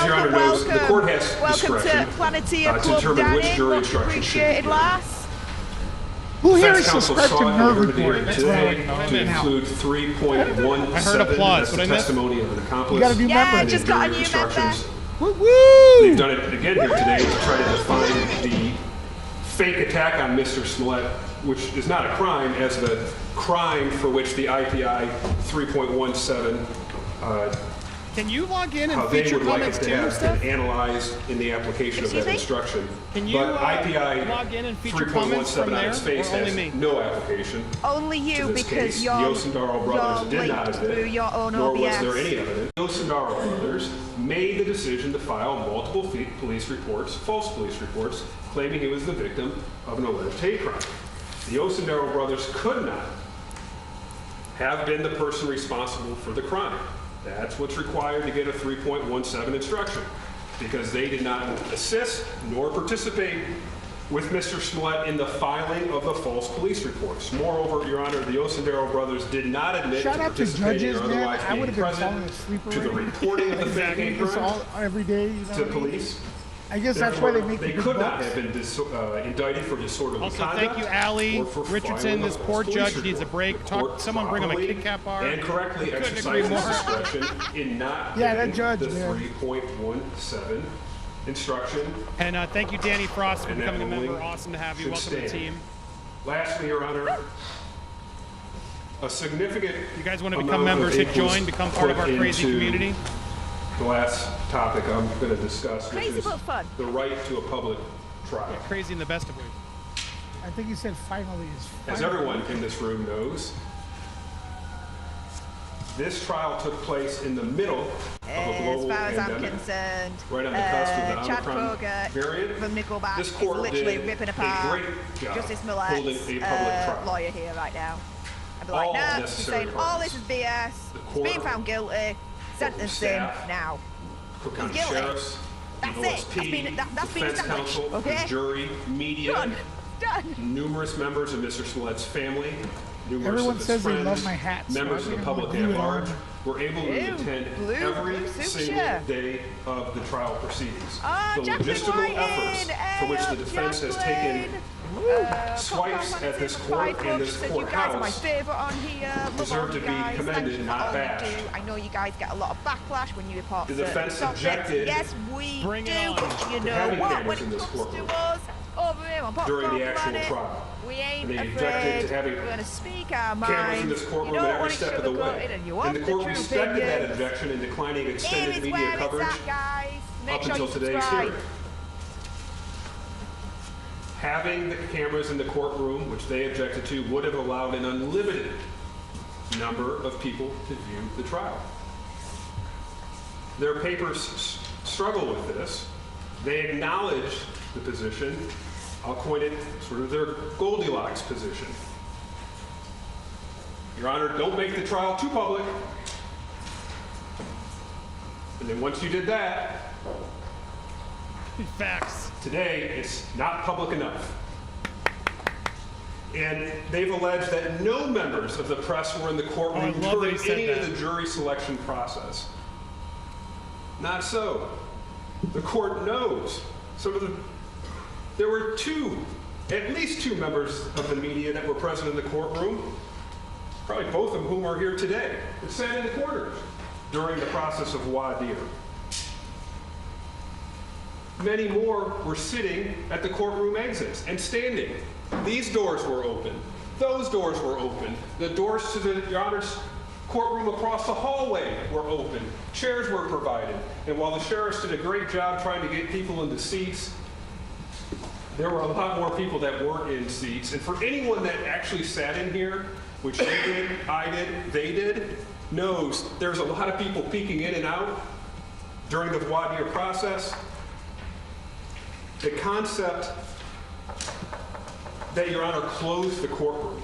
as Your Honor knows, the court has welcome discretion to Planeteer to Club, determine which Danny. jury Much instruction should be appreciated, given. lass. Who here Defense is counsel suspected sought murder the hearing report? today That's to right. include 3.17 I heard applause. as What the I missed? testimony of an accomplice. You got a new member. and Just jury got a new instructions. Woo! They've done it again here today to try to define the fake attack on Mr. Smollett, which is not a crime, as the crime for which the IPI 3.17 Can you log in and how they feature would like comments it to too, have Steph? been analyzed in the application of Excuse that me? instruction. Can you but IPI log in and feature comments from 3.17 on there, its face or only has me? no application. Only you, to this because case. you're, the Osindaro brothers you're did not linked admit, through your own nor was OBS. there any evidence. The Osindaro brothers made the decision to file multiple police reports, false police reports, claiming he was the victim of an alleged hate crime. The Osindaro brothers could not have been the person responsible for the crime. That's what's required to get a 3.17 instruction, because they did not assist nor participate with Mr. Smollett in the filing of the false police reports. Moreover, Your Honor, the Osindaro brothers did not admit Shout to out to participating judges, or man. otherwise I would being have been falling present asleep to the already. reporting of the fake hate This crime all every day, you know to what I mean? police. I guess that's why they Therefore, make they the good could not bucks. have been indicted for disorderly Also, conduct. thank you, Allie or for Richardson. filing This a poor false judge police needs a report. break. The court Someone bring him a properly Kit Kat bar. and correctly Couldn't exercised agree its more. discretion in not Yeah, that giving judge, the man. 3.17 instruction. And thank you, Danny Frost, for And that becoming a member. ruling Awesome to have you. should Welcome to the stand. team. Lastly, Your Honor, a significant You guys want to become amount of members, hit ink was join, become part of our put crazy into community. The last topic I'm going to discuss, which Crazy is but fun. the right to a public trial. Yeah, crazy in the best of ways. I think he said finally is As finally. everyone in this room knows, this trial took place in the middle of a As global far as I'm pandemic, concerned, right on the cusp of the Chad Omicron Kroger variant. from Nickelback This is court literally did ripping a apart great job Jussie holding Smollett's a public trial. lawyer here right now. I'd be All like, nah, he's necessary saying all parties. this is BS. He's court, being found guilty. Sentence him staff, now. Cook He's County guilty. Sheriffs, That's the it. OSP, That's been defense established, counsel, okay? the jury, media, Done. Done. numerous members of Mr. Smollett's family, numerous Everyone of his says they friends, love my hat, so members I of the think I'm public gonna at glue it large, on. were able to Ew, attend blue every suit single shirt. day of the trial proceedings. Oh, The Jacqueline logistical Whiting. efforts for which the defense has taken swipes at this court and this said you guys are my courthouse favourite on here. Love deserve all to you be guys. commended, Thank you for not all you bashed. do. I know you guys get a lot of backlash when you report The certain defense topics. objected Yes, we Bring it do. on. But you to know having what? cameras When in it this comes courtroom to us over here on during Popcorned the actual Planet, trial. we ain't And they afraid. objected to having We're going to speak our cameras in minds. this courtroom You at don't every want it step of the way. sugar-coated and you want And the court true respected that opinions. objection in declining Here extended is media where coverage it's at, guys. Make up sure until you today's subscribe. hearing. Having the cameras in the courtroom, which they objected to, would have allowed an unlimited number of people to view the trial. Their papers struggle with this. They acknowledge the position. I'll coin it sort of their Goldilocks position. Your Honor, don't make the trial too public. And then once you did that, Facts. today it's not public enough. And they've alleged that no members of the press were in the courtroom Oh, I love that during he said any that. of the jury selection process. Not so. The court knows there were at least two members of the media that were present in the courtroom, probably both of whom are here today, that sat in the corners during the process of voir dire. Many more were sitting at the courtroom exits and standing. These doors were open. Those doors were open. The doors to Your Honor's courtroom across the hallway were open. Chairs were provided. And while the sheriffs did a great job trying to get people into seats, there were a lot more people that weren't in seats. And for anyone that actually sat in here, which they did, I did, they did, knows there's a lot of people peeking in and out during the voir dire process. The concept that Your Honor closed the courtroom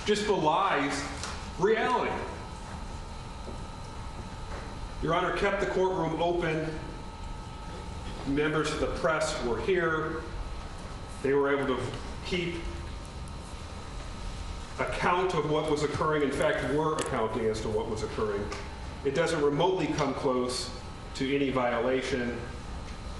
just belies reality. Your Honor kept the courtroom open. Members of the press were here. They were able to keep account of what was occurring. In fact, were accounting as to what was occurring. It doesn't remotely come close to any violation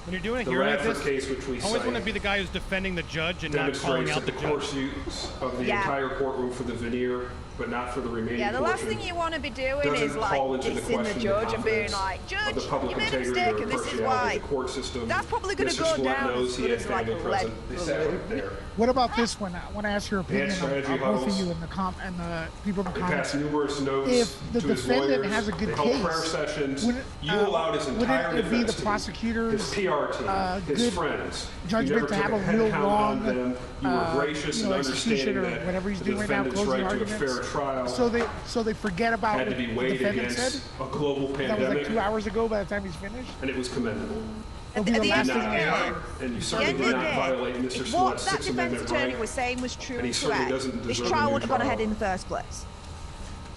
When you're doing a The hearing like Radford this, case, which we I always cite, want to be the guy who's defending the judge and not calling demonstrates out the the judge. court's use of the entire courtroom for the veneer, but not for the remaining Yeah, the last portion. thing you want to be doing Doesn't is like call into the dissing the question judge and being confidence like, of Judge, the public you made a integrity mistake or and this is impartiality why. of the court system. That's probably going to Mr. go Smollett down knows as he good had as like a family lead present. They sat right there. What about this one? I want to ask your opinion on strategy both of huddles. you and the people in the He passed comments. numerous notes If the to his defendant lawyers. has a good They held case, prayer sessions. wouldn't, You allowed his entire wouldn't it be the defense team, prosecutor's his PR team, his good friends. judgment you never to took have a a head real count wrong, on them. You were gracious and execution understanding or that whatever he's the doing right now, defendant's closing right to a fair arguments? trial So they forget about had to what be the weighed defendant said. against a global That was pandemic, like 2 hours ago by the time he's finished. and it was commendable. At the You end did of not the day, and you At the certainly end of did the not day, violate Mr. if what Smollett's that Sixth defense Amendment attorney right. was saying was true And he and certainly correct, doesn't this deserve a trial new wouldn't have gone trial. ahead in the first place.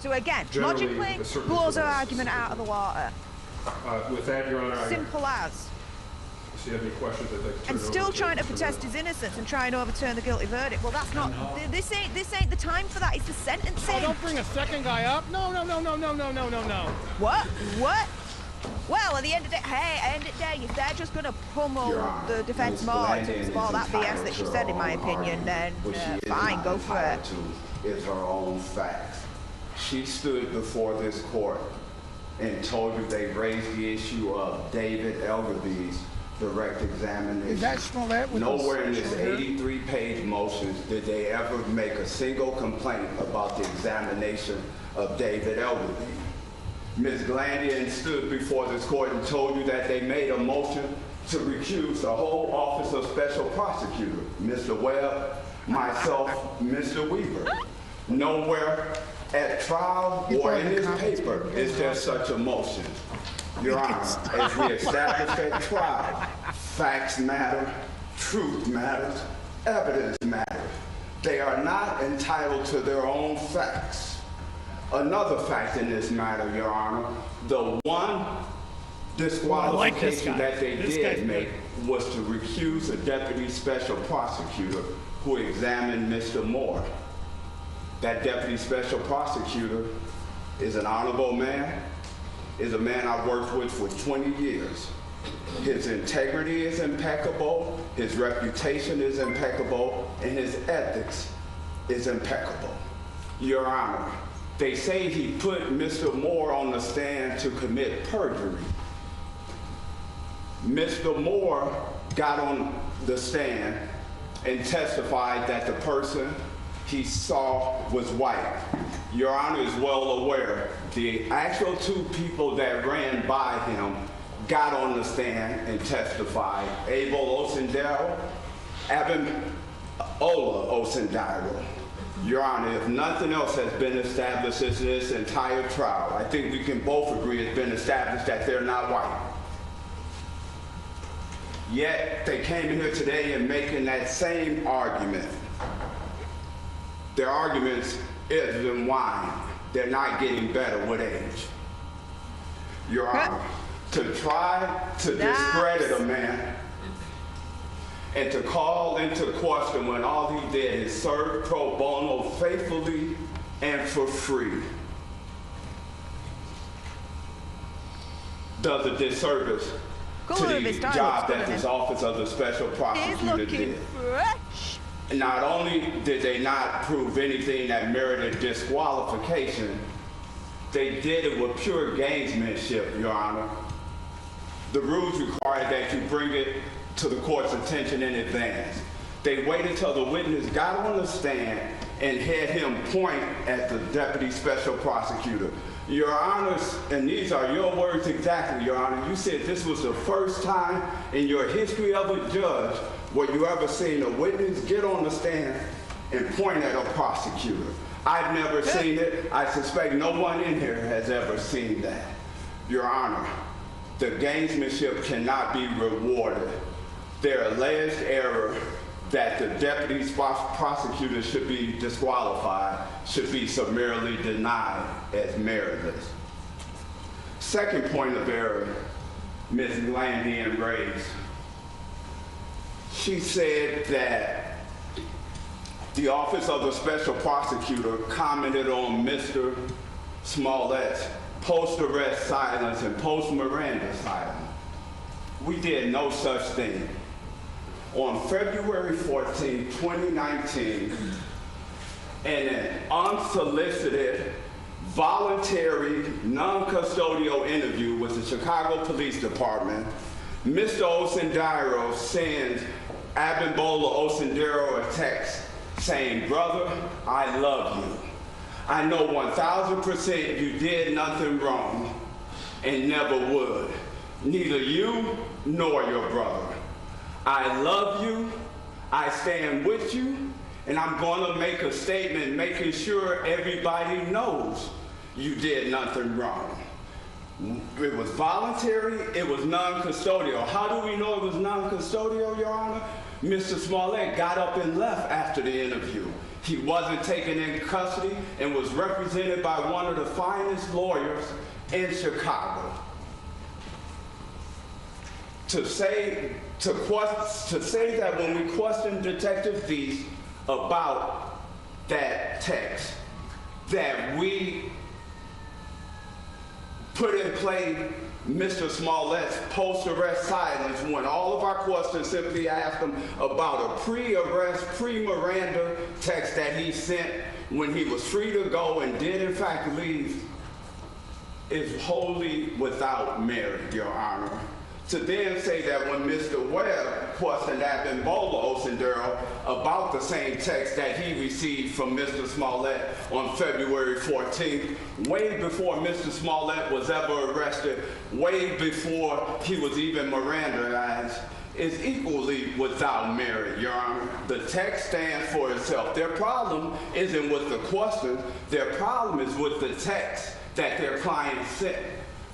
So again, Generally, logically, a certain blows our evidence. argument out of the water. With that, Your Honor, Simple as. if you have any questions, I'd like to turn And it still over to trying to Mr. protest his innocence and trying to overturn the guilty verdict. Well, that's not. This ain't the time for that. It's the sentencing. Oh, don't bring a second guy up. No. What? Well, at the end of the day, if they're just going to pummel the defense more in terms of all that BS that she said, in my opinion, then fine, go for it. Is her own facts. She stood before this court and told you they raised the issue of David Elderby's direct examination. Is that Smollett with Nowhere in this this short hair? 83-page motions did they ever make a single complaint about the examination of David Elderby. Ms. Glandian stood before this court and told you that they made a motion to recuse the whole office of special prosecutor, Mr. Webb, myself, Mr. Weaver. Nowhere at trial or in this paper is there such a motion. Your Honor, as we established at trial, facts matter, truth matters, evidence matters. They are not entitled to their own facts. Another fact in this matter, Your Honor, the one disqualification that they did make was to recuse a deputy special prosecutor who examined Mr. Moore. That deputy special prosecutor is an honorable man, is a man I've worked with for 20 years. His integrity is impeccable, his reputation is impeccable, and his ethics is impeccable. Your Honor, they say he put Mr. Moore on the stand to commit perjury. Mr. Moore got on the stand and testified that the person he saw was white. Your Honor is well aware the actual two people that ran by him got on the stand and testified. Abel Osendaro, Ola Osendaro. Your Honor, if nothing else has been established in this entire trial, I think we can both agree it's been established that they're not white. Yet they came in here today and making that same argument. Their arguments is in wine. They're not getting better with age. Your Honor, to try to discredit a man and to call into question when all he did is serve pro bono faithfully and for free does a disservice to the job that this office of the special prosecutor did. Not only did they not prove anything that merited disqualification, they did it with pure gamesmanship, Your Honor. The rules require that you bring it to the court's attention in advance. They waited till the witness got on the stand and had him point at the deputy special prosecutor. Your Honors, and these are your words exactly, Your Honor, you said this was the first time in your history of a judge where you ever seen a witness get on the stand and point at a prosecutor. I've never seen it. I suspect no one in here has ever seen that. Your Honor, the gamesmanship cannot be rewarded. Their alleged error that the deputy prosecutor should be disqualified should be summarily denied as meritless. Second point of error, Ms. Glandian raised. She said that the Office of the Special Prosecutor commented on Mr. Smollett's post-arrest silence and post-Miranda silence. We did no such thing. On February 14, 2019, in an unsolicited, voluntary, non-custodial interview with the Chicago Police Department, Mr. Osendero sends Abimbola Osendero a text saying, "Brother, I love you. I know 1000% you did nothing wrong and never would. Neither you nor your brother. I love you, I stand with you, and I'm gonna make a statement making sure everybody knows you did nothing wrong." It was voluntary, it was non-custodial. How do we know it was non-custodial, Your Honor? Mr. Smollett got up and left after the interview. He wasn't taken in custody and was represented by one of the finest lawyers in Chicago. To say that when we questioned Detective Deese about that text, that we put in play Mr. Smollett's post-arrest silence when all of our questions simply asked him about a pre-arrest, pre-Miranda text that he sent when he was free to go and did in fact leave, is wholly without merit, Your Honor. To then say that when Mr. Webb questioned Abimbola Osendero about the same text that he received from Mr. Smollett on February 14th, way before Mr. Smollett was ever arrested, way before he was even Mirandized, is equally without merit, Your Honor. The text stands for itself. Their problem isn't with the question, their problem is with the text that their client sent.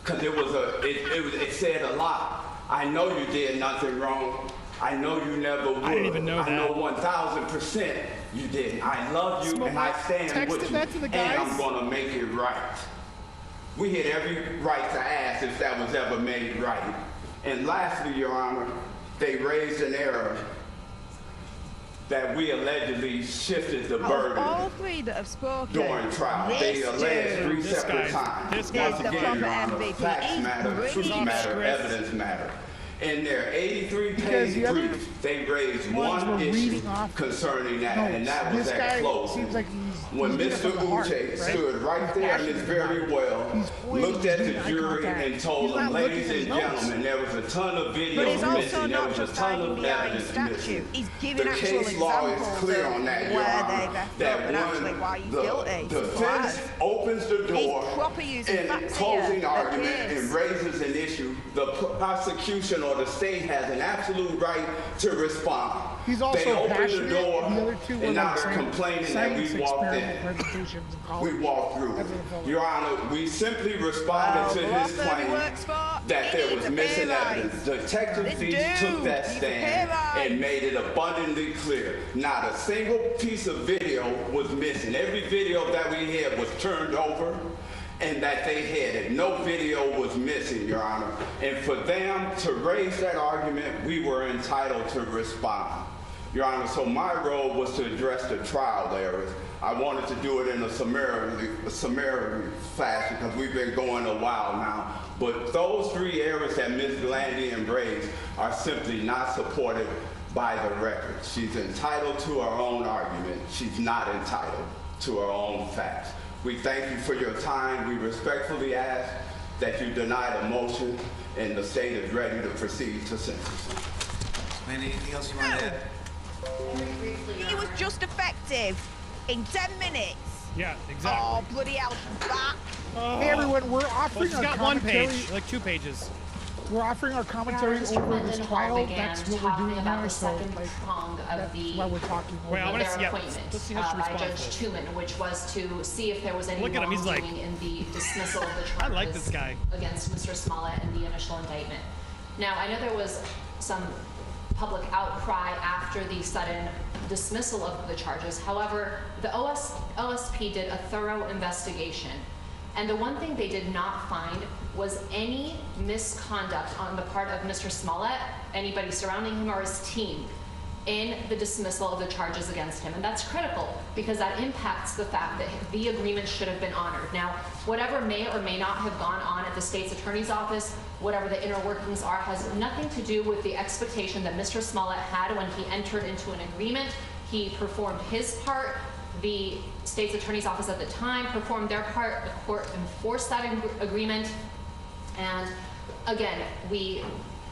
Because it said a lot. I know you did nothing wrong. I know you never would. I didn't even know that. I know 1000% you didn't. I love you and I stand with you. And I'm gonna make it right. We had every right to ask if that was ever made right. And lastly, Your Honor, they raised an error that we allegedly shifted the burden all three that have spoken during trial. They alleged 3 separate times. Once again, Your Honor, facts matter, truth matter, evidence matter. In their 83-page brief, they raised one issue concerning that, and that was at closing. When Mr. Uche stood right there in his very well, looked at the jury and told them, ladies and gentlemen, there was a ton of video missing, there was a ton of evidence missing. The case law is clear on that, Your Honor, that when the defense opens the door in closing argument and raises an issue, the prosecution or the state has an absolute right to respond. He's also they opened passionate. the door The other two were and now like they're complaining that we walked in. We walked through. Your Honor, we simply responded to his claim that there was missing evidence. Detective Deese took that stand and made it abundantly clear. Not a single piece of video was missing. Every video that we had was turned over and that they had it. No video was missing, Your Honor. And for them to raise that argument, we were entitled to respond. Your Honor, so my role was to address the trial errors. I wanted to do it in a summary fashion because we've been going a while now. But those 3 errors that Ms. Glandian raised are simply not supported by the record. She's entitled to her own argument. She's not entitled to her own facts. We thank you for your time. We respectfully ask that you deny the motion and the state is ready to proceed to sentencing. Anything else you want to add? It was just effective in 10 minutes. Yeah, exactly. Oh, bloody hell, back. Hey everyone, we're offering our got commentary. 1 page, like 2 pages. We're offering our commentary over this trial. That's what we're doing now. So like, that's why we're talking over their appointment by Judge Truman, which was to see if there was any wrongdoing in the dismissal of the charges I like this guy. against Mr. Smollett in the initial indictment. Now, I know there was some public outcry after the sudden dismissal of the charges. However, the OSP did a thorough investigation. And the one thing they did not find was any misconduct on the part of Mr. Smollett, anybody surrounding him or his team. in the dismissal of the charges against him. And that's critical because that impacts the fact that the agreement should have been honored. Now, whatever may or may not have gone on at the state's attorney's office, whatever the inner workings are, has nothing to do with the expectation that Mr. Smollett had when he entered into an agreement. He performed his part. The state's attorney's office at the time performed their part. The court enforced that agreement. And again, we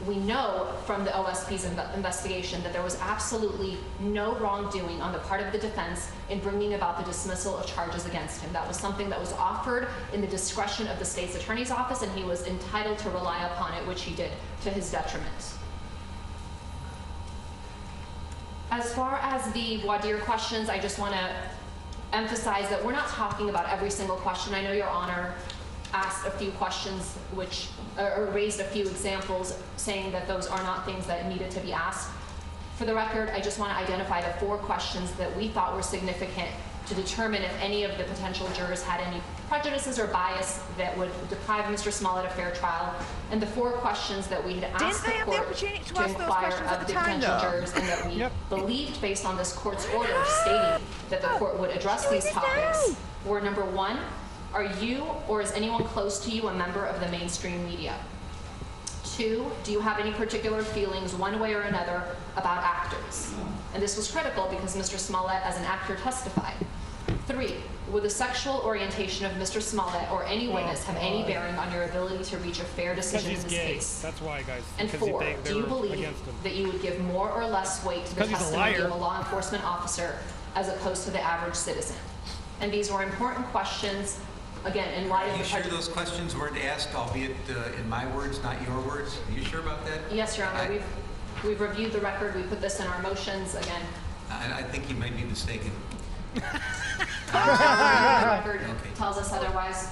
know from the OSP's investigation that there was absolutely no wrongdoing on the part of the defense in bringing about the dismissal of charges against him. That was something that was offered in the discretion of the state's attorney's office, and he was entitled to rely upon it, which he did to his detriment. As far as the voir dire questions, I just want to emphasize that we're not talking about every single question. I know Your Honor asked a few questions or raised a few examples saying that those are not things that needed to be asked. For the record, I just want to identify the 4 questions that we thought were significant to determine if any of the potential jurors had any prejudices or bias that would deprive Mr. Smollett of fair trial, and the 4 questions that we had asked the court to inquire of the potential jurors and that we believed based on this court's order stating that the court would address these topics were: number 1, are you or is anyone close to you a member of the mainstream media? 2, do you have any particular feelings one way or another about actors? And this was critical because Mr. Smollett as an actor testified. 3, would the sexual orientation of Mr. Smollett or any witness have any bearing on your ability to reach a fair decision in this case? That's why, guys. And 4, do you believe that you would give more or less weight to the testimony of a law enforcement officer as opposed to the average citizen? And these were important questions. Again, in light of the... Are you sure those questions weren't asked, albeit in my words, not your words? Are you sure about that? Yes, Your Honor. We've reviewed the record. We put this in our motions. Again, I think you might be mistaken. the record tells us otherwise.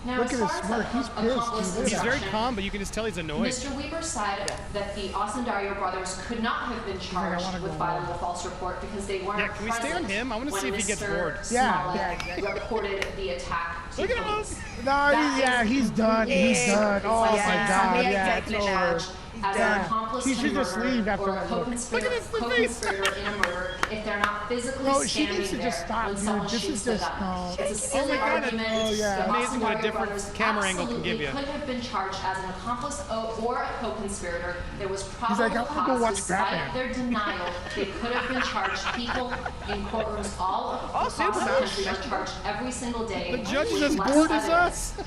Now, Look at his smirk. He's pissed. He's very calm, but you can just tell he's annoyed. Mr. Weber said that the Osendario brothers could not have been charged with filing a false report because they weren't can we stay on him? I want to see if he gets bored. Smollett reported the attack to police. No, he's done. He's done. Oh my God, it's over. As an accomplice he should to just leave murder after or a that. co-conspirator in a murder if they're not physically she standing needs to there just stop, when dude. someone This shoots is the just gun. no. It's a silly argument. The Amazing what a Osendario different brothers camera angle can give you. absolutely could have been charged as an accomplice or a co-conspirator. There was He's probable like, I'm gonna go watch cause. Despite Batman. their denial, they could have been charged. People in courtrooms all across the country are charged every single day. The judge is as with less bored as evidence us.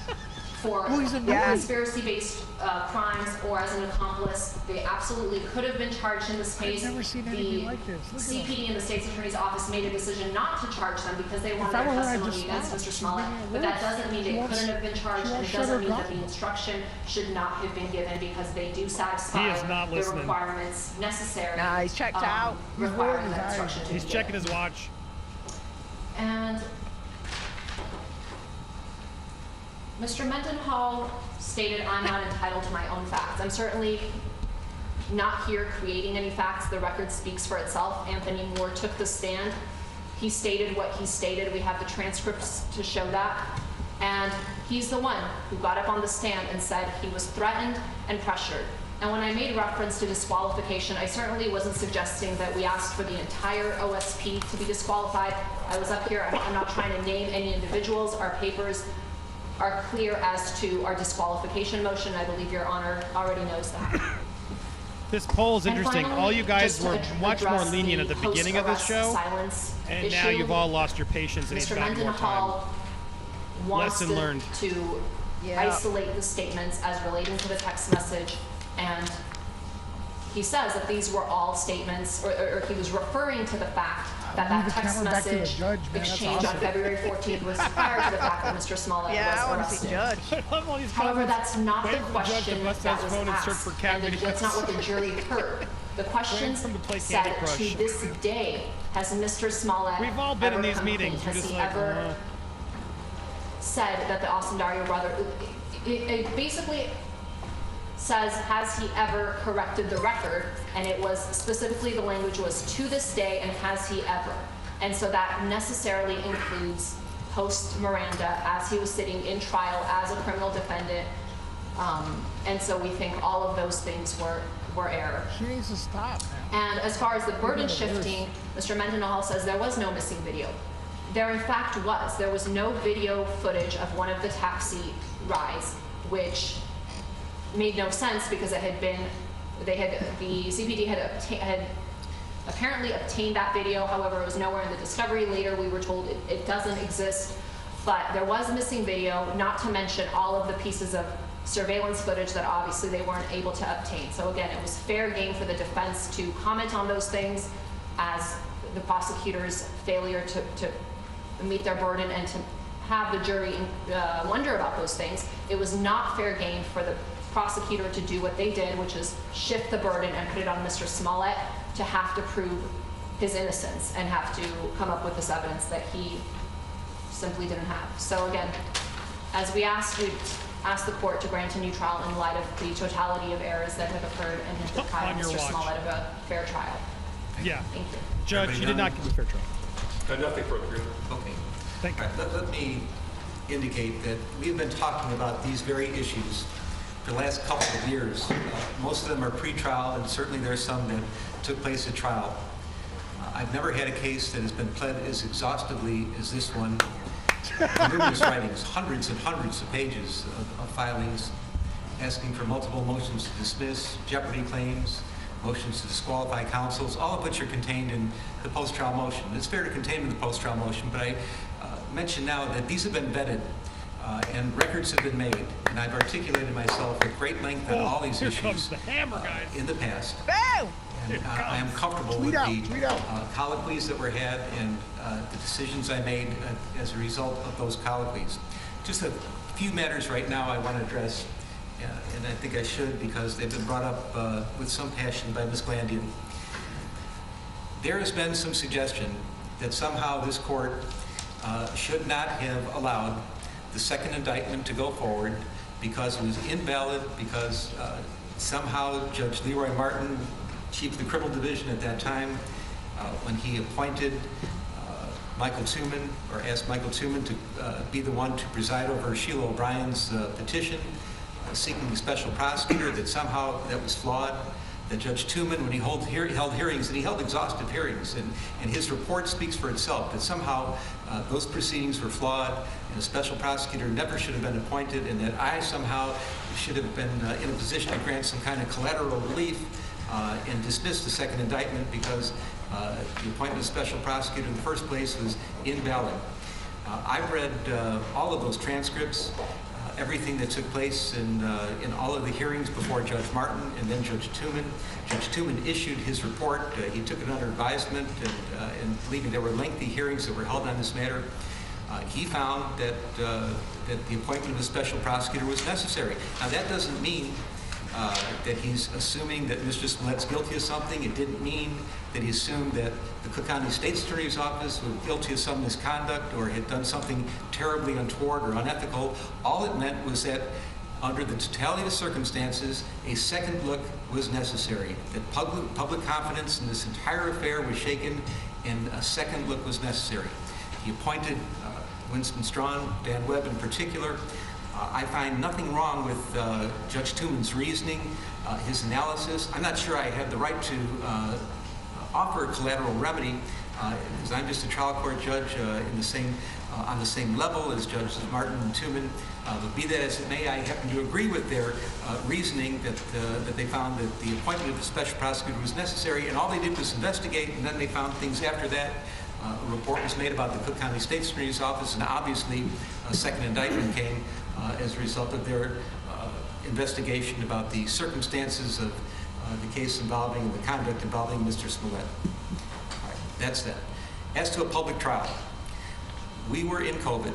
For conspiracy-based crimes or as an accomplice. They absolutely could have been charged in this case. I've never seen anything like this. Look at CPD and the state's attorney's office made a decision not to charge them because they wanted I their were her, I'd testimony just against stop. Mr. She's Smollett. making it But that worse. doesn't mean She they wants- couldn't have been charged, she and wants it to doesn't shut mean her that the instruction should not have been given because they do satisfy He is not the listening. requirements necessary. Nah, he's checked out. He's requiring rolling his that eyes. instruction to He's be checking given. his watch. And Mr. Mendenhall stated, I'm not entitled to my own facts. I'm certainly not here creating any facts. The record speaks for itself. Anthony Moore took the stand. He stated what he stated. We have the transcripts to show that. And he's the one who got up on the stand and said he was threatened and pressured. And when I made reference to disqualification, I certainly wasn't suggesting that we asked for the entire OSP to be disqualified. I was up here, I'm not trying to name any individuals. Our papers are clear as to our disqualification motion. I believe Your Honor already knows that. This poll is And interesting. finally, All you guys just to were much more address lenient at the beginning of this post-arrest show, silence and now issue. you've all lost your patience and Mr. need back more Mendenhall time. wants Lesson learned. to isolate the statements as relating to the text message, and he says that these were all statements, or he was referring to the fact that Move the text camera back to the message judge, man. That's exchange awesome. on February 14th was prior to the fact that Mr. Smollett was arrested. However, that's not the question that was asked, and that's not what the jury heard. The questions said, to this day, has Mr. Smollett We've all been in ever these come meetings. clean? We're Has just he like, ever said that the Osendario brother, it basically says, has he ever corrected the record? And it was specifically, the language was to this day, and has he ever? And so that necessarily includes post Miranda, as he was sitting in trial as a criminal defendant, And so we think all of those things were error. She needs to stop now. And as far as the burden shifting, Mr. Mendenhall says there was no missing video. There in fact was. There was no video footage of one of the taxi rides, which made no sense because it had been, the CPD had apparently obtained that video. However, it was nowhere in the discovery. Later we were told it doesn't exist, but there was missing video, not to mention all of the pieces of surveillance footage that obviously they weren't able to obtain. So again, it was fair game for the defense to comment on those things as the prosecutor's failure to meet their burden and to have the jury wonder about those things. It was not fair game for the prosecutor to do what they did, which is shift the burden and put it on Mr. Smollett to have to prove his innocence and have to come up with this evidence that he simply didn't have. So again, as we asked the court to grant a new trial in light of the totality of errors that have occurred and have deprived Mr. Smollett of a fair trial. Yeah. Thank you. Judge, you did not give a fair trial. Nothing further. Okay. Thank you. Let me indicate that we've been talking about these very issues for the last couple of years. Most of them are pre-trial, and certainly there are some that took place at trial. I've never had a case that has been pled as exhaustively as this one. Numerous writings, hundreds and hundreds of pages of filings asking for multiple motions to dismiss, jeopardy claims, motions to disqualify counsels, all of which are contained in the post-trial motion. It's fair to contain in the post-trial motion, but I mention now that these have been vetted and records have been made, and I've articulated myself at great length on all these issues in the past. And I am comfortable with the colloquies that were had and the decisions I made as a result of those colloquies. Just a few matters right now I want to address, and I think I should because they've been brought up with some passion by Ms. Glandian. There has been some suggestion that somehow this court should not have allowed the second indictment to go forward because it was invalid, because somehow Judge Leroy Martin, Chief of the Criminal Division at that time, when he appointed Michael Tuman, or asked Michael Tuman to be the one to preside over Sheila O'Brien's petition seeking a special prosecutor, that somehow that was flawed. That Judge Tuman, when he held hearings, and he held exhaustive hearings, and his report speaks for itself, that somehow those proceedings were flawed, and a special prosecutor never should have been appointed, and that I somehow should have been in a position to grant some kind of collateral relief and dismiss the second indictment because the appointment of special prosecutor in the first place was invalid. I've read all of those transcripts, everything that took place in all of the hearings before Judge Martin and then Judge Tuman. Judge Tuman issued his report. He took it under advisement, and believing there were lengthy hearings that were held on this matter. He found that the appointment of a special prosecutor was necessary. Now, that doesn't mean that he's assuming that Mr. Smollett's guilty of something. It didn't mean that he assumed that the Cook County State's Attorney's Office was guilty of some misconduct or had done something terribly untoward or unethical. All it meant was that under the totality of the circumstances, a second look was necessary, that public confidence in this entire affair was shaken and a second look was necessary. He appointed Winston Strawn, Dan Webb in particular. I find nothing wrong with Judge Tuman's reasoning, his analysis. I'm not sure I have the right to offer a collateral remedy because I'm just a trial court judge on the same level as Judges Martin and Tuman. But be that as it may, I happen to agree with their reasoning that they found that the appointment of a special prosecutor was necessary, and all they did was investigate, and then they found things after that. A report was made about the Cook County State's Attorney's Office, and obviously a second indictment came as a result of their investigation about the circumstances of the case involving the conduct involving Mr. Smollett. All right, that's that. As to a public trial, we were in COVID.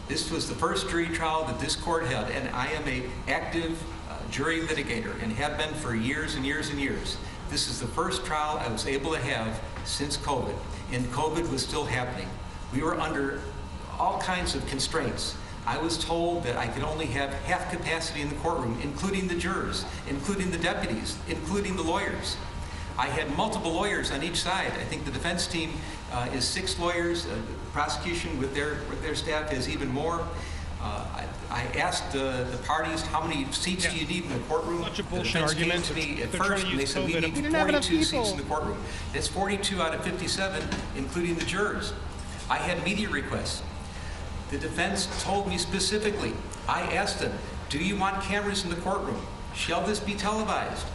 This was the first jury trial that this court held, and I am an active jury litigator and have been for years and years and years. This is the first trial I was able to have since COVID, and COVID was still happening. We were under all kinds of constraints. I was told that I could only have half capacity in the courtroom, including the jurors, including the deputies, including the lawyers. I had multiple lawyers on each side. I think the defense team is 6 lawyers. The prosecution with their staff is even more. I asked the parties, how many seats do you need in the courtroom? Such a The bullshit defense argument. came to me at They're trying first, to and they use said we COVID. need We didn't have enough 42 seats people. in the courtroom. That's 42 out of 57, including the jurors. I had media requests. The defense told me specifically, I asked them, do you want cameras in the courtroom? Shall this be televised?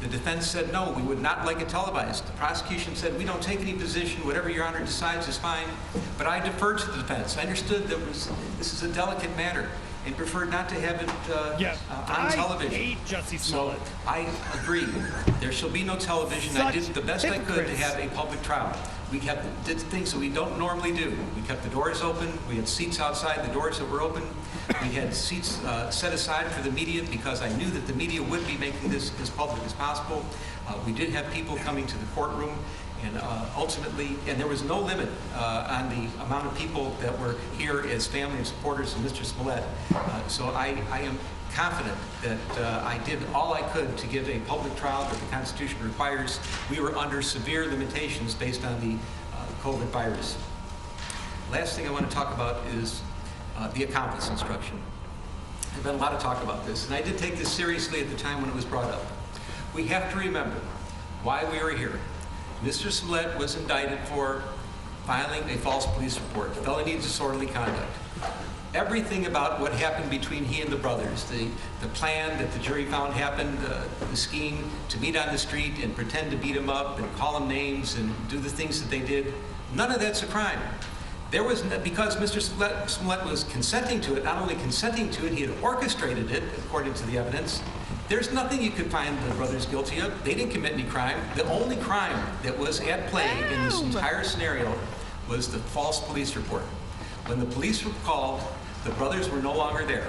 The defense said, no, we would not like it televised. The prosecution said, we don't take any position. Whatever Your Honor decides is fine. But I deferred to the defense. I understood that this is a delicate matter and preferred not to have it on television. I hate Jussie Smollett. So I agree. There shall be no television. I did the best I could to have a public trial. We did things that we don't normally do. We kept the doors open. We had seats outside the doors that were open. We had seats set aside for the media because I knew that the media would be making this as public as possible. We did have people coming to the courtroom, and ultimately, and there was no limit on the amount of people that were here as family and supporters of Mr. Smollett. So I am confident that I did all I could to give a public trial that the Constitution requires. We were under severe limitations based on the COVID virus. Last thing I want to talk about is the accomplice instruction. There's been a lot of talk about this, and I did take this seriously at the time when it was brought up. We have to remember why we are here. Mr. Smollett was indicted for filing a false police report, felony disorderly conduct. Everything about what happened between he and the brothers, the plan that the jury found happened, the scheme to meet on the street and pretend to beat him up and call him names and do the things that they did, none of that's a crime. There was, because Mr. Smollett was consenting to it, not only consenting to it, he had orchestrated it, according to the evidence. There's nothing you could find the brothers guilty of. They didn't commit any crime. The only crime that was at play in this entire scenario was the false police report. When the police were called, the brothers were no longer there.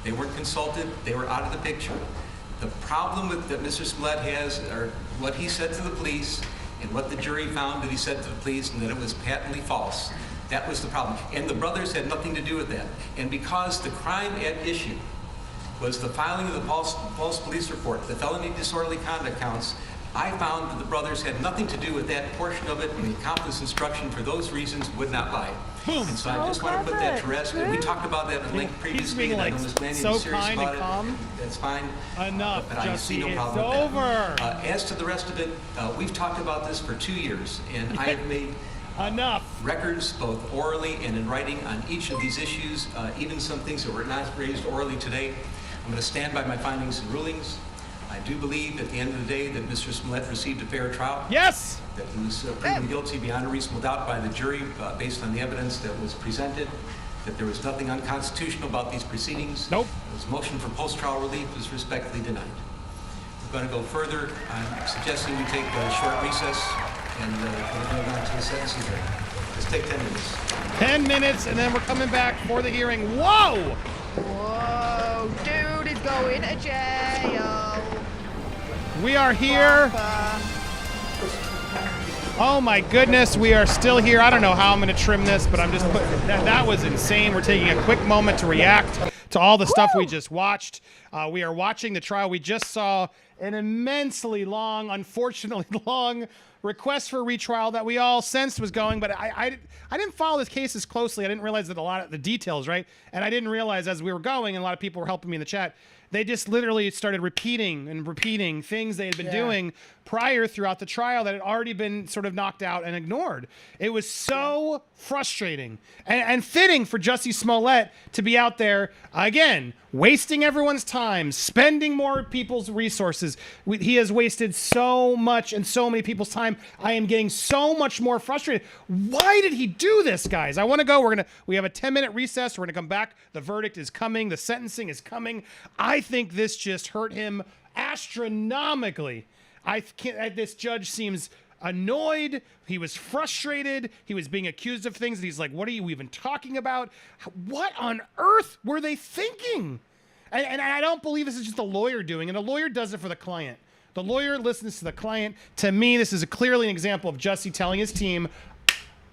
They weren't consulted. They were out of the picture. The problem that Mr. Smollett has are what he said to the police and what the jury found that he said to the police, and that it was patently false. That was the problem. And the brothers had nothing to do with that. And because the crime at issue was the filing of the false police report, the felony disorderly conduct counts, I found that the brothers had nothing to do with that portion of it, and the accomplice instruction for those reasons would not lie. Boom. And so I just want to put that to rest. And we talked about that in length previously, and I know Ms. Lanning is serious about it. That's fine. Enough, but I see no problem with that. As to the rest of it, we've talked about this for 2 years, and I have made records both orally and in writing on each of these issues, even some things that were not raised orally today. I'm going to stand by my findings and rulings. I do believe at the end of the day that Mr. Smollett received a fair trial. Yes! That he was proven guilty beyond a reasonable doubt by the jury based on the evidence that was presented, that there was nothing unconstitutional about these proceedings. Nope. His motion for post-trial relief was respectfully denied. We're going to go further. I'm suggesting we take a short recess and we're going on to the sentencing hearing. Let's take 10 minutes. 10 minutes, and then we're coming back for the hearing. Whoa! Whoa, dude is going to jail. We are here. Oh my goodness, we are still here. I don't know how I'm going to trim this, but I'm just putting that was insane. We're taking a quick moment to react to all the stuff we just watched. We are watching the trial. We just saw an immensely long, unfortunately long request for retrial that we all sensed was going, but I didn't follow this case as closely. I didn't realize that a lot of the details, right? And I didn't realize as we were going, and a lot of people were helping me in the chat, they just literally started repeating things they had been doing prior throughout the trial that had already been sort of knocked out and ignored. It was so frustrating and fitting for Jussie Smollett to be out there, again, wasting everyone's time, spending more people's resources. He has wasted so much and so many people's time. I am getting so much more frustrated. Why did he do this, guys? I want to go. We have a 10-minute recess. We're going to come back. The verdict is coming. The sentencing is coming. I think this just hurt him astronomically. This judge seems annoyed. He was frustrated. He was being accused of things. And he's like, what are you even talking about? What on earth were they thinking? And I don't believe this is just a lawyer doing it. A lawyer does it for the client. The lawyer listens to the client. To me, this is clearly an example of Jussie telling his team,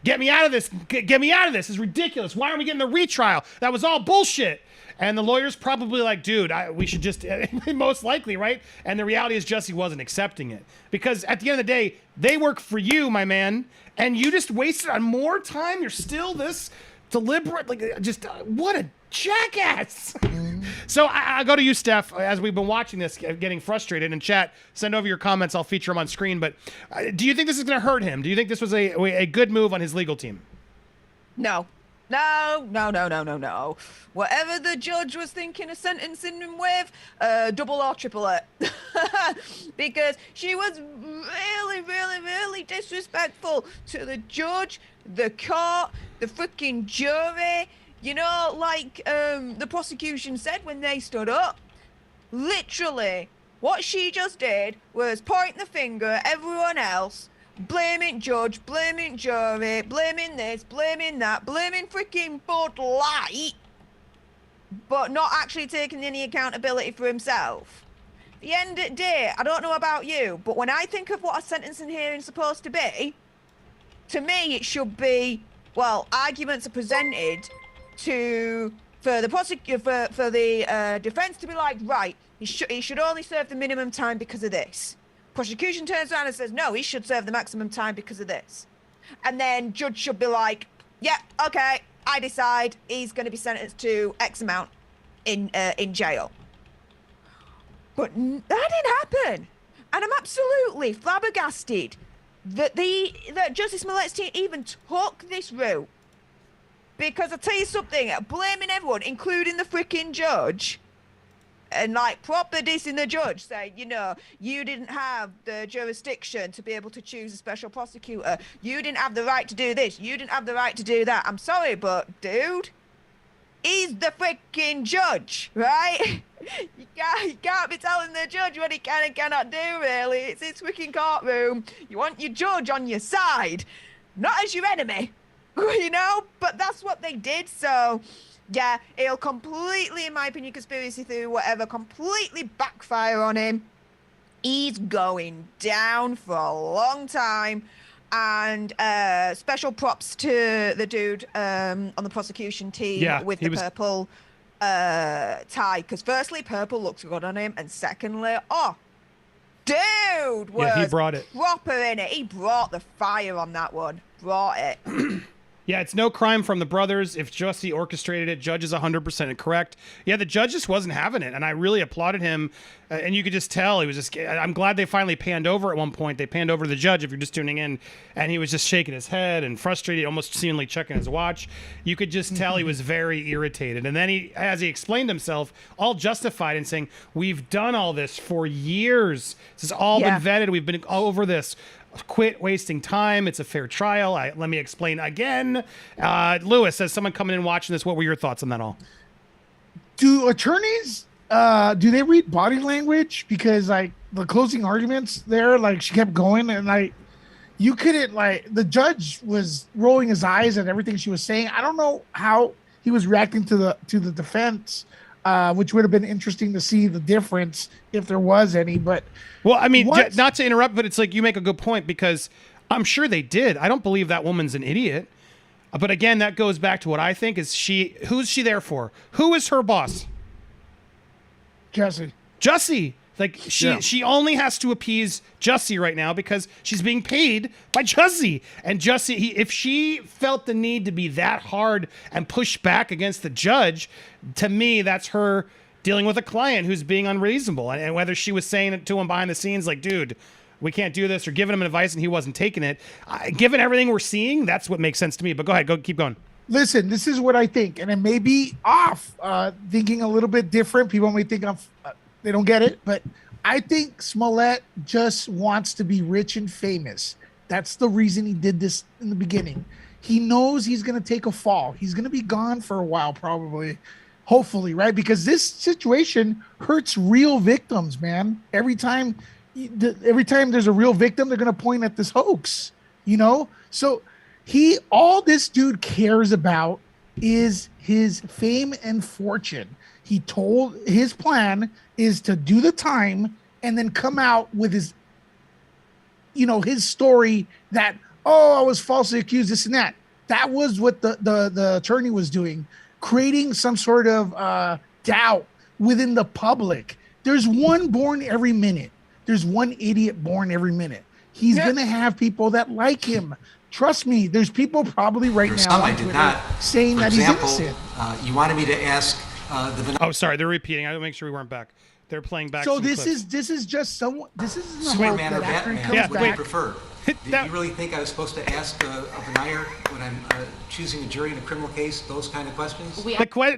get me out of this. Get me out of this. It's ridiculous. Why aren't we getting the retrial? That was all bullshit. And the lawyer's probably like, dude, we should just, most likely, right? And the reality is Jussie wasn't accepting it. Because at the end of the day, they work for you, my man. And you just wasted on more time. You're still this deliberate, like just what a jackass. So I go to you, Steph, as we've been watching this, getting frustrated in chat. Send over your comments. I'll feature them on screen. But do you think this is going to hurt him? Do you think this was a good move on his legal team? No. No. Whatever the judge was thinking of sentencing him with, double or triple it. Because she was really disrespectful to the judge, the court, the freaking jury. You know, like the prosecution said when they stood up, literally, what she just did was point the finger at everyone else, blaming judge, blaming jury, blaming this, blaming that, blaming freaking Bud Light, but not actually taking any accountability for himself. At the end of the day, I don't know about you, but when I think of what a sentencing hearing is supposed to be, to me it should be, well, arguments are presented for the prosecutor, for the defense to be like, right, he should only serve the minimum time because of this. Prosecution turns around and says, no, he should serve the maximum time because of this. And then judge should be like, yeah, okay, I decide he's going to be sentenced to X amount in jail. But that didn't happen. And I'm absolutely flabbergasted that Jussie Smollett's team even took this route. Because I tell you something, blaming everyone, including the freaking judge, and like proper dissing the judge, saying, you know, you didn't have the jurisdiction to be able to choose a special prosecutor. You didn't have the right to do this. You didn't have the right to do that. I'm sorry, but dude, he's the freaking judge, right? You can't be telling the judge what he can and cannot do, really. It's his freaking courtroom. You want your judge on your side, not as your enemy. You know, but that's what they did. So, yeah, it'll completely, in my opinion, conspiracy theory, whatever, completely backfire on him. He's going down for a long time. And special props to the dude on the prosecution team with the purple tie. Because firstly, purple looks good on him. And secondly, dude was he brought it. Proper in it. He brought the fire on that one. Brought it. Yeah, it's no crime from the brothers. If Jussie orchestrated it, judge is 100% correct. Yeah, the judge just wasn't having it, and I really applauded him. And you could just tell he was just. I'm glad they finally panned over at one point. They panned over the judge, if you're just tuning in, and he was just shaking his head and frustrated, almost seemingly checking his watch. You could just tell he was very irritated. And then he, as he explained himself, all justified in saying, "We've done all this for years. This has all been vetted. We've been over this. Quit wasting time. It's a fair trial." Let me explain again. Lewis, as someone coming in watching this, what were your thoughts on that all? Do attorneys, do they read body language? Because like the closing arguments there, like she kept going and like you couldn't, like the judge was rolling his eyes at everything she was saying. I don't know how he was reacting to the defense, which would have been interesting to see the difference if there was any. But well, I mean, not to interrupt, but it's like you make a good point because I'm sure they did. I don't believe that woman's an idiot. But again, that goes back to what I think is who's she there for? Who is her boss? Jussie. Like she only has to appease Jussie right now because she's being paid by Jussie. And Jussie, if she felt the need to be that hard and push back against the judge, to me, that's her dealing with a client who's being unreasonable. And whether she was saying it to him behind the scenes, like, dude, we can't do this, or giving him advice and he wasn't taking it. Given everything we're seeing, that's what makes sense to me. But go ahead, keep going. Listen, this is what I think, and it may be off, thinking a little bit different. People may think they don't get it, but I think Smollett just wants to be rich and famous. That's the reason he did this in the beginning. He knows he's going to take a fall. He's going to be gone for a while, probably, hopefully, right? Because this situation hurts real victims, man. Every time there's a real victim, they're going to point at this hoax, you know? So all this dude cares about is his fame and fortune. He told his plan is to do the time and then come out with his story that, I was falsely accused, this and that. That was what the attorney was doing, creating some sort of doubt within the public. There's one born every minute. There's one idiot born every minute. He's going to have people that like him, Trust me, there's people probably right now Some I on did Twitter not. saying For that example, he's innocent. You wanted me to ask the. Oh, sorry, they're repeating. I want to make sure we weren't back. They're playing back. So some this clips. is just someone. This isn't a hope Superman or that after he Batman? comes What do you back. prefer? Do you really think I was supposed to ask a denier when I'm choosing a jury in a criminal case those kind of questions? No,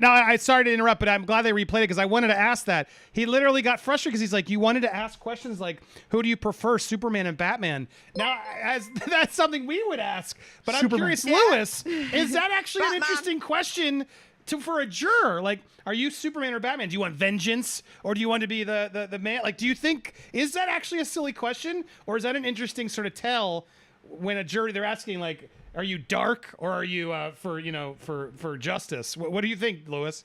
I sorry to interrupt, but I'm glad they replayed it because I wanted to ask that. He literally got frustrated because he's like, "You wanted to ask questions like, who do you prefer, Superman and Batman?" Now, that's something we would ask, but Superman. I'm curious, Lewis, is that actually an interesting question for a juror? Like, are you Superman or Batman? Do you want vengeance, or do you want to be the man? Like, do you think, is that actually a silly question, or is that an interesting sort of tell when a jury, they're asking, like, are you dark, or are you for justice? What do you think, Lewis?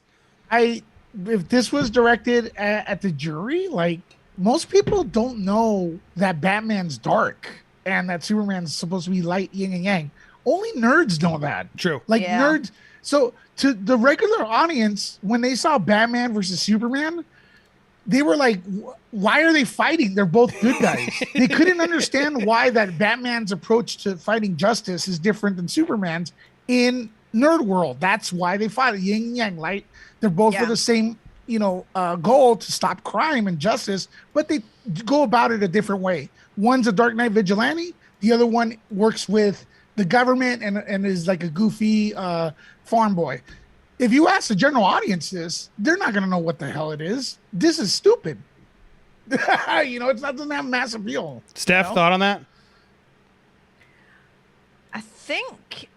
If this was directed at the jury, like, most people don't know that Batman's dark and that Superman's supposed to be light, yin and yang. Only nerds know that. True. Like nerds. So to the regular audience, when they saw Batman versus Superman, they were like, why are they fighting? They're both good guys. They couldn't understand why that Batman's approach to fighting justice is different than Superman's in nerd world. That's why they fight. Yin and yang, light. They're both for the same, goal to stop crime and justice, but they go about it a different way. One's a Dark Knight vigilante. The other one works with the government and is like a goofy farm boy. If you ask the general audience this, they're not going to know what the hell it is. This is stupid. It doesn't have mass appeal. Steph, thought on that? I think,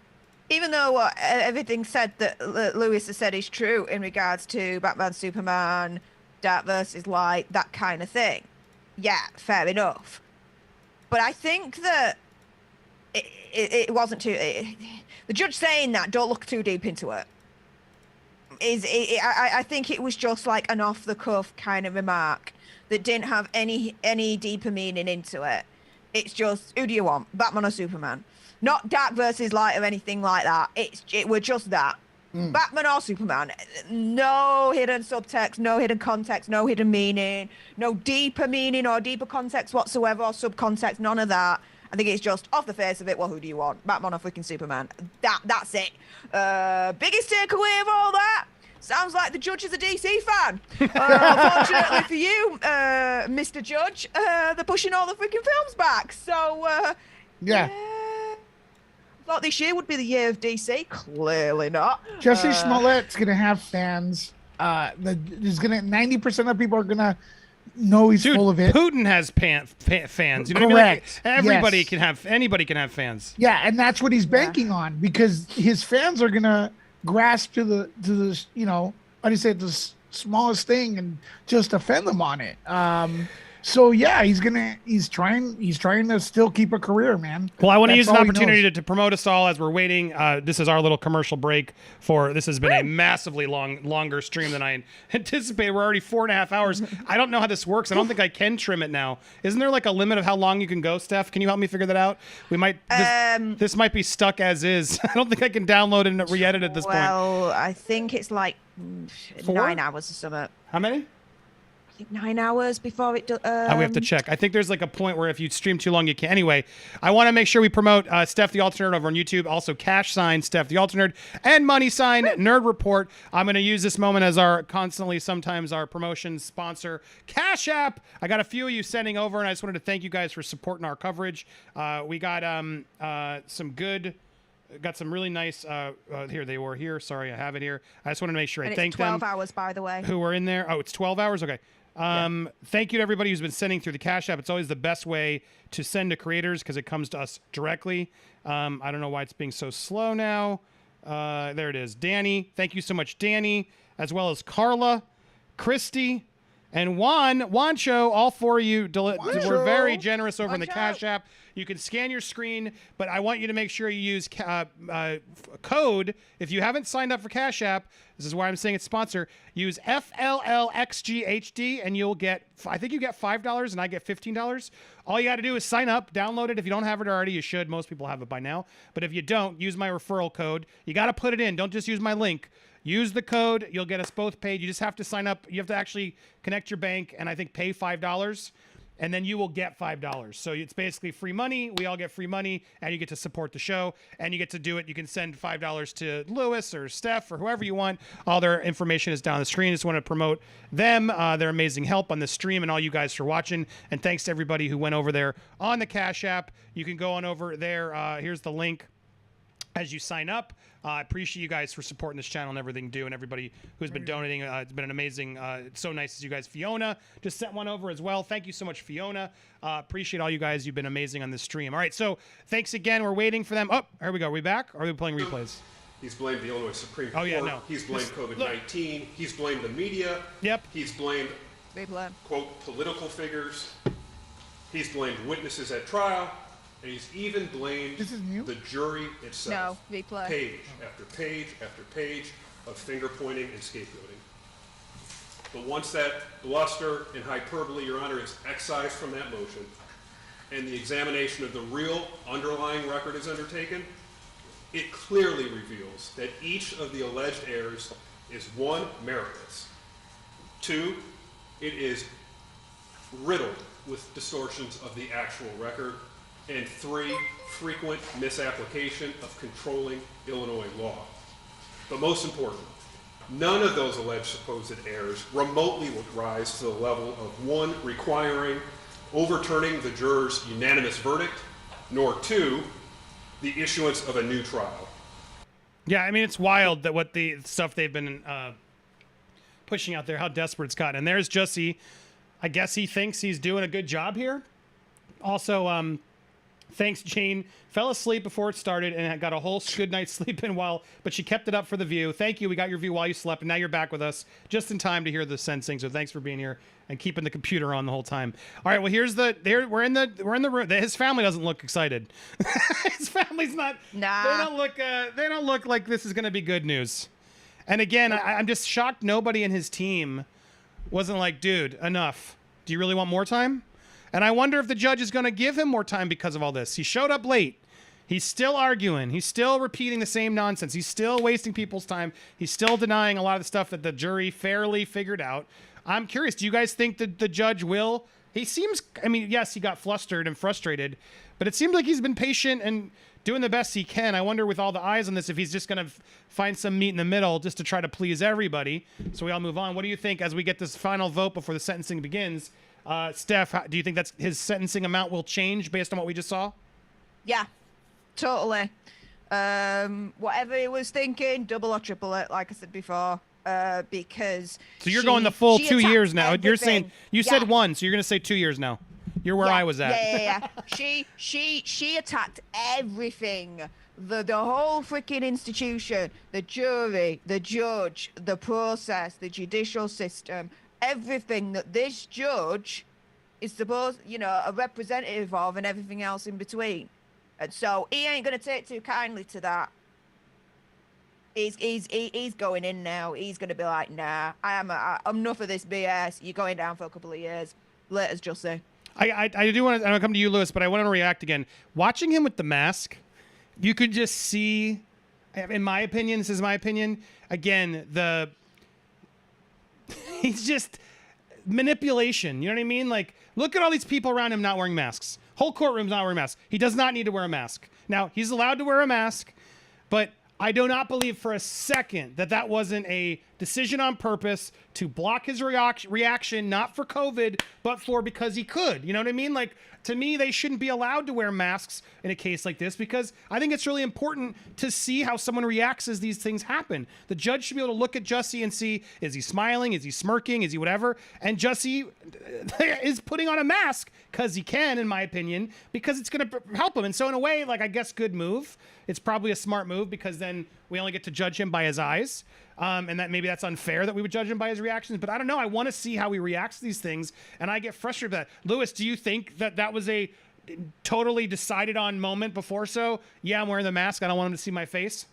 even though everything said that Lewis has said is true in regards to Batman, Superman, dark versus light, that kind of thing, yeah, fair enough. But I think that it wasn't too. The judge saying that, don't look too deep into it. I think it was just like an off the cuff kind of remark that didn't have any deeper meaning into it. It's just, who do you want, Batman or Superman? Not dark versus light or anything like that. It were just that. Batman or Superman. No hidden subtext, no hidden context, no hidden meaning, no deeper meaning or deeper context whatsoever or subcontext, none of that. I think it's just off the face of it, well, who do you want? Batman or freaking Superman? That's it. Biggest takeaway of all that, sounds like the judge is a DC fan. Unfortunately for you, Mr. Judge, they're pushing all the freaking films back. So, yeah. Thought this year would be the year of DC. Clearly not. Jussie Smollett's going to have fans. 90% of people are going to know he's full of it. Putin has fans. You know what I mean? Like, everybody can have, anybody can have fans. Yeah, and that's what he's banking on, because his fans are gonna grasp to the how do you say it, the smallest thing and just offend them on it. So yeah, he's trying to still keep a career, man. Well, I want to use an opportunity to promote us all as we're waiting. This is our little commercial break for, this has been a massively longer stream than I anticipated. We're already 4.5 hours. I don't know how this works. I don't think I can trim it now. Isn't there like a limit of how long you can go, Steph? Can you help me figure that out? We might, this might be stuck as is. I don't think I can download it and re-edit at this point. Well, I think it's like 9 hours or something. How many? I think 9 hours before it does. We have to check. I think there's like a point where if you stream too long, you can't. Anyway, I want to make sure we promote Steph the Alternate over on YouTube. Also, cash sign Steph the Alternate and money sign Nerd Report. I'm going to use this moment as sometimes our promotion sponsor, Cash App. I got a few of you sending over, and I just wanted to thank you guys for supporting our coverage. We got got some really nice, here they were here. Sorry, I have it here. I just wanted to make sure I thank them. It's 12 hours, by the way. Who were in there. Oh, it's 12 hours? Okay. Thank you to everybody who's been sending through the Cash App. It's always the best way to send to creators because it comes to us directly. I don't know why it's being so slow now. There it is. Danny. Thank you so much, Danny, as well as Carla, Christy, and Juancho. All four of you were very generous over in the Cash App. You can scan your screen, but I want you to make sure you use code. If you haven't signed up for Cash App, this is why I'm saying it's sponsor. Use FLLXGHD, and you'll get, I think you get $5, and I get $15. All you got to do is sign up, download it. If you don't have it already, you should. Most people have it by now. But if you don't, use my referral code. You got to put it in. Don't just use my link. Use the code. You'll get us both paid. You just have to sign up. You have to actually connect your bank and I think pay $5. and then you will get $5. So it's basically free money. We all get free money, and you get to support the show, and you get to do it. You can send $5 to Lewis or Steph or whoever you want. All their information is down the screen. Just want to promote them, their amazing help on the stream, and all you guys for watching. And thanks to everybody who went over there on the Cash App. You can go on over there. Here's the link as you sign up. I appreciate you guys for supporting this channel and everything and everybody who's been donating. It's been an amazing, it's so nice as you guys. Fiona just sent one over as well. Thank you so much, Fiona. Appreciate all you guys. You've been amazing on this stream. All right, so thanks again. We're waiting for them. Oh, here we go. Are we back? Or are we playing replays? He's blamed the Illinois Supreme Court. Oh, yeah, no. He's blamed COVID-19. He's blamed the media. Yep. He's blamed, quote, political figures. He's blamed witnesses at trial. And he's even blamed the jury itself. No, replay. Page after page after page of finger pointing and scapegoating. But once that bluster and hyperbole, Your Honor, is excised from that motion, and the examination of the real underlying record is undertaken, it clearly reveals that each of the alleged errors is one, meritless, two, it is riddled with distortions of the actual record, and three, frequent misapplication of controlling Illinois law. But most important, none of those alleged supposed errors remotely would rise to the level of one, requiring overturning the jurors' unanimous verdict, nor two, the issuance of a new trial. Yeah, I mean, it's wild that what the stuff they've been pushing out there, how desperate it's gotten. And there's Jussie. I guess he thinks he's doing a good job here. Also, thanks, Jane. Fell asleep before it started and got a whole good night's sleep in but she kept it up for the view. Thank you. We got your view while you slept, and now you're back with us just in time to hear the sensing. So thanks for being here and keeping the computer on the whole time. All right. Well, we're in the room. His family doesn't look excited. His family's not. Nah. They don't look like this is going to be good news. And again, I'm just shocked nobody in his team wasn't like, dude, enough. Do you really want more time? And I wonder if the judge is going to give him more time because of all this. He showed up late. He's still arguing. He's still repeating the same nonsense. He's still wasting people's time. He's still denying a lot of the stuff that the jury fairly figured out. I'm curious, do you guys think that the judge will? He seems, I mean, yes, he got flustered and frustrated, but it seems like he's been patient and doing the best he can. I wonder with all the eyes on this if he's just going to find some meat in the middle just to try to please everybody. So we all move on. What do you think as we get this final vote before the sentencing begins? Steph, do you think that's his sentencing amount will change based on what we just saw? Yeah, totally. Whatever he was thinking, double or triple it, like I said before. Because so you're going the full 2 years now. Everything. You're saying you said 1, so you're going to say 2 years now. You're where I was at. Yeah. She attacked everything. The whole freaking institution, the jury, the judge, the process, the judicial system, everything that this judge is supposed, a representative of, and everything else in between. And so he ain't gonna take too kindly to that. He's going in now. He's gonna be like, nah, I'm enough of this BS. You're going down for a couple of years. Let us just say. I do want to come to you, Lewis, but I want to react again. Watching him with the mask, you could just see, in my opinion, this is my opinion, again, he's just manipulation. You know what I mean? Like, look at all these people around him not wearing masks. Whole courtroom's not wearing masks. He does not need to wear a mask. Now, he's allowed to wear a mask, but I do not believe for a second that wasn't a decision on purpose to block his reaction, not for COVID, but because he could. You know what I mean? Like, to me, they shouldn't be allowed to wear masks in a case like this because I think it's really important to see how someone reacts as these things happen. The judge should be able to look at Jussie and see, is he smiling? Is he smirking? Is he whatever? And Jussie is putting on a mask because he can, in my opinion, because it's going to help him. And so in a way, like, I guess good move. It's probably a smart move because then we only get to judge him by his eyes. And that maybe that's unfair that we would judge him by his reactions. But I don't know. I want to see how he reacts to these things. And I get frustrated with that. Lewis, do you think that was a totally decided on moment before? So, yeah, I'm wearing the mask. I don't want him to see my face.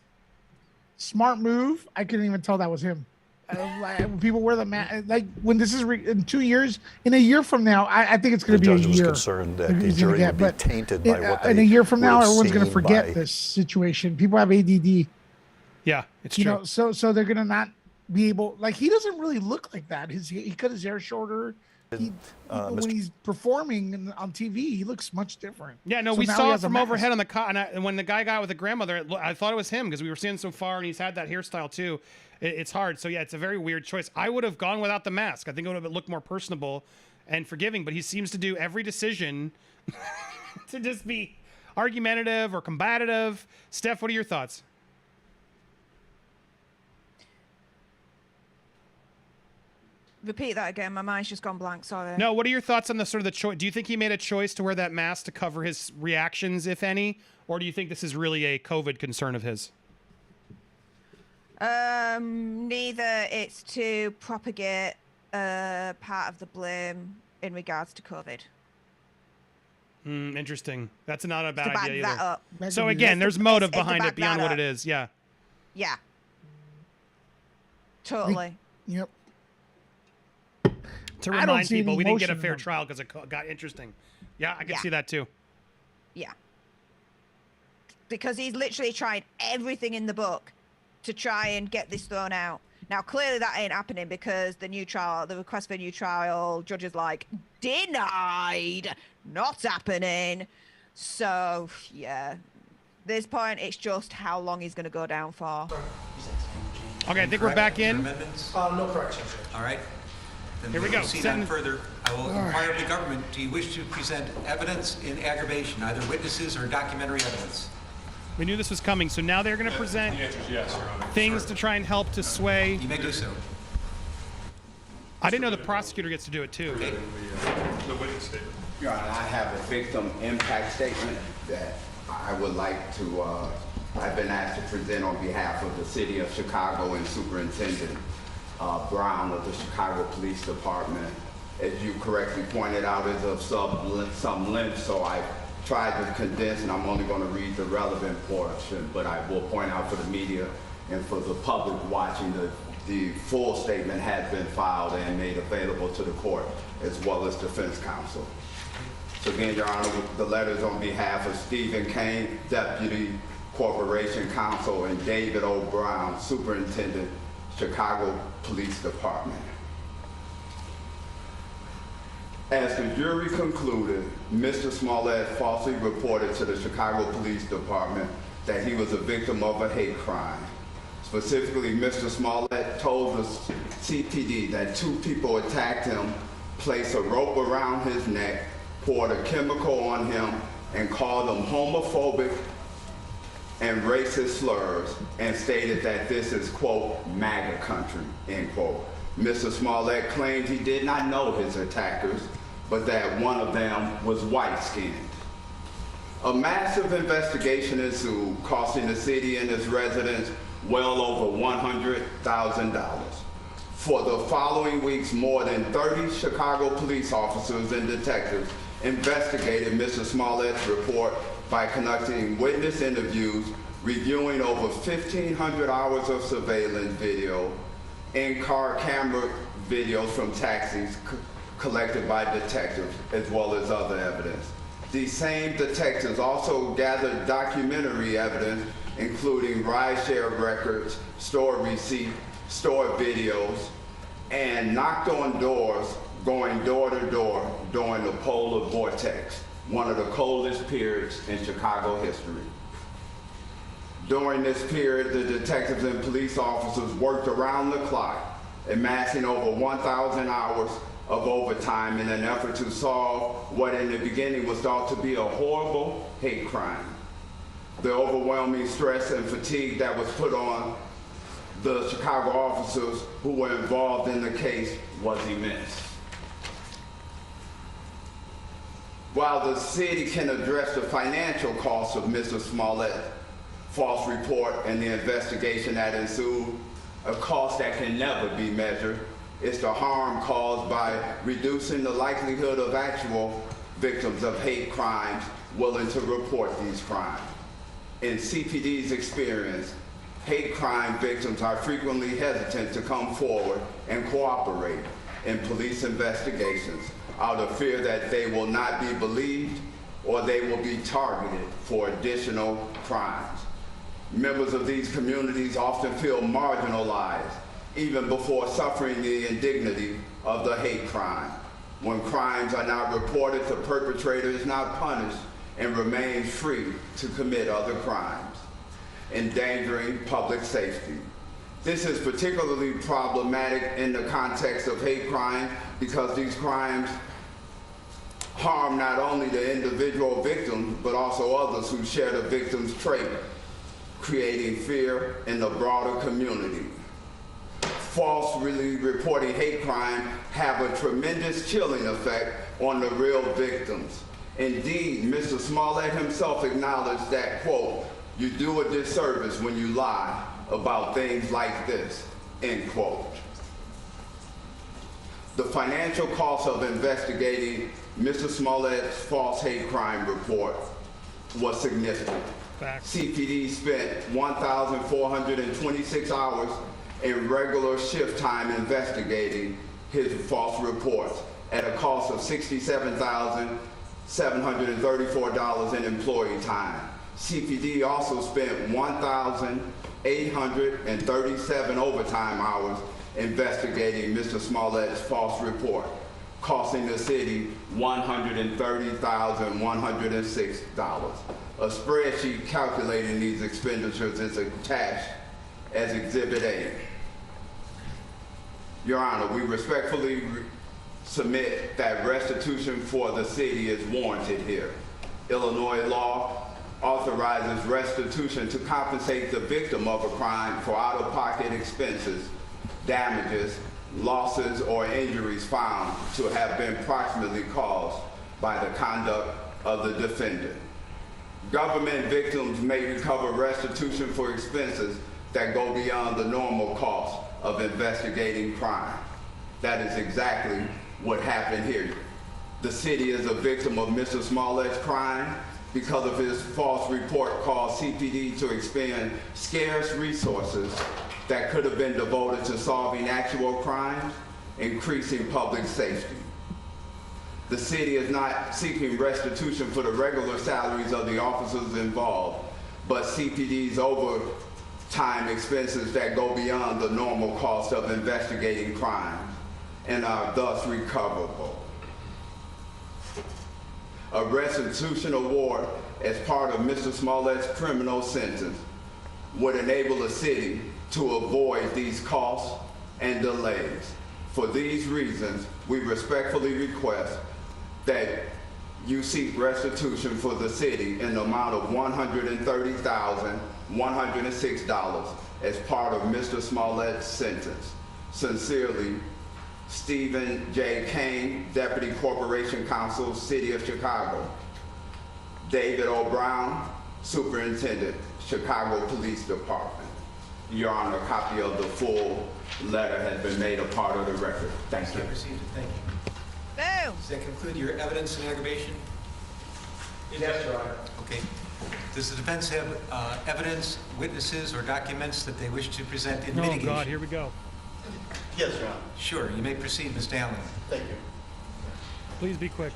Smart move. I couldn't even tell that was him. When people wear the mask, like when this is in 2 years, in a year from now, I think it's going to be a year. The judge was concerned that the jury would be tainted by what they in a year from now, everyone's going to seen forget by- this situation. People have ADD. Yeah, it's true. You know, so they're going to not be able. Like, he doesn't really look like that. He cut his hair shorter. When he's performing on TV, he looks much different. Yeah, no, So we now he saw it has a from mask. overhead on the cot, and when the guy got with the grandmother, I thought it was him because we were seeing so far, and he's had that hairstyle too. It's hard. So yeah, it's a very weird choice. I would have gone without the mask. I think it would have looked more personable and forgiving. But he seems to do every decision to just be argumentative or combative. Steph, what are your thoughts? Repeat that again. My mind's just gone blank. Sorry. No, what are your thoughts on the sort of the choice? Do you think he made a choice to wear that mask to cover his reactions, if any, or do you think this is really a COVID concern of his? Neither. It's to propagate part of the blame in regards to COVID. Interesting. That's not a bad To back idea that either. up. So again, there's motive It's to behind back it beyond that what up. it is. Yeah. Yeah. Totally. Yep. To I don't remind see any people we didn't get a emotion in fair him. trial because it got interesting. Yeah, I can Yeah. see that too. Yeah. Because he's literally tried everything in the book to try and get this thrown out. Now, clearly that ain't happening because the request for a new trial, judge is like, denied, not happening. So, yeah. This point, it's just how long he's going to go down for. Okay, I think we're back in. Amendments? No corrections. All right. Then Here we we'll go. proceed Send- on further. I will inquire of the government, do you wish to present evidence in aggravation, either witnesses or documentary evidence? We knew this was coming, so now they're going to present The answer is yes, Your Honor. things to try and help to sway. You may do so. I didn't know the prosecutor gets to do it too. The witness statement. Your Honor, I have a victim impact statement that I would like to, I've been asked to present on behalf of the City of Chicago and Superintendent Brown of the Chicago Police Department. As you correctly pointed out, is of some length, so I tried to condense, and I'm only going to read the relevant portion, but I will point out for the media and for the public watching, the full statement had been filed and made available to the court, as well as defense counsel. So again, Your Honor, the letters on behalf of Stephen Kane, Deputy Corporation Counsel, and David O. Brown, Superintendent, Chicago Police Department. As the jury concluded, Mr. Smollett falsely reported to the Chicago Police Department that he was a victim of a hate crime. Specifically, Mr. Smollett told the CPD that two people attacked him, placed a rope around his neck, poured a chemical on him, and called him homophobic and racist slurs, and stated that this is, quote, MAGA country, end quote. Mr. Smollett claimed he did not know his attackers, but that one of them was white-skinned. A massive investigation ensued, costing the city and its residents well over $100,000. For the following weeks, more than 30 Chicago police officers and detectives investigated Mr. Smollett's report by conducting witness interviews, reviewing over 1,500 hours of surveillance video, in-car camera videos from taxis collected by detectives, as well as other evidence. These same detectives also gathered documentary evidence, including rideshare records, store receipts, store videos, and knocked on doors, going door to door during the polar vortex, one of the coldest periods in Chicago history. During this period, the detectives and police officers worked around the clock, amassing over 1,000 hours of overtime in an effort to solve what in the beginning was thought to be a horrible hate crime. The overwhelming stress and fatigue that was put on the Chicago officers who were involved in the case was immense. While the city can address the financial costs of Mr. Smollett's false report and the investigation that ensued, a cost that can never be measured is the harm caused by reducing the likelihood of actual victims of hate crimes willing to report these crimes. In CPD's experience, hate crime victims are frequently hesitant to come forward and cooperate in police investigations out of fear that they will not be believed or they will be targeted for additional crimes. Members of these communities often feel marginalized even before suffering the indignity of the hate crime. when crimes are not reported, the perpetrator is not punished and remains free to commit other crimes, endangering public safety. This is particularly problematic in the context of hate crime because these crimes harm not only the individual victim, but also others who share the victim's trait, creating fear in the broader community. Falsely reporting hate crime have a tremendous chilling effect on the real victims. Indeed, Mr. Smollett himself acknowledged that, quote, "You do a disservice when you lie about things like this," end quote. The financial cost of investigating Mr. Smollett's false hate crime report was significant. CPD spent 1,426 hours in regular shift time investigating his false reports at a cost of $67,734 in employee time. CPD also spent 1,837 overtime hours investigating Mr. Smollett's false report, costing the city $130,106. A spreadsheet calculating these expenditures is attached as Exhibit A. Your Honor, we respectfully submit that restitution for the city is warranted here. Illinois law authorizes restitution to compensate the victim of a crime for out-of-pocket expenses, damages, losses, or injuries found to have been proximately caused by the conduct of the defendant. Government victims may recover restitution for expenses that go beyond the normal cost of investigating crime. That is exactly what happened here. The city is a victim of Mr. Smollett's crime because of his false report caused CPD to expend scarce resources that could have been devoted to solving actual crimes, increasing public safety. The city is not seeking restitution for the regular salaries of the officers involved, but CPD's overtime expenses that go beyond the normal cost of investigating crimes and are thus recoverable. A restitution award as part of Mr. Smollett's criminal sentence would enable the city to avoid these costs and delays. For these reasons, we respectfully request that you seek restitution for the city in the amount of $130,106 as part of Mr. Smollett's sentence. Sincerely, Stephen J. Kane, Deputy Corporation Counsel, City of Chicago. David O. Brown, Superintendent, Chicago Police Department. Your Honor, a copy of the full letter has been made a part of the record. Thank you. Received it. Thank you. Boom. Does that conclude your evidence and aggravation? Yes, Your Honor. Okay. Does the defense have evidence, witnesses, or documents that they wish to present in mitigation? Oh, God, here we go. Yes, Your Honor. Sure. You may proceed, Mr. Allen. Thank you. Please be quick.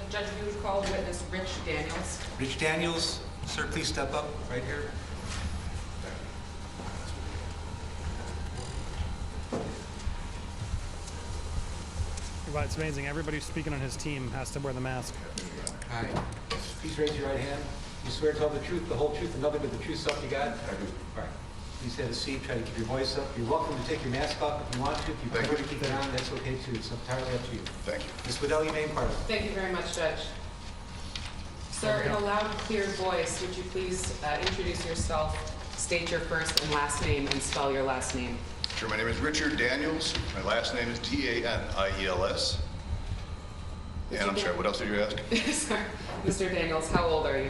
Judge, we would call witness Rich Daniels. Rich Daniels, sir, please step up right here. It's amazing. Everybody speaking on his team has to wear the mask. Hi. Please raise your right hand. You swear to tell the truth, the whole truth, and nothing but the truth, so help you God? I do. All right. Please have a seat. Try to keep your voice up. You're welcome to take your mask off if you want to. If you prefer to keep it on, that's okay too. It's entirely up to you. Thank you. Ms. Waddell, you may impart. Thank you very much, Judge. Sir, in a loud, clear voice, would you please introduce yourself, state your first and last name, and spell your last name? Sure, my name is Richard Daniels. My last name is Daniels. And I'm sorry, what else did you ask? Sorry. Mr. Daniels, how old are you?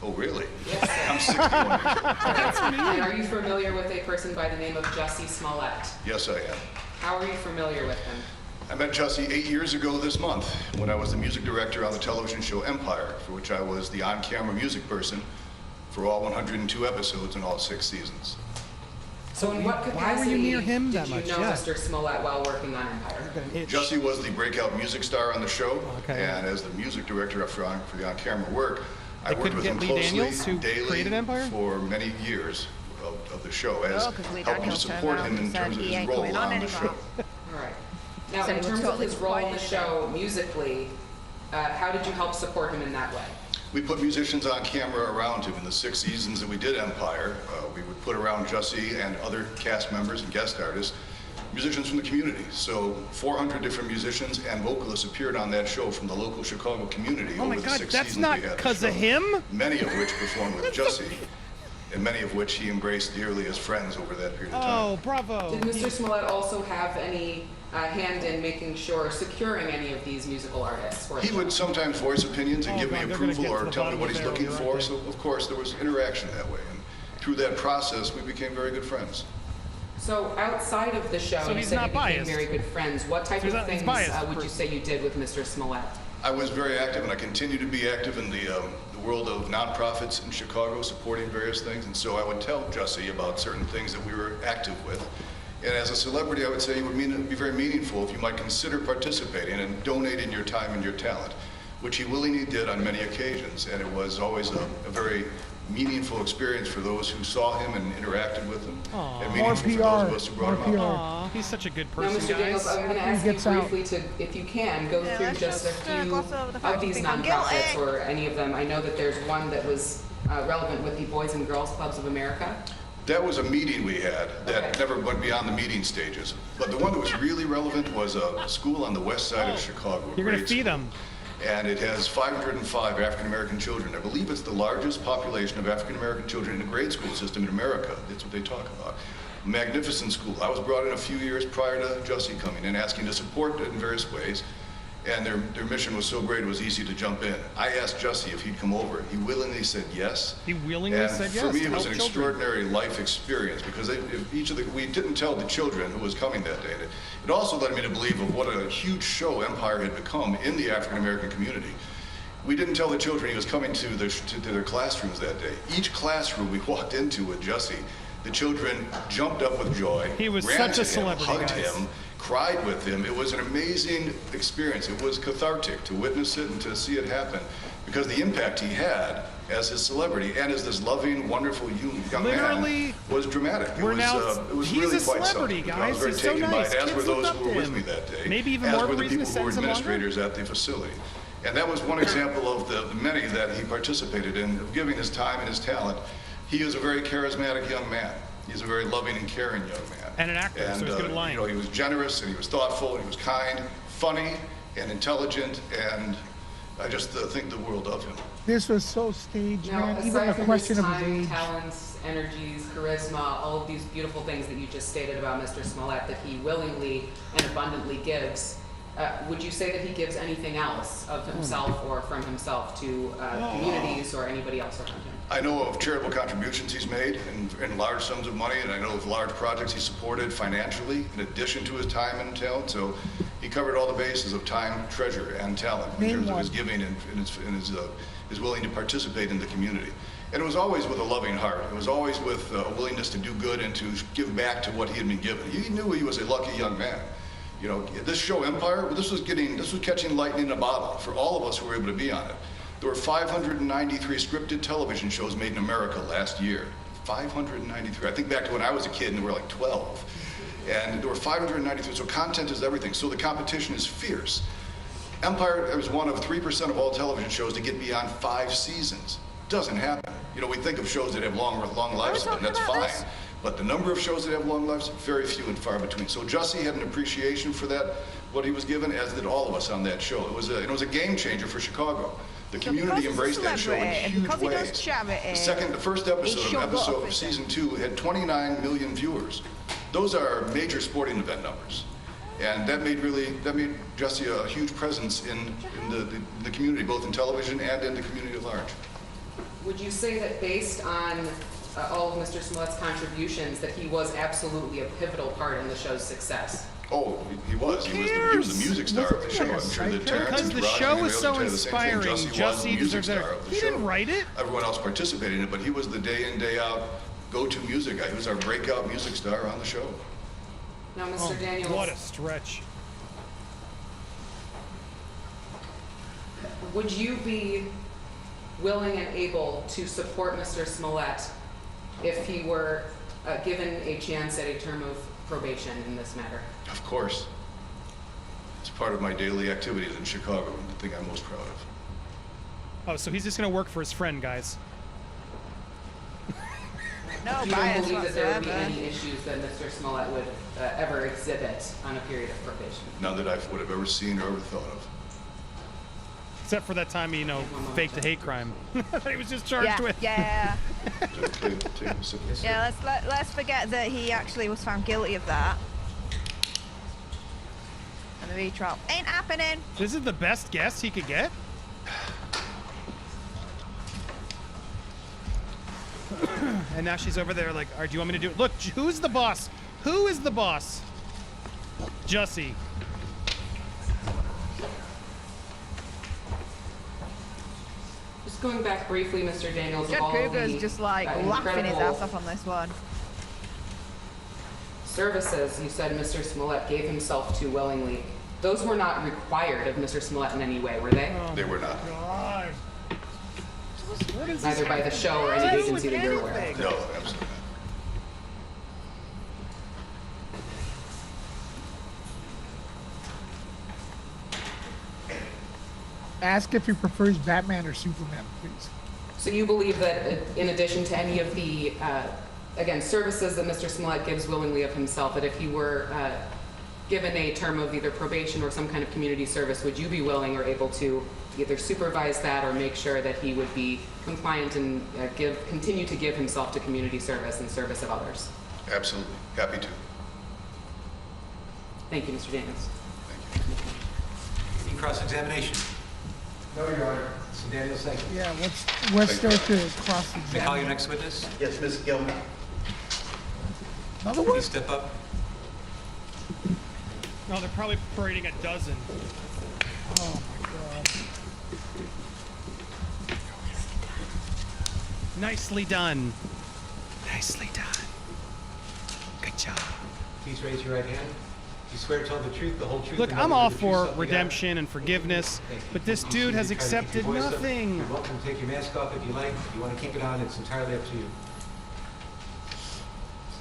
Oh, really? Yes, sir. I'm 61 years old. That's me. And are you familiar with a person by the name of Jussie Smollett? Yes, I am. How are you familiar with him? I met Jussie 8 years ago this month when I was the music director on the television show Empire, for which I was the on-camera music person for all 102 episodes and all 6 seasons. So in what capacity why were you near him that did you much? know Yeah. Mr. Smollett while working on Empire? Jussie was the breakout music star on the show, Okay. and as the music director for the on-camera work, I They worked couldn't with him get Lee closely Daniels, who daily created Empire? for many years of the show, as Oh, 'cause Lee helping to Daniels turned support around him in and said terms of he his ain't role going on on the anymore. show. All right. Now, Said in he was terms of totally his role in the quiet. show musically, how did you help support him in that way? We put musicians on camera around him in the 6 seasons that we did Empire. We would put around Jussie and other cast members and guest artists, musicians from the community. So 400 different musicians and vocalists appeared on that show from the local Chicago community Oh over my the God, 6 that's seasons not we had. because of him? Many of which performed with Jussie, and many of which he embraced dearly as friends over that period of time. Oh, bravo. Did Mr. Smollett also have any hand in making sure, securing any of these musical artists? For He would sometimes voice opinions and give me God, they're gonna approval get to or the tell me bottom what of he's the looking barrel, for. right So, of course, there was interaction that way. And through that process, we became very good friends. So outside of the show, So you he's said not you became biased. very good friends. What type He's of not- he's things biased. would you say you did with Mr. Smollett? I was very active, and I continue to be active in the world of nonprofits in Chicago, supporting various things. And so I would tell Jussie about certain things that we were active with. And as a celebrity, I would say it would be very meaningful if you might consider participating and donating your time and your talent, which he willingly did on many occasions. And it was always a very meaningful experience for those who saw him and interacted with him, and meaningful for those of us who brought him out. Aw, he's such a good Now, person, Mr. guys. Daniels, I'm going to ask you gets out. briefly to, if you can, go through let's just a just, few gloss over the fact of you these think I'm nonprofits guilty. or any of them. I know that there's one that was relevant with the Boys and Girls Clubs of America. That was a meeting we had that never went beyond the meeting stages. But the one that was really relevant was a school on the west side of Chicago. You're going to grade feed school. them. And it has 505 African-American children. I believe it's the largest population of African-American children in the grade school system in America. That's what they talk about. Magnificent school. I was brought in a few years prior to Jussie coming in, asking to support it in various ways. And their mission was so great, it was easy to jump in. I asked Jussie if he'd come over. He willingly said yes. He willingly And said yes. for me, to it was help an children. extraordinary life experience because we didn't tell the children who was coming that day. It also led me to believe of what a huge show Empire had become in the African American community. We didn't tell the children he was coming to their classrooms that day. Each classroom we walked into with Jussie, the children jumped up with joy. He was ran such to a celebrity, him, hugged guys. him, cried with him. It was an amazing experience. It was cathartic to witness it and to see it happen because the impact he had as his celebrity and as this loving, wonderful young Literally, man was dramatic. we're now- It was he's really a quite celebrity, something. I was guys. very He's so taken nice. by it, as Kids were look those up who to were with him. me that day. Maybe even as more were the reason to people who were send him longer. administrators at the facility. And that was one example of the many that he participated in, of giving his time and his talent. He is a very charismatic young man. He's a very loving and caring young man. And an actor, so he's good at lying. You know, he was generous and he was thoughtful and he was kind, funny and intelligent, and I just think the world of him. This was so staged, Now, man. Even aside the from question his of his time, age. talents, energies, charisma, all of these beautiful things that you just stated about Mr. Smollett that he willingly and abundantly gives, would you say that he gives anything else of himself or from himself to communities or anybody else around him? I know of charitable contributions he's made in large sums of money, and I know of large projects he supported financially in addition to his time and talent. So he covered all the bases of time, treasure, and talent in terms of his giving and his willing to participate in the community. And it was always with a loving heart. It was always with a willingness to do good and to give back to what he had been given. He knew he was a lucky young man. You know, this show Empire, this was catching lightning in a bottle for all of us who were able to be on it. There were 593 scripted television shows made in America last year. 593. I think back to when I was a kid and there were like 12. And there were 593, so content is everything. So the competition is fierce. Empire was one of 3% of all television shows to get beyond 5 seasons. Doesn't happen. You know, we think of shows that have long lives, and that's fine. But the number of shows that have long lives, very few and far between. So Jussie had an appreciation for that, what he was given, as did all of us on that show. It was a game changer for Chicago. The community embraced that show in huge ways. The first episode of season 2 had 29 million viewers. Those are major sporting event numbers. And that made Jussie a huge presence in the community, both in television and in the community at large. Would you say that based on all of Mr. Smollett's contributions that he was absolutely a pivotal part in the show's success? Oh, he was. He was the music star of the show. I'm sure that Terrence Because and the Roger show and is so Rail would say the same thing. inspiring. Jussie was the Jussie music deserves star it. of the He show. didn't write it. Everyone else participated in it, but he was the day in, day out go-to music guy. He was our breakout music star on the show. Now, Mr. Daniels. What a stretch. Would you be willing and able to support Mr. Smollett if he were given a chance at a term of probation in this matter? Of course. part of my daily activities in Chicago, and the thing I'm most proud of. Oh, so he's just going to work for his friend, guys. No You don't bias believe that there would be whatsoever. any issues that Mr. Smollett would ever exhibit on a period of probation? None that I would have ever seen or ever thought of. Except for that time he, faked a hate crime that he was just charged with. Yeah. Yeah. Yeah, let's forget that he actually was found guilty of that. And the retrial ain't happening. This is the best guess he could get? And now she's over there like, all right, do you want me to do it? Look, who's the boss? Who is the boss? Jussie. Just going back briefly, Mr. Daniels, Judd of all Kruger's the just like laughing his ass off on this one. services you said Mr. Smollett gave himself to willingly, those were not required of Mr. Smollett in any way, were they? They were not. God. Neither by the show or any agency that you're aware of. No, absolutely not. Ask if he prefers Batman or Superman, please. So you believe that in addition to any of the, again, services that Mr. Smollett gives willingly of himself, that if he were given a term of either probation or some kind of community service, would you be willing or able to either supervise that or make sure that he would be compliant and continue to give himself to community service and service of others? Absolutely. Happy to. Thank you, Mr. Daniels. Any cross-examination? No, Your Honor. Mr. Daniels, thank you. Yeah, let's start to May I cross-examine. call your next witness? Yes, Ms. Gilman. Another Please one? step up. No, they're probably parading a dozen. Oh my god. Nicely done. Nicely done. Good job. Please raise your right hand. You swear to tell the truth, the whole truth. Look, and I'm nothing all but the truth, for so help you God? redemption and forgiveness, Thank you. but this You dude has try to keep your accepted voice up. nothing. You're welcome to take your mask off if you like. If you want to keep it on, it's entirely up to you.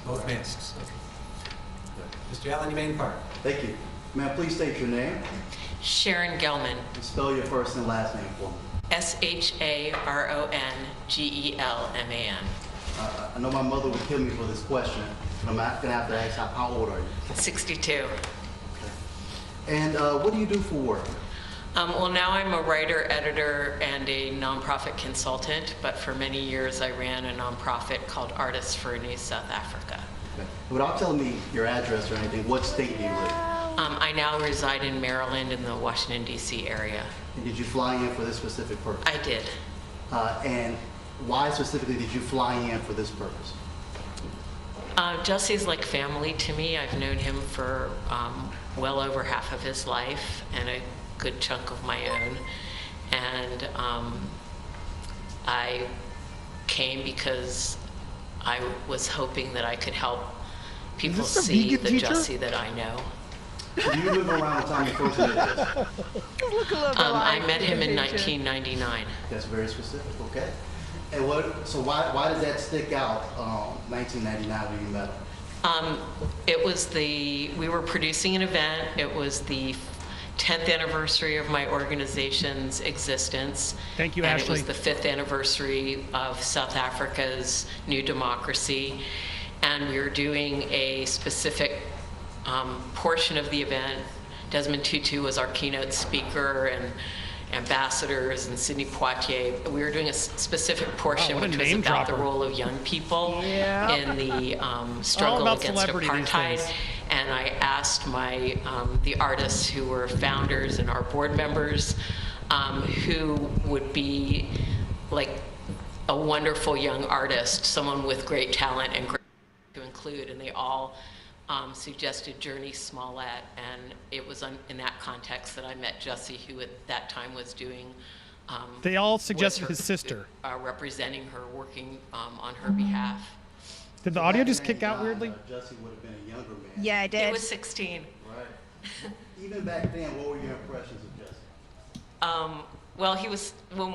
Both masks. Mr. Allen, you may depart. Thank you. May I please state your name Sharon Gelman, and spell your first and last name for me? SharonGelman. I know my mother would kill me for this question, but I'm not going to have to ask how old are you? 62. And what do you do for work? Well, now I'm a writer, editor, and a nonprofit consultant, but for many years I ran a nonprofit called Artists for a New South Africa. Okay. Without telling me your address or anything, what state do you live? I now reside in Maryland in the Washington, D.C. area. And did you fly in for this specific purpose? I did. And why specifically did you fly in for this purpose? Jussie's like family to me. I've known him for well over half of his life and a good chunk of my own. And I came because I was hoping that I could help people see the Jussie that I know. Do you live around the time you first did this? Look a little bit I like met him in the 1999. That's very specific, okay. And so why does that stick out, 1999 when you met him? It was we were producing an event. It was the 10th anniversary of my organization's existence. Thank you, and Ashley. It was the 5th anniversary of South Africa's new democracy. And we were doing a specific portion of the event. Desmond Tutu was our keynote speaker, and ambassadors and Sidney Poitier. We were doing a specific portion Wow, what a which was name about dropper. the role of young people Yeah. in the struggle about against celebrity these apartheid. days. And I asked the artists who were founders and our board members who would be like a wonderful young artist, someone with great talent and great to include, and they all suggested Jussie Smollett, and it was in that context that I met Jussie, who at that time was doing. They all suggested his sister. Representing her, working on her behalf. Did the audio just kick out weirdly? Jussie would have been a younger man. Yeah, I did. He was 16. Right. Even back then, what were your impressions of Jussie? Well, he was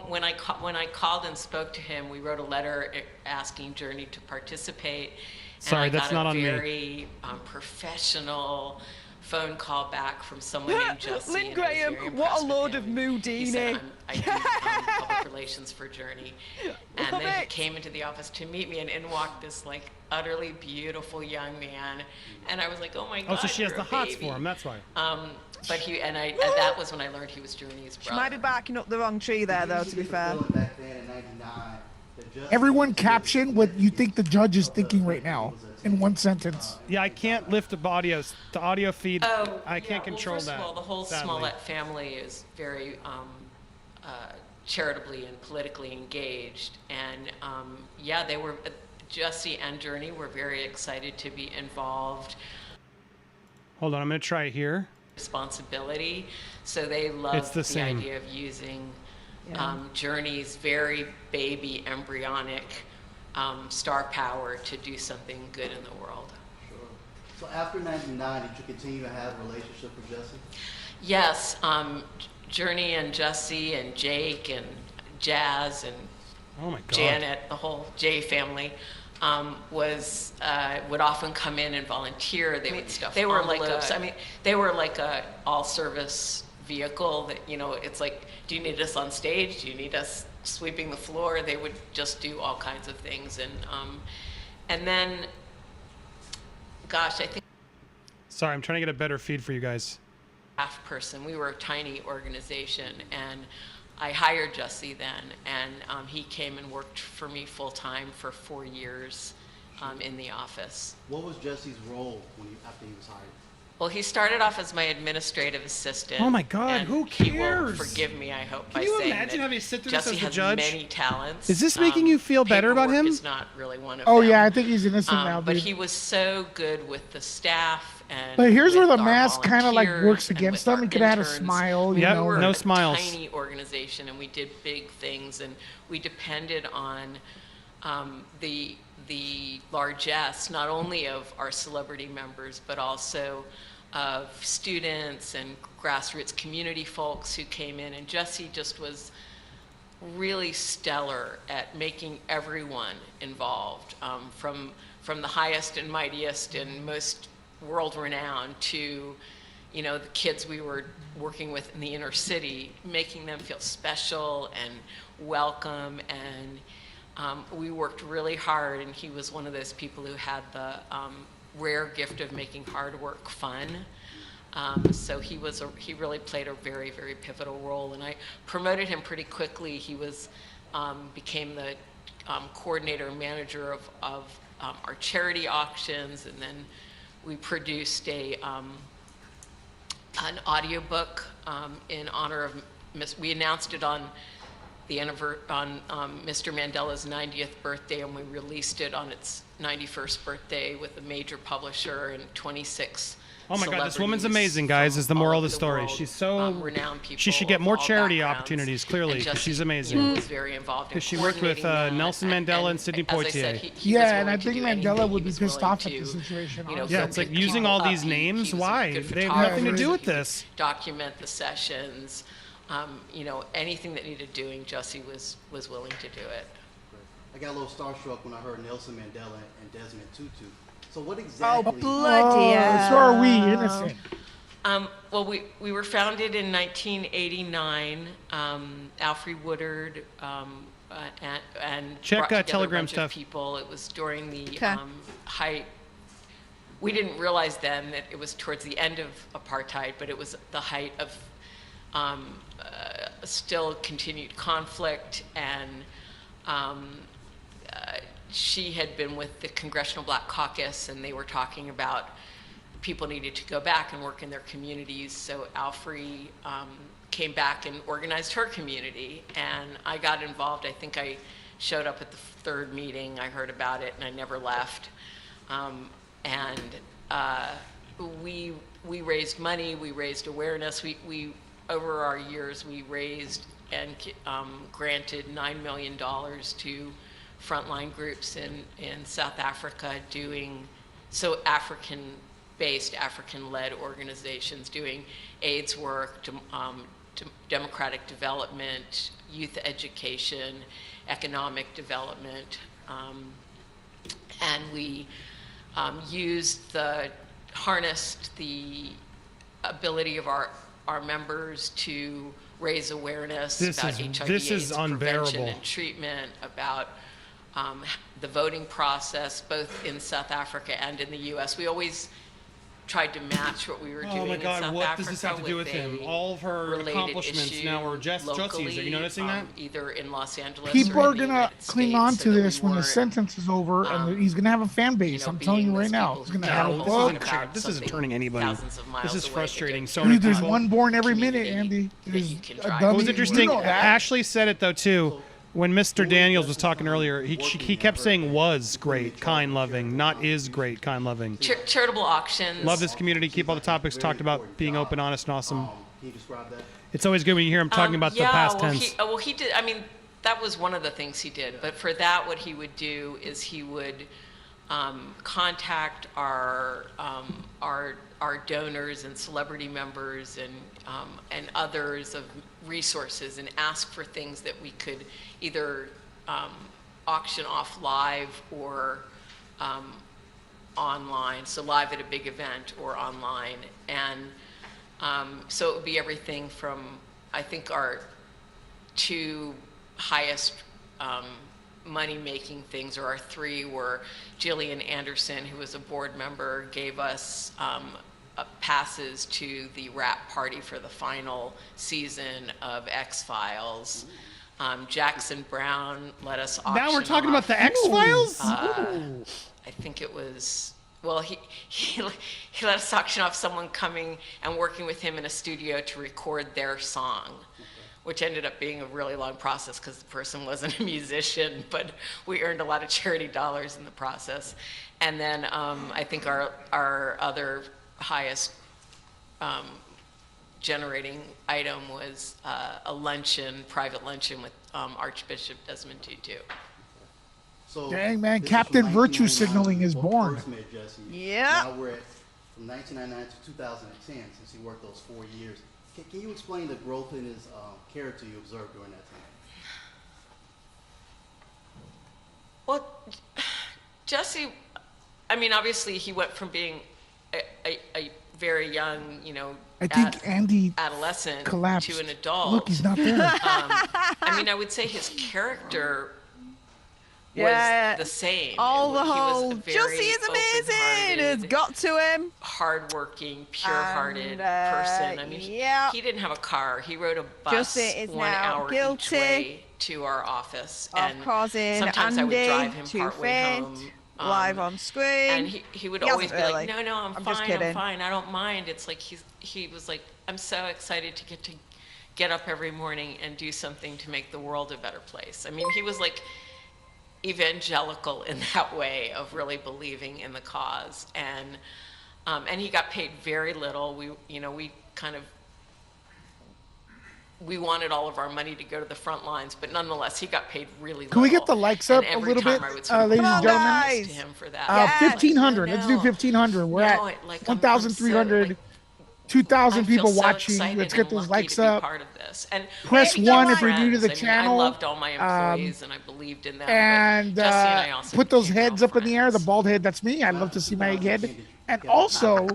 when I called and spoke to him. We wrote a letter asking Journey to participate. Sorry, and I that's got not a on me. very professional, phone call back from someone named Jussie. Lynn and I was Graham, very what a impressed with load him. of moodini. He said, I do public relations for Journey. And Love then he it. came into the office to meet me, and in walked this like utterly beautiful young man. And I was like, oh my God, Oh, so she has you're the a hots baby. for him. That's why. But and that was when I learned he was Journey's She brother. might be barking up the wrong tree there, though, to be fair. Back then in 99, that Jussie Everyone caption what you think the judge is thinking right now in one sentence. Yeah, I can't lift the audio feed. I can't control first that. Of all, the whole sadly. Smollett family is very charitably and politically engaged, and yeah, they were. Jussie and Journey were very excited to be involved. Hold on, I'm gonna try it here. Responsibility, so they loved the same. idea of using Journey's very baby embryonic star power to do something good in the world. Sure. So after 99, did you continue to have a relationship with Jussie? Yes, Journey and Jussie and Jake and Jazz and oh my God. Janet, the whole J family, would often come in and volunteer. They would stuff they were envelopes. like they were like a all-service vehicle that, it's like, do you need us on stage? Do you need us sweeping the floor? They would just do all kinds of things. And then, gosh, I think Sorry, I'm trying to get a better feed for you guys. half person. We were a tiny organization, and I hired Jussie then, and he came and worked for me full time for 4 years in the office. What was Jussie's role after he was hired? Well, he started off as my administrative assistant. Oh my God, and who He will cares? forgive me, I hope, Can by you saying imagine that having to sit through this Jussie as the has judge? many talents. Is this making you feel better about Paperwork him? is not really one of Oh them. yeah, I think he's innocent now, But dude. he was so good with the staff and. But here's where with the our mask kind of like volunteers works and against with them. He our could have had a interns. smile, you Yep, know. no a smiles. Tiny organization, and we did big things, and we depended on the largesse not only of our celebrity members but also of students and grassroots community folks who came in. And Jussie just was really stellar at making everyone involved, from the highest and mightiest and most world-renowned to the kids we were working with in the inner city, making them feel special and welcome. And we worked really hard, and he was one of those people who had the rare gift of making hard work fun. So he really played a very, very pivotal role, and I promoted him pretty quickly. He became the coordinator and manager of our charity auctions, and then we produced an audiobook in honor of we announced it on Mr. Mandela's 90th birthday, and we released it on its 91st birthday with a major publisher and 26 Oh my God, this woman's celebrities amazing, guys, is the moral of the over the story. world, She's so renowned people she should get of more all charity backgrounds. opportunities, clearly, And 'cause Jussie, she's amazing. was very involved in Because she worked with coordinating that, Nelson Mandela and Sidney as I said, Poitier. he was Yeah, and I willing to think do anything. Mandela He would be was pissed willing off at to, the situation. honestly. Yeah, it's like pick using people all up. these names. He was a Why? good They have nothing to photographer. do with He could this. Document the sessions. Anything that needed doing, Jussie was willing to do it. I got a little starstruck when I heard Nelson Mandela and Desmond Tutu. So what exactly? Bloody so are we innocent? Well, we were founded in 1989. Alfred Woodard and Check, brought together Telegram a bunch stuff. of people. It was during the 'Kay. height. We didn't realize then that it was towards the end of apartheid, but it was the height of still continued conflict. And she had been with the Congressional Black Caucus, and they were talking about people needed to go back and work in their communities. So Alfre came back and organized her community, and I got involved. I think I showed up at the third meeting. I heard about it, and I never left. We raised money. We raised awareness. We over our years, we raised and granted $9 million to frontline groups in South Africa doing African-based, African-led organizations doing AIDS work, democratic development, youth education, economic development, and we harnessed the ability of our members to raise awareness This about is- HIV this AIDS is prevention unbearable. and treatment, about the voting process, both in South Africa and in the U.S. We always tried to match what we were doing Oh my in God, South what Africa does this have to do with him? All of her related accomplishments issue now are Jussie's. Are you locally, noticing that? either in Los Angeles People or are in the gonna United cling on States, to so that this we when the weren't, sentence is over, and he's gonna have a fan base. I'm telling you right now, he's gonna have a No, book. this isn't turning anybody. thousands of miles This is away, frustrating. but So Dude, many there's people. one born every minute, Andy. There's a dummy. What was interesting? You know that. Ashley said it though too. When Mr. Daniels was talking earlier, he kept saying was great, kind, loving, not is great, kind, loving. charitable auctions. Love this community. Keep all the topics talked about being open, honest, and awesome. Can you describe that? It's always good when you hear him talking about the past tense. He did. I mean, that was one of the things he did. But for that, what he would do is he would contact our donors and celebrity members and others of resources and ask for things that we could either auction off live or online, so live at a big event or online. And so it would be everything from, I think our two highest money-making things, or our three, were Jillian Anderson, who was a board member, gave us passes to the wrap party for the final season of X-Files. Jackson Brown let us auction Now we're talking off, about the X-Files? I think it was, well, he let us auction off someone coming and working with him in a studio to record their song, which ended up being a really long process because the person wasn't a musician, but we earned a lot of charity dollars in the process. And then I think our other highest generating item was a luncheon, private luncheon with Archbishop Desmond Tutu. So Dang, man, this is Captain from Virtue 1999 Signaling is when we born. first met Jussie. Yeah. Now we're at from 1999 to 2010, since he worked those 4 years. Can you explain the growth in his character you observed during that time? Well, Jussie, I mean, obviously he went from being a very young, I think Andy adolescent collapsed. to an adult. Look, he's not there. I mean, I would say his character Yeah. was the same. All the He was a whole very Jussie is amazing. It's got to him. Hardworking, pure-hearted And, person. I mean, yeah. he didn't have a car. He rode a bus Jussie is 1 now hour each guilty way to our office. of And causing sometimes I would Andy drive him to partway faint home. live on screen. And he would He always be hasn't like, really. no, I'm just fine, kidding. I'm fine, I don't mind. It's like he was like, I'm so excited to get up every morning and do something to make the world a better place. I mean, he was like evangelical in that way of really believing in the cause. And he got paid very little. We wanted all of our money to go to the front lines, but nonetheless, he got paid really little. Can we get the likes up And a every little time bit, I would sort of ladies and gentlemen? apologize to him for that. 1,500. Let's do 1,500. We're at 1,300, 2,000 people I'm so watching. excited Let's get and those lucky likes to be up. part of this. And Press maybe 1 my if you're new to the friends. channel. I loved all my employees and I believed in them. And but Jussie and I also put those heads up in the air. The bald head, that's me. I'd love to see my head. And also,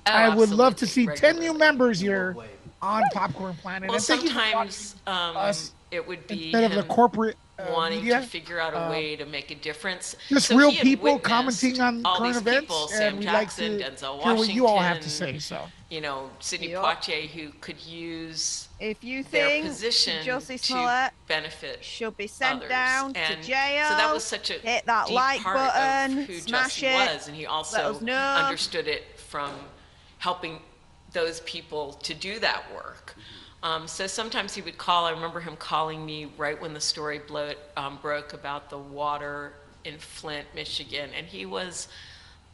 I would love to see 10 new members here on Popcorn Planet. Well, And thank you for sometimes us it would be instead of the him corporate wanting media. to figure out a way to make a difference. Just So real he had people witnessed commenting on all current these events, people, and Sam we'd like Jackson, to Denzel hear Washington, what you all have to say. So, Sidney Yep. Poitier, who could use If you their think position Jussie to Smollett benefit should be sent others. down And to jail, so that was such a hit that deep like part button, of who smash Jussie it, was, and he let also us know. understood it from helping those people to do that work. So sometimes he would call. I remember him calling me right when the story broke about the water in Flint, Michigan, and he was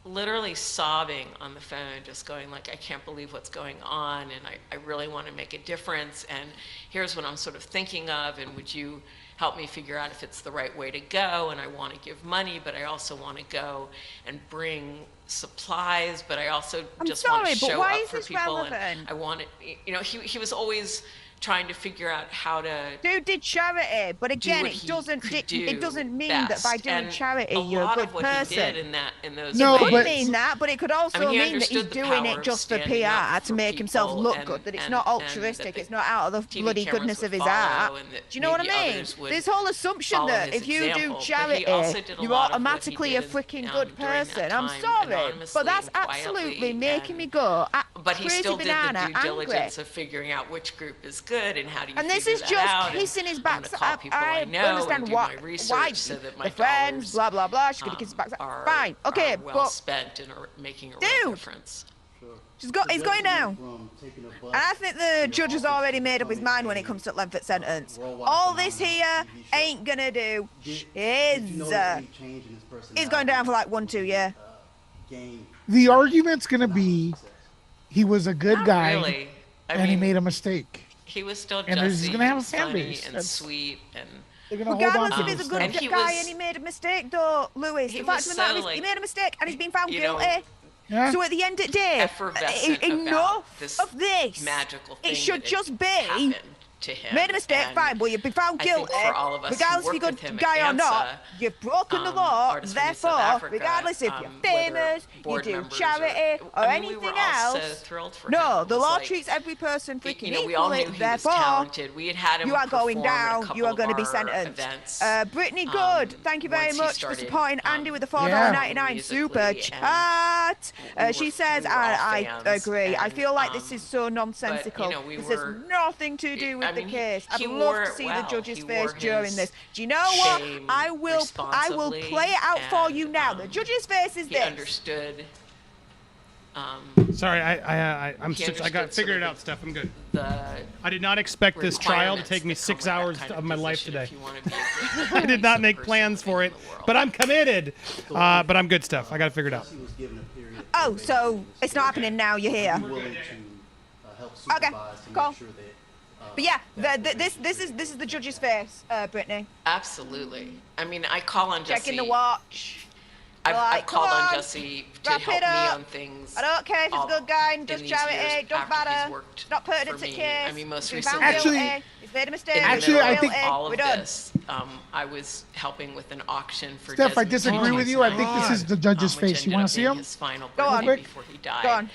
literally sobbing on the phone, just going like, I can't believe what's going on, and I really want to make a difference, and here's what I'm sort of thinking of, and would you help me figure out if it's the right way to go? And I want to give money, but I also want to go and bring supplies, but I also I'm just want sorry, to but show why up is for this people. relevant? And I wanted, he was always trying to figure out how to. Dude did charity, but again, it doesn't mean that by doing charity you're a good person. No, it could but mean that, but it could also mean that he's doing it just for PR to make himself look good. That it's not altruistic. It's not out of the bloody goodness of his heart. Do you know what I mean? This whole assumption that if you do charity, you're automatically a freaking good person. I'm sorry, but that's absolutely making me go But he crazy still did banana, the due diligence angry. of figuring out which group is good and how do you And this figure is that just out. kissing his backside. I understand why the the friends, blah blah blah. She's gonna kiss his backside. Fine, okay, are well but spent in making a real difference. he's going down. And I think the judge has already made up his mind when it comes to length of sentence. All this here ain't gonna do is he's going down for like 1-2 years. The argument's gonna be he was a good Not guy really. and he made a mistake. He was still And he's Jussie, gonna have a and fan funny base. and That's- sweet and. They're gonna hold on Regardless to if he's this a good stuff. And guy he and he made a mistake, though, Louis, the fact of the matter is he made a mistake and he's been found guilty. Yeah. So at the end of the day, Effervescent enough about this of this. magical thing It should that just be happened to him. made a mistake, And fine. Well, you've been found I think guilty. for all of us who Regardless if work you're a with him good at guy or not, ANSA, you've broken the law. Artists from South Therefore, Africa, regardless if you're whether famous, you board do members charity or I mean, we anything were all so else. thrilled for him. No, It the was law like, treats every person freaking you know, we all equally. knew he was Therefore, talented. We had had him you are going perform at a down. couple You are of going to be our sentenced. events, Brittany Good, thank you very once he much for started, supporting Andy with the Yeah. $4.99 super chat. She says, we were all I fans, agree. I and, feel like this is so nonsensical. we this were- has nothing to do with I the mean, case. I'd he love wore to it see well. the judge's He face wore during his this. Do you know what? shame I will play it out for you now. The judge's face is he this. understood. Sorry, I got figured it out, Steph. I'm good. I did not expect this trial to take me 6 hours of my life today. I did not make plans for it, but I'm committed. But I'm good, Steph. I got to figure it out. Oh, so it's not happening now. You're here. Okay, cool. But yeah, this is the judge's face, Brittany. Absolutely. I mean, I call on Jussie. Checking the watch. I've called "Come on on, Jussie to wrap help it me up. on things. I don't care if he's a good guy and does in these charity. years Don't after he's matter. worked Not pertinent for to me. case. I mean, most He's been recently, found guilty. He's made a mistake. Actually, I think all of we're done. this, I was helping with an auction for Steph, I Desmond disagree Tutu's with you. I think this is the judge's which face. You ended want up to see being him? His final Go on. birthday before he died. Go on.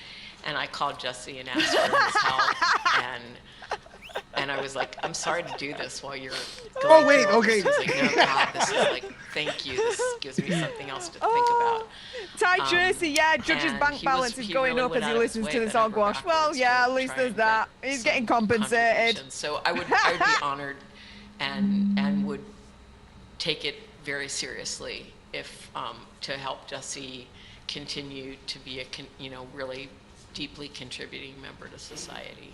And I called Jussie and asked for his help. And I was like, I'm sorry to do this while you're going wait, through all okay. this. He was like, no, God, this is like, thank you. This gives me something else to think about. Ty Tracy, yeah, judge's and bank he balance was- is he going really up went as he out of his listens way to this then hogwash. Well, yeah, at least there's that. He's getting compensated. So I would be honored and would take it very seriously if to help Jussie continue to be a really deeply contributing member to society.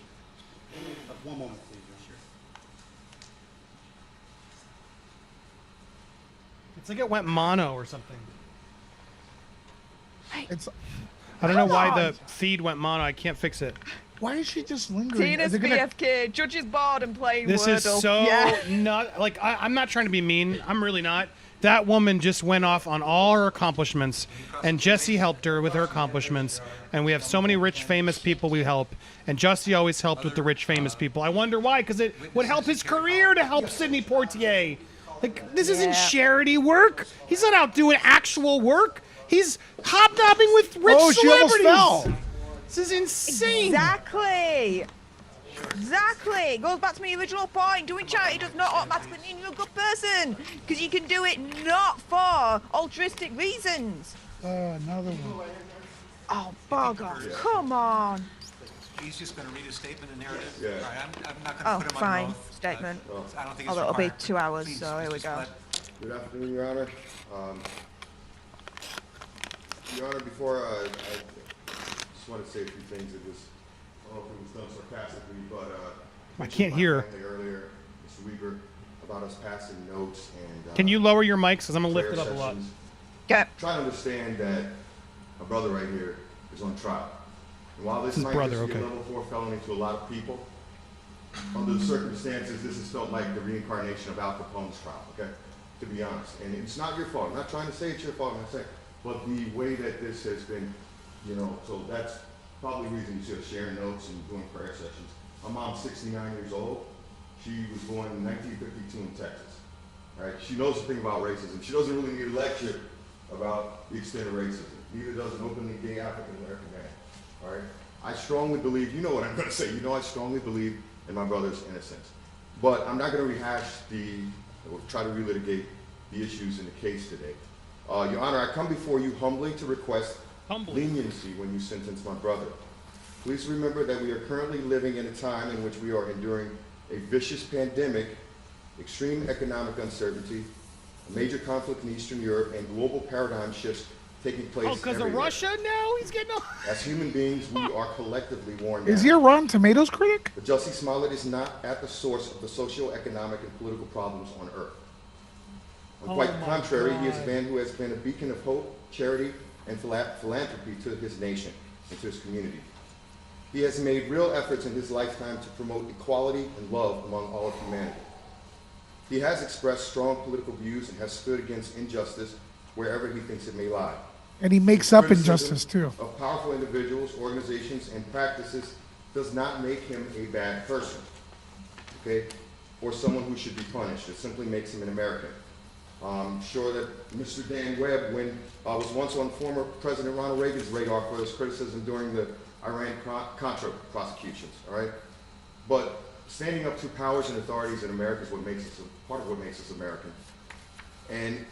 One moment, please. It's like it went mono or something. It's. I don't know why on. the feed went mono. I can't fix it. Why is she just lingering? Tina's Is it gonna- BFK. Judge is bored and playing This Wordle. is so Yeah. not like I'm not trying to be mean. I'm really not. That woman just went off on all her accomplishments, and Jussie helped her with her accomplishments. And we have so many rich, famous people we help, and Jussie always helped with the rich, famous people. I wonder why, because it would help his career to help Sidney Poitier. Like, this isn't charity work. He's not out doing actual work. He's hobnobbing with rich Oh, she almost celebrities. fell. This is insane. Exactly. It goes back to my original point. Doing charity does not automatically mean you're a good person, because you can do it not for altruistic reasons. Another one. Oh, bugger. Come on. He's just going to read a statement and narrative. Yeah. All right, I'm not going to Oh, put him fine. on oath. Statement. I don't think it's Although it'll be required. 2 hours, Please, so here we Mr. go. Smollett. Good afternoon, Your Honor. Your Honor, before I just want to say a few things. It was, I don't know if it was done sarcastically, but I can't hear. earlier, Mr. Weaver, about us passing notes and. Can you lower your mics? Because I'm going to lift it prayer up a lot. sessions. Okay. Try to understand that my brother right here is on trial. And while this His might brother, just be okay. a level 4 felony to a lot of people, under the circumstances, this has felt like the reincarnation of Al Capone's trial, okay? To be honest. And it's not your fault. I'm not trying to say it's your fault, I'm not saying, but the way that this has been, so that's probably the reason you see us sharing notes and doing prayer sessions. My mom's 69 years old. She was born in 1952 in Texas. Right? She knows the thing about racism. She doesn't really need a lecture about the extent of racism. Neither does an openly gay African American man. All right? I strongly believe, you know what I'm going to say, I strongly believe in my brother's innocence. But I'm not going to rehash or try to relitigate the issues in the case today. Your Honor, I come before you humbly to request leniency when you sentence my brother. Please remember that we are currently living in a time in which we are enduring a vicious pandemic, extreme economic uncertainty, a major conflict in Eastern Europe, and global paradigm shifts taking place everywhere. Because of Russia now? He's getting As human beings, we are collectively worn down. Is he a Rotten Tomatoes critic? But Jussie Smollett is not at the source of the socio-economic and political problems on Earth. On quite the contrary, he is a man who has been a beacon of hope, charity, and philanthropy to his nation and to his community. He has made real efforts in his lifetime to promote equality and love among all of humanity. He has expressed strong political views and has stood against injustice wherever he thinks it may lie. And he makes up injustice too. Of powerful individuals, organizations, and practices does not make him a bad person, okay, or someone who should be punished. It simply makes him an American. I'm sure that Mr. Dan Webb was once on former President Ronald Reagan's radar for his criticism during the Iran-Contra prosecutions, all right? But standing up to powers and authorities in America is part of what makes us American. And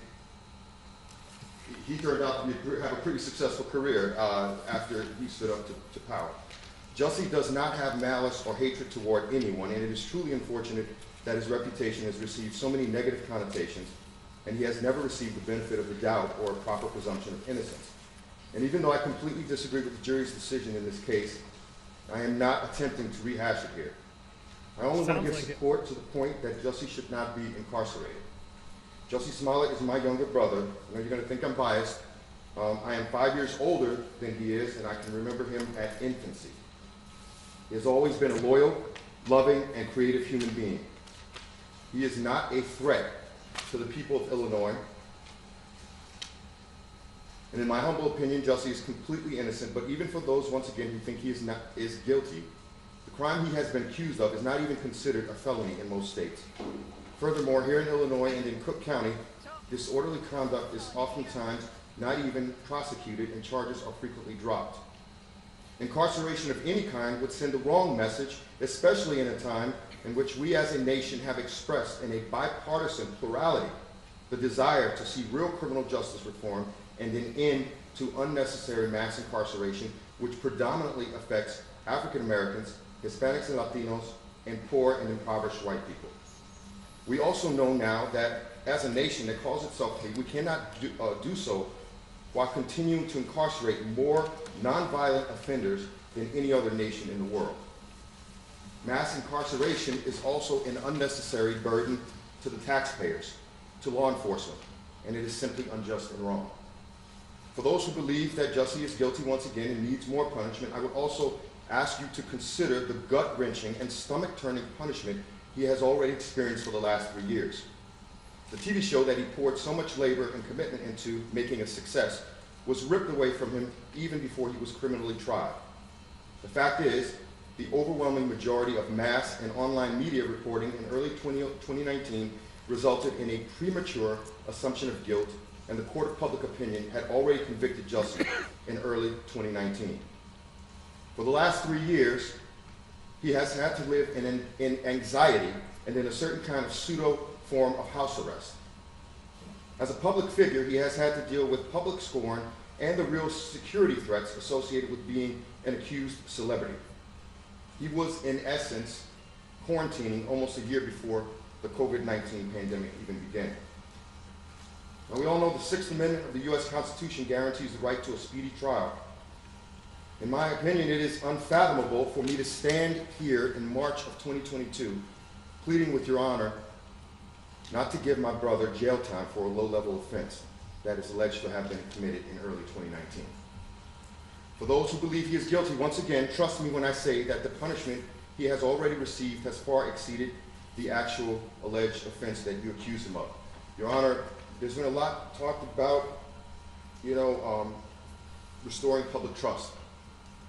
he turned out to have a pretty successful career after he stood up to power. Jussie does not have malice or hatred toward anyone, and it is truly unfortunate that his reputation has received so many negative connotations, and he has never received the benefit of the doubt or a proper presumption of innocence. And even though I completely disagree with the jury's decision in this case, I am not attempting to rehash it here. I only want to give support to the point that Jussie should not be incarcerated. Jussie Smollett is my younger brother. I know you're going to think I'm biased. I am 5 years older than he is, and I can remember him at infancy. He has always been a loyal, loving, and creative human being. He is not a threat to the people of Illinois. And in my humble opinion, Jussie is completely innocent, but even for those, once again, who think he is guilty, the crime he has been accused of is not even considered a felony in most states. Furthermore, here in Illinois and in Cook County, disorderly conduct is oftentimes not even prosecuted and charges are frequently dropped. Incarceration of any kind would send the wrong message, especially in a time in which we as a nation have expressed in a bipartisan plurality the desire to see real criminal justice reform and an end to unnecessary mass incarceration, which predominantly affects African Americans, Hispanics and Latinos, and poor and impoverished white people. We also know now that as a nation that calls itself free, we cannot do so while continuing to incarcerate more nonviolent offenders than any other nation in the world. Mass incarceration is also an unnecessary burden to the taxpayers, to law enforcement, and it is simply unjust and wrong. For those who believe that Jussie is guilty once again and needs more punishment, I would also ask you to consider the gut-wrenching and stomach-turning punishment he has already experienced for the last 3 years. The TV show that he poured so much labor and commitment into making a success was ripped away from him even before he was criminally tried. The fact is, the overwhelming majority of mass and online media reporting in early 2019 resulted in a premature assumption of guilt, and the court of public opinion had already convicted Jussie in early 2019. For the last 3 years, he has had to live in anxiety and in a certain kind of pseudo form of house arrest. As a public figure, he has had to deal with public scorn and the real security threats associated with being an accused celebrity. He was, in essence, quarantining almost a year before the COVID-19 pandemic even began. Now, we all know the Sixth Amendment of the U.S. Constitution guarantees the right to a speedy trial. In my opinion, it is unfathomable for me to stand here in March of 2022 pleading with Your Honor not to give my brother jail time for a low-level offense that is alleged to have been committed in early 2019. For those who believe he is guilty, once again, trust me when I say that the punishment he has already received has far exceeded the actual alleged offense that you accuse him of. Your Honor, there's been a lot talked about, restoring public trust.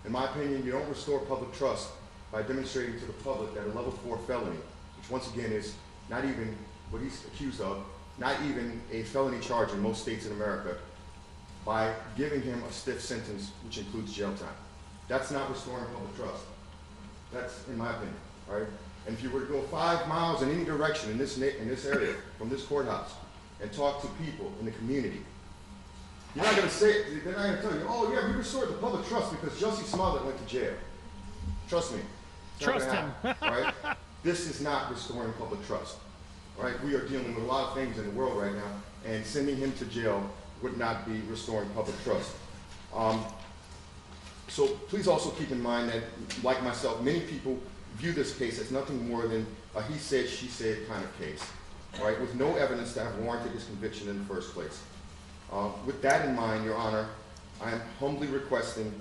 In my opinion, you don't restore public trust by demonstrating to the public that a level 4 felony, which once again is not even what he's accused of, not even a felony charge in most states in America, by giving him a stiff sentence, which includes jail time. That's not restoring public trust. That's in my opinion, all right? And if you were to go 5 miles in any direction in this area, from this courthouse, and talk to people in the community, you're not going to say, they're not going to tell you, oh yeah, we restored the public trust because Jussie Smollett went to jail. Trust me. Trust him. Right? This is not restoring public trust. Right? We are dealing with a lot of things in the world right now, and sending him to jail would not be restoring public trust. So please also keep in mind that, like myself, many people view this case as nothing more than a he said, she said kind of case, right? With no evidence to have warranted his conviction in the first place. With that in mind, Your Honor, I am humbly requesting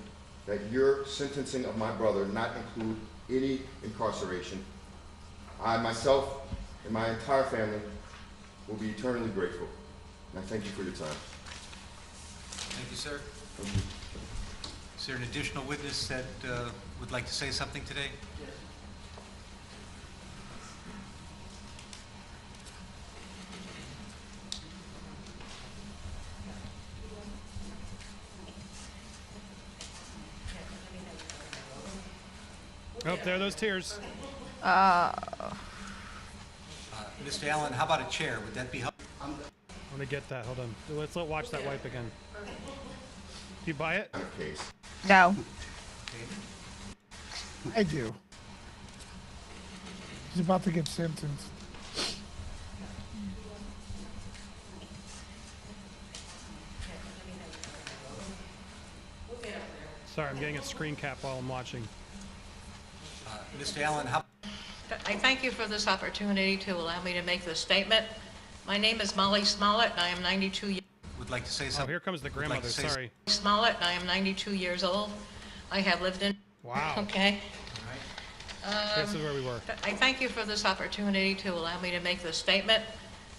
that your sentencing of my brother not include any incarceration. I myself and my entire family will be eternally grateful. And I thank you for your time. Thank you, sir. Thank you. Is there an additional witness that would like to say something today? Yes. Oh, there are those tears. Mr. Allen, how about a chair? Would that be helpful? Let me get that. Hold on. Let's watch that wipe again. Do you buy it? No. I do. He's about to get sentenced. Sorry, I'm getting a screen cap while I'm watching. Mr. Allen, how... I thank you for this opportunity to allow me to make this statement. My name is Molly Smollett, and I am 92 years old. Would like to say something? Oh, here comes the grandmother. Sorry. Smollett, and I am 92 years old. I have lived in... Wow. Okay. This is where we were. I thank you for this opportunity to allow me to make this statement.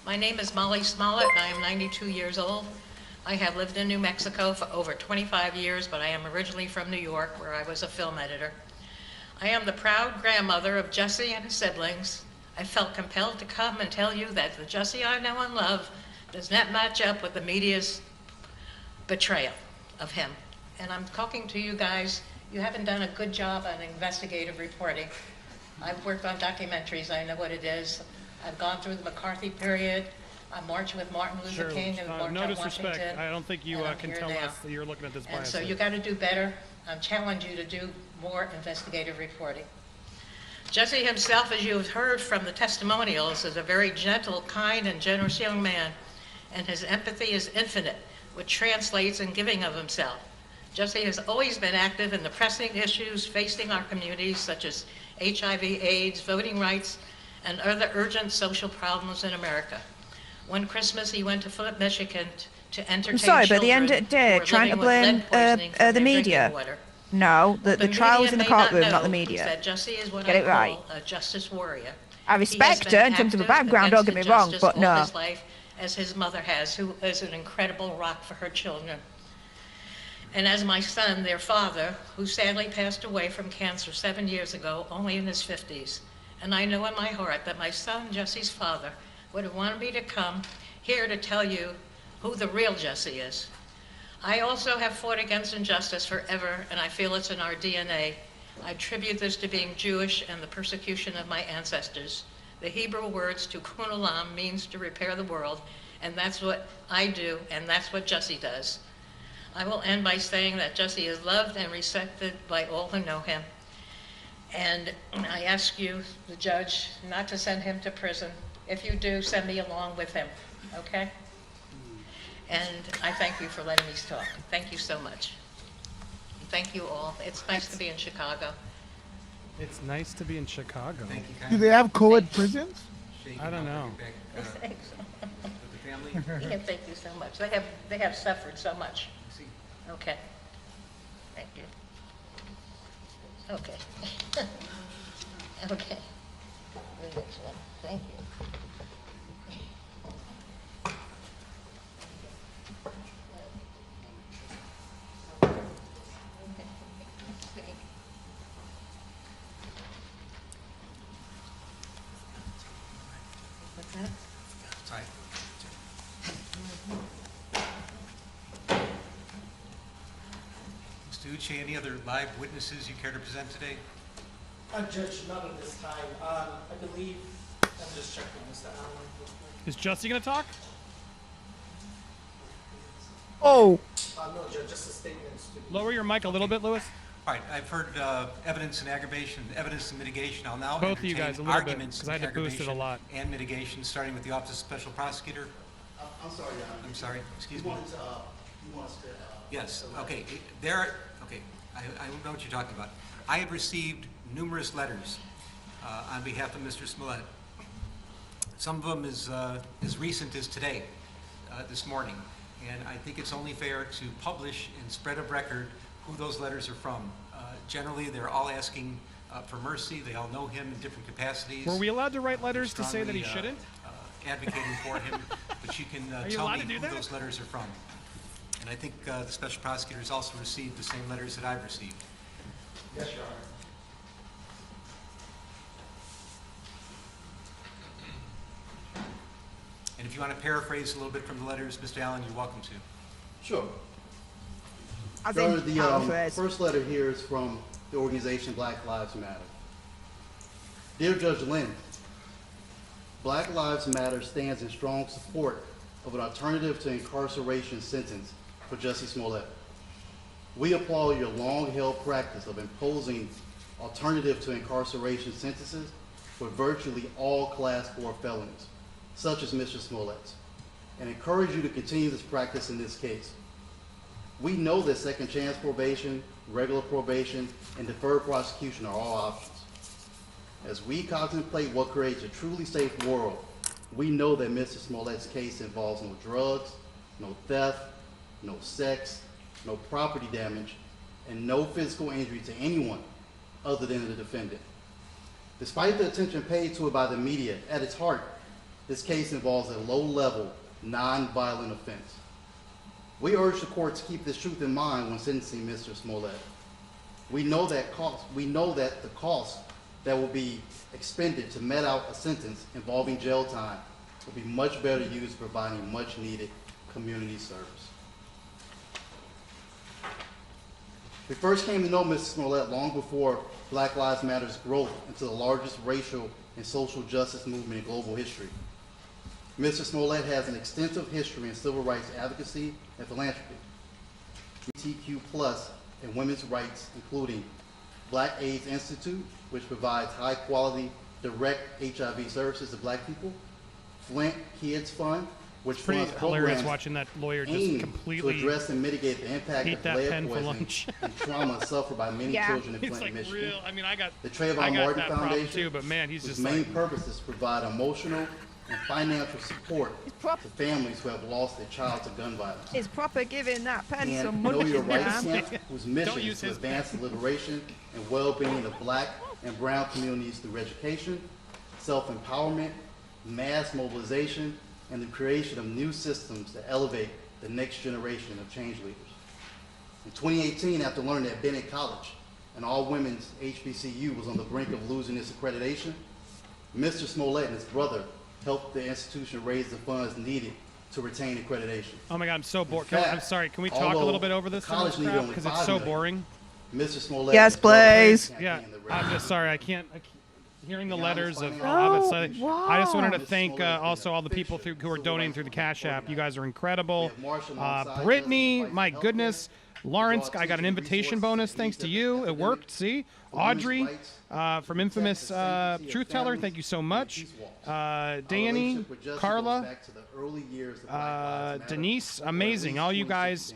My name is Molly Smollett, and I am 92 years old. I have lived in New Mexico for over 25 years, but I am originally from New York, where I was a film editor. I am the proud grandmother of Jussie and his siblings. I felt compelled to come and tell you that the Jussie I know and love does not match up with the media's betrayal of him. And I'm talking to you guys. You haven't done a good job on investigative reporting. I've worked on documentaries. I know what it is. I've gone through the McCarthy period. I marched with Martin Luther King and marched no on disrespect. Washington. I don't think you can tell us that you're looking at this And bias. so you got to do better. I challenge you to do more investigative reporting. Jussie himself, as you have heard from the testimonials, is a very gentle, kind, and generous young man, and his empathy is infinite, which translates in giving of himself. Jussie has always been active in the pressing issues facing our communities, such as HIV, AIDS, voting rights, and other urgent social problems in America. One Christmas, he went to Flint, Michigan to entertain I'm sorry, but at the end of the children day, who were trying to living with blame lead poisoning from the their media. drinking water. No, the trial was in the courtroom, not the Is media. that Jussie is what Get I it right. call a justice warrior. I respect her in terms of her background, don't get me wrong, but all no. his life, as his mother has, who is an incredible rock for her children. And as my son, their father, who sadly passed away from cancer 7 years ago, only in his 50s. And I know in my heart that my son, Jussie's father, would have wanted me to come here to tell you who the real Jussie is. I also have fought against injustice forever, and I feel it's in our DNA. I attribute this to being Jewish and the persecution of my ancestors. The Hebrew words tikkun olam means to repair the world, and that's what I do, and that's what Jussie does. I will end by saying that Jussie is loved and respected by all who know him. And I ask you, the judge, not to send him to prison. If you do, send me along with him, okay? And I thank you for letting me talk. Thank you so much. Thank you all. It's nice to be in Chicago. It's nice to be in Chicago. Do they have co-ed prisons? I don't know. Thanks. Yeah, thank you so much. They have suffered so much. Okay. Thank you. Okay. Okay. The next one. Thank you. Mr. Uche, any other live witnesses you care to present today? Judge, none at this time. I believe, I'm just checking Mr. Allen. Is Jussie going to talk? Oh. No, Judge, just a statement. Lower your mic a little bit, Lewis. All right, I've heard evidence and aggravation, evidence and mitigation. I'll now Both of you entertain guys a little bit, arguments 'cause I in had to boost it a aggravation lot. and mitigation, starting with the Office of Special Prosecutor. I'm sorry, Your Honor. I'm sorry, excuse You me. want us to, Yes, okay, I know what you're talking about. I have received numerous letters on behalf of Mr. Smollett. Some of them as recent as today, this morning. And I think it's only fair to publish and spread of record who those letters are from. Generally, they're all asking for mercy. They all know him in different capacities. Were we allowed to write letters to say that he Strongly, shouldn't? Advocating for him, but you can Are you tell allowed me to do who that? those letters are from. And I think the special prosecutors also received the same letters that I've received. Yes, Your Honor. And if you want to paraphrase a little bit from the letters, Mr. Allen, you're welcome to. Sure. As Your in Honor, the paraphrase. first letter here is from the organization Black Lives Matter. Dear Judge Lynn, Black Lives Matter stands in strong support of an alternative to incarceration sentence for Jussie Smollett. We applaud your long-held practice of imposing alternative to incarceration sentences for virtually all Class 4 felonies, such as Mr. Smollett's, and encourage you to continue this practice in this case. We know that second chance probation, regular probation, and deferred prosecution are all options. As we contemplate what creates a truly safe world, we know that Mr. Smollett's case involves no drugs, no theft, no sex, no property damage, and no physical injury to anyone other than the defendant. Despite the attention paid to it by the media, at its heart, this case involves a low-level, non-violent offense. We urge the court to keep this truth in mind when sentencing Mr. Smollett. We know that the cost that will be expended to met out a sentence involving jail time will be much better used providing much-needed community service. We first came to know Mr. Smollett long before Black Lives Matter's growth into the largest racial and social justice movement in global history. Mr. Smollett has an extensive history in civil rights advocacy and philanthropy, LGBTQ+ and women's rights, including Black AIDS Institute, which provides high-quality, direct HIV services to Black people, Flint Kids Fund, which Pretty funds hilarious programs watching that lawyer just aimed completely to address and mitigate the impact eat of that lead pen for poisoning lunch. and trauma suffered by many children in He's Flint, like Michigan. real. I mean, I got The Trayvon I got Martin that problem Foundation, too, but man, he's whose just main like purpose is to provide emotional and financial support to families who have lost a child to gun violence. It's proper giving that pen And some Know money. Your Rights man. Camp, whose mission is to advance the liberation and well-being of Black and brown communities through education, self-empowerment, mass mobilization, and the creation of new systems to elevate the next generation of change leaders. In 2018, after learning that Bennett College, an all-women's HBCU, was on the brink of losing its accreditation, Mr. Smollett and his brother helped the institution raise the funds needed to retain accreditation. Oh my God, I'm so bored. In fact, I'm sorry. Can we talk a little bit over this college needed only because it's $5 so million. boring? Mr. Smollett. Yes, please. Yeah, I'm just sorry. I can't. Hearing the letters of Oh, I just wanted to wow. thank also all the people who are donating through the Cash App. You guys are incredible. Brittany, my goodness. Lawrence, I got an invitation bonus thanks to you. It worked. See, Audrey from Infamous Truth Teller. Thank you so much. Danny, Carla, Denise, amazing. All you guys.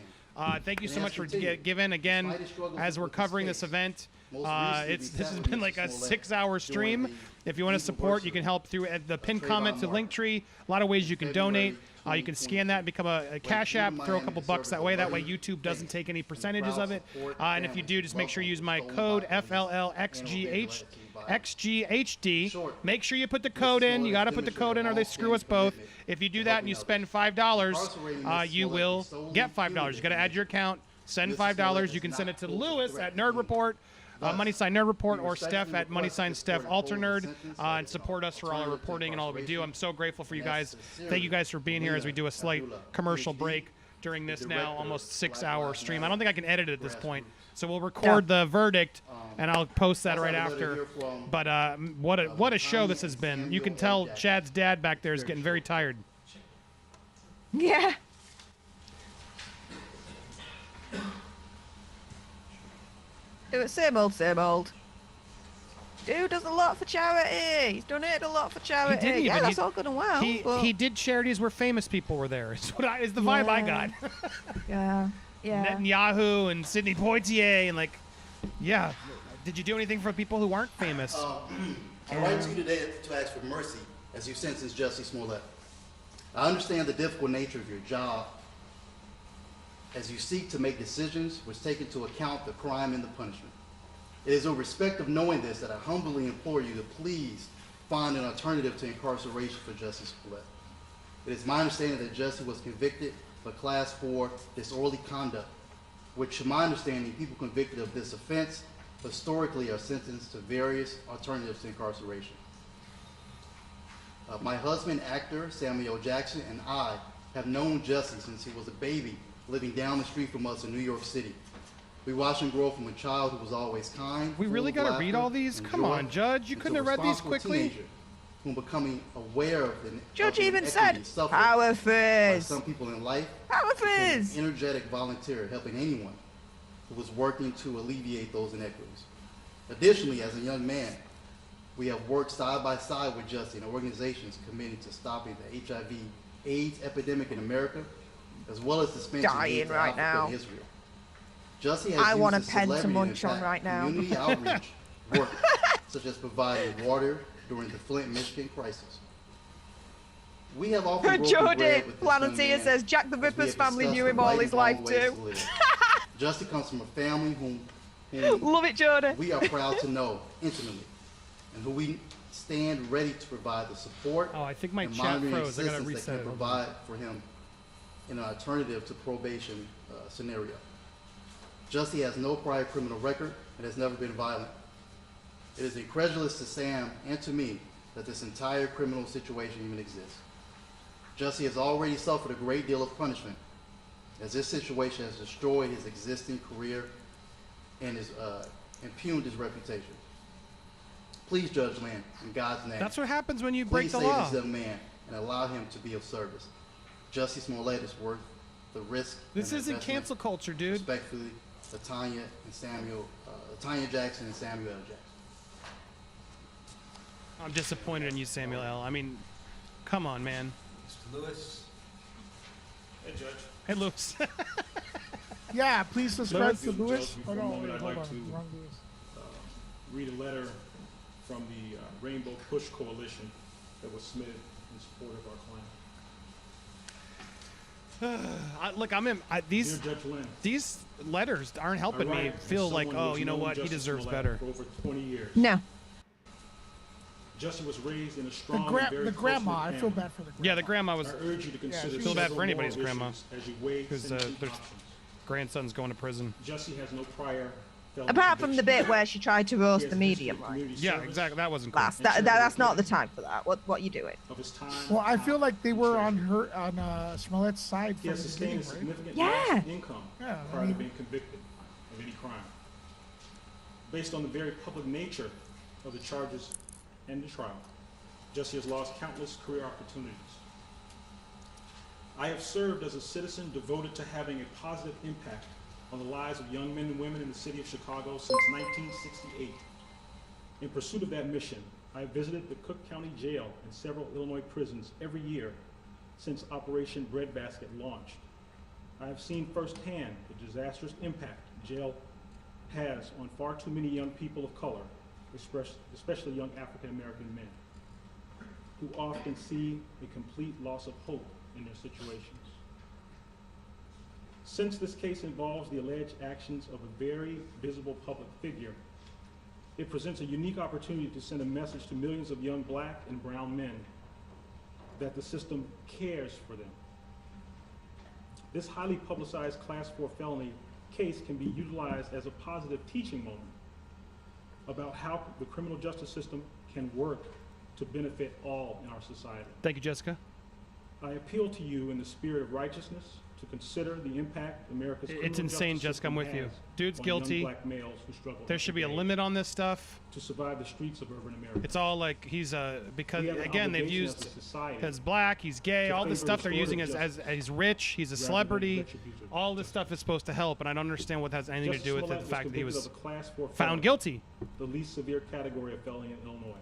Thank you so much for giving again as we're covering this event. This has been like a 6-hour stream. If you want to support, you can help through the pinned comment to Linktree. A lot of ways you can donate. You can scan that and become a Cash App, throw a couple bucks that way. That way YouTube doesn't take any percentages of it. And if you do, just make sure you use my code FLLXGHD. Make sure you put the code in. You got to put the code in or they screw us both. If you do that and you spend $5, you will get $5. You got to add your account, send $5. You can send it to Lewis at Nerd Report. Money Sign Nerd Report, or Steph at Money Sign Steph Alter Nerd, and support us for all our reporting and all that we do. I'm so grateful for you guys. Thank you guys for being here as we do a slight commercial break. during this director now almost of Black 6-hour Lives stream. I Matter don't think I can edit it at this grassroots. point. So we'll record the verdict, and I'll post that also right have a letter after. here from, But what a show this has been. You can tell Chad's dad back there is getting very tired. Yeah. It was same old, same old. Dude does a lot for charity. He's donated a lot for charity. He didn't Yeah, even. that's all good and well. but- He did charities where famous people were there. Is the vibe I got. Yeah. Yeah. Netanyahu and Sidney Poitier and yeah. Did you do anything for people who aren't famous? I write to you today to ask for mercy as you sentence Jussie Smollett. I understand the difficult nature of your job as you seek to make decisions which take into account the crime and the punishment. It is with respect of knowing this that I humbly implore you to please find an alternative to incarceration for Jussie Smollett. It is my understanding that Jussie was convicted of Class 4 disorderly conduct, which to my understanding, people convicted of this offense historically are sentenced to various alternatives to incarceration. My husband, actor Samuel Jackson, and I have known Jussie since he was a baby living down the street from us in New York City. We watched him grow from a child who was always kind. We really got to read all these? Come on, Judge. You couldn't have read these quickly? Whom becoming aware of the Judge even said, power fizz. Some people in life. Power fizz. An energetic volunteer helping anyone who was working to alleviate those inequities. Additionally, as a young man, we have worked side by side with Jussie and organizations committed to stopping the HIV/AIDS epidemic in America, as well as dispensing Dying right now. and Israel. Jussie has I want a used his pen to celebrity munch to on impact right now. Community outreach work, such as providing water during the Flint, Michigan crisis. We have often broken Jordan bread with this young Planetia man says Jack the as we Ripper's have family discussed knew the him all right his and life wrong ways too. to live. Jussie comes from a family whom Love it, Jordan. we are proud to know intimately, and who we stand ready to provide the support I think my and chat monitoring froze. I gotta assistance reset that it. can provide for him in an alternative to probation scenario. Jussie has no prior criminal record and has never been violent. It is incredulous to Sam and to me that this entire criminal situation even exists. Jussie has already suffered a great deal of punishment, as this situation has destroyed his existing career and has impugned his reputation. Please, Judge Lynn, in God's name. That's what happens when you break please the save law. this young man and allow him to be of service. Jussie Smollett is worth the risk. This and isn't investment. cancel culture, dude. Respectfully, Latanya Jackson and Samuel L. Jackson. I'm disappointed in you, Samuel L. I mean, come on, man. Mr. Lewis. Hey, Judge. Hey, Lewis. Yeah, please subscribe to Judge, Lewis. before Oh, a no, moment, wait, I'd hold like on. to Wrong Lewis. read a letter from the Rainbow Push Coalition that was submitted in support of our client. Look, Dear Judge Lynn, these letters aren't helping me feel like, oh, you know what, he deserves better. For over 20 years. No. Jussie was raised in a strong The and very grandma, I close-knit feel family. bad for the grandma. Yeah, the grandma was. I urge you to consider feel bad several for anybody's moral grandma issues as you weigh because sentencing their options. grandson's going to prison. Jussie has no prior felony Apart from the convictions. bit where she tried to roast He has the a history medium, of right? community Yeah, service, exactly. That wasn't cool. That's not the time for that. What you doing? of his time. Well, I feel like they were on Smollett's side He from has the sustained a beginning, right? significant Yeah. loss of income Yeah, I prior to mean- being convicted of any crime. Based on the very public nature of the charges and the trial, Jussie has lost countless career opportunities. I have served as a citizen devoted to having a positive impact on the lives of young men and women in the city of Chicago since 1968. In pursuit of that mission, I have visited the Cook County Jail and several Illinois prisons every year since Operation Breadbasket launched. I have seen firsthand the disastrous impact jail has on far too many young people of color, especially young African American men, who often see a complete loss of hope in their situations. Since this case involves the alleged actions of a very visible public figure, it presents a unique opportunity to send a message to millions of young black and brown men that the system cares for them. This highly publicized Class 4 felony case can be utilized as a positive teaching moment about how the criminal justice system can work to benefit all in our society. Thank you, Jessica. I appeal to you in the spirit of righteousness to consider the impact America's It's criminal insane, justice Jessica. I'm system with you. has Dude's on young guilty. black males who struggle There should be a every day limit on this stuff. to survive the streets of urban America. It's all like he's because We have an again they've obligation as used a society as black, he's gay, to all this favor stuff they're using restorative as he's rich, he's a rather than celebrity. retributive All this stuff is supposed to help, and I don't understand what has anything to Jussie do with Smollett the fact that he was convicted of a Class 4 found felony, guilty. the least severe category of felony in Illinois.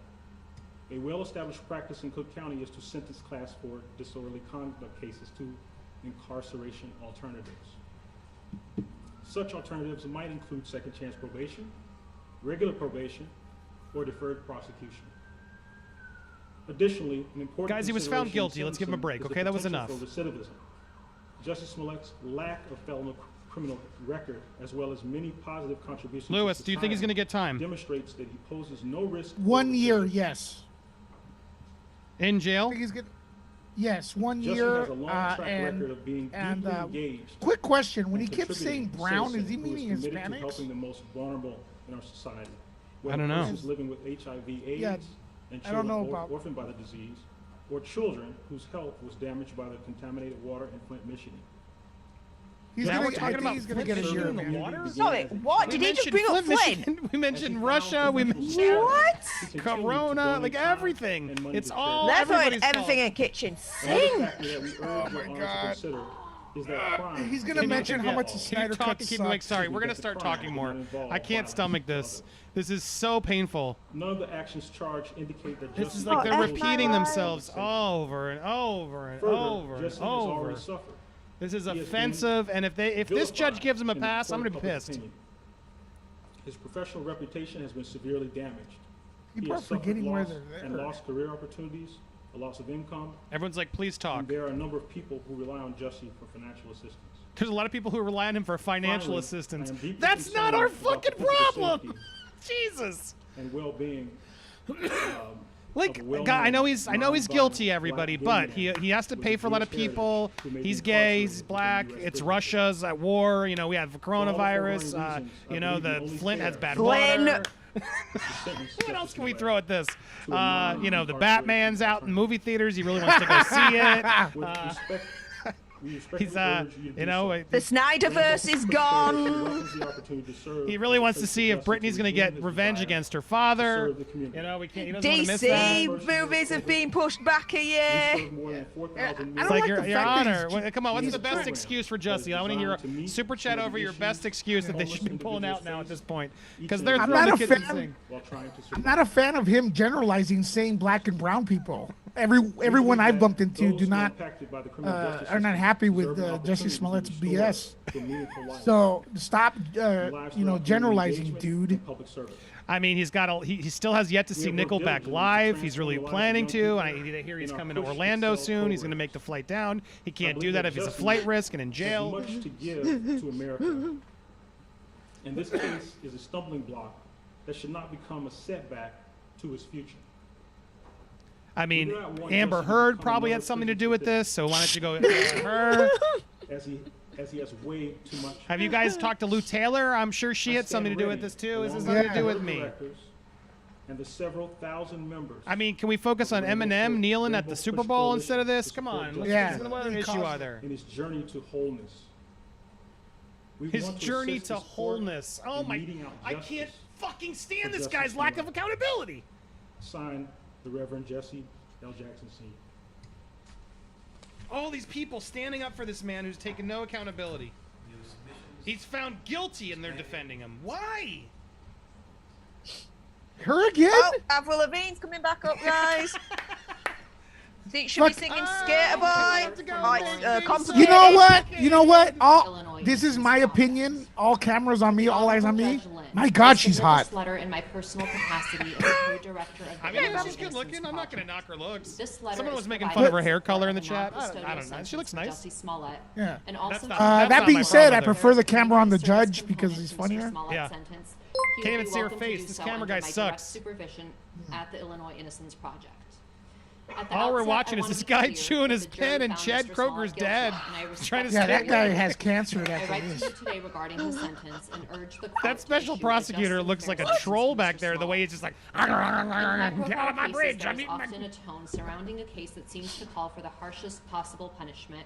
A well-established practice in Cook County is to sentence Class 4 disorderly conduct cases to incarceration alternatives. Such alternatives might include second chance probation, regular probation, or deferred prosecution. Additionally, an important Guys, he was found consideration guilty. Let's give him a in break, sentencing okay? is That the was potential enough. for recidivism. Jussie Smollett's lack of felony criminal record, as well as many positive contributions to Lewis, do you think he's society, going to get time? demonstrates that he poses no risk. 1 year, yes. In jail? I think he's good. Yes, 1 Jussie year. has a long track record of being deeply engaged. Quick question: when he and keeps saying contributing brown, is he citizen who meaning committed to Hispanics? helping the most vulnerable in our society? I don't know. Persons living with HIV/AIDS Yeah, and I don't children know about- orphaned by the disease, or children whose health was damaged by the contaminated water in Flint, Michigan. He's Now gonna, we're talking I think about he's gonna Flint, get a year, Michigan in the man. water? Sorry, what? Did he just bring up Flint? Michigan. We mentioned Russia. We mentioned What? Corona, like everything. It's all They're throwing everybody's everything fault. in the kitchen Another sink. factor that we urge your honor to consider is that crime. He's gonna mention how much the Snyder Can you talk Cut and keep me like, sucks. sorry, we're gonna start talking more. I can't stomach this. This is so painful. None of the actions charged indicate that This Jussie is like they're was repeating guilty. themselves over and over and Further, over and Jussie has over. already suffered. This is He has been offensive, and if this judge vilified gives him a in the pass, I'm court gonna of be public pissed. opinion. His professional reputation has been severely damaged. People has are suffered forgetting where loss they're and there. lost career opportunities, a loss of income. Everyone's like, please talk. And there are a number of people who rely on Jussie for financial assistance. There's a lot of people who rely on him for financial Finally, assistance. I am deeply That's not our concerned about fucking the physical problem. safety Jesus. and well-being. Like, God, I know he's guilty, everybody, but he has to pay for a lot of people. He's gay, he's black. It's Russia's at war. You know, we have coronavirus. You know, the Flint has bad water. What else can we throw at this? You know, the Batman's out in movie theaters. He really wants to go see it. He's you know, The Snyderverse is gone. he really wants to see if Britney's going to get revenge against her father. You know, we can't. He doesn't want to miss that. DC movies have been pushed back a year. It's like, your Honor. Come on, what's the best excuse for Jussie? I want to hear a super chat over your best excuse that they should be pulling out now at this point, because they're throwing the kitchen sink. I'm not a fan of him generalizing saying black and brown people. Everyone I've bumped into are not happy with Jussie Smollett's BS. So stop, generalizing, dude. I mean, he still has yet to see Nickelback live. He's really planning to. I hear he's coming to Orlando soon. He's going to make the flight down. He can't do that if he's a flight risk and in jail. Much to give to America. And this case is a stumbling block that should not become a setback to his future. I mean, Amber Heard probably had something to do with this, so why don't you go after her? As he has way too much. Have you guys talked to Lou Taylor? I'm sure she had something to do with this too. This has nothing to do with me. And the several thousand members. I mean, can we focus on Eminem kneeling at the Super Bowl instead of this? Come on. What other issue are there? In his journey to wholeness. His journey to wholeness. Oh my! I can't fucking stand this guy's lack of accountability. Signed, the Reverend Jussie L. Jackson Sr. All these people standing up for this man who's taken no accountability. He's found guilty and they're defending him. Why? Her again? Oh, Avril Lavigne's coming back up, guys. Think should be singing Skater Boy. You know what? You know what? This is my opinion. All cameras on me, all eyes on me. My God, she's hot. Letter in my personal capacity as co-director of I mean, she's good looking. I'm not going to knock her looks. This letter Someone is was making provided fun of her hair color in the for chat. non-custodial I don't know. She looks nice. Jussie Smollett. Yeah. And also That being said, I prefer the camera on the judge because he's funnier. Yeah. Can't even see her face. This camera guy sucks. Supervision at the Illinois Innocence Project. All we're watching is this guy chewing his pen and Chad Kroger's dad trying to that guy has cancer. I write to you today regarding his sentence and urge the court That special prosecutor looks like a troll back there, the way he's just like, get out of my bridge. There's often a tone surrounding a case that seems to call for the harshest possible punishment,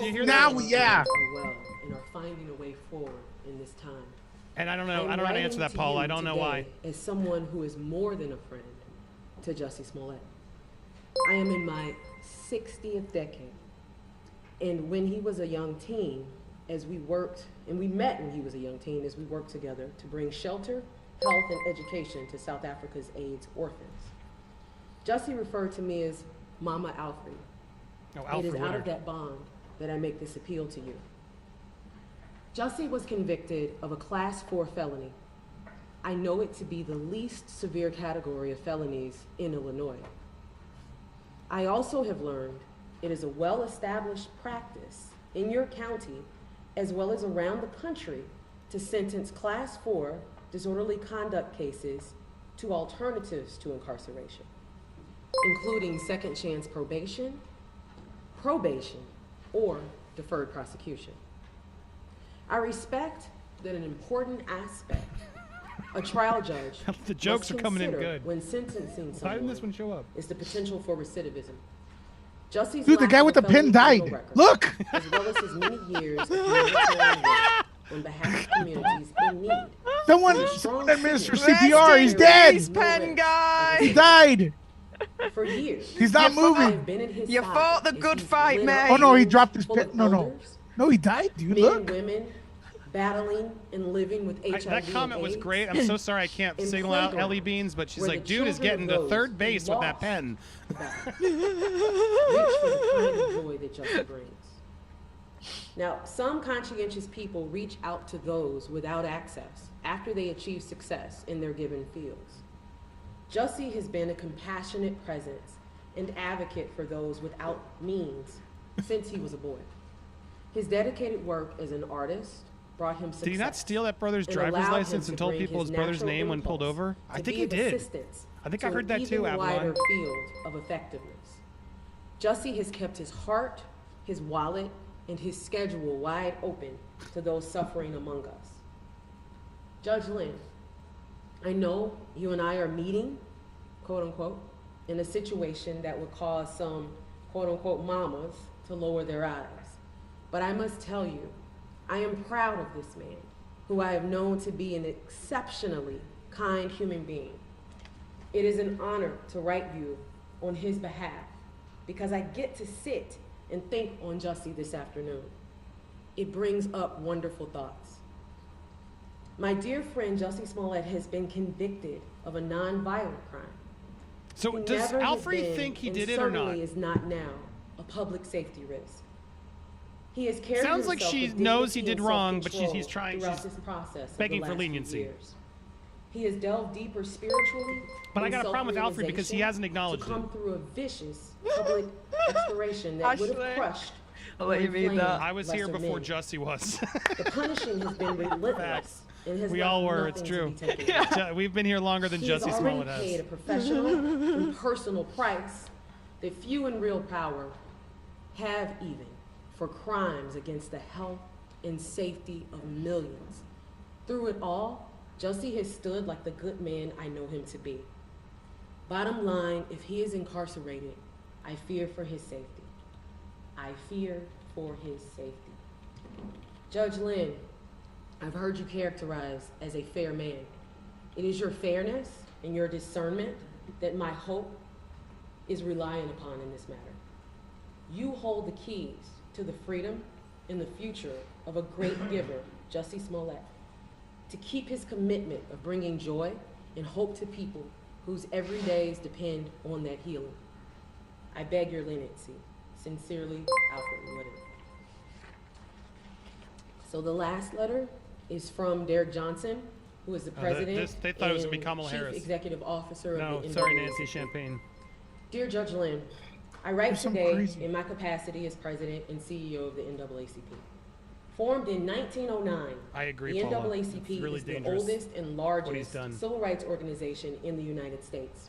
yeah. Well, and are finding a way forward in this time. And I don't know how to answer that, Paul. I don't know why. As someone who is more than a friend to Jussie Smollett, I am in my 60th decade. And when he was a young teen, as we worked, and we met when he was a young teen, as we worked together to bring shelter, health, and education to South Africa's AIDS orphans. Jussie referred to me as Mama Alfred. Oh, Alfred It is out Leonard. of that bond that I make this appeal to you. Jussie was convicted of a Class 4 felony I know it to be the least severe category of felonies in Illinois. I also have learned it is a well-established practice in your county, as well as around the country, to sentence Class 4 disorderly conduct cases to alternatives to incarceration, including second chance probation, or deferred prosecution. I respect that an important aspect a trial judge the jokes are must coming in consider good. when sentencing Why didn't this someone one show up? is the potential for recidivism. Jussie's Dude, the lack guy of with a the pen felony criminal died. record, Look. as well as his many years of humanitarian work on behalf of communities in need. Someone administer CPR. He's dead. Pen guy. He died. For years. He's not moving. You fought the good fight, man. Oh no, he dropped his pen. No, he died, dude. Men, Look. women battling and living with HIV. That comment was great. I'm so sorry I can't signal out Ellie Beans, but she's like, dude is getting to third base with that pen. Reach for the kind of joy that Jussie brings. Now, some conscientious people reach out to those without access after they achieve success in their given fields. Jussie has been a compassionate presence and advocate for those without means since he was a boy. His dedicated work as an artist brought him success. Did he not steal that brother's and driver's allowed license him and to told bring people his brother's natural name when pulled impulse over? I to think be he of did. assistance I think I to heard an that too, even wider Avalon. field of effectiveness. Jussie has kept his heart, his wallet, and his schedule wide open to those suffering among us. Judge Lynn, I know you and I are meeting, quote unquote, in a situation that would cause some, quote unquote, mamas to lower their eyes. But I must tell you, I am proud of this man, who I have known to be an exceptionally kind human being. It is an honor to write you on his behalf, because I get to sit and think on Jussie this afternoon. It brings up wonderful thoughts. My dear friend Jussie Smollett has been convicted of a non-violent crime. So He does never has Alfred been, think he and did it or not? certainly is not now a public safety risk. He has carried Sounds like himself she with knows he dignity did and wrong, but self-control he's trying. throughout She's this process of begging the for last few leniency. years. He has delved deeper spiritually. But I in got a problem with Alfred because he hasn't acknowledged to come it. through a vicious public exploration that would have Ashley, crushed. I'll let you read that. I was here lesser before men. Jussie was. The punishing has been relentless and has We left all were. It's nothing true. to be taken away. We've been here longer than He has Jussie already Smollett has. paid a professional and personal price that few in real power have even for crimes against the health and safety of millions. Through it all, Jussie has stood like the good man I know him to be. Bottom line, if he is incarcerated, I fear for his safety. I fear for his safety. Judge Lynn, I've heard you characterized as a fair man. It is your fairness and your discernment that my hope is relying upon in this matter. You hold the keys to the freedom and the future of a great giver, Jussie Smollett, to keep his commitment of bringing joy and hope to people whose everydays depend on that healing. I beg your leniency. Sincerely, Alfred Woodard. So the last letter is from Derek Johnson, who is the president they thought it was gonna be and Kamala Chief Harris. Executive Officer No, of the sorry, NAACP. Nancy Champagne. Dear Judge Lynn, I write There's some today crazy- in my capacity as president and CEO of the NAACP. Formed in 1909, I agree, the Paula. NAACP It's really is the dangerous oldest and what he's largest done. civil rights organization in the United States.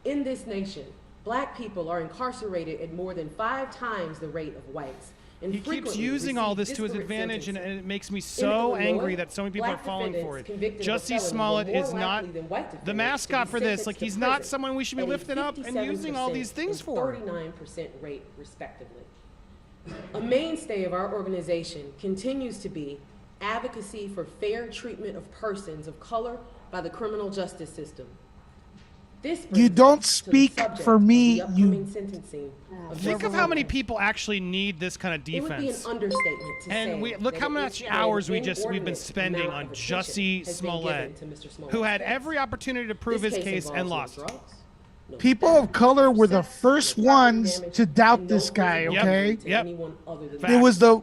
In this nation, Black people are incarcerated at more than 5 times the rate of whites. And He keeps frequently using all receive this to his disparate advantage, and sentences. it makes me In so Illinois, angry that so many people are Black falling for defendants it. convicted of a Jussie felony Smollett were more is not likely than white the defendants mascot to be for this. sentenced Like, to he's not prison someone we should be at a lifting up and using all these 57% things and for. 39% rate, respectively. A mainstay of our organization continues to be advocacy for fair treatment of persons of color by the criminal justice system. This brings You don't us to the speak subject for of me, the upcoming you- sentencing of Think Jussie of how many Smollett. people actually need this kind of It would be an defense. understatement to And say we look that how it much is hours an we've been inordinate spending amount on of attention Jussie has been Smollett, given to Mr. Smollett's who had case. every opportunity to prove This his case and involves no lost. drugs, no People of color were the first ones to doubt this guy. Yep. Okay, Yep. anyone other than it was the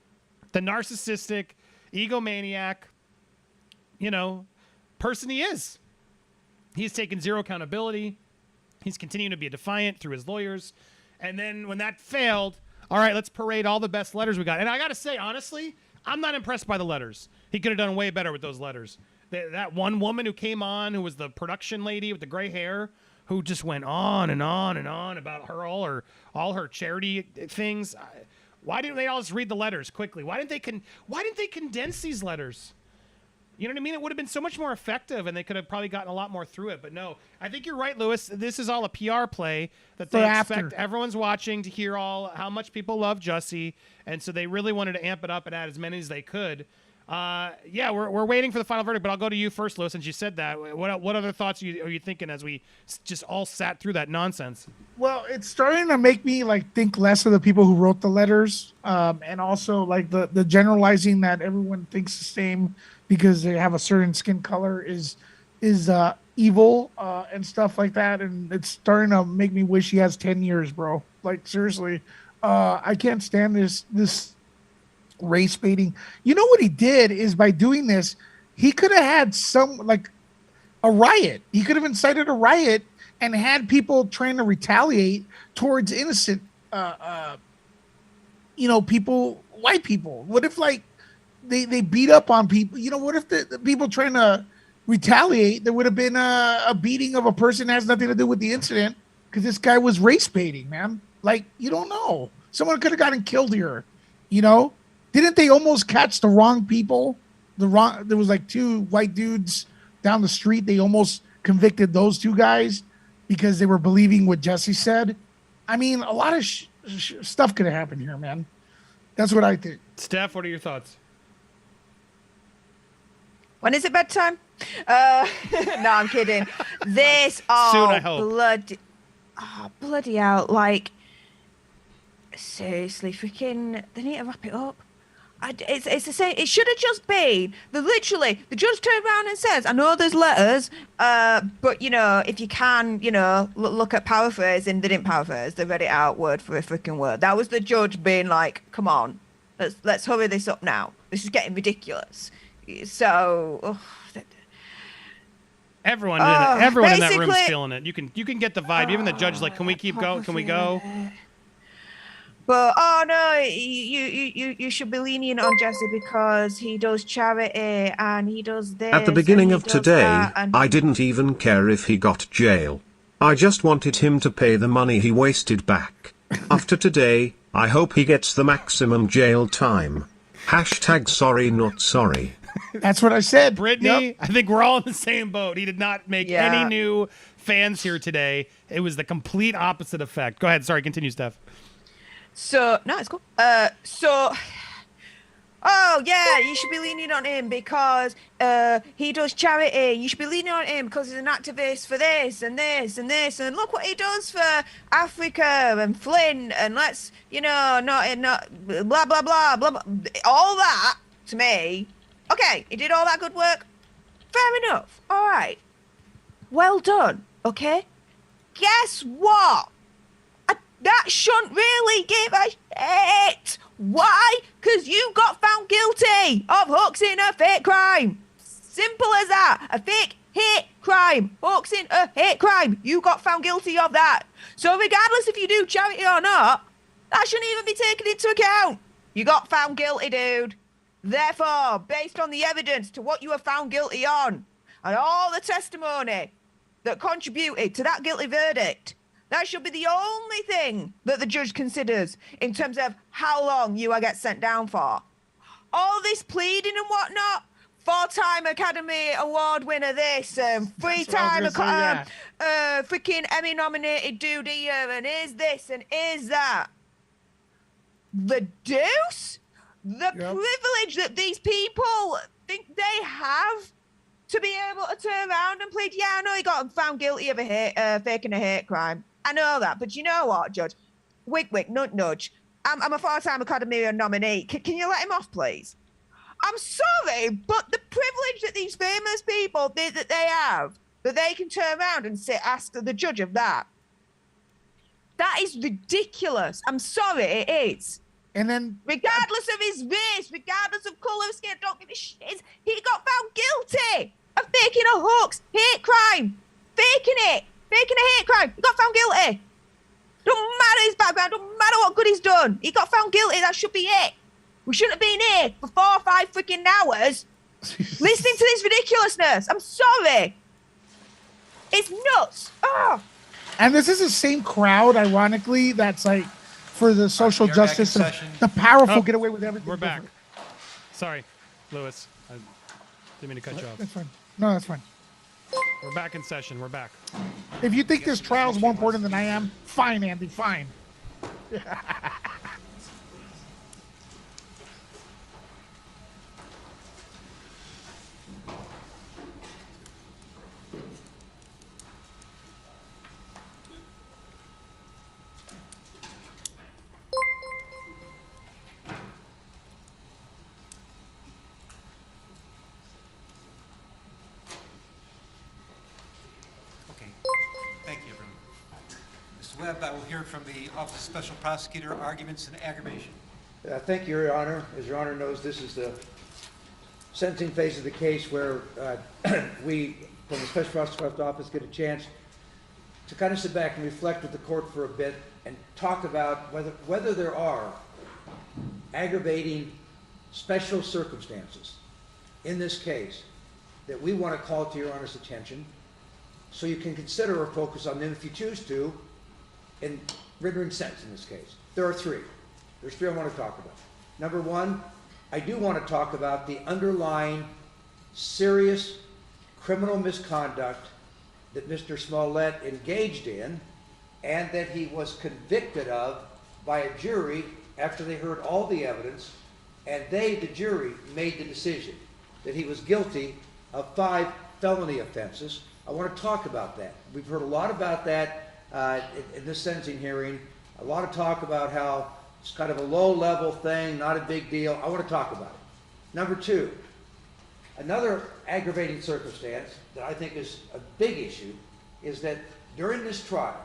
the narcissistic, egomaniac, person he is. He's taken zero accountability. He's continuing to be defiant through his lawyers. And then when that failed, all right, let's parade all the best letters we got. And I got to say, honestly, I'm not impressed by the letters. He could have done way better with those letters. That one woman who came on, who was the production lady with the gray hair, who just went on and on and on about all her charity things. Why didn't they all just read the letters quickly? Why didn't they condense these letters? You know what I mean? It would have been so much more effective, and they could have probably gotten a lot more through it. But no, I think you're right, Lewis. This is all a PR play that they expect everyone's watching to hear how much people love Jussie, and so they really wanted to amp it up and add as many as they could. Yeah, we're waiting for the final verdict, but I'll go to you first, Lewis, since you said that. What other thoughts are you thinking as we just all sat through that nonsense? Well, it's starting to make me think less of the people who wrote the letters, and also the generalizing that everyone thinks the same because they have a certain skin color is evil and stuff like that. And it's starting to make me wish he has 10 years, bro. Seriously, I can't stand this race baiting. You know what he did is by doing this, he could have had a riot. He could have incited a riot and had people trying to retaliate towards innocent, people, white people. What if they beat up on people? What if the people trying to retaliate, there would have been a beating of a person that has nothing to do with the incident because this guy was race baiting, man. You don't know. Someone could have gotten killed here, Didn't they almost catch the wrong people? There was two white dudes down the street. They almost convicted those two guys because they were believing what Jussie said. I mean, a lot of stuff could have happened here, man. That's what I think. Steph, what are your thoughts? When is it bedtime? No, I'm kidding. This, Soon, I hope. bloody hell. Seriously, freaking, they need to wrap it up. It's the same. It should have just been the judge turned around and says, I know there's letters, but if you can, look at paraphrasing. They didn't paraphrase. They read it out word for a freaking word. That was the judge being like, come on, let's hurry this up now. This is getting ridiculous. So, everyone in that room's feeling it. You can get the vibe. Even the judge is like, can we keep going? Can we go? But you should be lenient on Jussie because he does charity and he does this. At the beginning of today, and I didn't even care if he got jail. I just wanted him to pay the money he wasted back. After today, I hope he gets the maximum jail time. #sorry not sorry. That's what I said. Brittany, yep. I think we're all in the same boat. He did not make any new fans here today. It was the complete opposite effect. Go ahead. Sorry, continue, Steph. So, no, it's cool. Oh, yeah, you should be leaning on him because he does charity. You should be leaning on him because he's an activist for this and this and this. And look what he does for Africa and Flint. And let's, not blah, blah, blah, blah, blah. All that, to me, okay, he did all that good work. Fair enough. All right. Well done, okay? Guess what? That shouldn't really give a shit. Why? Because you got found guilty of hoaxing a fake crime. Simple as that. A fake hate crime. Hoaxing a hate crime. You got found guilty of that. So regardless if you do charity or not, that shouldn't even be taken into account. You got found guilty, dude. Therefore, based on the evidence to what you were found guilty on, and all the testimony that contributed to that guilty verdict, that should be the only thing that the judge considers in terms of how long you get sent down for. All this pleading and whatnot, 4-time Academy Award winner this, 3-time freaking Emmy nominated dude here, and is this and is that. The deuce? The privilege that these people think they have to be able to turn around and plead, yeah, I know he got found guilty of faking a hate crime. I know that, but you know what, Judge? Wink, wink, nudge, nudge. I'm a 4-time Academy nominee. Can you let him off, please? I'm sorry, but the privilege that these famous people think that they have, that they can turn around and ask the judge of that is ridiculous. I'm sorry, it is. And then, regardless of his race, regardless of colour of skin, don't give a shit. He got found guilty of faking a hoax, hate crime, faking it. Making a hate crime. He got found guilty. Don't matter his background. Don't matter what good he's done. He got found guilty. That should be it. We shouldn't have been here for 4 or 5 freaking hours listening to this ridiculousness. I'm sorry. It's nuts. Oh. And this is the same crowd, ironically, that's like for the social We are back justice. in And session. the powerful Oh, get away with everything. We're back. Sorry, Lewis. I didn't mean to cut you off. That's fine. No, that's fine. We're back in session. We're back. If you think this trial is more important than I am, fine, Andy, fine. Okay. Thank you, everyone. Mr. Webb, I will hear from the Office of Special Prosecutor, arguments and aggravation. Thank you, Your Honor. As Your Honor knows, this is the sentencing phase of the case where we, from the Special Prosecutor's Office, get a chance to kind of sit back and reflect with the court for a bit and talk about whether there are aggravating special circumstances in this case that we want to call to Your Honor's attention so you can consider or focus on them if you choose to in rendering sentence in this case. There are 3. There's 3 I want to talk about. Number 1, I do want to talk about the underlying serious criminal misconduct that Mr. Smollett engaged in and that he was convicted of by a jury after they heard all the evidence, and they, the jury, made the decision that he was guilty of 5 felony offenses. I want to talk about that. We've heard a lot about that in this sentencing hearing, a lot of talk about how it's kind of a low-level thing, not a big deal. I want to talk about it. Number 2, another aggravating circumstance that I think is a big issue is that during this trial,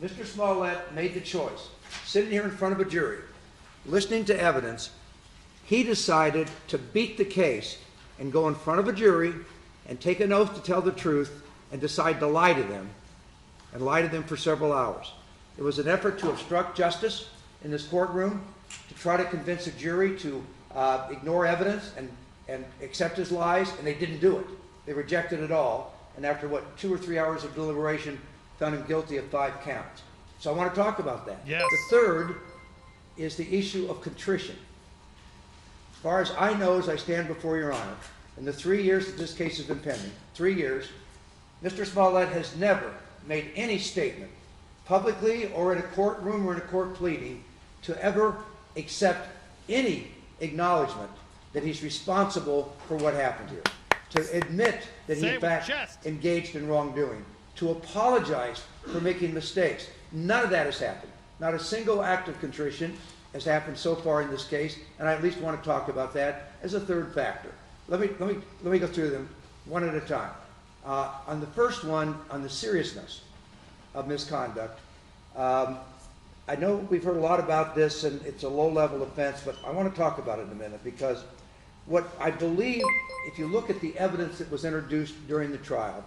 Mr. Smollett made the choice, sitting here in front of a jury, listening to evidence, he decided to beat the case and go in front of a jury and take an oath to tell the truth and decide to lie to them, and lie to them for several hours. It was an effort to obstruct justice in this courtroom, to try to convince a jury to ignore evidence and accept his lies, and they didn't do it. They rejected it all, and after, 2 or 3 hours of deliberation, found him guilty of 5 counts. So I want to talk about that. Yes. The third is the issue of contrition. As far as I know, as I stand before Your Honor, in the 3 years that this case has been pending, 3 years, Mr. Smollett has never made any statement, publicly or in a courtroom or in a court pleading, to ever accept any acknowledgement that he's responsible for what happened here, to admit that he in fact engaged in wrongdoing, to apologize for making mistakes. None of that has happened. Not a single act of contrition has happened so far in this case, and I at least want to talk about that as a third factor. Let me go through them one at a time. On the first one, on the seriousness of misconduct, I know we've heard a lot about this and it's a low-level offense, but I want to talk about it in a minute because what I believe, if you look at the evidence that was introduced during the trial,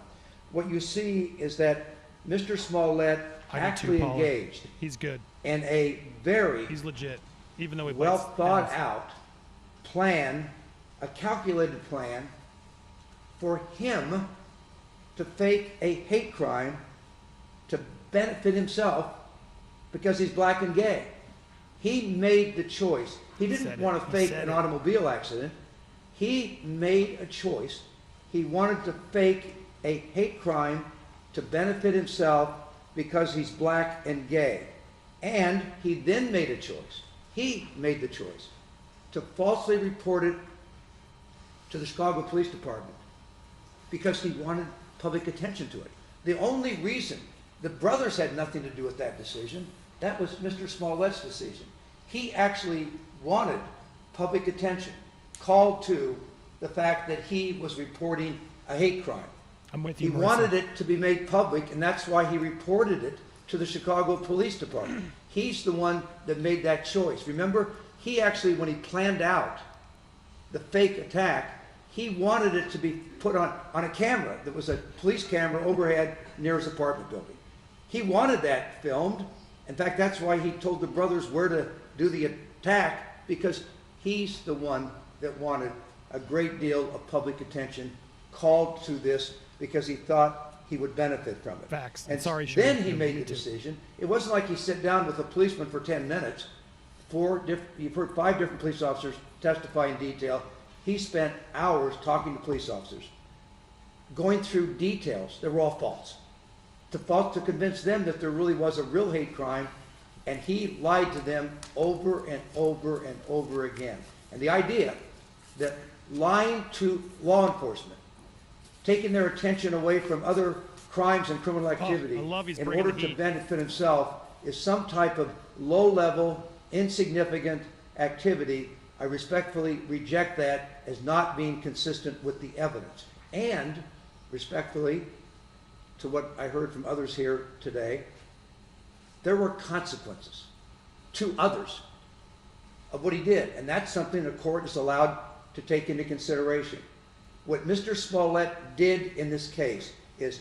what you see is that Mr. Smollett actually engaged He's good. in a very He's legit, even though he well bites thought hands. out plan, a calculated plan for him to fake a hate crime to benefit himself because he's black and gay. He made the choice. He didn't want to fake an automobile accident. He made a choice. He wanted to fake a hate crime to benefit himself because he's black and gay. And he then made a choice. He made the choice to falsely report it to the Chicago Police Department because he wanted public attention to it. The only reason, the brothers had nothing to do with that decision. That was Mr. Smollett's decision. He actually wanted public attention, called to the fact that he was reporting a hate crime. I'm with you, He Marissa. wanted it to be made public, and that's why he reported it to the Chicago Police Department. He's the one that made that choice. Remember, he actually, when he planned out the fake attack, he wanted it to be put on a camera. There was a police camera overhead near his apartment building. He wanted that filmed. In fact, that's why he told the brothers where to do the attack, because he's the one that wanted a great deal of public attention called to this because he thought he would benefit from it. Facts. And sorry, then Sean, he made the YouTube. decision. It wasn't like he sat down with a policeman for 10 minutes. You've heard 5 different police officers testify in detail. He spent hours talking to police officers, going through details that were all false, to convince them that there really was a real hate crime, and he lied to them over and over and over again. And the idea that lying to law enforcement, taking their attention away from other crimes and criminal activity I love he's in bringing order the to heat. benefit himself is some type of low-level, insignificant activity. I respectfully reject that as not being consistent with the evidence. And respectfully, to what I heard from others here today, there were consequences to others of what he did. And that's something the court is allowed to take into consideration. What Mr. Smollett did in this case is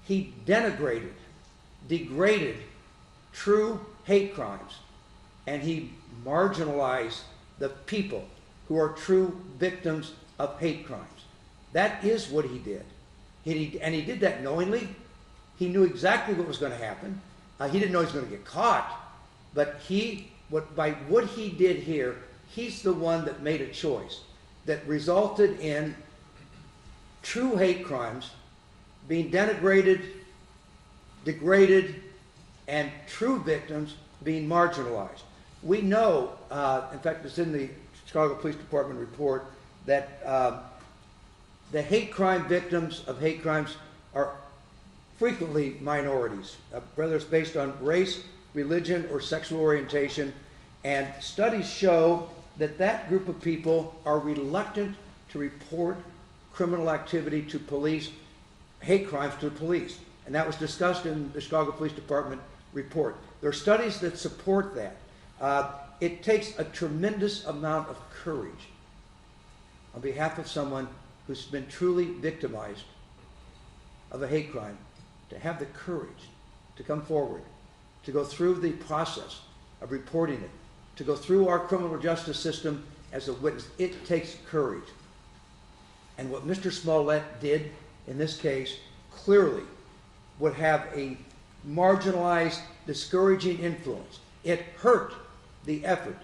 he denigrated, degraded true hate crimes, and he marginalized the people who are true victims of hate crimes. That is what he did. And he did that knowingly. He knew exactly what was going to happen. He didn't know he was going to get caught, but by what he did here, he's the one that made a choice that resulted in true hate crimes being denigrated, degraded, and true victims being marginalized. We know, in fact, it's in the Chicago Police Department report, that the hate crime victims of hate crimes are frequently minorities, whether it's based on race, religion, or sexual orientation. And studies show that that group of people are reluctant to report criminal activity to police, hate crimes to the police. And that was discussed in the Chicago Police Department report. There are studies that support that. It takes a tremendous amount of courage on behalf of someone who's been truly victimized of a hate crime to have the courage to come forward, to go through the process of reporting it, to go through our criminal justice system as a witness. It takes courage. And what Mr. Smollett did in this case clearly would have a marginalized, discouraging influence. It hurt the effort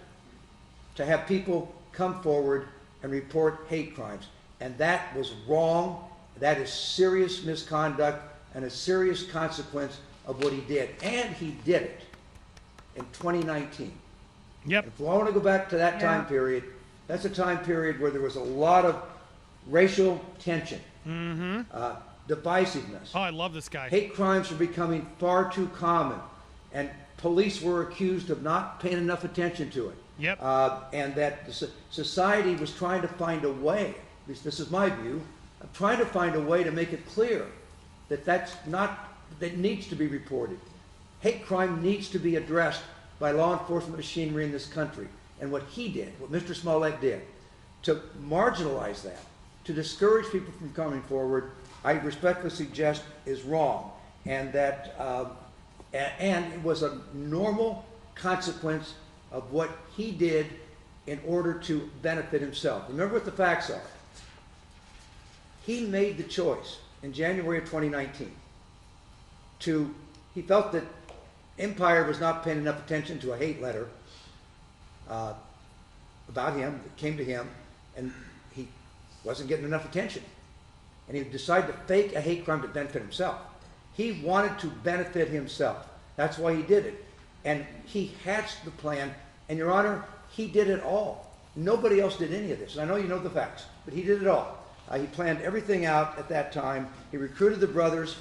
to have people come forward and report hate crimes. And that was wrong. That is serious misconduct and a serious consequence of what he did. And he did it in 2019. Yep. If we want to go back to that time period, that's a time period where there was a lot of racial tension, divisiveness. Oh, I love this guy. Hate crimes were becoming far too common, and police were accused of not paying enough attention to it. Yep. And that society was trying to find a way, at least this is my view, of trying to find a way to make it clear that that needs to be reported. Hate crime needs to be addressed by law enforcement machinery in this country. And what he did, what Mr. Smollett did, to marginalize that, to discourage people from coming forward, I respectfully suggest is wrong. And that, and it was a normal consequence of what he did in order to benefit himself. Remember what the facts are. He made the choice in January of 2019 he felt that Empire was not paying enough attention to a hate letter about him that came to him, and he wasn't getting enough attention. And he decided to fake a hate crime to benefit himself. He wanted to benefit himself. That's why he did it. And he hatched the plan, and Your Honor, he did it all. Nobody else did any of this. And I know you know the facts, but he did it all. He planned everything out at that time. He recruited the brothers.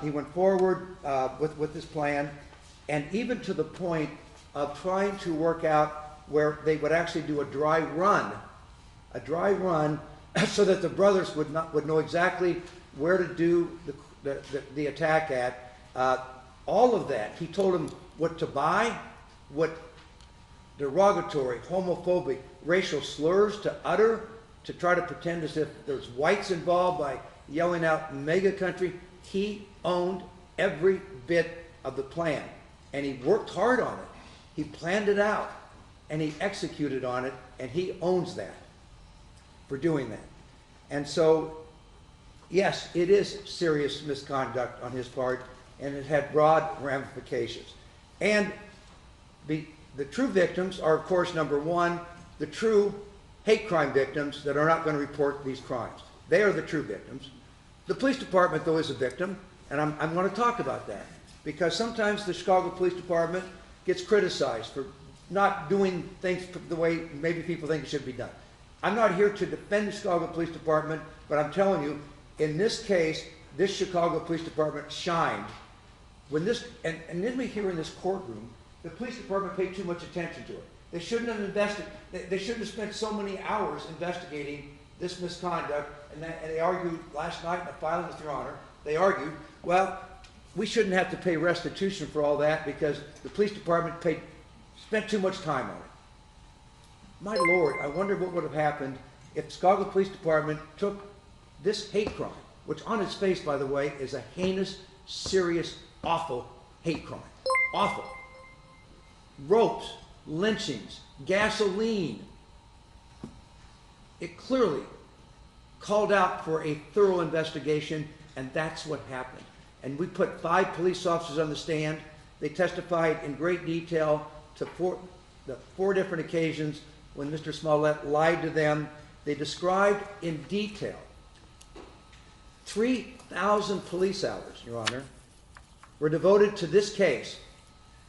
He went forward with this plan, and even to the point of trying to work out where they would actually do a dry run, so that the brothers would know exactly where to do the attack at. All of that, he told them what to buy, what derogatory, homophobic, racial slurs to utter to try to pretend as if there's whites involved by yelling out mega country. He owned every bit of the plan, and he worked hard on it. He planned it out, and he executed on it, and he owns that for doing that. And so, yes, it is serious misconduct on his part, and it had broad ramifications. And the true victims are, of course, number one, the true hate crime victims that are not going to report these crimes. They are the true victims. The police department, though, is a victim, and I'm going to talk about that, because sometimes the Chicago Police Department gets criticized for not doing things the way maybe people think it should be done. I'm not here to defend the Chicago Police Department, but I'm telling you, in this case, this Chicago Police Department shined. When this, and then we hear in this courtroom, the police department paid too much attention to it. They shouldn't have they shouldn't have spent so many hours investigating this misconduct, and they argued last night in the filing with Your Honor, they argued, well, we shouldn't have to pay restitution for all that because the police department spent too much time on it. My Lord, I wonder what would have happened if the Chicago Police Department took this hate crime, which on its face, by the way, is a heinous, serious, awful hate crime. Awful. Ropes, lynchings, gasoline. It clearly called out for a thorough investigation, and that's what happened. And we put 5 police officers on the stand. They testified in great detail to the 4 different occasions when Mr. Smollett lied to them. They described in detail 3,000 police hours, Your Honor, were devoted to this case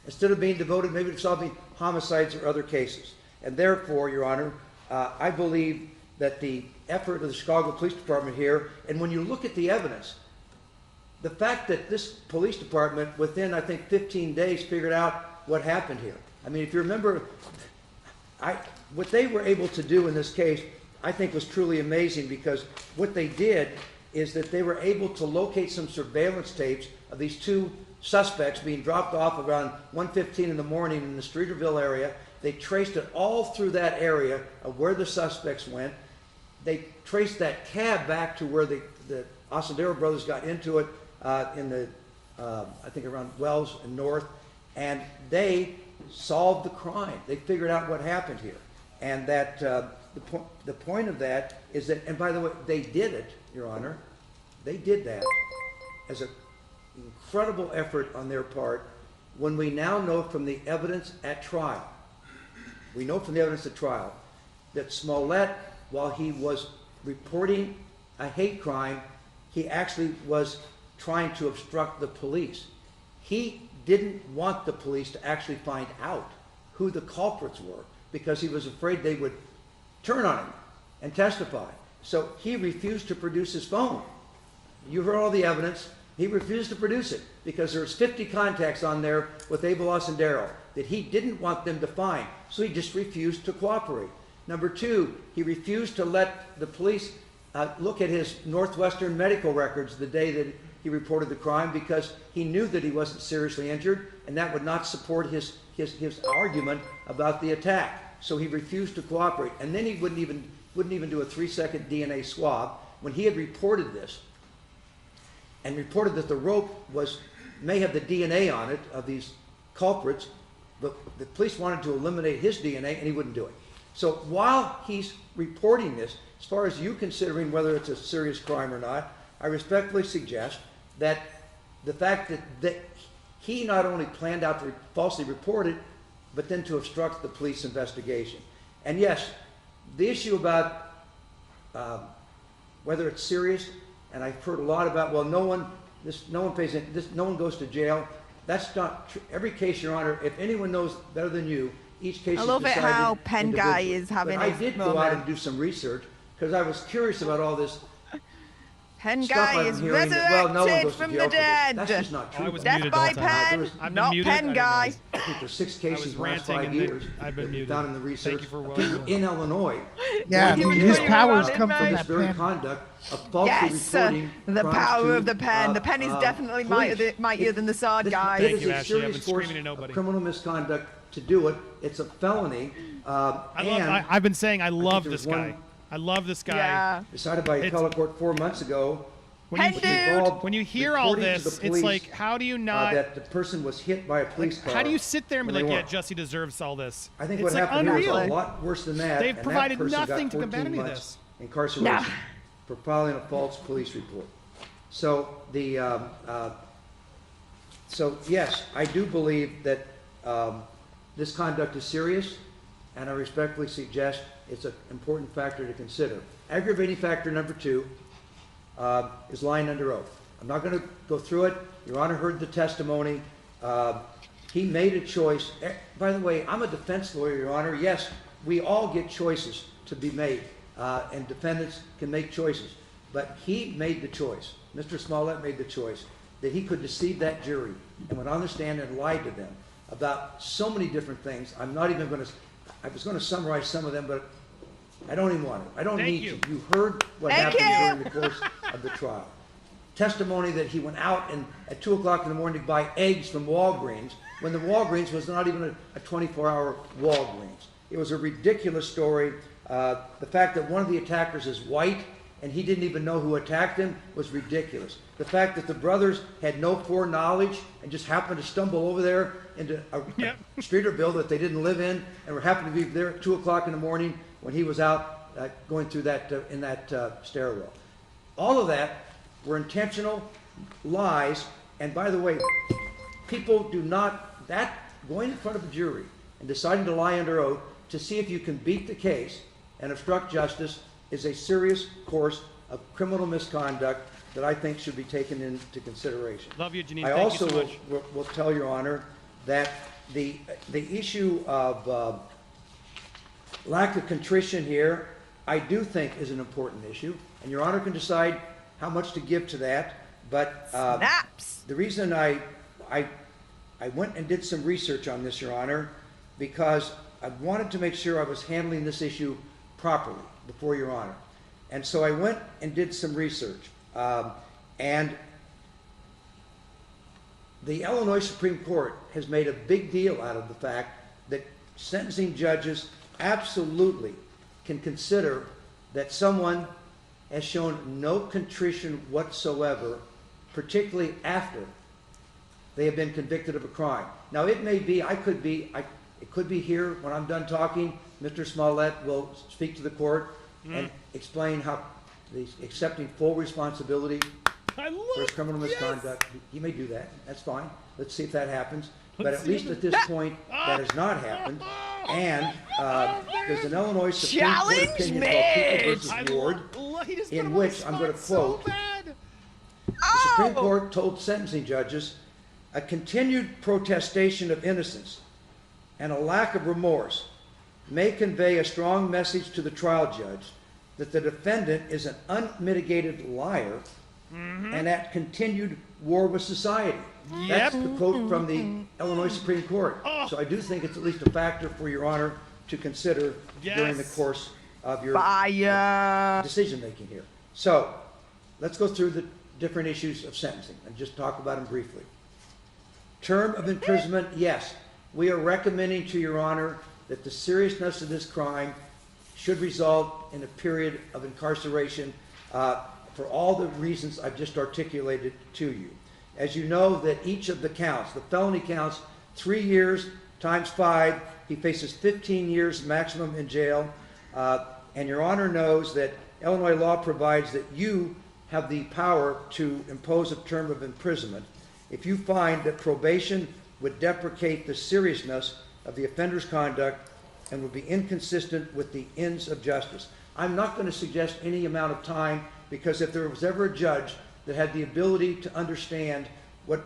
instead of being devoted maybe to solving homicides or other cases. And therefore, Your Honor, I believe that the effort of the Chicago Police Department here, and when you look at the evidence, the fact that this police department within, I think, 15 days figured out what happened here. I mean, if you remember, what they were able to do in this case, I think was truly amazing, because what they did is that they were able to locate some surveillance tapes of these 2 suspects being dropped off around 1:15 in the morning in the Streeterville area. They traced it all through that area of where the suspects went. They traced that cab back to where the Osendero brothers got into it in the, I think around Wells and North, and they solved the crime. They figured out what happened here. And that the point of that is that, and by the way, they did it, Your Honor, they did that as an incredible effort on their part, when we now know from the evidence at trial, that Smollett, while he was reporting a hate crime, he actually was trying to obstruct the police. He didn't want the police to actually find out who the culprits were, because he was afraid they would turn on him and testify. So he refused to produce his phone. You heard all the evidence. He refused to produce it because there's 50 contacts on there with Abel Osendero that he didn't want them to find. So he just refused to cooperate. Number 2, he refused to let the police look at his Northwestern medical records the day that he reported the crime, because he knew that he wasn't seriously injured, and that would not support his argument about the attack. So he refused to cooperate. And then he wouldn't even do a 3-second DNA swab when he had reported this, and reported that the rope may have the DNA on it of these culprits, but the police wanted to eliminate his DNA, and he wouldn't do it. So while he's reporting this, as far as you considering whether it's a serious crime or not, I respectfully suggest that the fact that he not only planned out to falsely report it, but then to obstruct the police investigation. And yes, the issue about whether it's serious, and I've heard a lot about, well, no one goes to jail. That's not true. Every case, Your Honor, if anyone knows better than you, each case is decided individually. I love it how Penn Guy is having but his I did moment. go out and do some research because I was curious about all this. Penn Stuff Guy I'm is hearing that, well, no one resurrected goes to from jail the for this. dead. That's just not true. Death by Penn, not Penn Guy. I think there's 6 cases in the last ranting 5 and years I've been that we've muted. done in the research. Thank you for of people in Illinois. Yeah, his powers come from this that very pen. conduct of falsely Yes, reporting the crimes power to, of the pen. The pen is definitely police. mightier than the sword, guys. It is a serious force screaming at of nobody. criminal misconduct to do it. It's a felony. I've been saying I love this guy. I love this guy. Yeah. Decided by appellate court 4 months ago. When you hear all this, it's like, how do you not... that the person was hit by a police car. How do you sit there and be when like, they yeah, weren't. Jussie deserves all this? I think it's what like happened unreal. here is a lot worse than that. They've and provided that person nothing got to combat 14 any of months this. Incarceration for filing a false police report. So so yes, I do believe that this conduct is serious, and I respectfully suggest it's an important factor to consider. Aggravating factor number 2 is lying under oath. I'm not going to go through it. Your Honor heard the testimony. He made a choice. By the way, I'm a defense lawyer, Your Honor. Yes, we all get choices to be made, and defendants can make choices. But he made the choice. Mr. Smollett made the choice that he could deceive that jury and went on the stand and lied to them about so many different things. I'm not even going to, I was going to summarize some of them, but I don't even want to. I don't need to. You heard what happened during the course of the trial. Testimony that he went out and at 2 o'clock in the morning to buy eggs from Walgreens when the Walgreens was not even a 24-hour Walgreens. It was a ridiculous story. The fact that one of the attackers is white and he didn't even know who attacked him was ridiculous. The fact that the brothers had no foreknowledge and just happened to stumble over there into a Streeterville that they didn't live in and were happened to be there at 2 o'clock in the morning when he was out going through that in that stairwell. All of that were intentional lies. And by the way, people do not, going in front of a jury and deciding to lie under oath to see if you can beat the case and obstruct justice is a serious course of criminal misconduct that I think should be taken into consideration. Love you, Janine. I Thank also you so much. will tell Your Honor that the issue of lack of contrition here, I do think is an important issue, and Your Honor can decide how much to give to that. But the reason I went and did some research on this, Your Honor, because I wanted to make sure I was handling this issue properly before Your Honor. And so I went and did some research. And the Illinois Supreme Court has made a big deal out of the fact that sentencing judges absolutely can consider that someone has shown no contrition whatsoever, particularly after they have been convicted of a crime. Now, it may be, it could be here when I'm done talking, Mr. Smollett will speak to the court and explain how he's accepting full responsibility for his criminal misconduct. He may do that. That's fine. Let's see if that happens. But at least at this point, that has not happened. And there's an Illinois Supreme Court opinion called People v. Ward, in which I'm going to quote, the Supreme Court told sentencing judges, a continued protestation of innocence and a lack of remorse may convey a strong message to the trial judge that the defendant is an unmitigated liar and at continued war with society. That's the quote from the Illinois Supreme Court. So I do think it's at least a factor for Your Honor to consider during the course of your decision making here. So let's go through the different issues of sentencing and just talk about them briefly. Term of imprisonment, yes. We are recommending to Your Honor that the seriousness of this crime should result in a period of incarceration for all the reasons I've just articulated to you. As you know, that each of the counts, the felony counts, 3 years times 5, he faces 15 years maximum in jail. And Your Honor knows that Illinois law provides that you have the power to impose a term of imprisonment if you find that probation would deprecate the seriousness of the offender's conduct and would be inconsistent with the ends of justice. I'm not going to suggest any amount of time, because if there was ever a judge that had the ability to understand what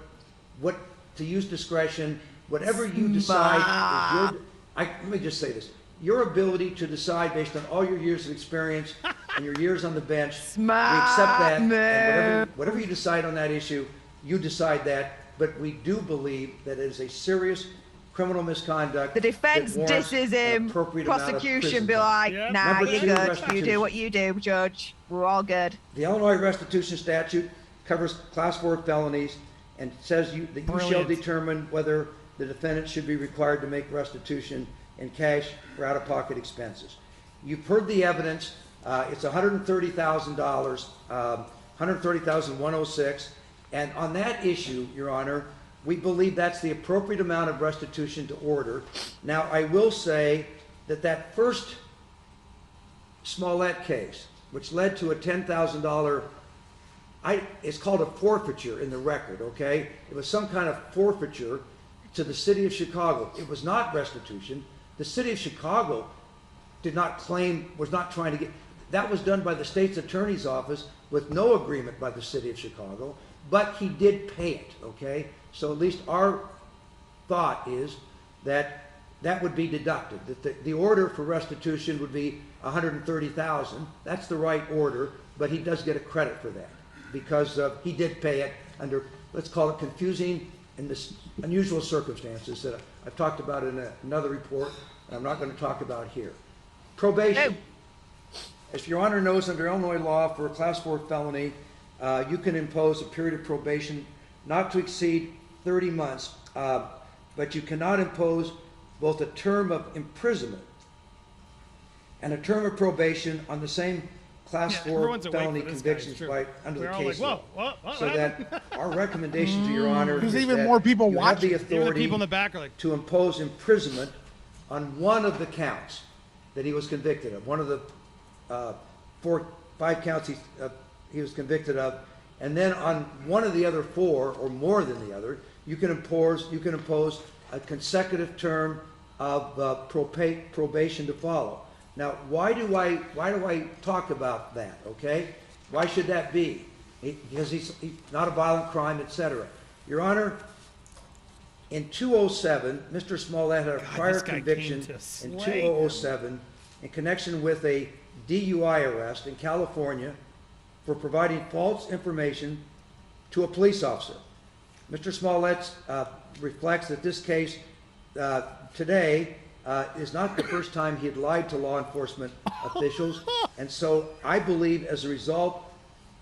to use discretion, whatever you decide is your, let me just say this, your ability to decide based on all your years of experience and your years on the bench, we accept that, and whatever you decide on that issue, you decide that, but we do believe that it is a serious criminal misconduct. The defense disses him, prosecution be like, nah, you're good, you do what you do, Judge, we're all good. The Illinois restitution statute covers class 4 felonies and says that you shall determine whether the defendant should be required to make restitution in cash or out-of-pocket expenses. You've heard the evidence It's $130,000, $130,106. And on that issue, Your Honor, we believe that's the appropriate amount of restitution to order. Now, I will say that that first Smollett case, which led to a $10,000, it's called a forfeiture in the record, okay? It was some kind of forfeiture to the city of Chicago. It was not restitution. The city of Chicago did not claim, was not trying to get, that was done by the state's attorney's office with no agreement by the city of Chicago, but he did pay it, okay? So at least our thought is that that would be deducted, that the order for restitution would be $130,000. That's the right order, but he does get a credit for that because he did pay it under, let's call it confusing and unusual circumstances that I've talked about in another report, and I'm not going to talk about here. Probation. As Your Honor knows, under Illinois law, for a Class 4 felony, you can impose a period of probation not to exceed 30 months, but you cannot impose both a term of imprisonment and a term of probation on the same Class 4 felony convictions under the case law. So that our recommendation to Your Honor is even that more people you have the watching. Even the authority people in the back are like, to impose imprisonment on one of the counts that he was convicted of. One of the 5 counts he was convicted of, and then on one of the other 4 or more than the other, you can impose a consecutive term of probation to follow. Now, why do I talk about that? Okay, why should that be? Because he's not a violent crime, etc. Your Honor, in 2007, Mr. Smollett had a prior conviction in 2007 in connection with a DUI arrest in California for providing false information to a police officer. Mr. Smollett reflects that this case today is not the first time he had lied to law enforcement officials, and so I believe as a result,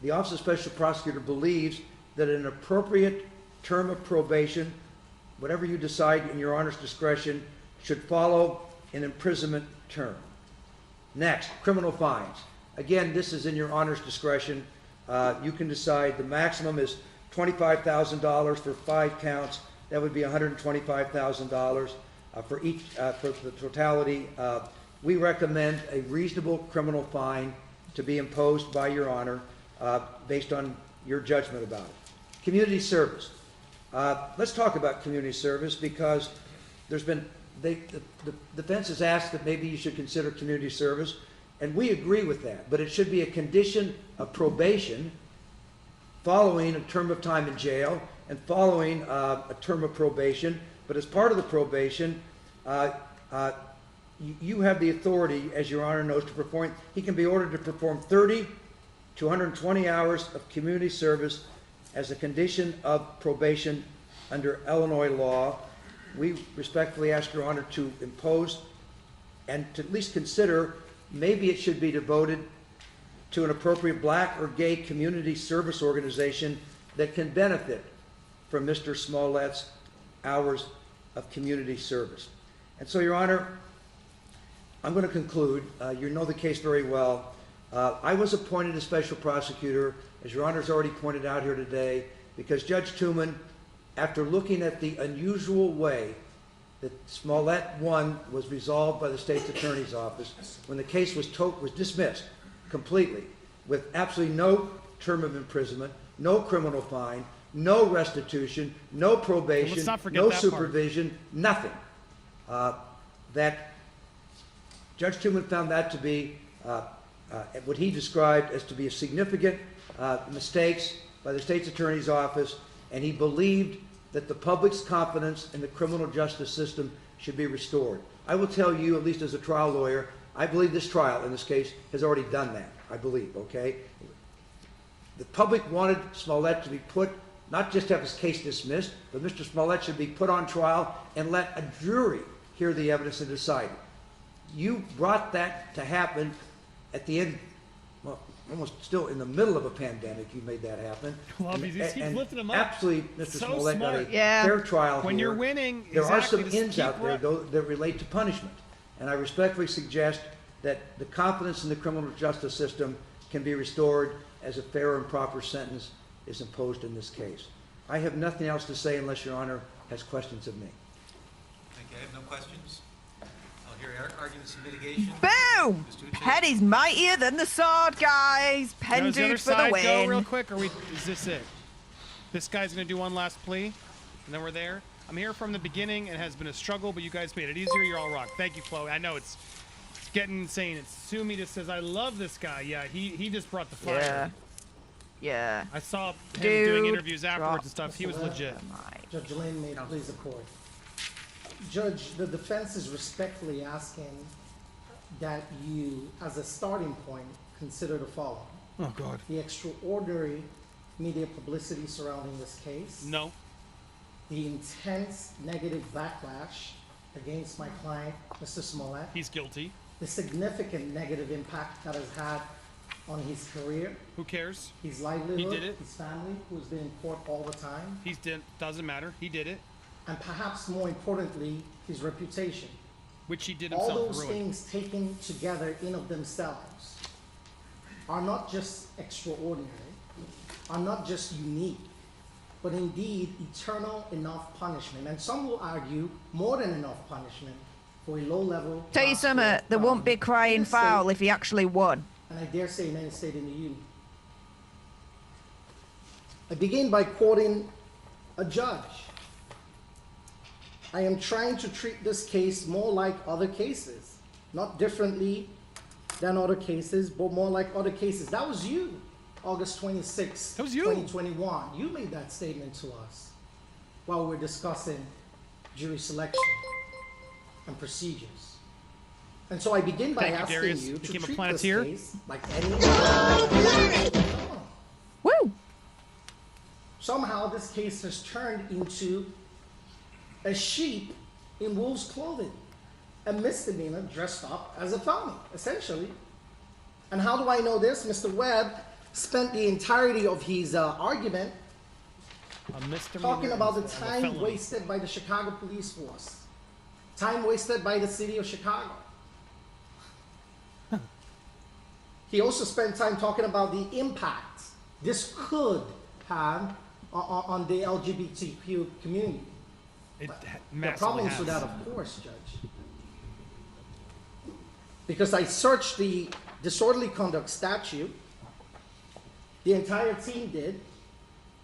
the Office of Special Prosecutor believes that an appropriate term of probation, whatever you decide in Your Honor's discretion, should follow an imprisonment term. Next, criminal fines. Again, this is in Your Honor's discretion. You can decide the maximum is $25,000 for 5 counts. That would be $125,000 for each, for the totality. We recommend a reasonable criminal fine to be imposed by Your Honor based on your judgment about it. Community service. Let's talk about community service because there's been, the defense has asked that maybe you should consider community service, and we agree with that, but it should be a condition of probation following a term of time in jail and following a term of probation. But as part of the probation, you have the authority, as Your Honor knows, to perform, he can be ordered to perform 30 to 120 hours of community service as a condition of probation under Illinois law. We respectfully ask Your Honor to impose and to at least consider maybe it should be devoted to an appropriate black or gay community service organization that can benefit from Mr. Smollett's hours of community service. And so, Your Honor, I'm going to conclude. You know the case very well. I was appointed as special prosecutor, as Your Honor's already pointed out here today, because Judge Tooman, after looking at the unusual way that Smollett 1 was resolved by the state's attorney's office, when the case was dismissed completely, with absolutely no term of imprisonment, no criminal fine, no restitution, no probation, no supervision, nothing. That Judge Tooman found that to be what he described as to be a significant mistakes by the state's attorney's office, and he believed that the public's confidence in the criminal justice system should be restored. I will tell you, at least as a trial lawyer, I believe this trial in this case has already done that, I believe, okay? The public wanted Smollett to be put, not just have his case dismissed, but Mr. Smollett should be put on trial and let a jury hear the evidence and decide. You brought that to happen at the end, well, almost still in the middle of a pandemic, you made that happen. Well, he keeps lifting him up. Absolutely, Mr. So Smollett got a smart. fair trial When here. you're winning, there are exactly, some just ins keep out there, though, that relate to punishment. And I respectfully suggest that the confidence in the criminal justice system can be restored as a fair and proper sentence is imposed in this case. I have nothing else to say unless Your Honor has questions of me. Thank you. I have no questions. I'll hear arguments in mitigation. Boom! Head is mightier than the sword, guys. Pen Now, does the other dude for the side win. go real quick, or is this it? This guy's gonna do one last plea, and then we're there. I'm here from the beginning. It has been a struggle, but you guys made it easier. You're all rock. Thank you, Chloe. I know it's getting insane. It's Sumi just says, I love this guy. Yeah, he just brought the fire. Yeah. Yeah. I saw him Dude, doing interviews afterwards drop and stuff. He was the legit. Judge Lynn, may it please the court. Judge, the defense is respectfully asking that you, as a starting point, consider the following. Oh, God. The extraordinary media publicity surrounding this case. No. The intense negative backlash against my client, Mr. Smollett. He's guilty. The significant negative impact that has had on his career. Who cares? His livelihood. He did it. His family, who's been in court all the time. Doesn't matter. He did it. And perhaps more importantly, his reputation. Which he did All himself. those things taken together in of themselves are not just extraordinary, are not just unique, but indeed eternal enough punishment. And some will argue more than enough punishment for a low-level. Tell you something, there won't be crying foul if he actually won. And I dare say in any state in the union. I begin by quoting a judge. I am trying to treat this case more like other cases, not differently than other cases, but more like other cases. That was you, August 26, 2021. You made that statement to us while we were discussing jury selection and procedures. And so I begin by asking you to treat this case like any other. Woo! Somehow this case has turned into a sheep in wolf's clothing, a misdemeanor dressed up as a felony, essentially. And how do I know this? Mr. Webb spent the entirety of his argument talking about the time wasted by the Chicago police force, time wasted by the city of Chicago. He also spent time talking about the impact this could have on the LGBTQ community. It the problems with that, of course, Judge. Because I searched the disorderly conduct statute, the entire team did,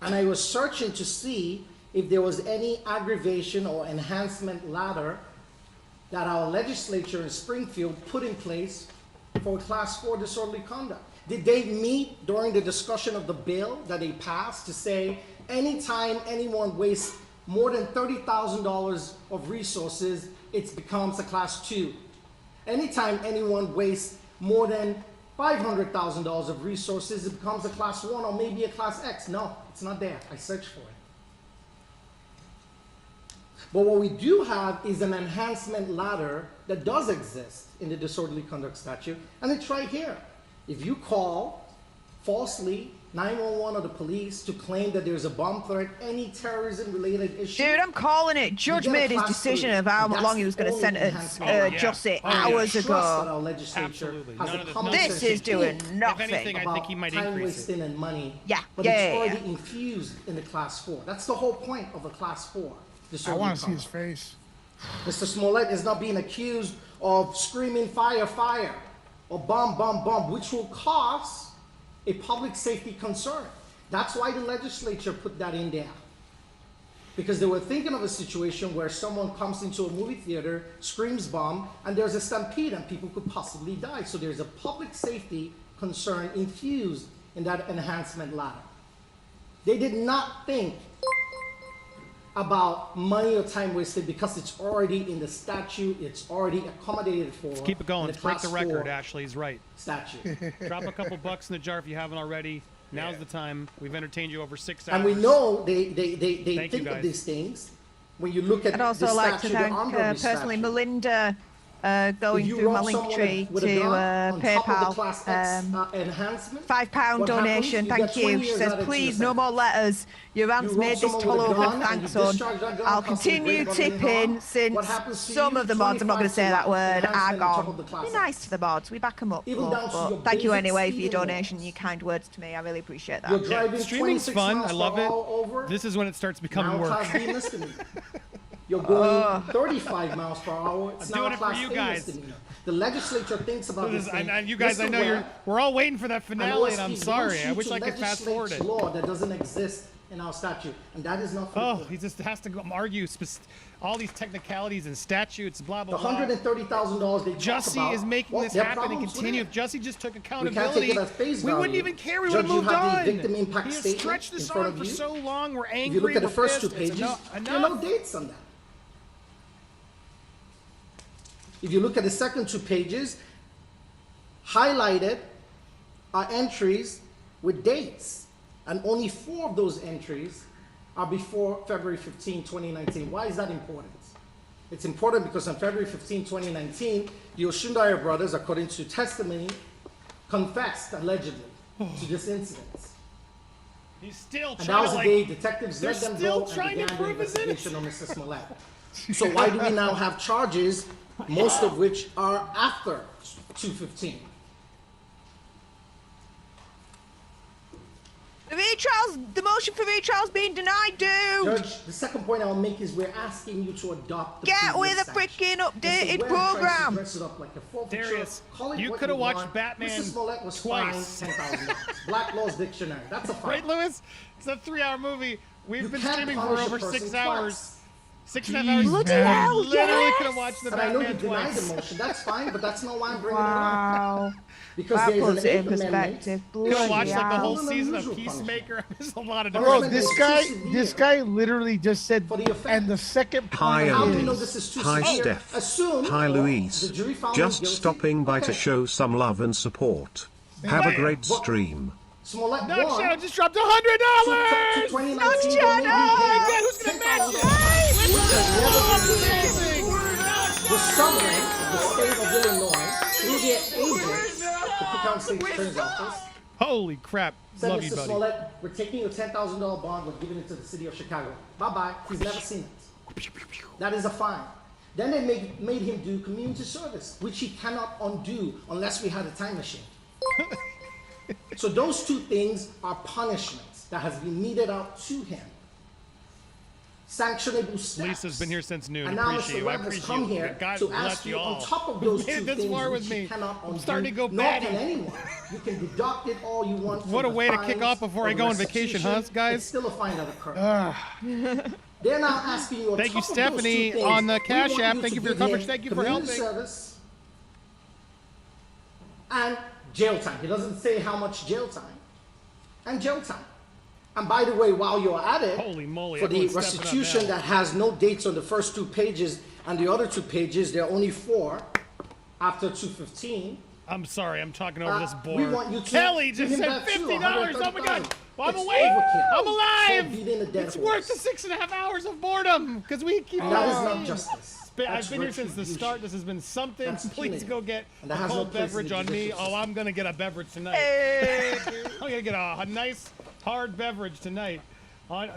and I was searching to see if there was any aggravation or enhancement ladder that our legislature in Springfield put in place for Class 4 disorderly conduct. Did they meet during the discussion of the bill that they passed to say anytime anyone wastes more than $30,000 of resources, it becomes a Class 2. Anytime anyone wastes more than $500,000 of resources, it becomes a Class 1 or maybe a Class X. No, it's not there. I searched for it. But what we do have is an enhancement ladder that does exist in the disorderly conduct statute, and it's right here. If you call falsely 911 or the police to claim that there's a bomb threat, any terrorism-related issue. Dude, I'm calling it. Judge made his decision of how long he was going to sentence Jussie hours ago. Absolutely. This is doing nothing. If anything, I think he might increase wasting and money. Yeah, but it's already infused in the Class 4. That's the whole point of a Class 4. I want to see his face. Mr. Smollett is not being accused of screaming fire, fire, or bomb, bomb, bomb, which will cause a public safety concern. That's why the legislature put that in there. Because they were thinking of a situation where someone comes into a movie theater, screams bomb, and there's a stampede and people could possibly die. So there's a public safety concern infused in that enhancement ladder. They did not think about money or time wasted because it's already in the statute, it's already accommodated for. Let's keep it going. Let's break the record. Ashley's right. Statute. Drop a couple bucks in the jar if you haven't already. Now's the time. We've entertained you over 6 hours. And we know they think of these things. When you look at I'd also the like to statute, thank the Armed Robbery personally statute. Melinda going If you through my rob link someone tree with a to gun on top of the Class X, PayPal. enhancement, £5 what donation, happens? thank You get you. 20 She years says, added to please, your no more letters. Your You aunt's rob made this someone with a tolerable. gun and Thanks, you son. discharge that gun, I'll causing continue great bodily tipping harm. since What happens to some you? of the mods, I'm not going to say 25 that word, are enhancement on top of gone. the Class Be nice to the mods. We back them up. Even love, down to but your thank you basic anyway for your speeding donation, your kind words to me. I really appreciate that. You're driving Streaming's 26 fun. miles I love per it. hour over. This is when it starts becoming Now work. Class B misdemeanor. You're going 35 miles per hour. It's I'm now doing a it for Class you A guys. misdemeanor. The legislature thinks about this thing. And you guys, I know we're all waiting for that finale, and I'm sorry. I wish I could fast forward it. Law that doesn't exist in our statute, and that is not. Oh, he just has to go argue all these technicalities and statutes, blah blah The blah. $130,000 they talk Jussie about, is making well, this there are happen and problems continue. with If Jussie just took We can't accountability, take it at face we wouldn't value. even care. We Judge, would have you moved have on. the victim impact He has statement stretched in this front on of for you. so long. We're angry. If you look at the we're first pissed. 2 It's pages, enough. there are no dates on that. If you look at the second 2 pages, highlighted are entries with dates, and only 4 of those entries are before February 15, 2019. Why is that important? It's important because on February 15, 2019, the Oshundaya brothers, according to testimony, confessed allegedly to this incident. He's still And trying that was to, the day detectives they're let them still go and trying to began the prove his investigation on Mr. Smollett. So why do we now have charges, most of which are after 215? The retrial's, the motion for retrial's being denied, dude. Judge, the second point I'll make is we're asking you to adopt the Get with a previous freaking statute. updated Mr. Webb tries to program. dress it up like a forfeiture. Darius, Call it you what could have watched want. Batman Mr. Smollett was twice. fined $10,000. Black Law's Dictionary. That's a fine. Right, Lewis? It's a 3-hour movie. We've been can't streaming for punish a over person 6 twice. hours. 6.5 hours. Bloody hell, Literally could have watched the And I know Batman you denied twice. the motion. That's fine, but that's not why I'm bringing Wow. it up. Because That there's puts an it in 8th Amendment. perspective. Could have watched like the whole Bloody season hell. of Peacemaker. There's a lot of Bro, different. this guy literally just said, and the second Hi point Elvis. is, Hi Steph. Assume Hi the Luis. jury found him Just guilty. stopping by to Okay. show some love and support. Have a great stream. Smollett No, won. Shadow just dropped $100. 2019, No, they Shadow. made him Oh pay my God, who's gonna match it? The Southern, the state of Illinois, through their agents, the Cook County State Attorney's Office, Holy crap. said, Love Mr. you, buddy. Smollett, we're taking your $10,000 bond, we're giving it to the city of Chicago. Bye-bye. He's never seen it. That is a fine. Then they made him do community service, which he cannot undo unless we had a time machine. So those 2 things are punishments that has been meted out to him. Sanctionable steps. Lisa's been here since noon. And now Appreciate Mr. you. I Webb has appreciate come you. here God to bless ask you you all. on top of those Made 2 it this things far which with you me. cannot undo. I'm starting to go Nor batty. can anyone. You can deduct it all you want. What a from way the to kick fines off before or I the go on vacation, huh, restitution. guys? It's still a fine that occurred. They're now asking you on Thank you, top of those 2 Stephanie, things, on the we Cash want App. you Thank to you for your give him coverage. Thank you for community helping. Service and jail time. He doesn't say how much jail time. And jail time. And by the way, while you're at it, Holy moly, for the everyone's stepping up restitution now. that has no dates on the first 2 pages and the other 2 pages, there are only 4 after 215. I'm sorry, I'm talking over this We board. want you to Kelly give just him said that too, $50. Oh my God. Well, I'm It's awake. overkill. I'm alive. So beating a dead It's horse. worth the 6.5 hours of boredom because we keep. And that is on. not justice. I've That's been here since the retribution. start. This has been something. That's Please punitive. go get And a that has no cold place in beverage the on me. judicial Oh, I'm gonna get a beverage tonight. I'm gonna get a nice hard beverage tonight. On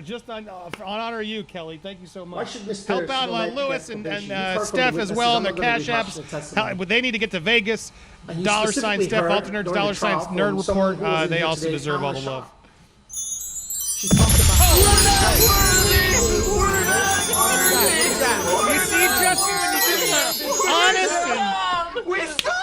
honor of you, Kelly. Thank you so much. Why should Mr. Help out Smollett Lewis get and probation? You've heard from Steph the as witnesses. well on I'm their not gonna Cash rehash apps. the testimony. But they need to get to Vegas. And you $sign specifically Steph heard alternates during the $sign trial Nerd from someone Report. who was in They here also today, deserve all the Amber love. She talked about You see, Justin, when you just honest and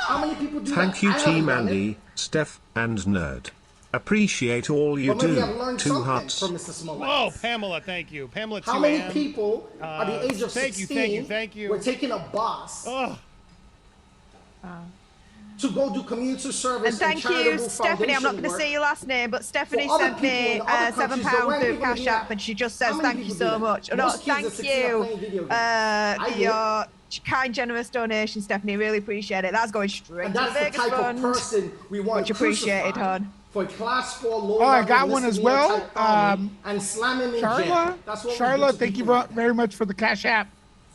how many people do Thank that? you I haven't Team done it. Andy, Steph, and Nerd. Appreciate all you But maybe I've do. learned 2 something hearts. from Mr. Smollett. Whoa, Pamela, thank you. Pamela, 2 How many a.m. people at the age of thank 16 you, thank you. were taking a bus Oh. to go do community service And thank you, charitable Stephanie. I'm not going to foundation say your last name, but Stephanie For other sent me people in other £7 countries, there weren't through people Cash doing App, that. and she just How says many thank you people so do that? much. No, Most kids at thank 16 are you playing video games. for I did. your kind, generous donation, Stephanie. Really appreciate it. That's going straight And to the that's the Vegas type fund. of person we want Much appreciated, crucified hon. for a class 4 low Oh, I got one as well. and slam him in jail. Charla, That's what we Charla, do to thank you people. very much for the Cash App.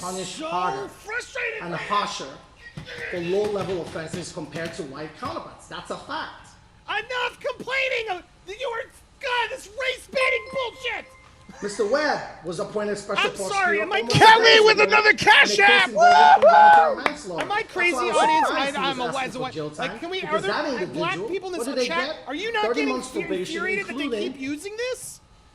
punished so harder frustrated and by harsher for low-level offenses compared to white counterparts. That's a fact. Enough complaining! You are, God, this race-baiting bullshit! Mr. Webb was appointed special I'm prosecutor. sorry, am I almost Kelly a with decade another ago, cash and a case app? involving involuntary Woo! manslaughter. Am I crazy, That's why I audience? was surprised he I'm was a asking for jail time, like, can we? Are because that there black individual, people in what this did they chat? get? Are you not 30 getting months probation, infuriated that they including keep using this?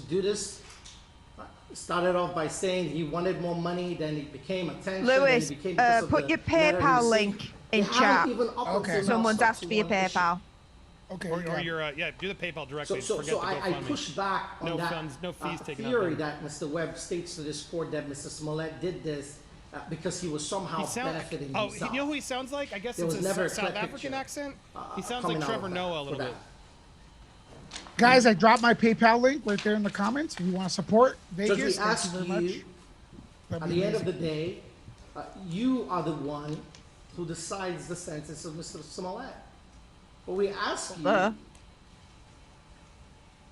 to do this. Started off by saying he wanted more money, then it became attention. Lewis, then it became because of put the your letter he PayPal received. link They in haven't chat. even up until now Someone's stuck asked to for your one issue. PayPal. Okay. Or your do the PayPal directly. So Forget the I GoFundMe. pushed back on no that funds, no fees taken out theory there. that Mr. Webb states to this court that Mr. Smollett did this because he was somehow benefiting himself. You know who he sounds like? I guess There it's was a never a South clear African picture, accent. He sounds coming like out of Trevor that Noah a for little that. bit. Guys, I dropped my PayPal link right there in the comments. If you want to support Judge, Vegas, we thank ask you very much. at the end of the day, you are the one who decides the sentence of Mr. Smollett. But we ask you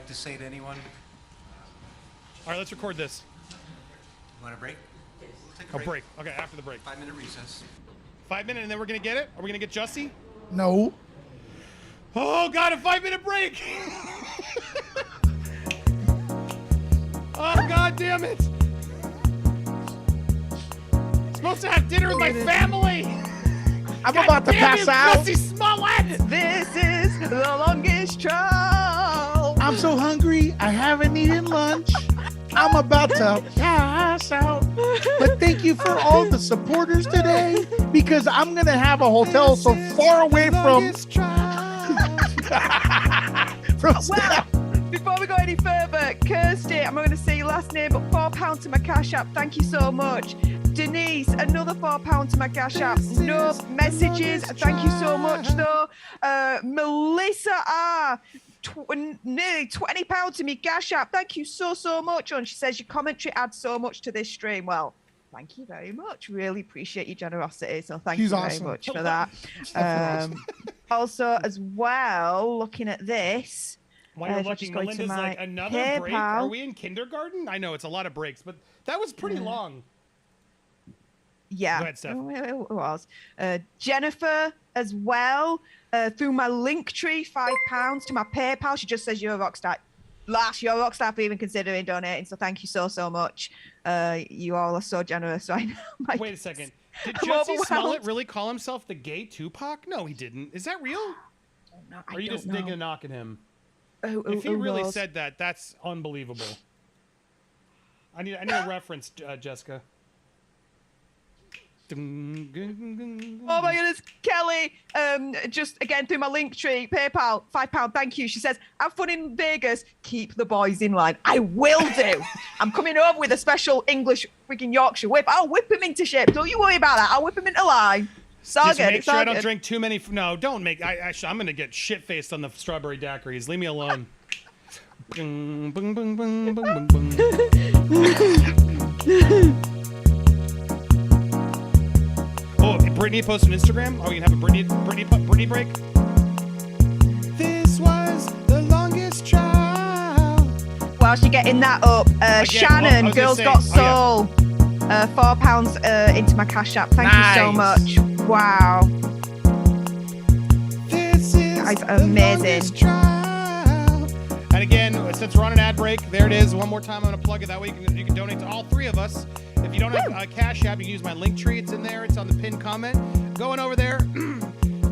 like to say to anyone? All right, let's record this. You want a break? Take A break. Okay, after the break. 5-minute recess. 5 minutes, and then we're gonna get it. Are we gonna get Jussie? No. Oh God, a 5-minute break! Oh God damn it! Supposed to have dinner with my family. I'm about to pass out. Jussie Smollett! This is the longest trial. I'm so hungry. I haven't eaten lunch. I'm about to pass out. But thank you for all the supporters today, because I'm gonna have a hotel so far away from Well, before we go any further, Kirsty, I'm not going to say your last name, but £4 to my Cash App. Thank you so much. Denise, another £4 to my Cash App. No messages. Thank you so much, though. Melissa R. Nearly £20 to me Cash App. Thank you so much. And she says your commentary adds so much to this stream. Well, thank you very much. Really appreciate your generosity. So thank you very much for that. Also, as well, looking at this. While you're looking, Melinda's like, another break? Are we in kindergarten? I know it's a lot of breaks, but that was pretty long. Yeah. Go ahead, Steph. It was. Jennifer as well, through my link tree, £5 to my PayPal. She just says you're a rock star. You're a rock star for even considering donating. So thank you so much. You all are so generous right now. Wait a second. Did Jussie Smollett really call himself the gay Tupac? No, he didn't. Is that real? No, or are you just digging a knock at him? If he really said that, that's unbelievable. I need a reference, Jessica. Oh my goodness, Kelly, just again through my link tree, PayPal, £5, thank you. She says, have fun in Vegas, keep the boys in line. I will do. I'm coming over with a special English freaking Yorkshire whip. I'll whip him into shape. Don't you worry about that. I'll whip him into line. Just make sure I don't drink too many. No, don't make. I'm going to get shit-faced on the strawberry daiquiris. Leave me alone. Oh, Brittany posted on Instagram. Oh, you can have a Brittany break. This was the longest trial. Whilst you're getting that up, Shannon, Girls Got Soul, £4 into my Cash App. Thank you so much. Wow. This is guys are amazing. And again, since we're on an ad break, there it is. One more time, I'm going to plug it. That way you can donate to all three of us. If you don't have a Cash App, you can use my link tree. It's in there. It's on the pinned comment. Going over there,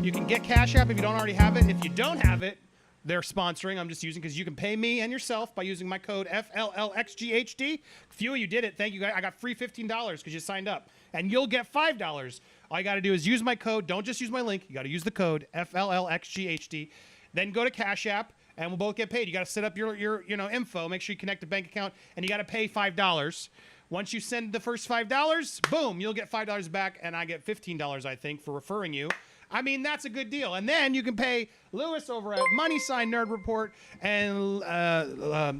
you can get Cash App if you don't already have it. If you don't have it, they're sponsoring. I'm just using because you can pay me and yourself by using my code FLLXGHD. Few of you did it. Thank you guys. I got free $15 because you signed up. And you'll get $5. All you got to do is use my code. Don't just use my link. You got to use the code FLLXGHD. Then go to Cash App, and we'll both get paid. You got to set up your info. Make sure you connect a bank account, and you got to pay $5. Once you send the first $5, boom, you'll get $5 back, and I get $15, I think, for referring you. I mean, that's a good deal. And then you can pay Lewis over at Money Sign Nerd Report and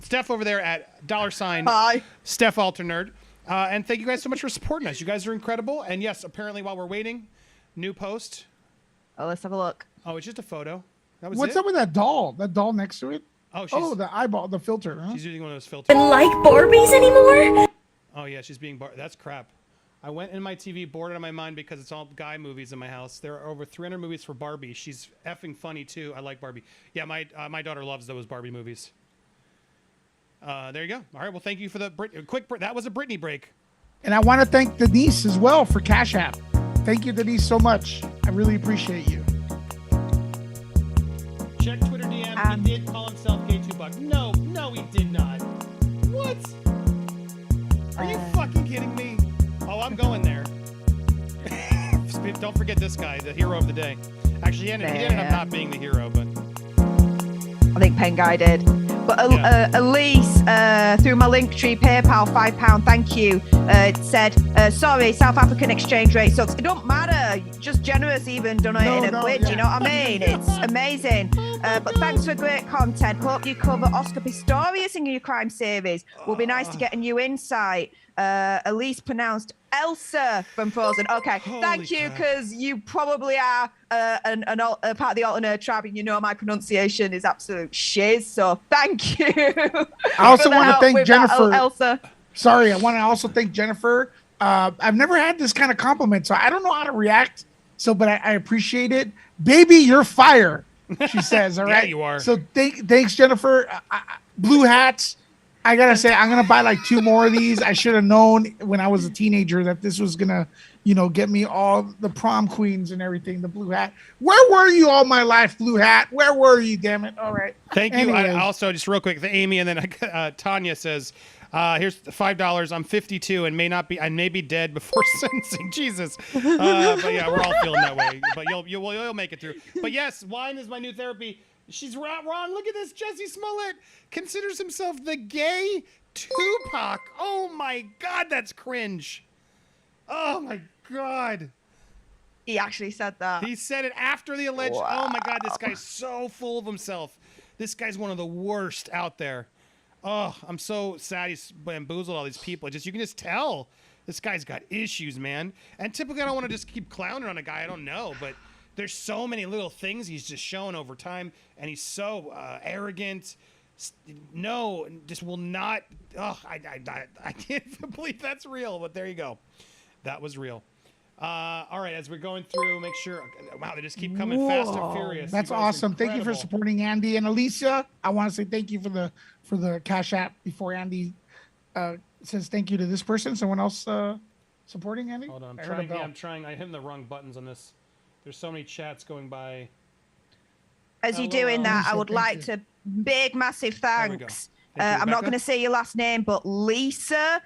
Steph over there at $ Steph Alternerd. And thank you guys so much for supporting us. You guys are incredible. And yes, apparently while we're waiting, new post. Oh, let's have a look. Oh, it's just a photo. That was What's up with that doll? That doll next to it? Oh, the eyeball, the filter. Huh? She's using one of those filters. Like Barbies anymore? Oh, yeah, she's being that's crap. I went in my TV, bored out of my mind because it's all guy movies in my house. There are over 300 movies for Barbie. She's effing funny, too. I like Barbie. Yeah, my daughter loves those Barbie movies. There you go. All right, well, thank you for the that was a Brittany break. And I want to thank Denise as well for Cash App. Thank you, Denise, so much. I really appreciate you. Check Twitter DM. He did call himself Gay Tupac. No, he did not. What? Are you fucking kidding me? Oh, I'm going there. Don't forget this guy, the hero of the day. Actually, he ended up not being the hero, but I think Pen Guy did. But Elise, through my link tree, PayPal, £5, thank you. It said, sorry, South African exchange rate sucks. It don't matter. Just generous even donating a quid, you know what I mean? It's amazing. But thanks for great content. Hope you cover Oscar Pistorius in your crime series. Will be nice to get a new insight. Elise pronounced Elsa from Frozen. Okay, thank you, because you probably are a part of the alternate tribe, and you know my pronunciation is absolute shiz. So thank you. I also want to thank Jennifer. Elsa. Sorry, I want to also thank Jennifer. I've never had this kind of compliment, so I don't know how to react. But I appreciate it. Baby, you're fire, she says. All right, yeah, you are. So thanks, Jennifer. Blue hats. I gotta say, I'm gonna buy like 2 more of these. I should have known when I was a teenager that this was gonna, get me all the prom queens and everything. The blue hat. Where were you all my life, blue hat? Where were you? Damn it! All right. Thank you. I also, just real quick, Amy, and then Tanya says, Here's $5. I'm 52 and I may be dead before sentencing. Jesus. But yeah, we're all feeling that way. But you'll make it through. But yes, wine is my new therapy. She's wrong. Look at this. Jussie Smollett considers himself the gay Tupac. Oh my God, that's cringe. Oh my God. He actually said that. He said it after the alleged. Wow. Oh my God, this guy's so full of himself. This guy's one of the worst out there. Oh, I'm so sad he's bamboozled all these people. You can just tell this guy's got issues, man. And typically I don't want to just keep clowning on a guy I don't know, but there's so many little things he's just shown over time, and he's so arrogant. No, just will not. Oh, I can't believe that's real, but there you go. That was real. All right, as we're going through, make sure. Wow, they just keep coming fast and furious. That's awesome. Thank you for supporting Andy and Alicia. I want to say thank you for the Cash App before Andy says thank you to this person. Someone else supporting Andy? Hold on, I'm trying. I hit the wrong buttons on this. There's so many chats going by. As you're doing that, I would like to big, massive thanks. I'm not going to say your last name, but Lisa,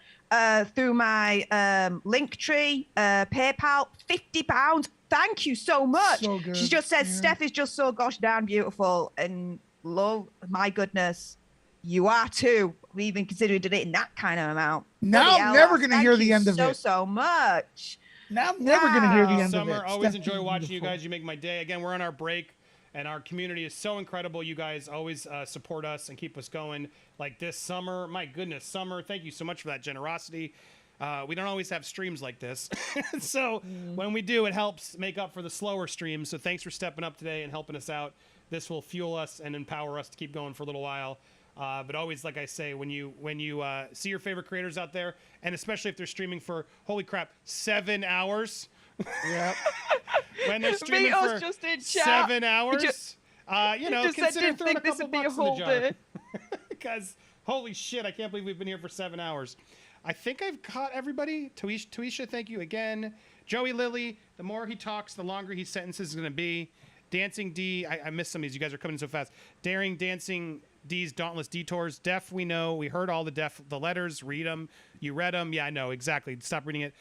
through my Linktree, PayPal, £50. Thank you so much. So good. She just says, Steph is just so gosh darn beautiful. And love, my goodness, you are too. We even considered it in that kind of amount. Now I'm never going to hear the end of it. So much. Now I'm never going to hear the end Summer, of it. always Steph, enjoy watching you guys. You make my day. Again, we're on our break, and our community is so incredible. You guys always support us and keep us going. Like this summer, my goodness, Summer, thank you so much for that generosity. We don't always have streams like this. So when we do, it helps make up for the slower streams. So thanks for stepping up today and helping us out. This will fuel us and empower us to keep going for a little while. But always, like I say, when you see your favorite creators out there, and especially if they're streaming for, holy crap, 7 hours. Yeah. When they're streaming for just in chat. 7 hours, consider throwing a this couple would be a bucks in whole the jar. day. Because, holy shit, I can't believe we've been here for 7 hours. I think I've caught everybody. Tuisha, thank you again. Joey Lilly, the more he talks, the longer his sentence is going to be. Dancing D, I missed some of these. You guys are coming so fast. Daring Dancing D's Dauntless Detours. Def, we know. We heard all the letters. Read them. You read them. Yeah, I know. Exactly. Stop reading it.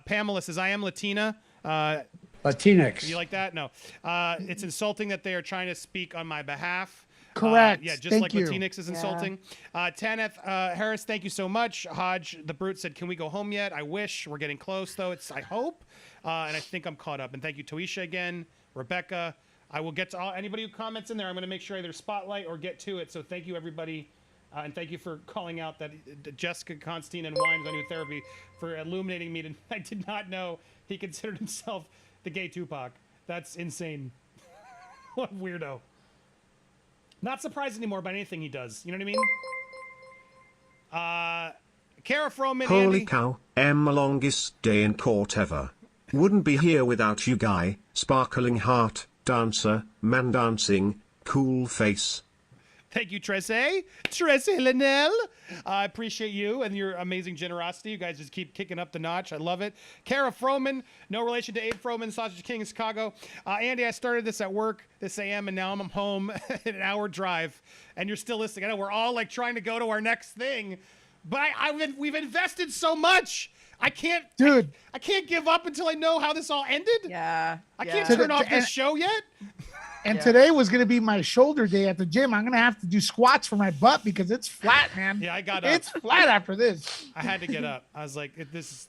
Pamela says, I am Latina. Latinx. You like that? No. It's insulting that they are trying to speak on my behalf. Correct. Yeah, just Thank like you. Latinx is insulting. Taneth Harris, thank you so much. Hodge the Brute said, can we go home yet? I wish. We're getting close, though. I hope. And I think I'm caught up. And thank you, Toisha, again. Rebecca. I will get to anybody who comments in there. I'm going to make sure I either spotlight or get to it. So thank you, everybody. And thank you for calling out that Jessica Constantine and Wine's on New Therapy for illuminating me. I did not know he considered himself the gay Tupac. That's insane. What a weirdo. Not surprised anymore by anything he does. You know what I mean? Kara Froman. Holy Andy. cow, the longest day in court ever. Wouldn't be here without you guy, sparkling heart, dancer, man dancing, cool face. Thank you, Tresse Linnell. I appreciate you and your amazing generosity. You guys just keep kicking up the notch. I love it. Kara Froman, no relation to Abe Froman, Sausage King in Chicago. Andy, I started this at work this AM, and now I'm home an hour drive, and you're still listening. I know we're all like trying to go to our next thing, but we've invested so much. I can't give up until I know how this all ended. Yeah. I can't turn off this show yet. And today was going to be my shoulder day at the gym. I'm going to have to do squats for my butt because it's flat, man. Yeah, I got up. It's flat after this. I had to get up. I was like, if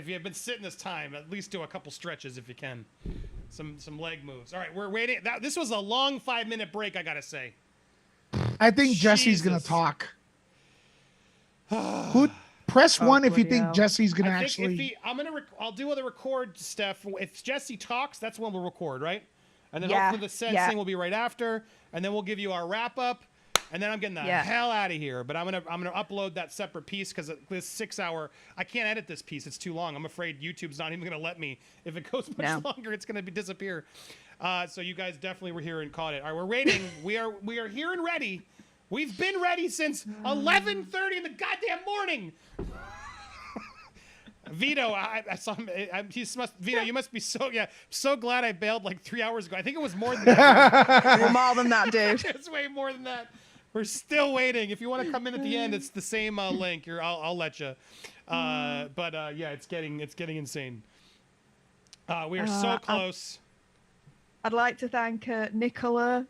you have been sitting this time, at least do a couple stretches if you can. Some leg moves. All right, we're waiting. This was a long 5-minute break, I got to say. I think Jesse's going to talk. Press one if you think Jesse's going to actually. I'll do the record stuff. If Jesse talks, that's when we'll record, right? And then Yeah, hopefully the sentencing will be right after, and then we'll give you our wrap up, and then I'm getting the hell out of here. But I'm gonna upload that separate piece because this 6 hour, I can't edit this piece. It's too long. I'm afraid YouTube's not even gonna let me. If it goes much longer, it's gonna disappear. So you guys definitely were here and caught it. All right, we're waiting. we are here and ready. We've been ready since 11:30 in the goddamn morning. Vito, I saw him. Vito, you must be so glad I bailed like 3 hours ago. I think it was more than that. Well, more than that, dude. It's way more than that. We're still waiting. If you want to come in at the end, it's the same link. I'll let you. But yeah, it's getting insane. We are so close. I'd like to thank Nicola,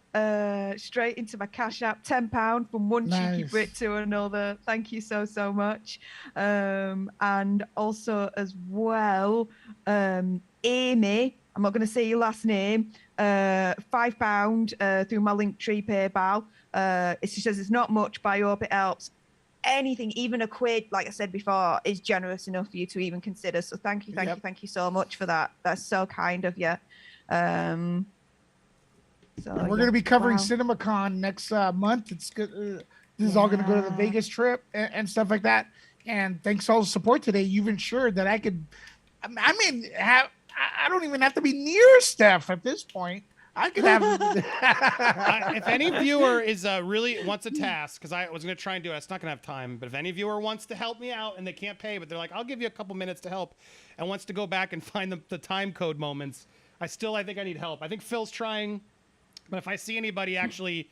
straight into my Cash App, £10 from one cheeky Nice. Brit to another. Thank you so much. And also as well, Amy, I'm not going to say your last name, £5 through my Linktree PayPal. She says it's not much, but I hope it helps. Anything, even a quid, like I said before, is generous enough for you to even consider. So thank you so much for that. That's so kind of you. So And we're going to be covering wow. CinemaCon next month. It's good. This is all going to go to the Vegas trip and stuff like that. And thanks to all the support today, you've ensured that I could. I mean, I don't even have to be near Steph at this point. I could have. If any viewer is really wants a task, because I was going to try and do it, it's not going to have time. But if any viewer wants to help me out and they can't pay, but they're like, I'll give you a couple minutes to help, and wants to go back and find the time code moments, I think I need help. I think Phil's trying, but if I see anybody actually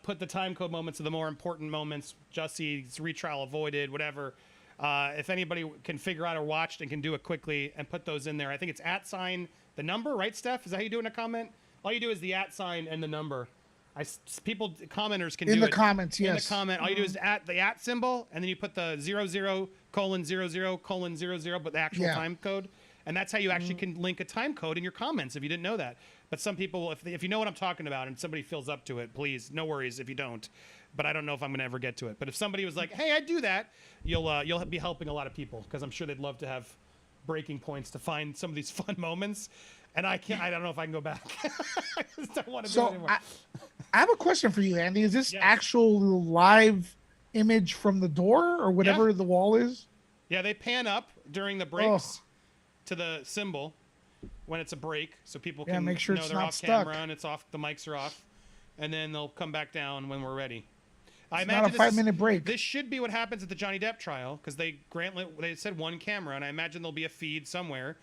put the time code moments of the more important moments, Jussie's retrial avoided, whatever. If anybody can figure out or watched and can do it quickly and put those in there, I think it's @ the number, right, Steph? Is that how you do it in a comment? All you do is the @ and the number. Commenters can do it. In the comments, In yes. the comment, all you do is the @ symbol, and then you put the 00:00:00, but the actual time code. And that's how you actually can link a time code in your comments if you didn't know that. But some people, if you know what I'm talking about and somebody feels up to it, please, no worries if you don't. But I don't know if I'm going to ever get to it. But if somebody was like, hey, I do that, you'll be helping a lot of people, because I'm sure they'd love to have breaking points to find some of these fun moments. And I don't know if I can go back. I just don't want to do it anymore. I have a question for you, Andy. Is this actual live image from the door or whatever the wall is? Yeah, they pan up during the breaks to the symbol when it's a break, so people can make sure know it's they're not off stuck. camera and it's off. The mics are off, and then they'll come back down when we're ready. It's not a 5-minute break. This should be what happens at the Johnny Depp trial, because they said one camera, and I imagine there'll be a feed somewhere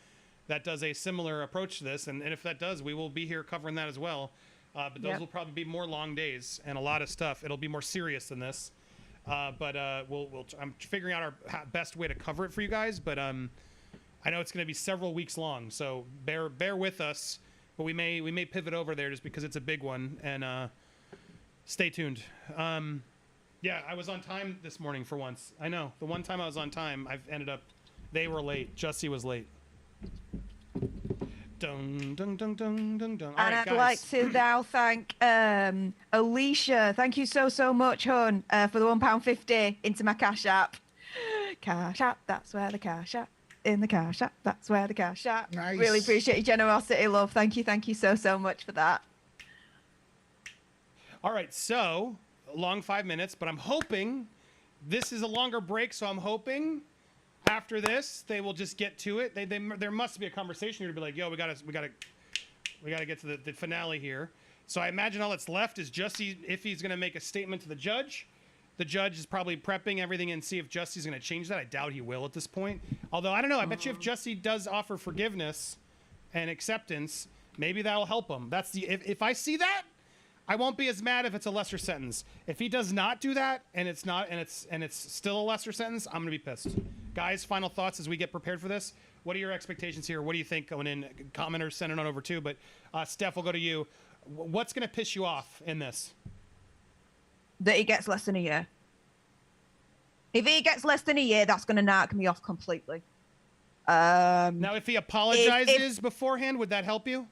that does a similar approach to this, and if that does, we will be here covering that as well. But those will probably be more long days and a lot of stuff. It'll be more serious than this, but I'm figuring out our best way to cover it for you guys. But I know it's going to be several weeks long, so bear with us. But we may pivot over there just because it's a big one, and stay tuned. Yeah, I was on time this morning for once. I know the one time I was on time, they were late. Jussie was late. Dun, dun, dun, dun, dun, dun. All And right, I'd guys. like to now thank Alicia. Thank you so much, hon, for the £1.50 into my Cash App. Cash App, that's where the Cash App. In the Cash App, that's where the Cash App. Nice. Really appreciate your generosity, love. Thank you so much for that. All right, so long 5 minutes, but I'm hoping this is a longer break, so I'm hoping after this they will just get to it. There must be a conversation here to be like, yo, we gotta get to the finale here. So I imagine all that's left is Jussie, if he's gonna make a statement to the judge. The judge is probably prepping everything and see if Jussie's gonna change that. I doubt he will at this point. Although I don't know. I bet you if Jussie does offer forgiveness and acceptance, maybe that'll help him. If I see that, I won't be as mad if it's a lesser sentence. If he does not do that and it's still a lesser sentence, I'm gonna be pissed. Guys, final thoughts as we get prepared for this. What are your expectations here? What do you think going in? Commenters, send it on over too. But Steph, we'll go to you. What's gonna piss you off in this? That he gets less than a year. If he gets less than a year, that's going to knock me off completely. Now, if he apologizes beforehand, would that help you?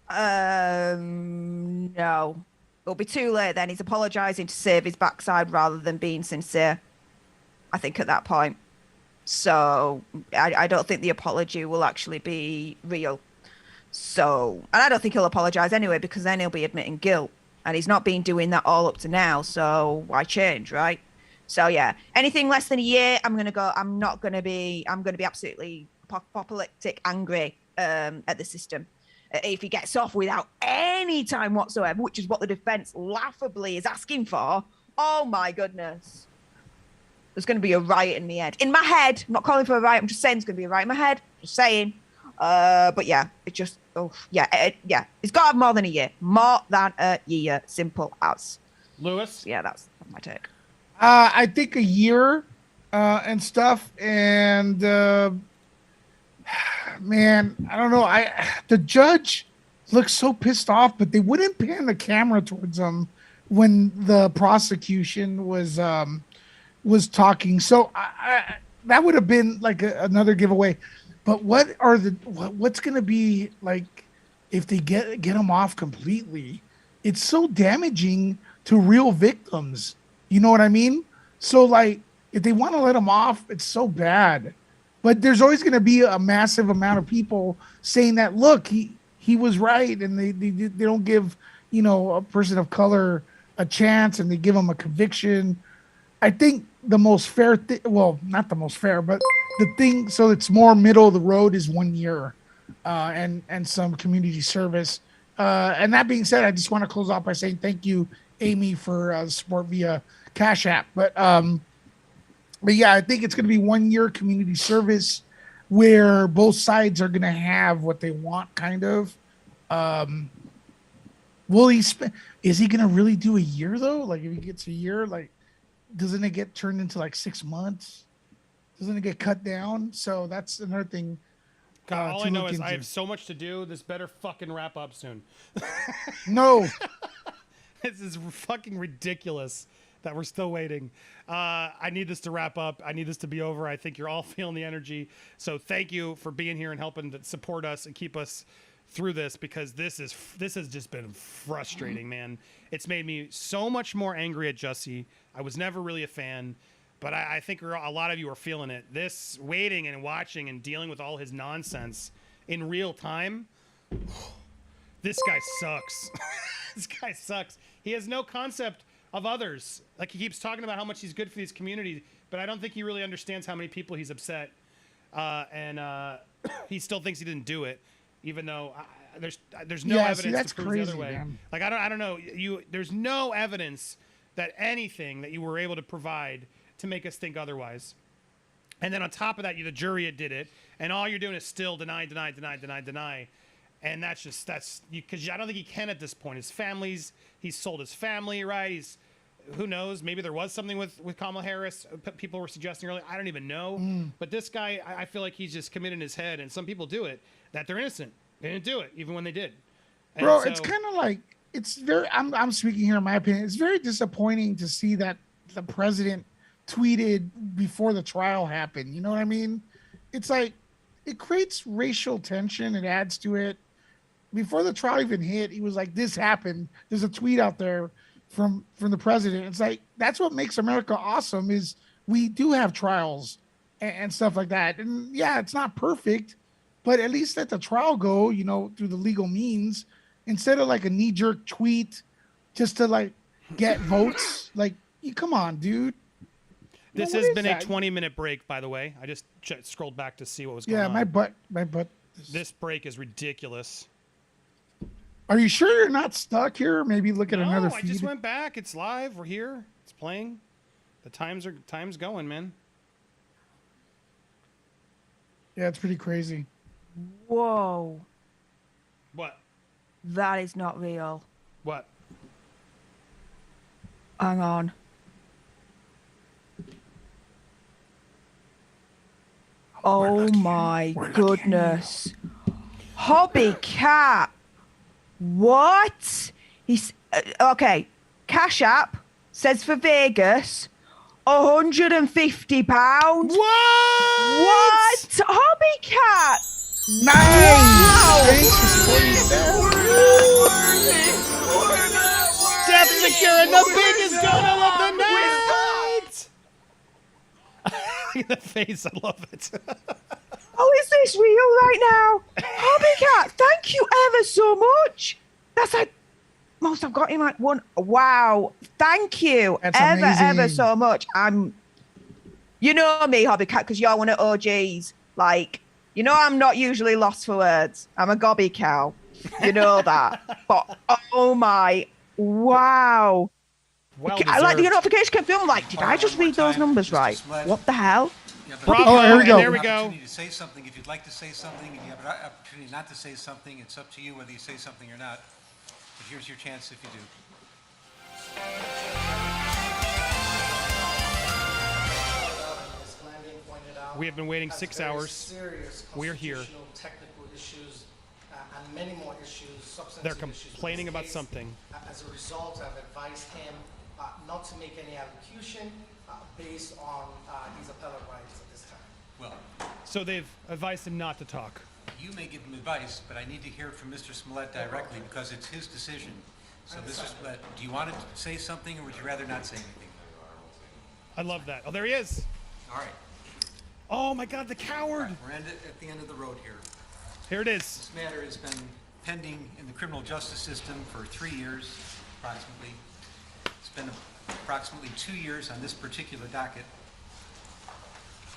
No. It'll be too late then. He's apologising to save his backside rather than being sincere, I think, at that point. So I don't think the apology will actually be real. So, and I don't think he'll apologise anyway, because then he'll be admitting guilt. And he's not been doing that all up to now, so why change, right? So yeah, anything less than a year, I'm gonna be absolutely apoplectic angry at the system. If he gets off without any time whatsoever, which is what the defense laughably is asking for, oh my goodness. There's gonna be a riot in my head. In my head, I'm not calling for a riot, I'm just saying there's gonna be a riot in my head, just saying. But yeah, it's got to have more than a year. More than a year. Simple as. Lewis? Yeah, that's my take. I think a year and stuff. And man, I don't know. The judge looks so pissed off, but they wouldn't pan the camera towards him when the prosecution was talking. So that would have been like another giveaway. But what's going to be like if they get him off completely? It's so damaging to real victims. You know what I mean? So like if they want to let him off, it's so bad. But there's always going to be a massive amount of people saying that, look, he was right, and they don't give, a person of color a chance, and they give him a conviction. I think the most fair thing, well, not the most fair, but the thing, so it's more middle of the road, is 1 year and some community service. And that being said, I just want to close off by saying thank you, Amy, for support via Cash App. But yeah, I think it's going to be 1 year community service where both sides are going to have what they want, kind of. Is he going to really do a year though? Like if he gets a year, like doesn't it get turned into like 6 months? Doesn't it get cut down? So that's another thing. God, all I know is I have so much to do. This better fucking wrap up soon. No. This is fucking ridiculous that we're still waiting. I need this to wrap up. I need this to be over. I think you're all feeling the energy. So thank you for being here and helping to support us and keep us through this, because this has just been frustrating, man. It's made me so much more angry at Jussie. I was never really a fan, but I think a lot of you are feeling it. This waiting and watching and dealing with all his nonsense in real time. This guy sucks. This guy sucks. He has no concept of others. Like, he keeps talking about how much he's good for these communities, but I don't think he really understands how many people he's upset. And he still thinks he didn't do it, even though there's no evidence to prove the other way. Man. Like, I don't know. There's no evidence that anything that you were able to provide to make us think otherwise. And then on top of that, the jury did it, and all you're doing is still deny. And that's because I don't think he can at this point. His family's, he's sold his family, right? Who knows? Maybe there was something with Kamala Harris. People were suggesting earlier. I don't even know. But this guy, I feel like he's just committed in his head, and some people do it, that they're innocent. They didn't do it, even when they did. And bro, it's kind of like, I'm speaking here in my opinion. It's very disappointing to see that the president tweeted before the trial happened. You know what I mean? It's like, it creates racial tension. It adds to it. Before the trial even hit, he was like, this happened. There's a tweet out there from the president. It's like, that's what makes America awesome, is we do have trials and stuff like that. And yeah, it's not perfect, but at least let the trial go, through the legal means, instead of like a knee-jerk tweet just to like get votes. Like, come on, dude. This has been a 20-minute break, by the way. I just scrolled back to see what was going on. Yeah, my butt. This break is ridiculous. Are you sure you're not stuck here? Maybe look at another feed. I just went back. It's live. We're here. It's playing. The time's going, man. Yeah, it's pretty crazy. Whoa. What? That is not real. What? Hang on. Oh my goodness. Hobby Cat. What? He's okay. Cash App says for Vegas, £150. What? Hobby Cat. Nice. Wow. Thanks for supporting Steph securing the biggest dono of the night. The face, I love it. Oh, is this real right now? Hobby Cat, thank you ever so much. That's like most I've got in like one. Wow, thank you ever so much. You know me, Hobby Cat, because you're one of OGs. Like, I'm not usually lost for words. I'm a gobby cow. You know that. But oh my, wow. Well I like the notification came through. I'm like, did I just read those numbers right? What the hell? Bravo. Here we go. There we go. Opportunity to say something if you'd like to say something. If you have an opportunity not to say something, it's up to you whether you say something or not. But here's your chance if you do. We have been waiting has 6 very hours. Serious We're here. constitutional, technical issues, and many more issues, substantive They're issues. with complaining this about case. something. As a result, I've advised him not to make any allocution based on his appellate rights at this time. Well, So they've advised him not to talk. you may give him advice, but I need to hear from Mr. Smollett directly because it's his decision. So, Mr. Smollett, do you want to say something, or would you rather not say anything? I love that. Oh, there he is. All right. Oh my God, the coward. We're at the end of the road here. Here it is. This matter has been pending in the criminal justice system for 3 years, approximately. It's been approximately 2 years on this particular docket.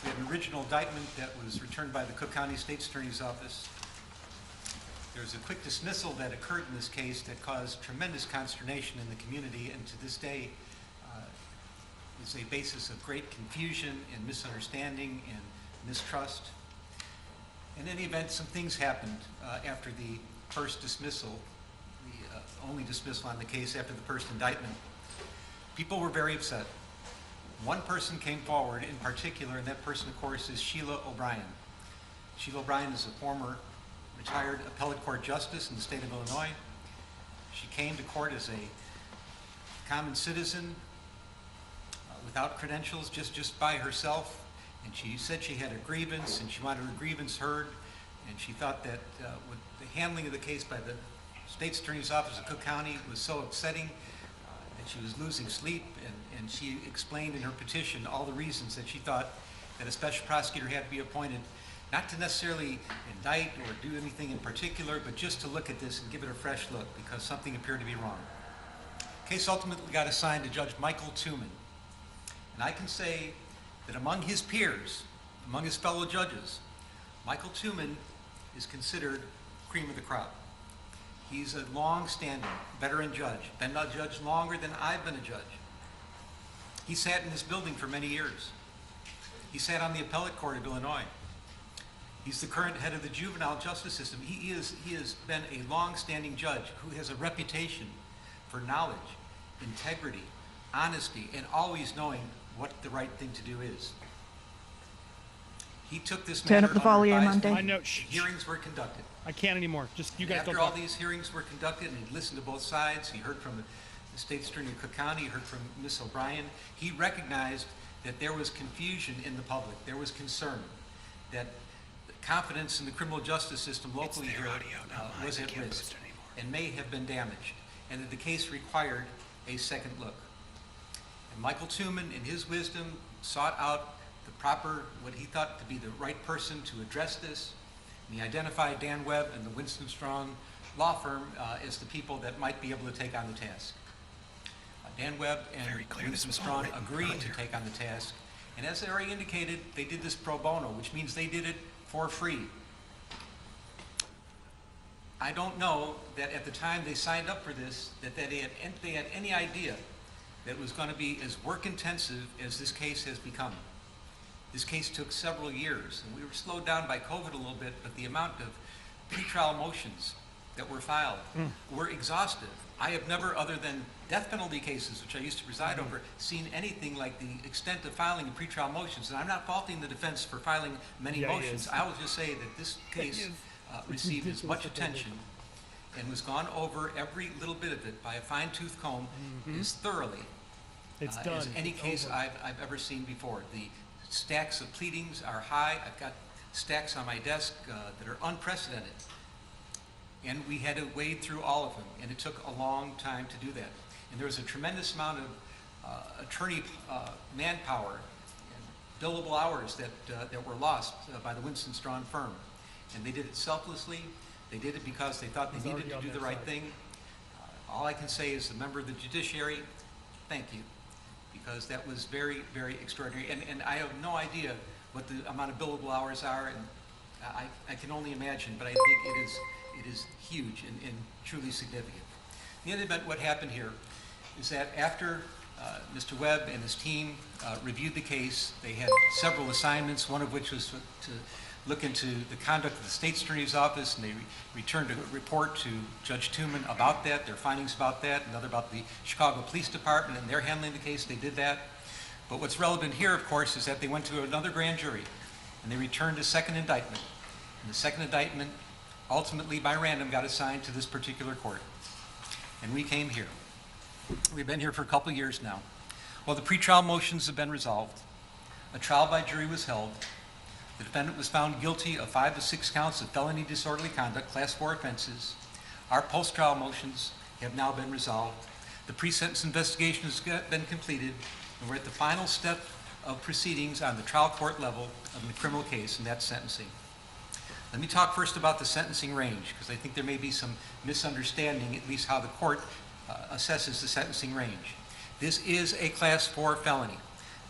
We had an original indictment that was returned by the Cook County State's Attorney's Office. There was a quick dismissal that occurred in this case that caused tremendous consternation in the community, and to this day is a basis of great confusion and misunderstanding and mistrust. In any event, some things happened after the first dismissal, the only dismissal on the case after the first indictment. People were very upset. One person came forward in particular, and that person, of course, is Sheila O'Brien. Sheila O'Brien is a former retired appellate court justice in the state of Illinois. She came to court as a common citizen without credentials, just by herself. And she said she had a grievance and she wanted her grievance heard. And she thought that with the handling of the case by the State's Attorney's Office of Cook County was so upsetting that she was losing sleep. And she explained in her petition all the reasons that she thought that a special prosecutor had to be appointed, not to necessarily indict or do anything in particular, but just to look at this and give it a fresh look because something appeared to be wrong. The case ultimately got assigned to Judge Michael Tooman. And I can say that among his peers, among his fellow judges, Michael Tooman is considered cream of the crop. He's a long-standing veteran judge, been a judge longer than I've been a judge. He sat in this building for many years. He sat on the appellate court of Illinois. He's the current head of the juvenile justice system. He has been a long-standing judge who has a reputation for knowledge, integrity, honesty, and always knowing what the right thing to do is. He took this Turn matter up the under volume, advisement. Andy. I know. Hearings were conducted. I can't anymore. Just you guys After don't all talk. these hearings were conducted, and he listened to both sides, he heard from the State's Attorney of Cook County, he heard from Ms. O'Brien. He recognized that there was confusion in the public. There was concern that the confidence in the criminal justice system locally here was at risk and may have been damaged, and that the case required a second look. And Michael Tooman, in his wisdom, sought out the proper, what he thought to be the right person to address this. And he identified Dan Webb and the Winston Strong law firm as the people that might be able to take on the task. Dan Webb and Winston Strong agreed to take on the task. And as I already indicated, they did this pro bono, which means they did it for free. I don't know that at the time they signed up for this, that they had any idea that it was going to be as work intensive as this case has become. This case took several years, and we were slowed down by COVID a little bit, but the amount of pretrial motions that were filed were exhaustive. I have never, other than death penalty cases, which I used to preside over, seen anything like the extent of filing of pretrial motions. And I'm not faulting the defense for filing many motions. I will just say that this case received as much attention and was gone over every little bit of it by a fine-tooth comb as thoroughly as any case I've ever seen before. The stacks of pleadings are high. I've got stacks on my desk that are unprecedented. And we had to wade through all of them, and it took a long time to do that. And there was a tremendous amount of attorney manpower and billable hours that were lost by the Winston Strong firm. And they did it selflessly. They did it because they thought they needed to do the right thing. All I can say is, the member of the judiciary, thank you, because that was very, very extraordinary. And I have no idea what the amount of billable hours are, and I can only imagine, but I think it is huge and truly significant. In the other event, what happened here is that after Mr. Webb and his team reviewed the case, they had several assignments, one of which was to look into the conduct of the State's Attorney's Office, and they returned a report to Judge Tooman about that, their findings about that, another about the Chicago Police Department and their handling the case. They did that. But what's relevant here, of course, is that they went to another grand jury, and they returned a second indictment. And the second indictment, ultimately by random, got assigned to this particular court. And we came here. We've been here for a couple years now. Well, the pretrial motions have been resolved. A trial by jury was held. The defendant was found guilty of 5 of 6 counts of felony disorderly conduct, class 4 offenses. Our post-trial motions have now been resolved. The pre-sentence investigation has been completed, and we're at the final step of proceedings on the trial court level of the criminal case, and that's sentencing. Let me talk first about the sentencing range, because I think there may be some misunderstanding, at least how the court assesses the sentencing range. This is a class 4 felony.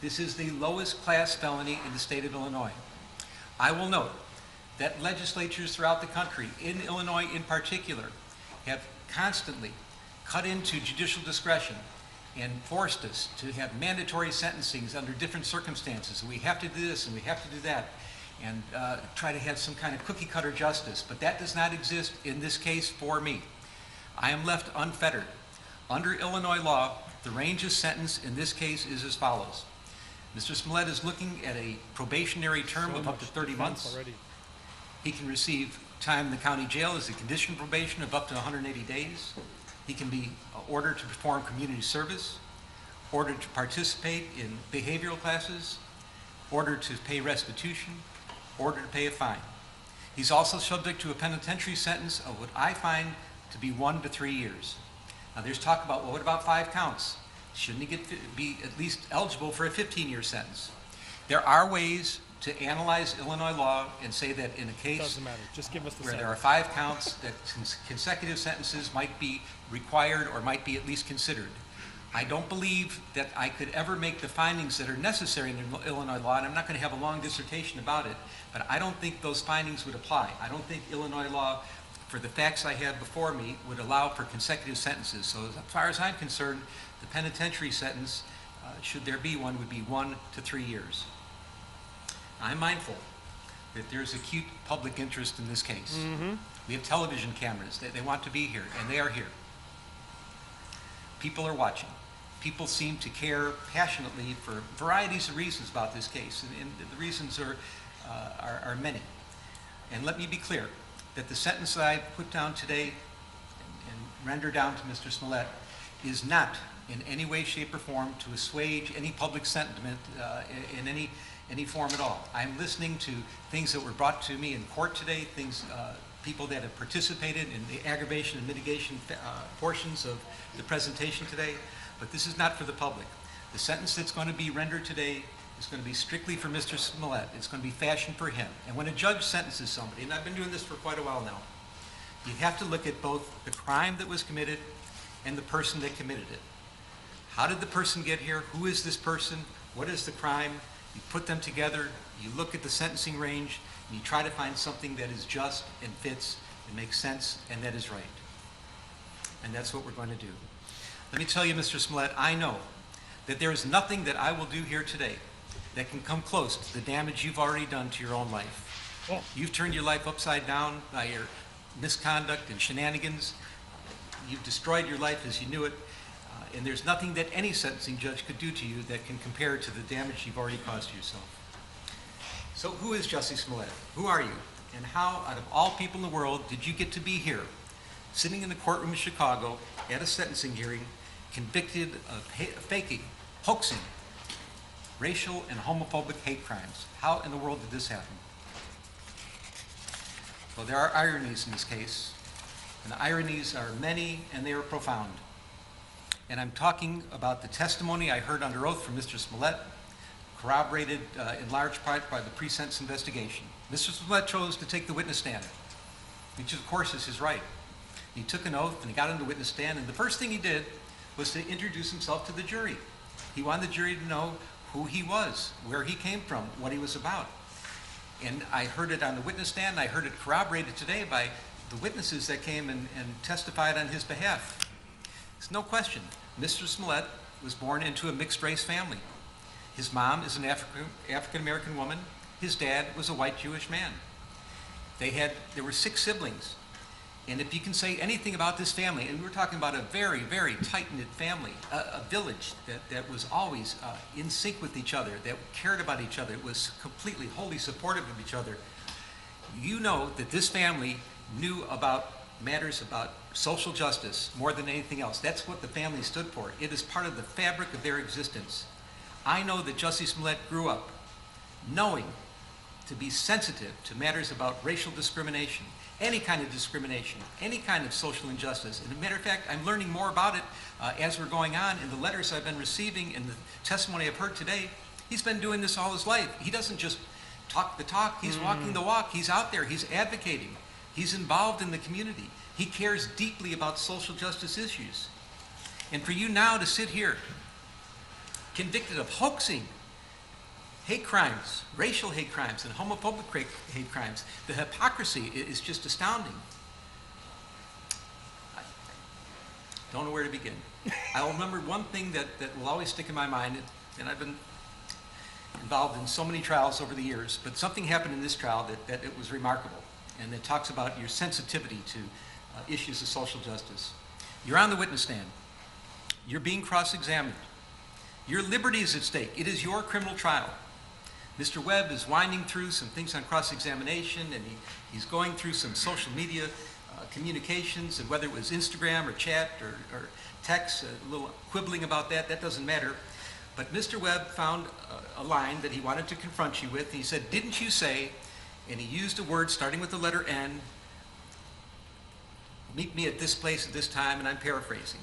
This is the lowest class felony in the state of Illinois. I will note that legislatures throughout the country, in Illinois in particular, have constantly cut into judicial discretion and forced us to have mandatory sentencings under different circumstances. We have to do this and we have to do that, and try to have some kind of cookie cutter justice. But that does not exist in this case for me. I am left unfettered. Under Illinois law, the range of sentence in this case is as follows. Mr. Smollett is looking at a probationary term of up to 30 months. Already. He can receive time in the county jail as a condition of probation of up to 180 days. He can be ordered to perform community service, ordered to participate in behavioral classes, ordered to pay restitution, ordered to pay a fine. He's also subject to a penitentiary sentence of what I find to be 1 to 3 years. Now there's talk about, well, what about 5 counts? Shouldn't he be at least eligible for a 15-year sentence? There are ways to analyze Illinois law and say that in a case doesn't matter. Just give us the where sentence. there are 5 counts, that consecutive sentences might be required or might be at least considered. I don't believe that I could ever make the findings that are necessary in Illinois law, and I'm not going to have a long dissertation about it, but I don't think those findings would apply. I don't think Illinois law, for the facts I have before me, would allow for consecutive sentences. So as far as I'm concerned, the penitentiary sentence, should there be one, would be 1 to 3 years. I'm mindful that there's acute public interest in this case. Mm-hmm. We have television cameras. They want to be here, and they are here. People are watching. People seem to care passionately for varieties of reasons about this case, and the reasons are many. And let me be clear that the sentence that I put down today and render down to Mr. Smollett is not in any way, shape, or form to assuage any public sentiment in any form at all. I'm listening to things that were brought to me in court today, people that have participated in the aggravation and mitigation portions of the presentation today, but this is not for the public. The sentence that's going to be rendered today is going to be strictly for Mr. Smollett. It's going to be fashioned for him. And when a judge sentences somebody, and I've been doing this for quite a while now, you have to look at both the crime that was committed and the person that committed it. How did the person get here? Who is this person? What is the crime? You put them together, you look at the sentencing range, and you try to find something that is just and fits and makes sense and that is right. And that's what we're going to do. Let me tell you, Mr. Smollett, I know that there is nothing that I will do here today that can come close to the damage you've already done to your own life. Oh. You've turned your life upside down by your misconduct and shenanigans. You've destroyed your life as you knew it. And there's nothing that any sentencing judge could do to you that can compare to the damage you've already caused to yourself. So who is Jussie Smollett? Who are you? And how, out of all people in the world, did you get to be here, sitting in the courtroom in Chicago at a sentencing hearing, convicted of faking, hoaxing, racial and homophobic hate crimes? How in the world did this happen? Well, there are ironies in this case, and the ironies are many and they are profound. And I'm talking about the testimony I heard under oath from Mr. Smollett, corroborated in large part by the pre-sentence investigation. Mr. Smollett chose to take the witness stand, which of course is his right. He took an oath and he got on the witness stand, and the first thing he did was to introduce himself to the jury. He wanted the jury to know who he was, where he came from, what he was about. And I heard it on the witness stand, and I heard it corroborated today by the witnesses that came and testified on his behalf. There's no question, Mr. Smollett was born into a mixed-race family. His mom is an African-American woman. His dad was a white Jewish man. There were 6 siblings. And if you can say anything about this family, and we're talking about a very, very tight-knit family, a village that was always in sync with each other, that cared about each other, was completely, wholly supportive of each other, you know that this family knew about matters about social justice more than anything else. That's what the family stood for. It is part of the fabric of their existence. I know that Jussie Smollett grew up knowing to be sensitive to matters about racial discrimination, any kind of discrimination, any kind of social injustice. And as a matter of fact, I'm learning more about it as we're going on in the letters I've been receiving and the testimony I've heard today. He's been doing this all his life. He doesn't just talk the talk, he's walking the walk. He's out there, he's advocating. He's involved in the community. He cares deeply about social justice issues. And for you now to sit here, convicted of hoaxing hate crimes, racial hate crimes, and homophobic hate crimes, the hypocrisy is just astounding. I don't know where to begin. I'll remember one thing that will always stick in my mind, and I've been involved in so many trials over the years, but something happened in this trial that it was remarkable, and it talks about your sensitivity to issues of social justice. You're on the witness stand. You're being cross-examined. Your liberty is at stake. It is your criminal trial. Mr. Webb is winding through some things on cross-examination, and he's going through some social media communications, and whether it was Instagram or chat or text, a little quibbling about that doesn't matter. But Mr. Webb found a line that he wanted to confront you with, and he said, "Didn't you say," and he used a word starting with the letter N, "meet me at this place at this time," and I'm paraphrasing.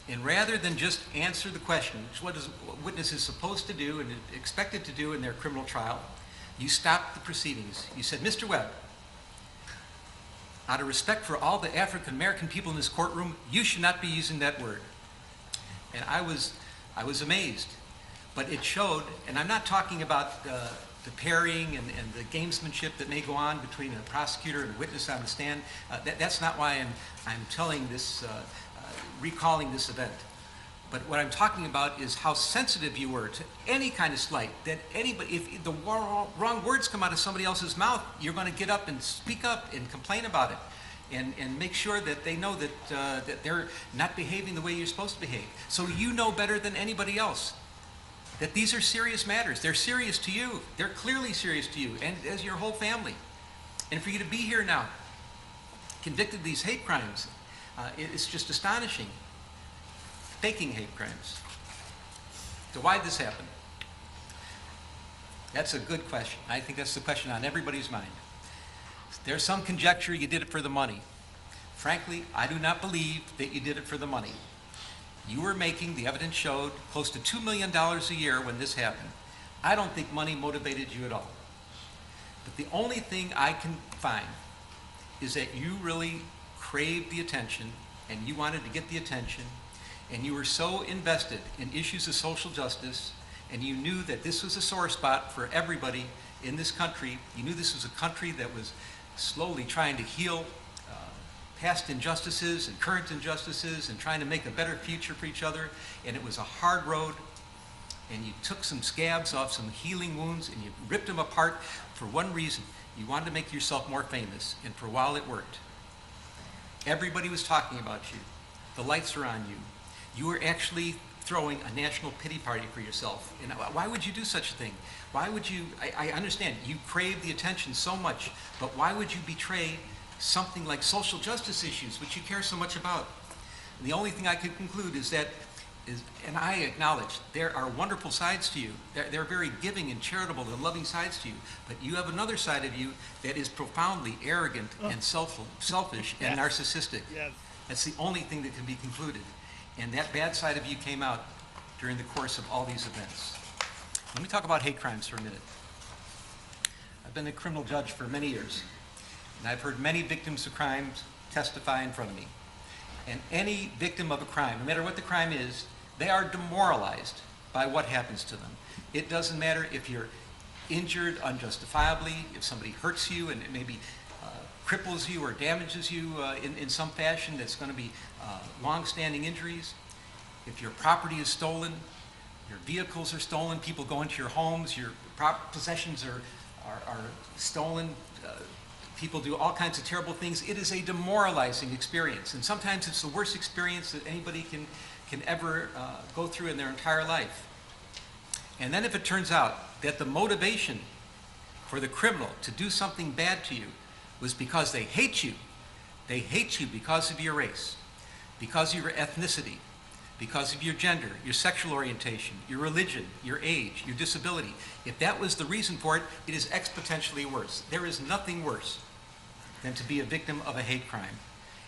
And rather than just answer the question, which is what a witness is supposed to do and expected to do in their criminal trial, you stopped the proceedings. You said, "Mr. Webb, out of respect for all the African American people in this courtroom, you should not be using that word." And I was amazed, but it showed, and I'm not talking about the parrying and the gamesmanship that may go on between a prosecutor and a witness on the stand. That's not why I'm telling this, recalling this event. But what I'm talking about is how sensitive you were to any kind of slight, that anybody, if the wrong words come out of somebody else's mouth, you're going to get up and speak up and complain about it. And make sure that they know that they're not behaving the way you're supposed to behave. So you know better than anybody else that these are serious matters. They're serious to you. They're clearly serious to you and as your whole family. And for you to be here now, convicted of these hate crimes, it's just astonishing. Faking hate crimes. So why did this happen? That's a good question. I think that's the question on everybody's mind. There's some conjecture you did it for the money. Frankly, I do not believe that you did it for the money. You were making, the evidence showed, close to $2 million a year when this happened. I don't think money motivated you at all. But the only thing I can find is that you really craved the attention, and you wanted to get the attention, and you were so invested in issues of social justice, and you knew that this was a sore spot for everybody in this country. You knew this was a country that was slowly trying to heal past injustices and current injustices and trying to make a better future for each other, and it was a hard road, and you took some scabs off some healing wounds and you ripped them apart for one reason. You wanted to make yourself more famous, and for a while it worked. Everybody was talking about you. The lights were on you. You were actually throwing a national pity party for yourself. And why would you do such a thing? Why would you, I understand, you crave the attention so much, but why would you betray something like social justice issues, which you care so much about? And the only thing I could conclude is that, and I acknowledge, there are wonderful sides to you. There are very giving and charitable and loving sides to you, but you have another side of you that is profoundly arrogant and selfish and narcissistic. Yes. That's the only thing that can be concluded. And that bad side of you came out during the course of all these events. Let me talk about hate crimes for a minute. I've been a criminal judge for many years, and I've heard many victims of crimes testify in front of me. And any victim of a crime, no matter what the crime is, they are demoralized by what happens to them. It doesn't matter if you're injured unjustifiably, if somebody hurts you and it maybe cripples you or damages you in some fashion that's going to be long-standing injuries. If your property is stolen, your vehicles are stolen, people go into your homes, your possessions are stolen, People do all kinds of terrible things. It is a demoralizing experience, and sometimes it's the worst experience that anybody can ever go through in their entire life. And then if it turns out that the motivation for the criminal to do something bad to you was because they hate you because of your race, because of your ethnicity, because of your gender, your sexual orientation, your religion, your age, your disability, if that was the reason for it, it is exponentially worse. There is nothing worse than to be a victim of a hate crime.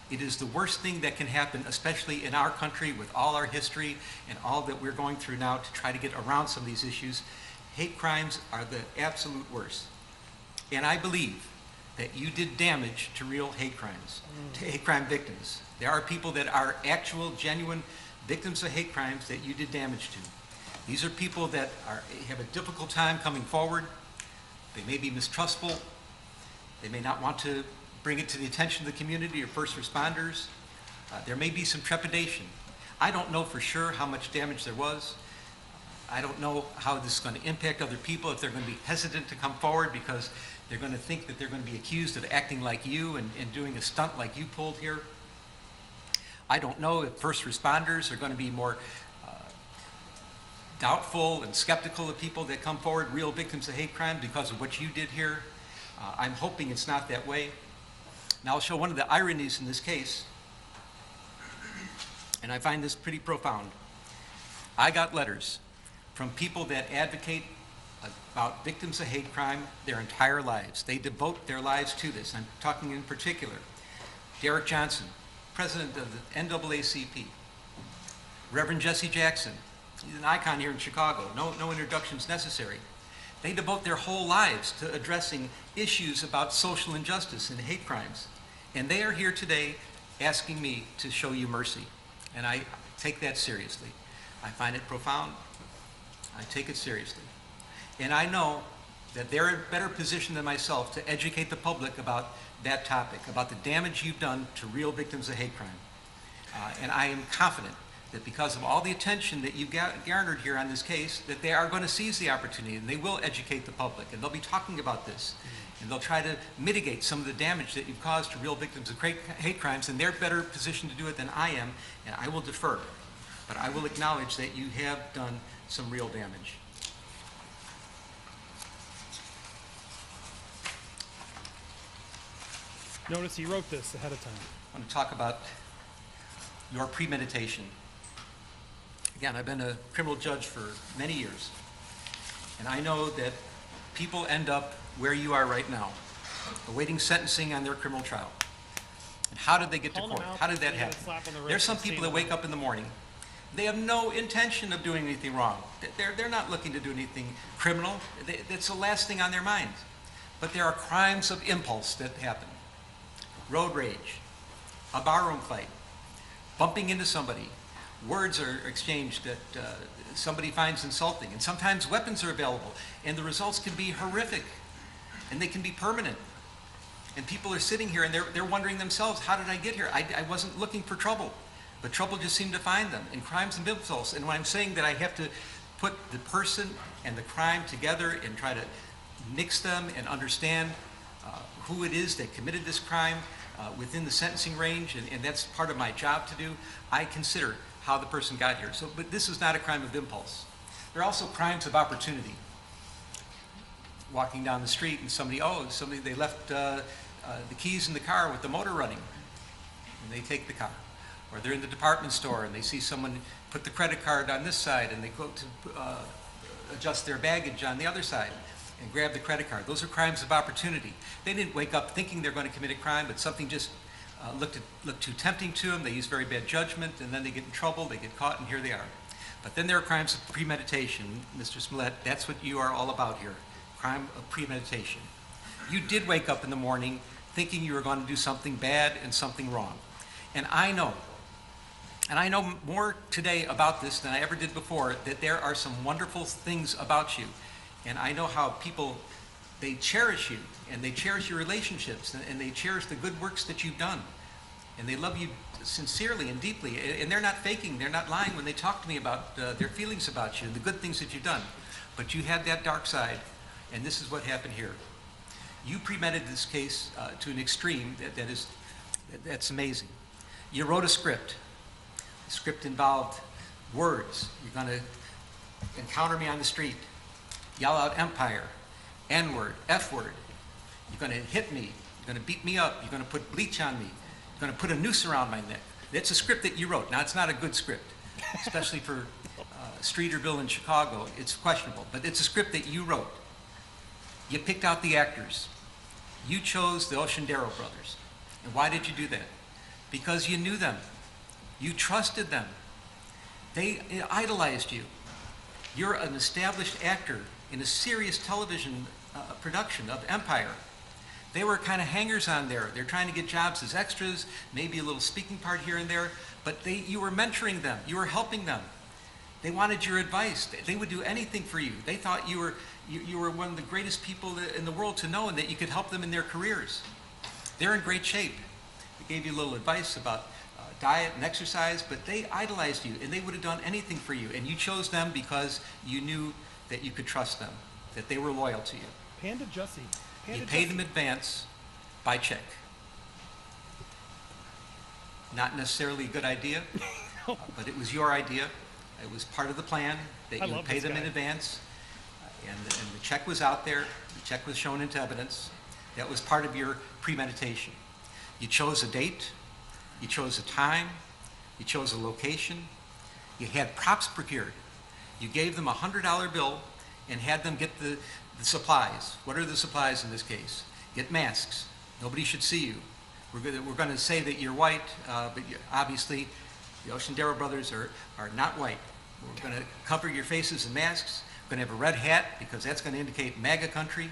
It is the worst thing that can happen, especially in our country with all our history and all that we're going through now to try to get around some of these issues. Hate crimes are the absolute worst. And I believe that you did damage to real hate crimes, to hate crime victims. There are people that are actual, genuine victims of hate crimes that you did damage to. These are people that have a difficult time coming forward. They may be mistrustful. They may not want to bring it to the attention of the community or first responders. There may be some trepidation. I don't know for sure how much damage there was. I don't know how this is going to impact other people, if they're going to be hesitant to come forward because they're going to think that they're going to be accused of acting like you and doing a stunt like you pulled here. I don't know if first responders are going to be more doubtful and skeptical of people that come forward, real victims of hate crime, because of what you did here. I'm hoping it's not that way. Now I'll show one of the ironies in this case, and I find this pretty profound. I got letters from people that advocate about victims of hate crime their entire lives. They devote their lives to this. I'm talking in particular Derek Johnson, president of the NAACP, Reverend Jesse Jackson. He's an icon here in Chicago. No introductions necessary. They devote their whole lives to addressing issues about social injustice and hate crimes. And they are here today asking me to show you mercy. And I take that seriously. I find it profound. I take it seriously. And I know that they're in a better position than myself to educate the public about that topic, about the damage you've done to real victims of hate crime. And I am confident that because of all the attention that you've garnered here on this case, that they are going to seize the opportunity and they will educate the public and they'll be talking about this and they'll try to mitigate some of the damage that you've caused to real victims of hate crimes, and they're better positioned to do it than I am, and I will defer. But I will acknowledge that you have done some real damage. Notice he wrote this ahead of time. I want to talk about your premeditation. Again, I've been a criminal judge for many years, and I know that people end up where you are right now, awaiting sentencing on their criminal trial. And how did they get to court? How did that happen? There's some people that wake up in the morning, they have no intention of doing anything wrong. They're not looking to do anything criminal. That's the last thing on their mind. But there are crimes of impulse that happen. Road rage, a barroom fight, bumping into somebody, words are exchanged that somebody finds insulting, and sometimes weapons are available, and the results can be horrific, and they can be permanent. And people are sitting here and they're wondering themselves, how did I get here? I wasn't looking for trouble, but trouble just seemed to find them, and crimes and impulse. And when I'm saying that I have to put the person and the crime together and try to mix them and understand who it is that committed this crime within the sentencing range, and that's part of my job to do, I consider how the person got here. So, but this is not a crime of impulse. There are also crimes of opportunity. Walking down the street and somebody they left the keys in the car with the motor running, and they take the car. Or they're in the department store and they see someone put the credit card on this side and they go to adjust their baggage on the other side and grab the credit card. Those are crimes of opportunity. They didn't wake up thinking they're going to commit a crime, but something just looked too tempting to them. They use very bad judgment, and then they get in trouble, they get caught, and here they are. But then there are crimes of premeditation. Mr. Smollett, that's what you are all about here, crime of premeditation. You did wake up in the morning thinking you were going to do something bad and something wrong. And I know more today about this than I ever did before, that there are some wonderful things about you. And I know how people, they cherish you, and they cherish your relationships, and they cherish the good works that you've done. And they love you sincerely and deeply. And they're not faking, they're not lying when they talk to me about their feelings about you and the good things that you've done. But you had that dark side, and this is what happened here. You premeditated this case to an extreme that's amazing. You wrote a script. The script involved words. You're going to encounter me on the street, yell out empire, N-word, F-word. You're going to hit me. You're going to beat me up. You're going to put bleach on me. You're going to put a noose around my neck. That's a script that you wrote. Now, it's not a good script, especially for Streeterville in Chicago. It's questionable, but it's a script that you wrote. You picked out the actors. You chose the Oceandero brothers. And why did you do that? Because you knew them. You trusted them. They idolized you. You're an established actor in a serious television production of Empire. They were kind of hangers-on there. They're trying to get jobs as extras, maybe a little speaking part here and there, but you were mentoring them. You were helping them. They wanted your advice. They would do anything for you. They thought you were one of the greatest people in the world to know and that you could help them in their careers. They're in great shape. They gave you a little advice about diet and exercise, but they idolized you and they would have done anything for you. And you chose them because you knew that you could trust them, that they were loyal to you. Panda Jussie. You paid them advance by check. Not necessarily a good idea, but it was your idea. It was part of the plan that you would pay them in advance. And the check was out there. The check was shown into evidence. That was part of your premeditation. You chose a date. You chose a time. You chose a location. You had props procured. You gave them a $100 bill and had them get the supplies. What are the supplies in this case? Get masks. Nobody should see you. We're going to say that you're white, but obviously the Oceandero brothers are not white. We're going to cover your faces in masks. We're going to have a red hat because that's going to indicate MAGA country.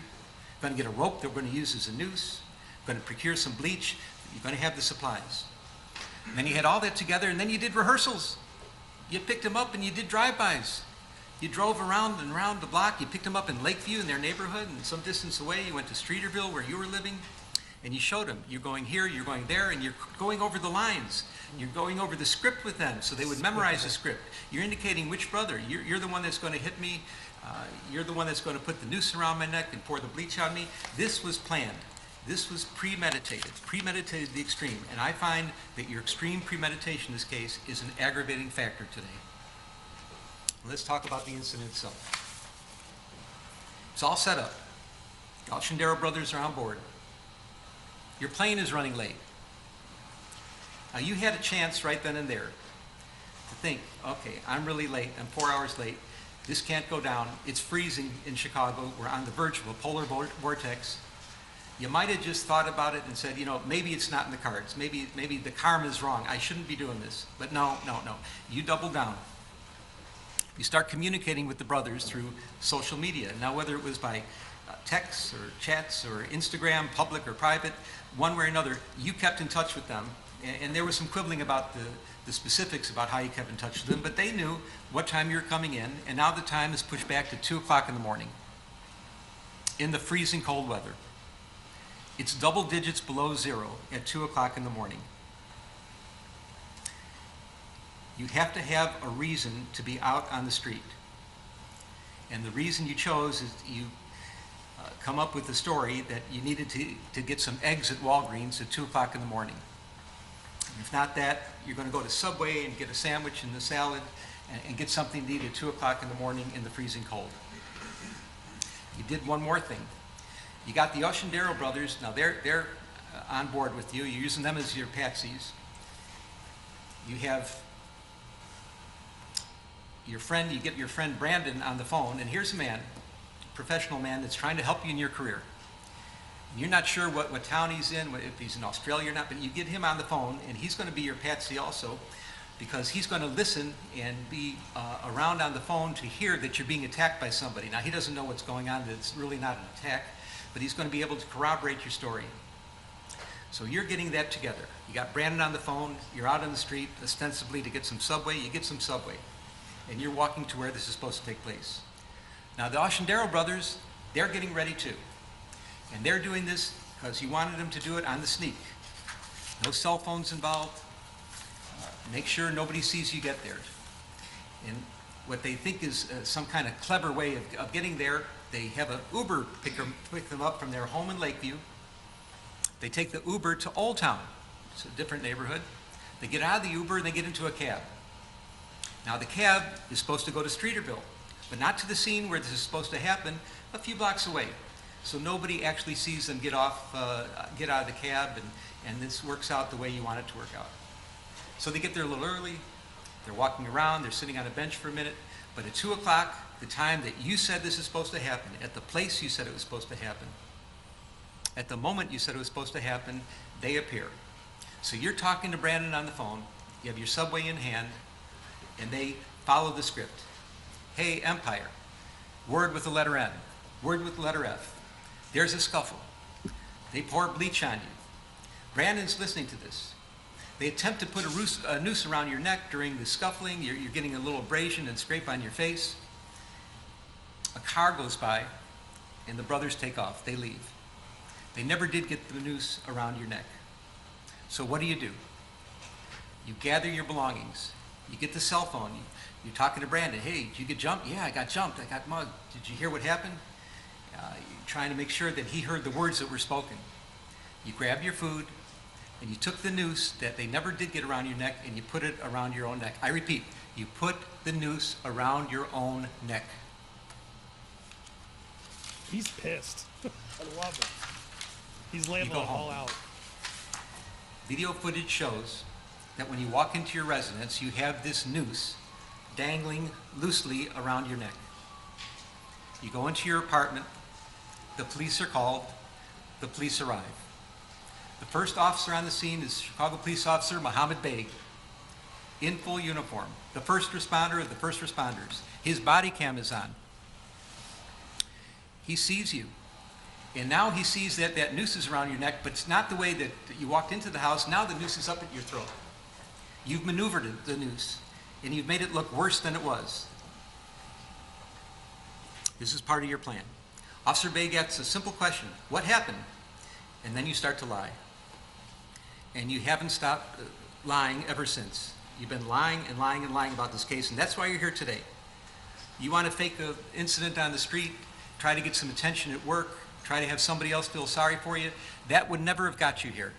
We're going to get a rope that we're going to use as a noose. We're going to procure some bleach. You're going to have the supplies. And then you had all that together, and then you did rehearsals. You picked them up and you did drive-bys. You drove around and around the block. You picked them up in Lakeview in their neighborhood, and some distance away you went to Streeterville where you were living, and you showed them. You're going here, you're going there, and you're going over the lines. You're going over the script with them so they would memorize the script. You're indicating which brother. You're the one that's going to hit me. You're the one that's going to put the noose around my neck and pour the bleach on me. This was planned. This was premeditated to the extreme. And I find that your extreme premeditation in this case is an aggravating factor today. Let's talk about the incident itself. It's all set up. The Oceandero brothers are on board. Your plane is running late. Now you had a chance right then and there to think, okay, I'm really late, I'm 4 hours late, this can't go down, it's freezing in Chicago, we're on the verge of a polar vortex. You might have just thought about it and said, you know, maybe it's not in the cards, maybe the karma is wrong, I shouldn't be doing this. But no, you double down. You start communicating with the brothers through social media. Now, whether it was by texts or chats or Instagram, public or private, one way or another, you kept in touch with them. And there was some quibbling about the specifics about how you kept in touch with them, but they knew what time you were coming in, and now the time is pushed back to 2 o'clock in the morning in the freezing cold weather. It's double digits below zero at 2 o'clock in the morning. You have to have a reason to be out on the street. And the reason you chose is you come up with the story that you needed to get some eggs at Walgreens at 2 o'clock in the morning. And if not that, you're going to go to Subway and get a sandwich and a salad and get something to eat at 2 o'clock in the morning in the freezing cold. You did one more thing. You got the Oceandero brothers. Now they're on board with you. You're using them as your patsies. You have your friend, you get your friend Brandon on the phone, and here's a man, a professional man that's trying to help you in your career. You're not sure what town he's in, if he's in Australia or not, but you get him on the phone, and he's going to be your patsy also, because he's going to listen and be around on the phone to hear that you're being attacked by somebody. Now, he doesn't know what's going on, that it's really not an attack, but he's going to be able to corroborate your story. So you're getting that together. You got Brandon on the phone, you're out on the street, ostensibly to get some Subway, you get some Subway, and you're walking to where this is supposed to take place. Now, the Oceandero brothers, they're getting ready too. And they're doing this because you wanted them to do it on the sneak. No cell phones involved. Make sure nobody sees you get there. And what they think is some kind of clever way of getting there, They have an Uber pick them up from their home in Lakeview. They take the Uber to Old Town. It's a different neighborhood. They get out of the Uber and they get into a cab. Now the cab is supposed to go to Streeterville, but not to the scene where this is supposed to happen, a few blocks away. So nobody actually sees them get out of the cab, and this works out the way you want it to work out. So they get there a little early, they're walking around, they're sitting on a bench for a minute, but at 2 o'clock, the time that you said this is supposed to happen, at the place you said it was supposed to happen, at the moment you said it was supposed to happen, they appear. So you're talking to Brandon on the phone, you have your subway in hand, and they follow the script. Hey, Empire, word with the letter N, word with the letter F. There's a scuffle. They pour bleach on you. Brandon's listening to this. They attempt to put a noose around your neck during the scuffling. You're getting a little abrasion and scrape on your face. A car goes by, and the brothers take off. They leave. They never did get the noose around your neck. So what do? You gather your belongings. You get the cell phone. You're talking to Brandon. Hey, did you get jumped? Yeah, I got jumped. I got mugged. Did you hear what happened? You're trying to make sure that he heard the words that were spoken. You grab your food, and you took the noose that they never did get around your neck, and you put it around your own neck. I repeat, you put the noose around your own neck. He's pissed. I love it. He's laying it all out. Video footage shows that when you walk into your residence, you have this noose dangling loosely around your neck. You go into your apartment, the police are called, the police arrive. The first officer on the scene is Chicago Police Officer Mohammed Beg, in full uniform, the first responder of the first responders. His body cam is on. He sees you. And now he sees that that noose is around your neck, but it's not the way that you walked into the house. Now the noose is up at your throat. You've maneuvered the noose, and you've made it look worse than it was. This is part of your plan. Officer Beg asks a simple question: what happened? And then you start to lie. And you haven't stopped lying ever since. You've been lying and lying and lying about this case, and that's why you're here today. You want to fake an incident on the street, try to get some attention at work, try to have somebody else feel sorry for you. That would never have got you here.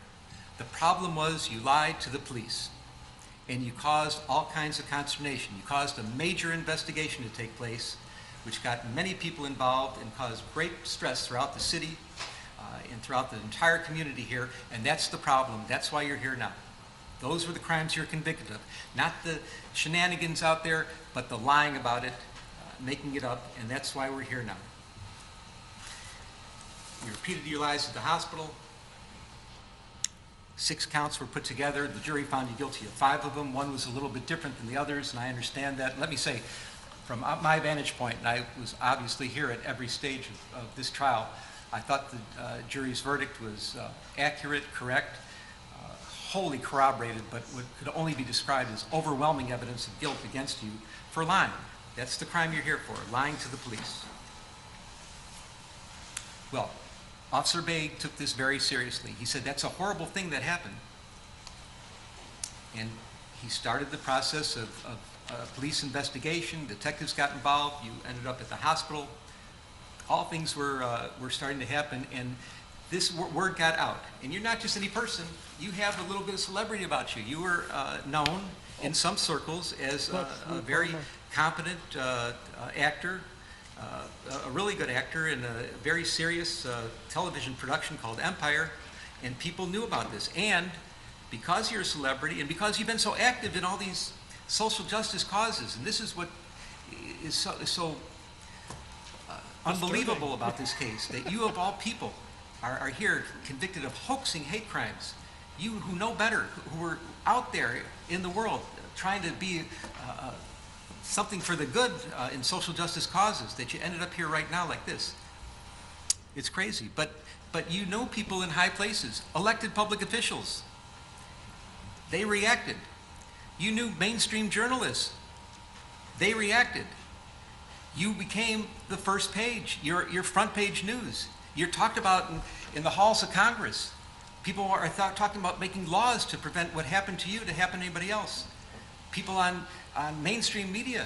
The problem was you lied to the police, and you caused all kinds of consternation. You caused a major investigation to take place, which got many people involved and caused great stress throughout the city and throughout the entire community here, and that's the problem. That's why you're here now. Those were the crimes you're convicted of. Not the shenanigans out there, but the lying about it, making it up, and that's why we're here now. You repeated your lies at the hospital. 6 counts were put together. The jury found you guilty of 5 of them. One was a little bit different than the others, and I understand that. Let me say, from my vantage point, and I was obviously here at every stage of this trial, I thought the jury's verdict was accurate, correct, wholly corroborated, but what could only be described as overwhelming evidence of guilt against you for lying. That's the crime you're here for, lying to the police. Well, Officer Beg took this very seriously. He said, that's a horrible thing that happened. And he started the process of police investigation. Detectives got involved. You ended up at the hospital. All things were starting to happen, and this word got out. And you're not just any person. You have a little bit of celebrity about you. You were known in some circles as a very competent actor, a really good actor in a very serious television production called Empire, and people knew about this. And because you're a celebrity, and because you've been so active in all these social justice causes, and this is what is so unbelievable about this case, that you of all people are here convicted of hoaxing hate crimes. You who know better, who are out there in the world trying to be something for the good in social justice causes, that you ended up here right now like this. It's crazy, but you know people in high places, elected public officials. They reacted. You knew mainstream journalists. They reacted. You became the first page, your front page news. You're talked about in the halls of Congress. People are talking about making laws to prevent what happened to you to happen to anybody else. People on mainstream media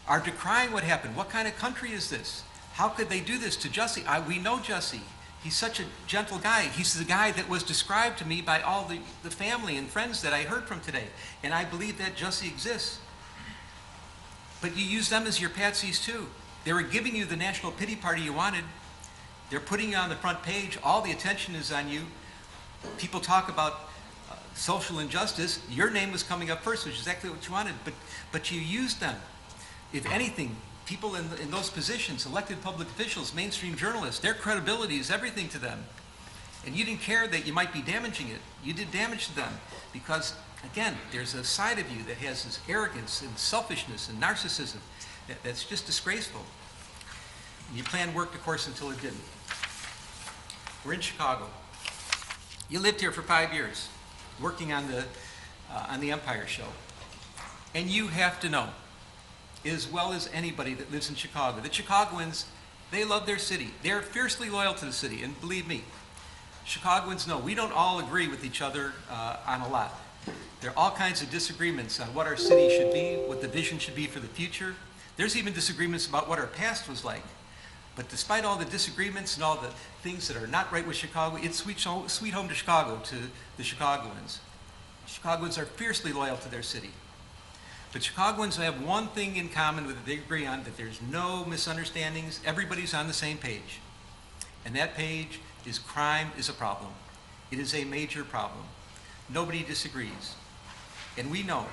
are decrying what happened. What kind of country is this? How could they do this to Jussie? We know Jussie. He's such a gentle guy. He's the guy that was described to me by all the family and friends that I heard from today. And I believe that Jussie exists. But you use them as your patsies too. They were giving you the national pity party you wanted. They're putting you on the front page. All the attention is on you. People talk about social injustice. Your name was coming up first, which is exactly what you wanted. But you used them. If anything, people in those positions, elected public officials, mainstream journalists, their credibility is everything to them. And you didn't care that you might be damaging it. You did damage to them because, again, there's a side of you that has this arrogance and selfishness and narcissism that's just disgraceful. And your plan worked, of course, until it didn't. We're in Chicago. You lived here for 5 years, working on the Empire show. And you have to know, as well as anybody that lives in Chicago, that Chicagoans, they love their city. They're fiercely loyal to the city, and believe me, Chicagoans know we don't all agree with each other on a lot. There are all kinds of disagreements on what our city should be, what the vision should be for the future. There's even disagreements about what our past was like. But despite all the disagreements and all the things that are not right with Chicago, it's sweet home to Chicago to the Chicagoans. Chicagoans are fiercely loyal to their city. But Chicagoans have one thing in common that they agree on, that there's no misunderstandings, everybody's on the same page. And that page is crime is a problem. It is a major problem. Nobody disagrees. And we know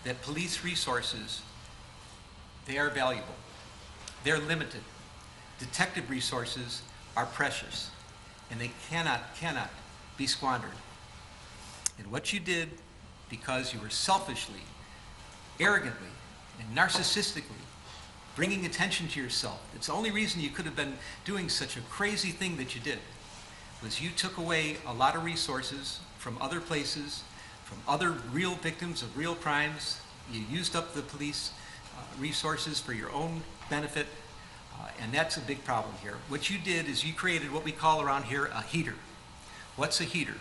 that police resources, they are valuable. They're limited. Detective resources are precious, and they cannot be squandered. And what you did, because you were selfishly, arrogantly, and narcissistically bringing attention to yourself, it's the only reason you could have been doing such a crazy thing that you did, was you took away a lot of resources from other places, from other real victims of real crimes. You used up the police resources for your own benefit. And that's a big problem here. What you did is you created what we call around here a heater. What's a heater?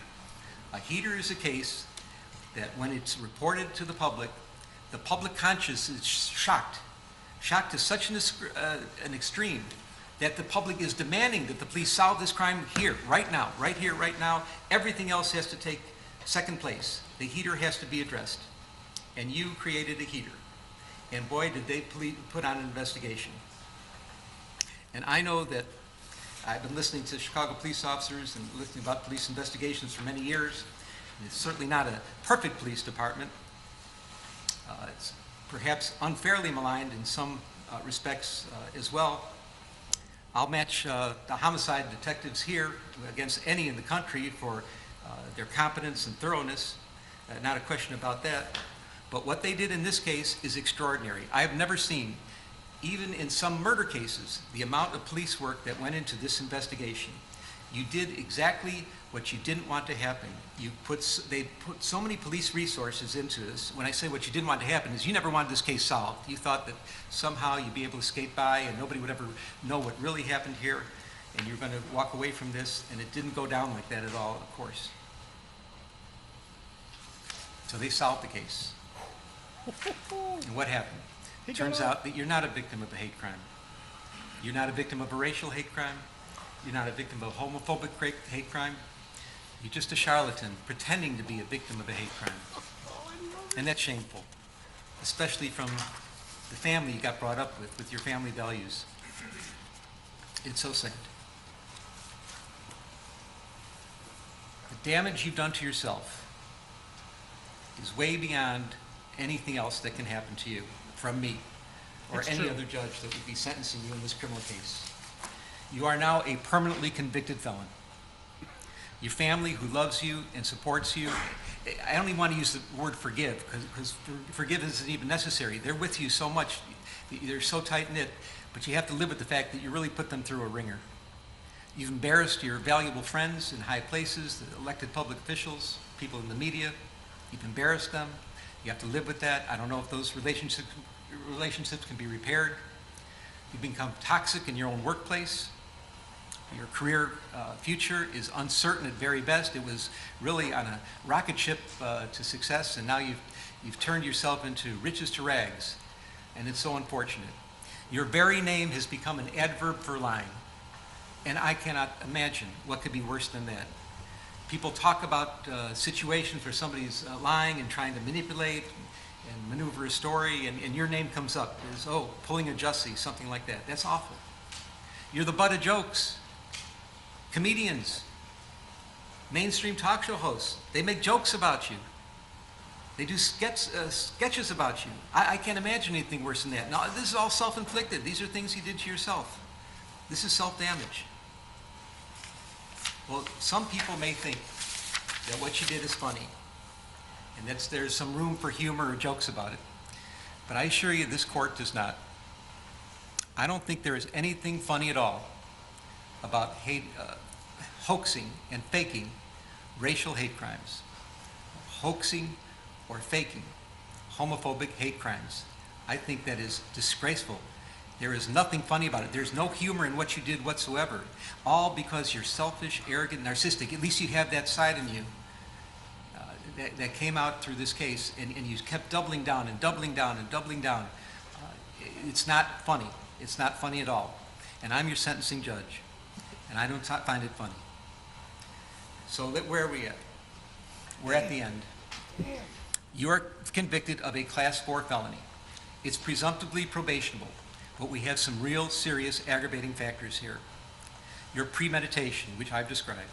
A heater is a case that when it's reported to the public conscience is shocked to such an extreme that the public is demanding that the police solve this crime here, right now, right here, right now. Everything else has to take second place. The heater has to be addressed. And you created a heater. And boy, did they put on an investigation. And I know that I've been listening to Chicago police officers and listening about police investigations for many years. It's certainly not a perfect police department. It's perhaps unfairly maligned in some respects as well. I'll match the homicide detectives here against any in the country for their competence and thoroughness. Not a question about that. But what they did in this case is extraordinary. I have never seen, even in some murder cases, the amount of police work that went into this investigation. You did exactly what you didn't want to happen. They put so many police resources into this. When I say what you didn't want to happen is you never wanted this case solved. You thought that somehow you'd be able to skate by and nobody would ever know what really happened here, and you're going to walk away from this, and it didn't go down like that at all, of course. So they solved the case. And what happened? It turns out that you're not a victim of a hate crime. You're not a victim of a racial hate crime. You're not a victim of a homophobic hate crime. You're just a charlatan pretending to be a victim of a hate crime. And that's shameful, especially from the family you got brought up with your family values. It's so sad. The damage you've done to yourself is way beyond anything else that can happen to you from me or any other judge that would be sentencing you in this criminal case. You are now a permanently convicted felon. Your family who loves you and supports you, I don't even want to use the word forgive because forgiveness isn't even necessary. They're with you so much, they're so tight-knit, but you have to live with the fact that you really put them through a ringer. You've embarrassed your valuable friends in high places, the elected public officials, people in the media. You've embarrassed them. You have to live with that. I don't know if those relationships can be repaired. You've become toxic in your own workplace. Your career future is uncertain at very best. It was really on a rocket ship to success, and now you've turned yourself into riches to rags, and it's so unfortunate. Your very name has become an adverb for lying. And I cannot imagine what could be worse than that. People talk about situations where somebody's lying and trying to manipulate and maneuver a story, and your name comes up as, oh, pulling a Jussie, something like that. That's awful. You're the butt of jokes. Comedians, mainstream talk show hosts, they make jokes about you. They do sketches about you. I can't imagine anything worse than that. Now, this is all self-inflicted. These are things you did to yourself. This is self-damage. Well, some people may think that what you did is funny, and that there's some room for humor or jokes about it. But I assure you, this court does not. I don't think there is anything funny at all about hoaxing and faking racial hate crimes, hoaxing or faking homophobic hate crimes. I think that is disgraceful. There is nothing funny about it. There's no humor in what you did whatsoever. All because you're selfish, arrogant, narcissistic. At least you have that side in you that came out through this case, and you kept doubling down and doubling down and doubling down. It's not funny. It's not funny at all. And I'm your sentencing judge, and I don't find it funny. So where are we at? We're at the end. You are convicted of a Class 4 felony. It's presumptively probationable, but we have some real serious aggravating factors here. Your premeditation, which I've described.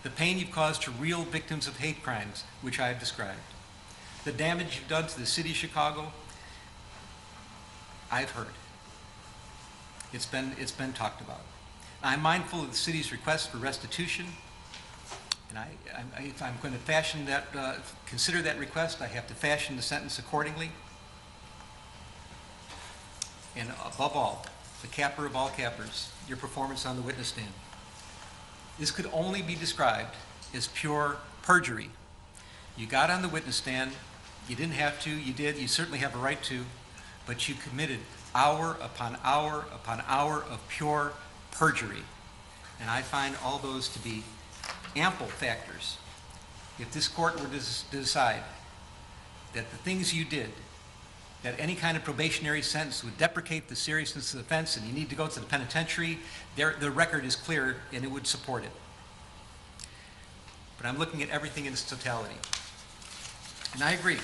The pain you've caused to real victims of hate crimes, which I've described. The damage you've done to the city of Chicago, I've heard. It's been talked about. I'm mindful of the city's request for restitution, and if I'm going to fashion that, consider that request, I have to fashion the sentence accordingly. And above all, the capper of all cappers, your performance on the witness stand. This could only be described as pure perjury. You got on the witness stand, you didn't have to, you did, you certainly have a right to, but you committed hour upon hour upon hour of pure perjury. And I find all those to be ample factors. If this court were to decide that the things you did, that any kind of probationary sentence would deprecate the seriousness of the offense and you need to go to the penitentiary, the record is clear and it would support it. But I'm looking at everything in its totality. And I agree.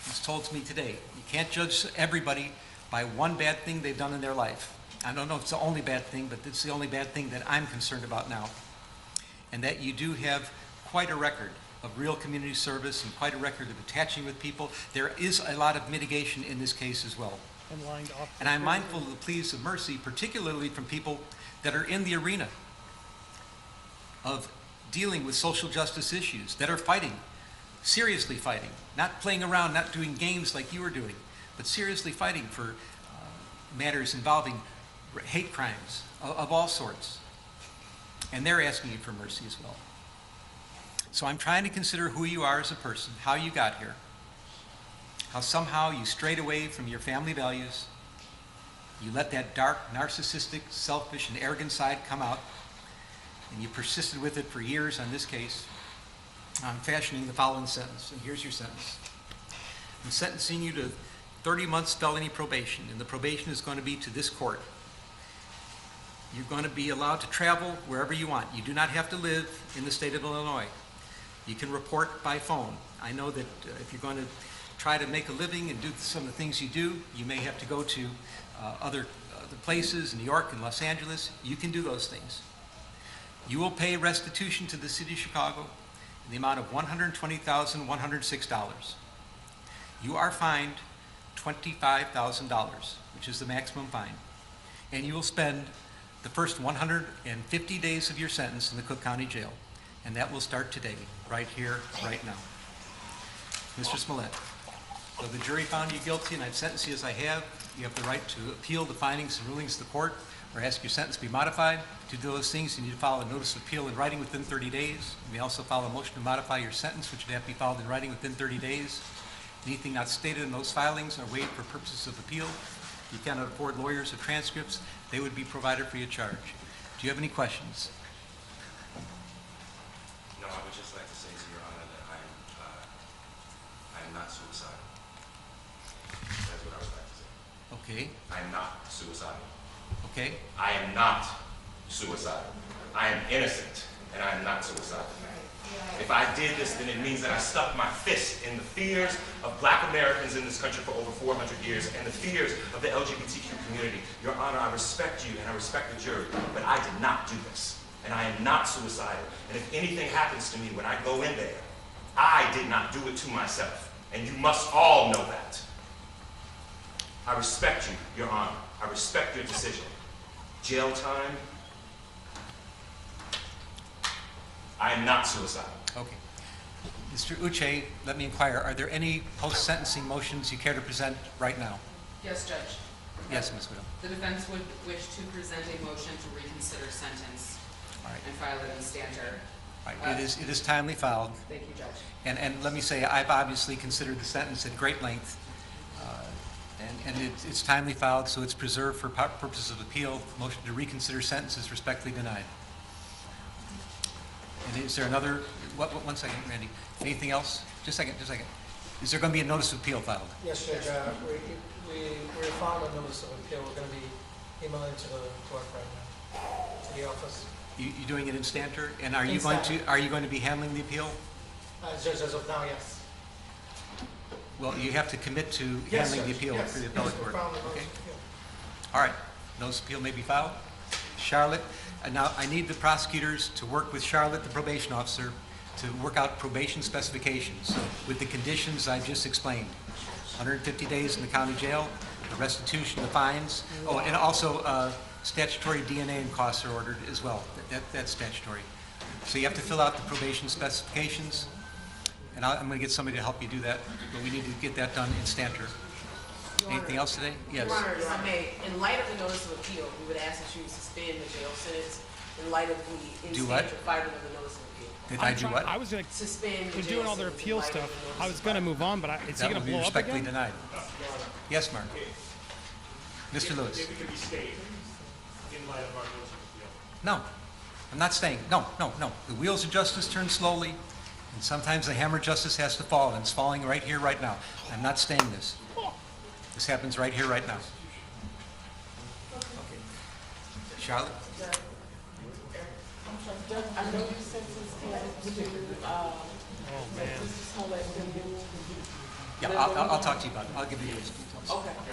It's told to me today, you can't judge everybody by one bad thing they've done in their life. I don't know if it's the only bad thing, but it's the only bad thing that I'm concerned about now. And that you do have quite a record of real community service and quite a record of attaching with people. There is a lot of mitigation in this case as well. And I'm mindful of the pleas of mercy, particularly from people that are in the arena of dealing with social justice issues, that are fighting, seriously fighting, not playing around, not doing games like you were doing, but seriously fighting for matters involving hate crimes of all sorts. And they're asking you for mercy as well. So I'm trying to consider who you are as a person, how you got here, how somehow you strayed away from your family values, you let that dark, narcissistic, selfish, and arrogant side come out, and you persisted with it for years on this case. I'm fashioning the following sentence, and here's your sentence. I'm sentencing you to 30 months felony probation, and the probation is going to be to this court. You're going to be allowed to travel wherever you want. You do not have to live in the state of Illinois. You can report by phone. I know that if you're going to try to make a living and do some of the things you do, you may have to go to other places, New York and Los Angeles. You can do those things. You will pay restitution to the city of Chicago in the amount of $120,106. You are fined $25,000, which is the maximum fine. And you will spend the first 150 days of your sentence in the Cook County Jail. And that will start today, right here, right now. Mr. Smollett, so the jury found you guilty and I've sentenced you as I have. You have the right to appeal the findings and rulings of the court or ask your sentence to be modified. To do those things, you need to file a notice of appeal in writing within 30 days. You may also file a motion to modify your sentence, which would have to be filed in writing within 30 days. Anything not stated in those filings are waived for purposes of appeal. You cannot afford lawyers or transcripts. They would be provided free of charge. Do you have any questions? No, I would just like to say to Your Honor that I am not suicidal. That's what I would like to say. Okay. I am not suicidal. Okay. I am not suicidal. I am innocent, and I am not suicidal. If I did this, then it means that I stuck my fist in the fears of Black Americans in this country for over 400 years and the fears of the LGBTQ community. Your Honor, I respect you and I respect the jury, but I did not do this. And I am not suicidal. And if anything happens to me when I go in there, I did not do it to myself. And you must all know that. I respect you, Your Honor. I respect your decision. Jail time. I am not suicidal. Okay. Mr. Uche, let me inquire, are there any post-sentencing motions you care to present right now? Yes, Judge. Yes, Ms. Widow. The defense would wish to present a motion to reconsider sentence and file it in stanter. All right. It is timely filed. Thank you, Judge. And let me say, I've obviously considered the sentence at great length, and it's timely filed, so it's preserved for purposes of appeal. Motion to reconsider sentence is respectfully denied. And is there another, one second, Randy. Anything else? Just a second. Is there going to be a notice of appeal filed? Yes, Judge. We filed a notice of appeal. We're going to be emailing to the clerk right now, to the office. You doing it in stanter? And are In you going stanter. to be handling the appeal? Judge, as of now, yes. Well, you have to commit to Yes, handling the Judge. appeal Yes, for the yes, appellate we're court. filing the notice Okay. of appeal. All right. Notice of appeal may be filed. Charlotte, and now I need the prosecutors to work with Charlotte, the probation officer, to work out probation specifications with the conditions I just explained. 150 days in the county jail, the restitution, the fines. Oh, and also statutory DNA and costs are ordered as well. That's statutory. So you have to fill out the probation specifications, and I'm going to get somebody to help you do that, but we need to get that done in stanter. Anything else today? Yes. Your Honor, if I may, in light of the notice of appeal, we would ask that you suspend the jail sentence in light of the Do what? instanter filing of the notice of appeal. Did I do what? I was going to Suspend the They're jail doing all their sentence in appeal light of stuff. the notice I was of going to filing. move on, but is he That going will to be blow up respectfully again? denied. Yes, Mark. Mr. Lewis. If it can be stayed in light of our notice of appeal. No, I'm not staying. No. The wheels of justice turn slowly, and sometimes the hammer of justice has to fall, and it's falling right here, right now. I'm not staying this. This happens right here, right now. Okay. Charlotte? I know you sentenced him to, Jussie Smollett. Yeah, I'll talk to you about it. I'll give you those details.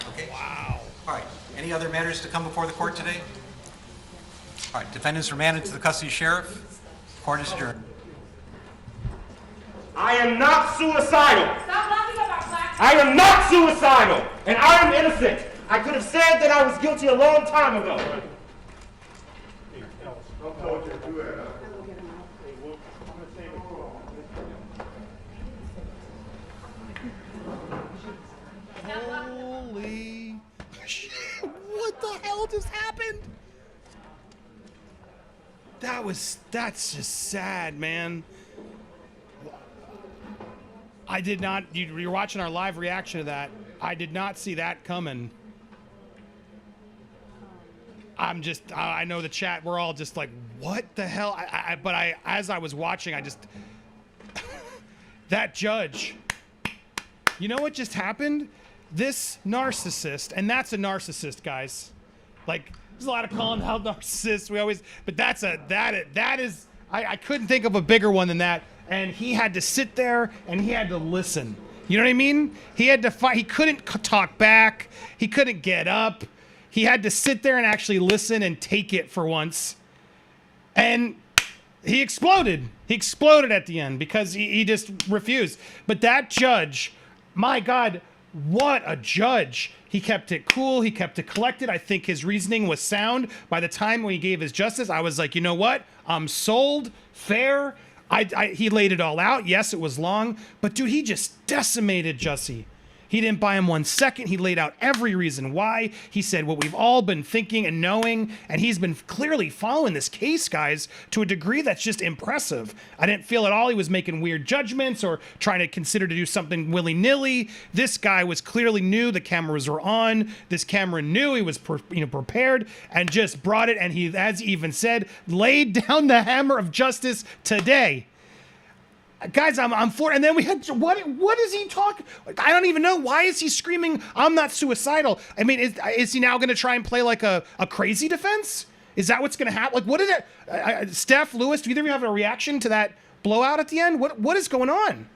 Okay? Wow. All right. Any other matters to come before the court today? All right. Defendants remanded to the custody of sheriff. Court is adjourned. I am not suicidal. Stop laughing about black. I am not suicidal, and I am innocent. I could have said that I was guilty a long time ago. Holy shit. What the hell just happened? That's just sad, man. I did not, you're watching our live reaction to that. I did not see that coming. I know the chat, we're all just like, what the hell? But as I was watching, that judge, you know what just happened? This narcissist, and that's a narcissist, guys. Like, there's a lot of calling out narcissists. But that is, I couldn't think of a bigger one than that. And he had to sit there and he had to listen. You know what I mean? He had to fight. He couldn't talk back. He couldn't get up. He had to sit there and actually listen and take it for once. And he exploded. He exploded at the end because he just refused. But that judge, my God, what a judge. He kept it cool. He kept it collected. I think his reasoning was sound. By the time when he gave his justice, I was like, you know what? I'm sold. Fair. He laid it all out. Yes, it was long. But, dude, he just decimated Jussie. He didn't buy him 1 second. He laid out every reason why. He said what we've all been thinking and knowing, and he's been clearly following this case, guys, to a degree that's just impressive. I didn't feel at all he was making weird judgments or trying to consider to do something willy-nilly. This guy was clearly knew the cameras were on. This camera knew he was prepared and just brought it, and he, as he even said, laid down the hammer of justice today. Guys, I'm for. And then we had what is he talking? I don't even know. Why is he screaming? I'm not suicidal. I mean, is he now going to try and play like a crazy defense? Is that what's going to happen? Like, what is it? Steph, Lewis, do either of you have a reaction to that blowout at the end? What is going on?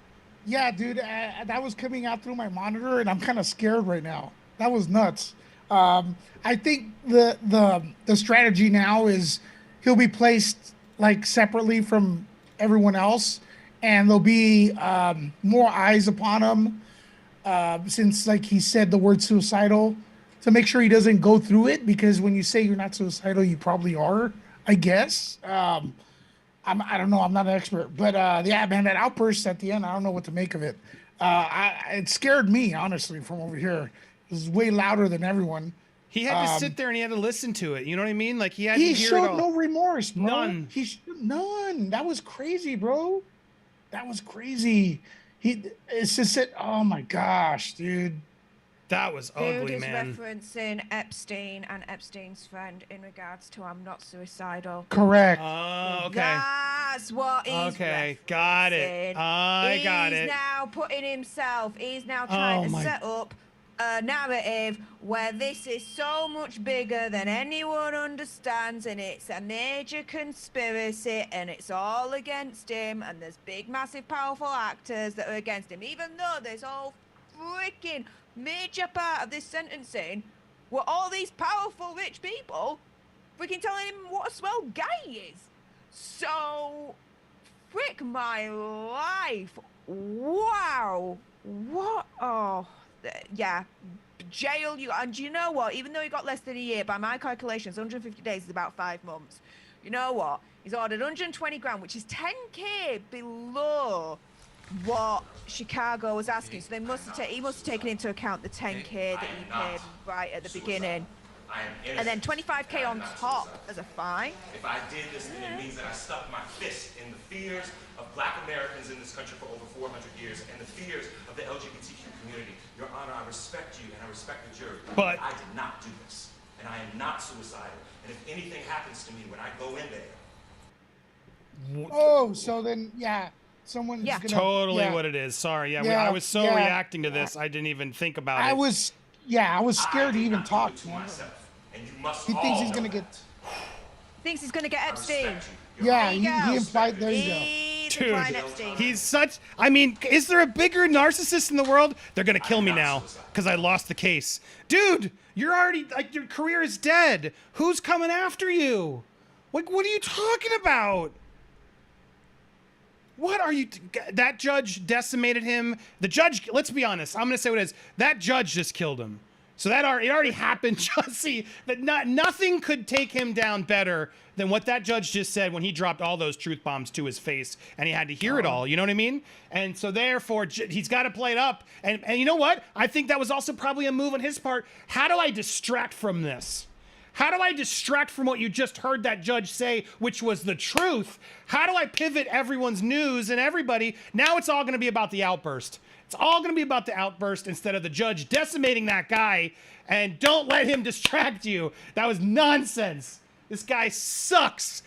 Yeah, dude, that was coming out through my monitor, and I'm kind of scared right now. That was nuts. I think the strategy now is he'll be placed like separately from everyone else, and there'll be more eyes upon him since, like he said, the word suicidal, to make sure he doesn't go through it, because when you say you're not suicidal, you probably are, I guess. I don't know. I'm not an expert, but yeah, man, that outburst at the end, I don't know what to make of it. It scared me, honestly, from over here. It was way louder than everyone. He had to sit there and he had to listen to it. You know what I mean? Like he had to hear it all. Showed no remorse, bro. None. None. That was crazy, bro. That was crazy. It's just it. Oh my gosh, dude. That was ugly, man. Dude is referencing Epstein and Epstein's friend in regards to I'm not suicidal. Correct. Oh, okay. That's what he's Okay, got it. I got it. He's now putting himself, he's now trying to set up a narrative where this is so much bigger than anyone understands, and it's a major conspiracy, and it's all against him, and there's big, massive, powerful actors that are against him, even though this whole freaking major part of this sentencing were all these powerful, rich people freaking telling him what a swell guy he is. So, frick my life. Wow. What? Oh, yeah. Jail, and you know what? Even though he got less than a year, by my calculations, 150 days is about 5 months. You know what? He's ordered 120 grand, which is 10K below what Chicago was asking. So he must have taken into account the 10K that he paid right at the beginning. And then 25K on top as a fine. If I did this, then it means that I stuck my fist in the fears of black Americans in this country for over 400 years and the fears of the LGBTQ community. Your Honor, I respect you and I respect the jury. But I did not do this. And I am not suicidal. And if anything happens to me when I go in there. Oh, so then, yeah. Someone's gonna, totally what it is. Sorry. I was so reacting to this, I didn't even think about it. I was scared to even talk to him. He thinks he's gonna get. Thinks he's gonna get Epstein. Yeah, he implied. There you go. Dude, he's such. I mean, is there a bigger narcissist in the world? They're gonna kill me now because I lost the case. Dude, you're already like your career is dead. Who's coming after you? Like, what are you talking about? What are you? That judge decimated him. The judge. Let's be honest. I'm gonna say what it is. That judge just killed him. So it already happened, Jussie. That nothing could take him down better than what that judge just said when he dropped all those truth bombs to his face, and he had to hear it all. You know what I mean? And so therefore, he's got to play it up. And you know what? I think that was also probably a move on his part. How do I distract from this? How do I distract from what you just heard that judge say, which was the truth? How do I pivot everyone's news and everybody? Now it's all going to be about the outburst. It's all going to be about the outburst instead of the judge decimating that guy. And don't let him distract you. That was nonsense. This guy sucks.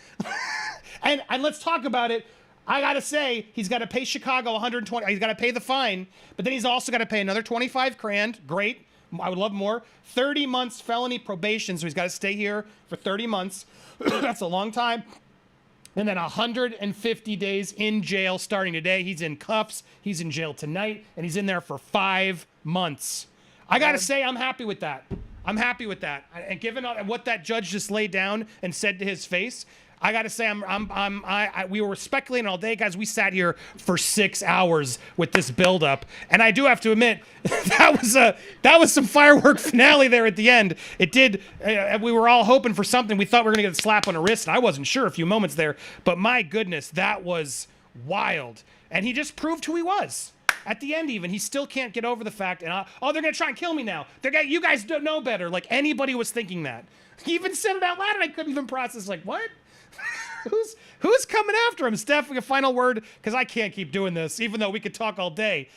and let's talk about it. I got to say, he's got to pay Chicago 120. He's got to pay the fine. But then he's also got to pay another 25 grand. Great. I would love more. 30 months felony probation. So he's got to stay here for 30 months. That's a long time. And then 150 days in jail starting today. He's in cuffs. He's in jail tonight. And he's in there for 5 months. I got to say, I'm happy with that. I'm happy with that. And given what that judge just laid down and said to his face, I got to say, we were speculating all day, guys. We sat here for 6 hours with this buildup, and I do have to admit that was some firework finale there at the end. It did. We were all hoping for something. We thought we were gonna get a slap on the wrist, and I wasn't sure a few moments there. But my goodness, that was wild, and he just proved who he was. At the end, even he still can't get over the fact, and they're gonna try and kill me now. You guys don't know better. Like anybody was thinking that. He even said it out loud, and I couldn't even process. Like what? Who's coming after him? Steph, a final word, because I can't keep doing this, even though we could talk all day.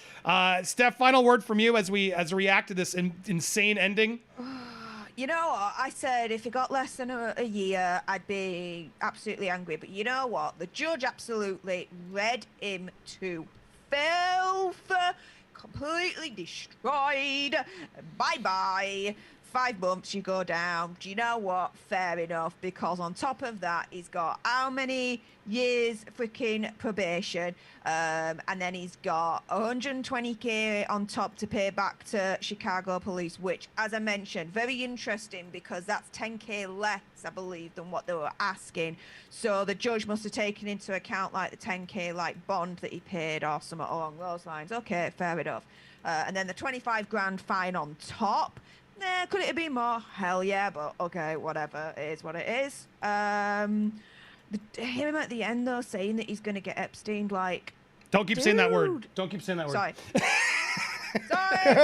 Steph, final word from you as we react to this insane ending. You know what? I said if he got less than a year, I'd be absolutely angry. But you know what? The judge absolutely read him to filth, completely destroyed. Bye-bye. 5 months, you go down. Do you know what? Fair enough, because on top of that, he's got how many years freaking probation, and then he's got 120K on top to pay back to Chicago police, which, as I mentioned, very interesting because that's 10K less, I believe, than what they were asking. So the judge must have taken into account like the 10K like bond that he paid or something along those lines. Okay, fair enough. And then the 25 grand fine on top. Nah, could it have been more? Hell yeah, but okay, whatever. It is what it is. Hear him at the end, though, saying that he's going to get Epstein, like... Don't keep saying that word. Don't keep saying that word. Sorry. Sorry.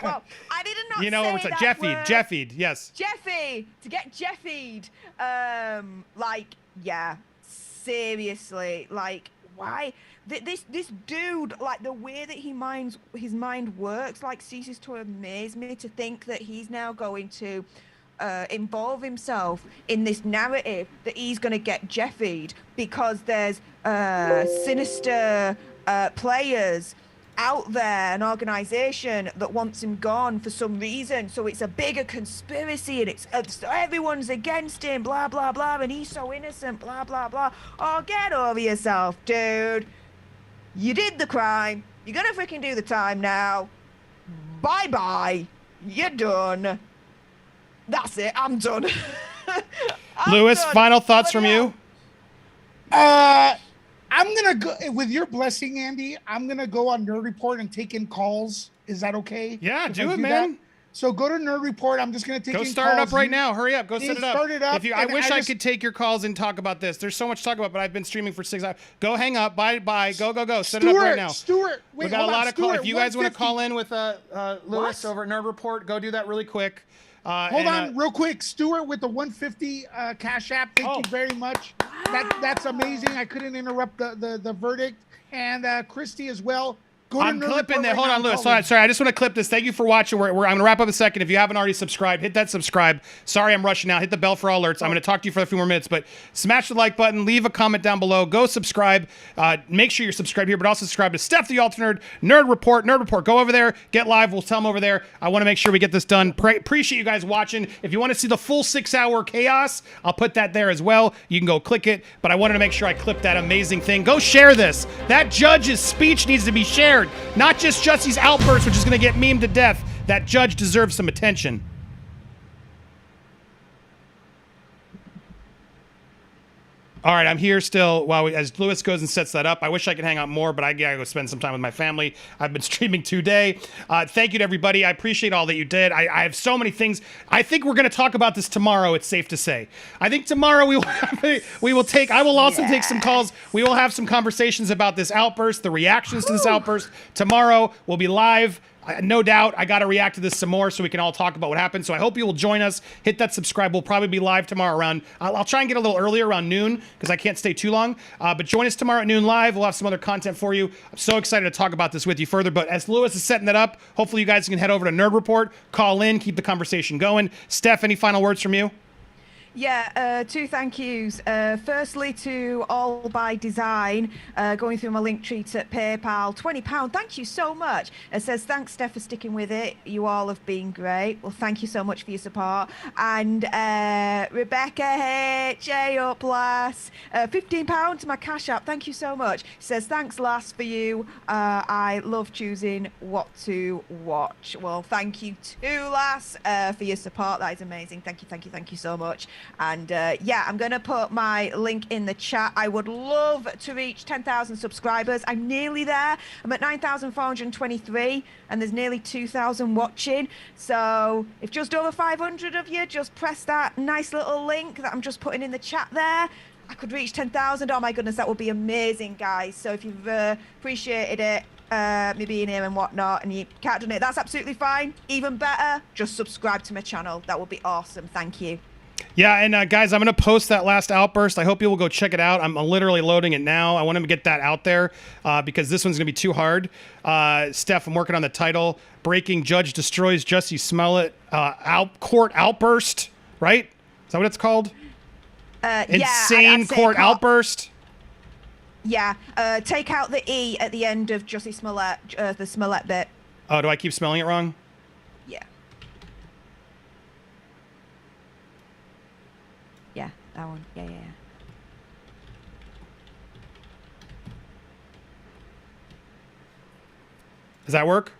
Well, I did not you know say what's that Jeffied, word. Jeffied, yes. Jeffy! To get Jeffied. Like, yeah, seriously, like, why? This dude, like the way that his mind works, like ceases to amaze me. To think that he's now going to involve himself in this narrative that he's going to get Jeffied because there's sinister players out there, an organization that wants him gone for some reason, so it's a bigger conspiracy and it's everyone's against him, blah blah blah, and he's so innocent, blah blah blah. Oh, get over yourself, dude. You did the crime, you're gonna freaking do the time now. Bye bye, you're done. That's it, I'm done. Lewis, final thoughts from you? I'm gonna go with your blessing, Andy. I'm gonna go on Nerd Report and take in calls. Is that okay? Yeah, if do I it, man. That? So go to Nerd Report. I'm just gonna take in calls. Go start it up right now. Hurry up. Go set it up. Start it up. I wish I could take your calls and talk about this. There's so much to talk about, but I've been streaming for 6 hours. Go hang up. Bye. Go. Set it up right now. Stuart, wait, we got a lot of calls. If you guys want to 150. call in with Lewis over at Nerd Report, go do that really quick. Hold on, real quick. Stuart with the 150 Cash App. Thank you very much. That's amazing. I couldn't interrupt the verdict. And Christy as well. I'm clipping that. Hold on, Lewis. Sorry, I just want to clip this. Thank you for watching. I'm going to wrap up in a second. If you haven't already subscribed, hit that subscribe. Sorry, I'm rushing out. Hit the bell for all alerts. I'm going to talk to you for a few more minutes, but smash the like button. Leave a comment down below. Go subscribe. Make sure you're subscribed here, but also subscribe to Steph the Alternate, Nerd Report. Go over there. Get live. We'll tell them over there. I want to make sure we get this done. Appreciate you guys watching. If you want to see the full 6-hour chaos, I'll put that there as well. You can go click it, but I wanted to make sure I clipped that amazing thing. Go share this. That judge's speech needs to be shared, not just Jussie's outburst, which is going to get memed to death. That judge deserves some attention. All right, I'm here still as Lewis goes and sets that up. I wish I could hang out more, but I gotta go spend some time with my family. I've been streaming today. Thank you to everybody. I appreciate all that you did. I have so many things. I think we're gonna talk about this tomorrow. It's safe to say. I think tomorrow I will also take some calls. We will have some conversations about this outburst, the reactions to this outburst. Tomorrow we'll be live. No doubt, I got to react to this some more so we can all talk about what happened. So I hope you will join us. Hit that subscribe. We'll probably be live tomorrow around, I'll try and get a little earlier around noon because I can't stay too long. But join us tomorrow at noon live. We'll have some other content for you. I'm so excited to talk about this with you further. But as Lewis is setting that up, hopefully you guys can head over to Nerd Report, call in, keep the conversation going. Steph, any final words from you? Yeah, 2 thank yous. Firstly, to All By Design, going through my link treat at PayPal, £20. Thank you so much. It says, thanks, Steph, for sticking with it. You all have been great. Well, thank you so much for your support. And Rebecca H, up, lass. £15 to my Cash App. Thank you so much. It says, thanks, lass, for you. I love choosing what to watch. Well, thank you too, lass, for your support. That is amazing. Thank you so much. And yeah, I'm going to put my link in the chat. I would love to reach 10,000 subscribers. I'm nearly there. I'm at 9,423 and there's nearly 2,000 watching. So if just over 500 of you just press that nice little link that I'm just putting in the chat there, I could reach 10,000. Oh my goodness, that would be amazing, guys. So if you've appreciated it, me being here and whatnot, and you can't donate, that's absolutely fine. Even better, just subscribe to my channel. That would be awesome. Thank you. Yeah, and guys, I'm going to post that last outburst. I hope you will go check it out. I'm literally loading it now. I want to get that out there because this one's going to be too hard. Steph, I'm working on the title. Breaking Judge Destroys Jussie Smollett Court Outburst, right? Is that what it's called? Insane I'd say court outburst? Yeah, take out the E at the end of Jussie Smollett, the Smollett bit. Oh, do I keep spelling it wrong? Yeah. Yeah, that one. Yeah. Does that work?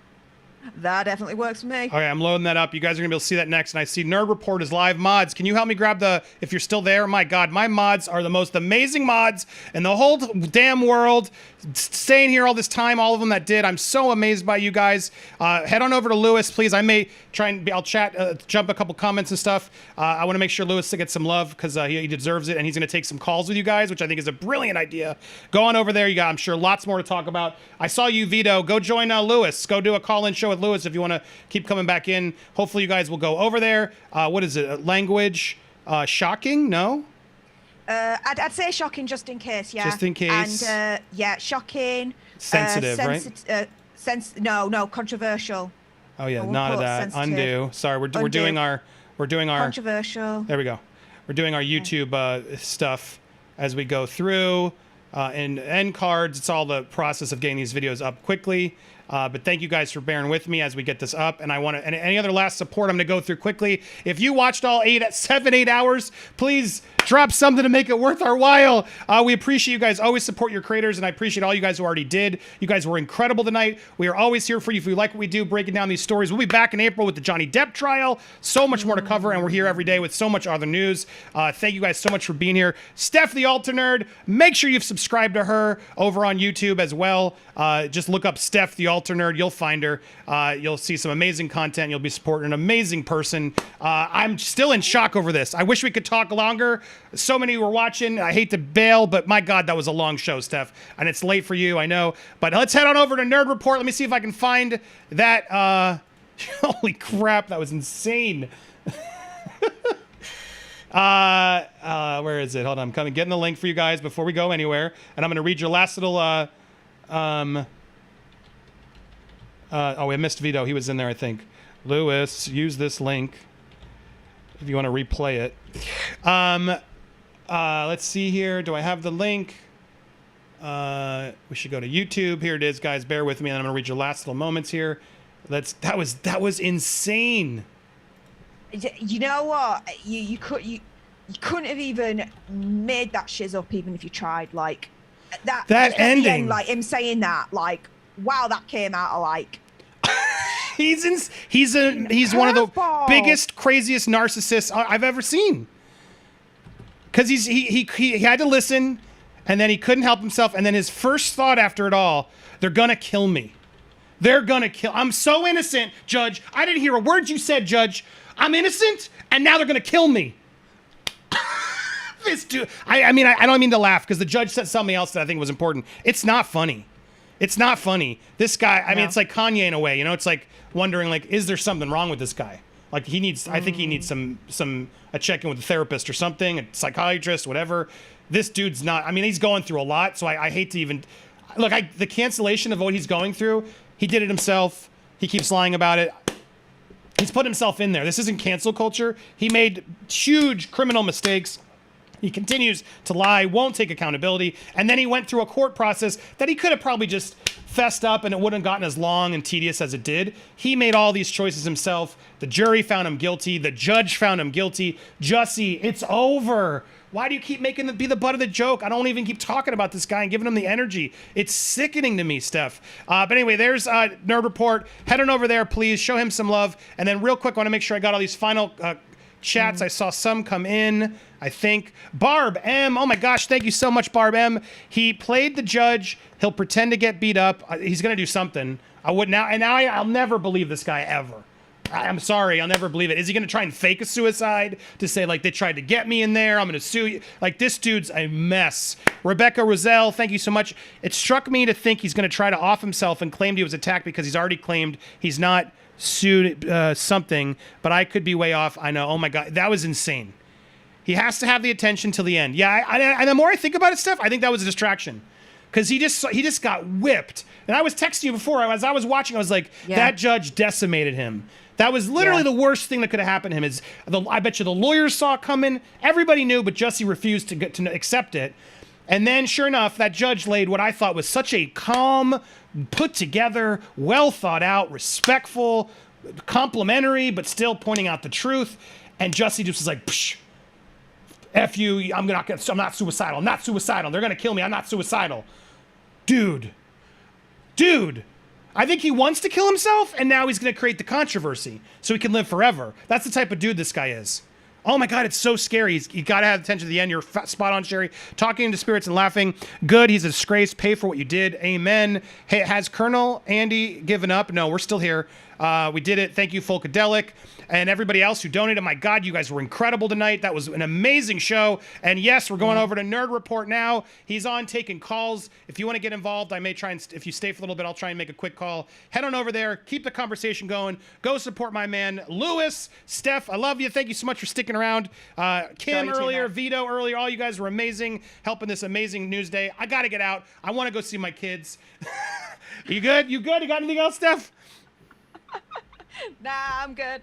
That definitely works for me. Okay, I'm loading that up. You guys are going to be able to see that next. And I see Nerd Report is live. Mods, can you help me grab if you're still there? My God, my mods are the most amazing mods in the whole damn world. Staying here all this time, all of them that did. I'm so amazed by you guys. Head on over to Lewis, please. I may try and I'll chat, jump a couple comments and stuff. I want to make sure Lewis gets some love because he deserves it. And he's going to take some calls with you guys, which I think is a brilliant idea. Go on over there. You got, I'm sure, lots more to talk about. I saw you, Vito. Go join Lewis. Go do a call-in show with Lewis if you want to keep coming back in. Hopefully you guys will go over there. What is it? Language? Shocking? No? I'd say shocking just in case, yeah. Just in case. And yeah, shocking. Sensitive, right? No, controversial. Oh yeah, I will none of put that. sensitive. Undo. Sorry, we're Undo. doing our Controversial. There we go. We're doing our YouTube stuff as we go through and end cards. It's all the process of getting these videos up quickly. But thank you guys for bearing with me as we get this up. And I want to, and any other last support I'm going to go through quickly. If you watched all 8 hours, please drop something to make it worth our while. We appreciate you guys. Always support your creators, and I appreciate all you guys who already did. You guys were incredible tonight. We are always here for you if you like what we do, breaking down these stories. We'll be back in April with the Johnny Depp trial. So much more to cover, and we're here every day with so much other news. Thank you guys so much for being here. Steph the Alter Nerd, make sure you've subscribed to her over on YouTube as well. Just look up Steph the Alter Nerd. You'll find her. You'll see some amazing content. You'll be supporting an amazing person. I'm still in shock over this. I wish we could talk longer. So many were watching. I hate to bail, but my God, that was a long show, Steph. And it's late for you, I know. But let's head on over to Nerd Report. Let me see if I can find that. Holy crap, that was insane. Where is it? Hold on, I'm getting the link for you guys before we go anywhere. And I'm going to read your last little... oh, we missed Vito. He was in there, I think. Lewis, use this link if you want to replay it. Let's see here. Do I have the link? We should go to YouTube. Here it is, guys. Bear with me, and I'm going to read your last little moments here. That was insane. You know what? You couldn't have even made that shiz up even if you tried. Like that ending, end, like him saying that, like, wow, that came out of like. He's one of the biggest, craziest narcissists I've ever seen. Because he had to listen, and then he couldn't help himself, and then his first thought after it all, they're gonna kill me. They're gonna kill. I'm so innocent, Judge. I didn't hear a word you said, Judge. I'm innocent, and now they're gonna kill me. This dude. I mean, I don't mean to laugh because the judge said something else that I think was important. It's not funny. It's not funny. This guy, I mean, it's like Kanye in a way, you know, it's like wondering, like, is there something wrong with this guy? Like he needs, I think he needs a check-in with a therapist or something, a psychiatrist, whatever. This dude's not, I mean, he's going through a lot. So I hate to even, look, the cancellation of what he's going through, he did it himself. He keeps lying about it. He's put himself in there. This isn't cancel culture. He made huge criminal mistakes. He continues to lie, won't take accountability, and then he went through a court process that he could have probably just fessed up and it wouldn't have gotten as long and tedious as it did. He made all these choices himself. The jury found him guilty. The judge found him guilty. Jussie, it's over. Why do you keep making it be the butt of the joke? I don't even keep talking about this guy and giving him the energy. It's sickening to me, Steph. But anyway, there's Nerd Report. Head on over there, please. Show him some love. And then real quick, I want to make sure I got all these final chats. I saw some come in, I think. Barb M. Oh my gosh, thank you so much, Barb M. He played the judge. He'll pretend to get beat up. He's going to do something. I'll never believe this guy ever. I'm sorry, I'll never believe it. Is he going to try and fake a suicide to say, like, they tried to get me in there, I'm going to sue you? Like, this dude's a mess. Rebecca Roselle, thank you so much. It struck me to think he's going to try to off himself and claimed he was attacked because he's already claimed he's not sued something, but I could be way off. I know. Oh my God, that was insane. He has to have the attention till the end. Yeah, and the more I think about it, Steph, I think that was a distraction. Because he just got whipped. And I was texting you before, as I was watching, I was like, that judge decimated him. That was literally the worst thing that could have happened to him. I bet you the lawyers saw it coming. Everybody knew, but Jussie refused to accept it. And then, sure enough, that judge laid what I thought was such a calm, put together, well thought out, respectful, complimentary, but still pointing out the truth. And Jussie just was like, psh, F you, I'm not suicidal. I'm not suicidal. They're going to kill me. I'm not suicidal. Dude. I think he wants to kill himself, and now he's going to create the controversy so he can live forever. That's the type of dude this guy is. Oh my God, it's so scary. You got to have attention to the end. You're spot on, Sherry. Talking to spirits and laughing. Good. He's a disgrace. Pay for what you did. Amen. Hey, has Colonel Andy given up? No, we're still here. We did it. Thank you, Folkadelic. And everybody else who donated. My God, you guys were incredible tonight. That was an amazing show. And yes, we're going over to Nerd Report now. He's on taking calls. If you want to get involved, I may try and, if you stay for a little bit, I'll try and make a quick call. Head on over there. Keep the conversation going. Go support my man, Lewis. Steph, I love you. Thank you so much for sticking around. Kim earlier, Vito earlier. All you guys were amazing, helping this amazing news day. I got to get out. I want to go see my kids. You good? You got anything else, Steph? Nah, I'm good.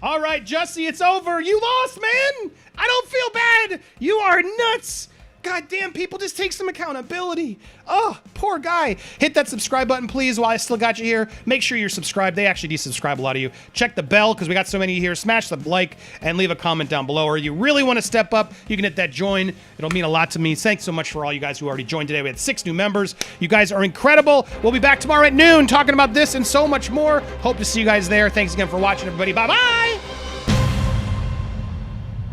All right, Jussie, it's over. You lost, man. I don't feel bad. You are nuts. God damn, people, just take some accountability. Oh, poor guy. Hit that subscribe button, please, while I still got you here. Make sure you're subscribed. They actually desubscribe a lot of you. Check the bell, because we got so many here. Smash the like and leave a comment down below. Or you really want to step up, you can hit that join. It'll mean a lot to me. Thanks so much for all you guys who already joined today. We had 6 new members. You guys are incredible. We'll be back tomorrow at noon talking about this and so much more. Hope to see you guys there. Thanks again for watching, everybody. Bye-bye.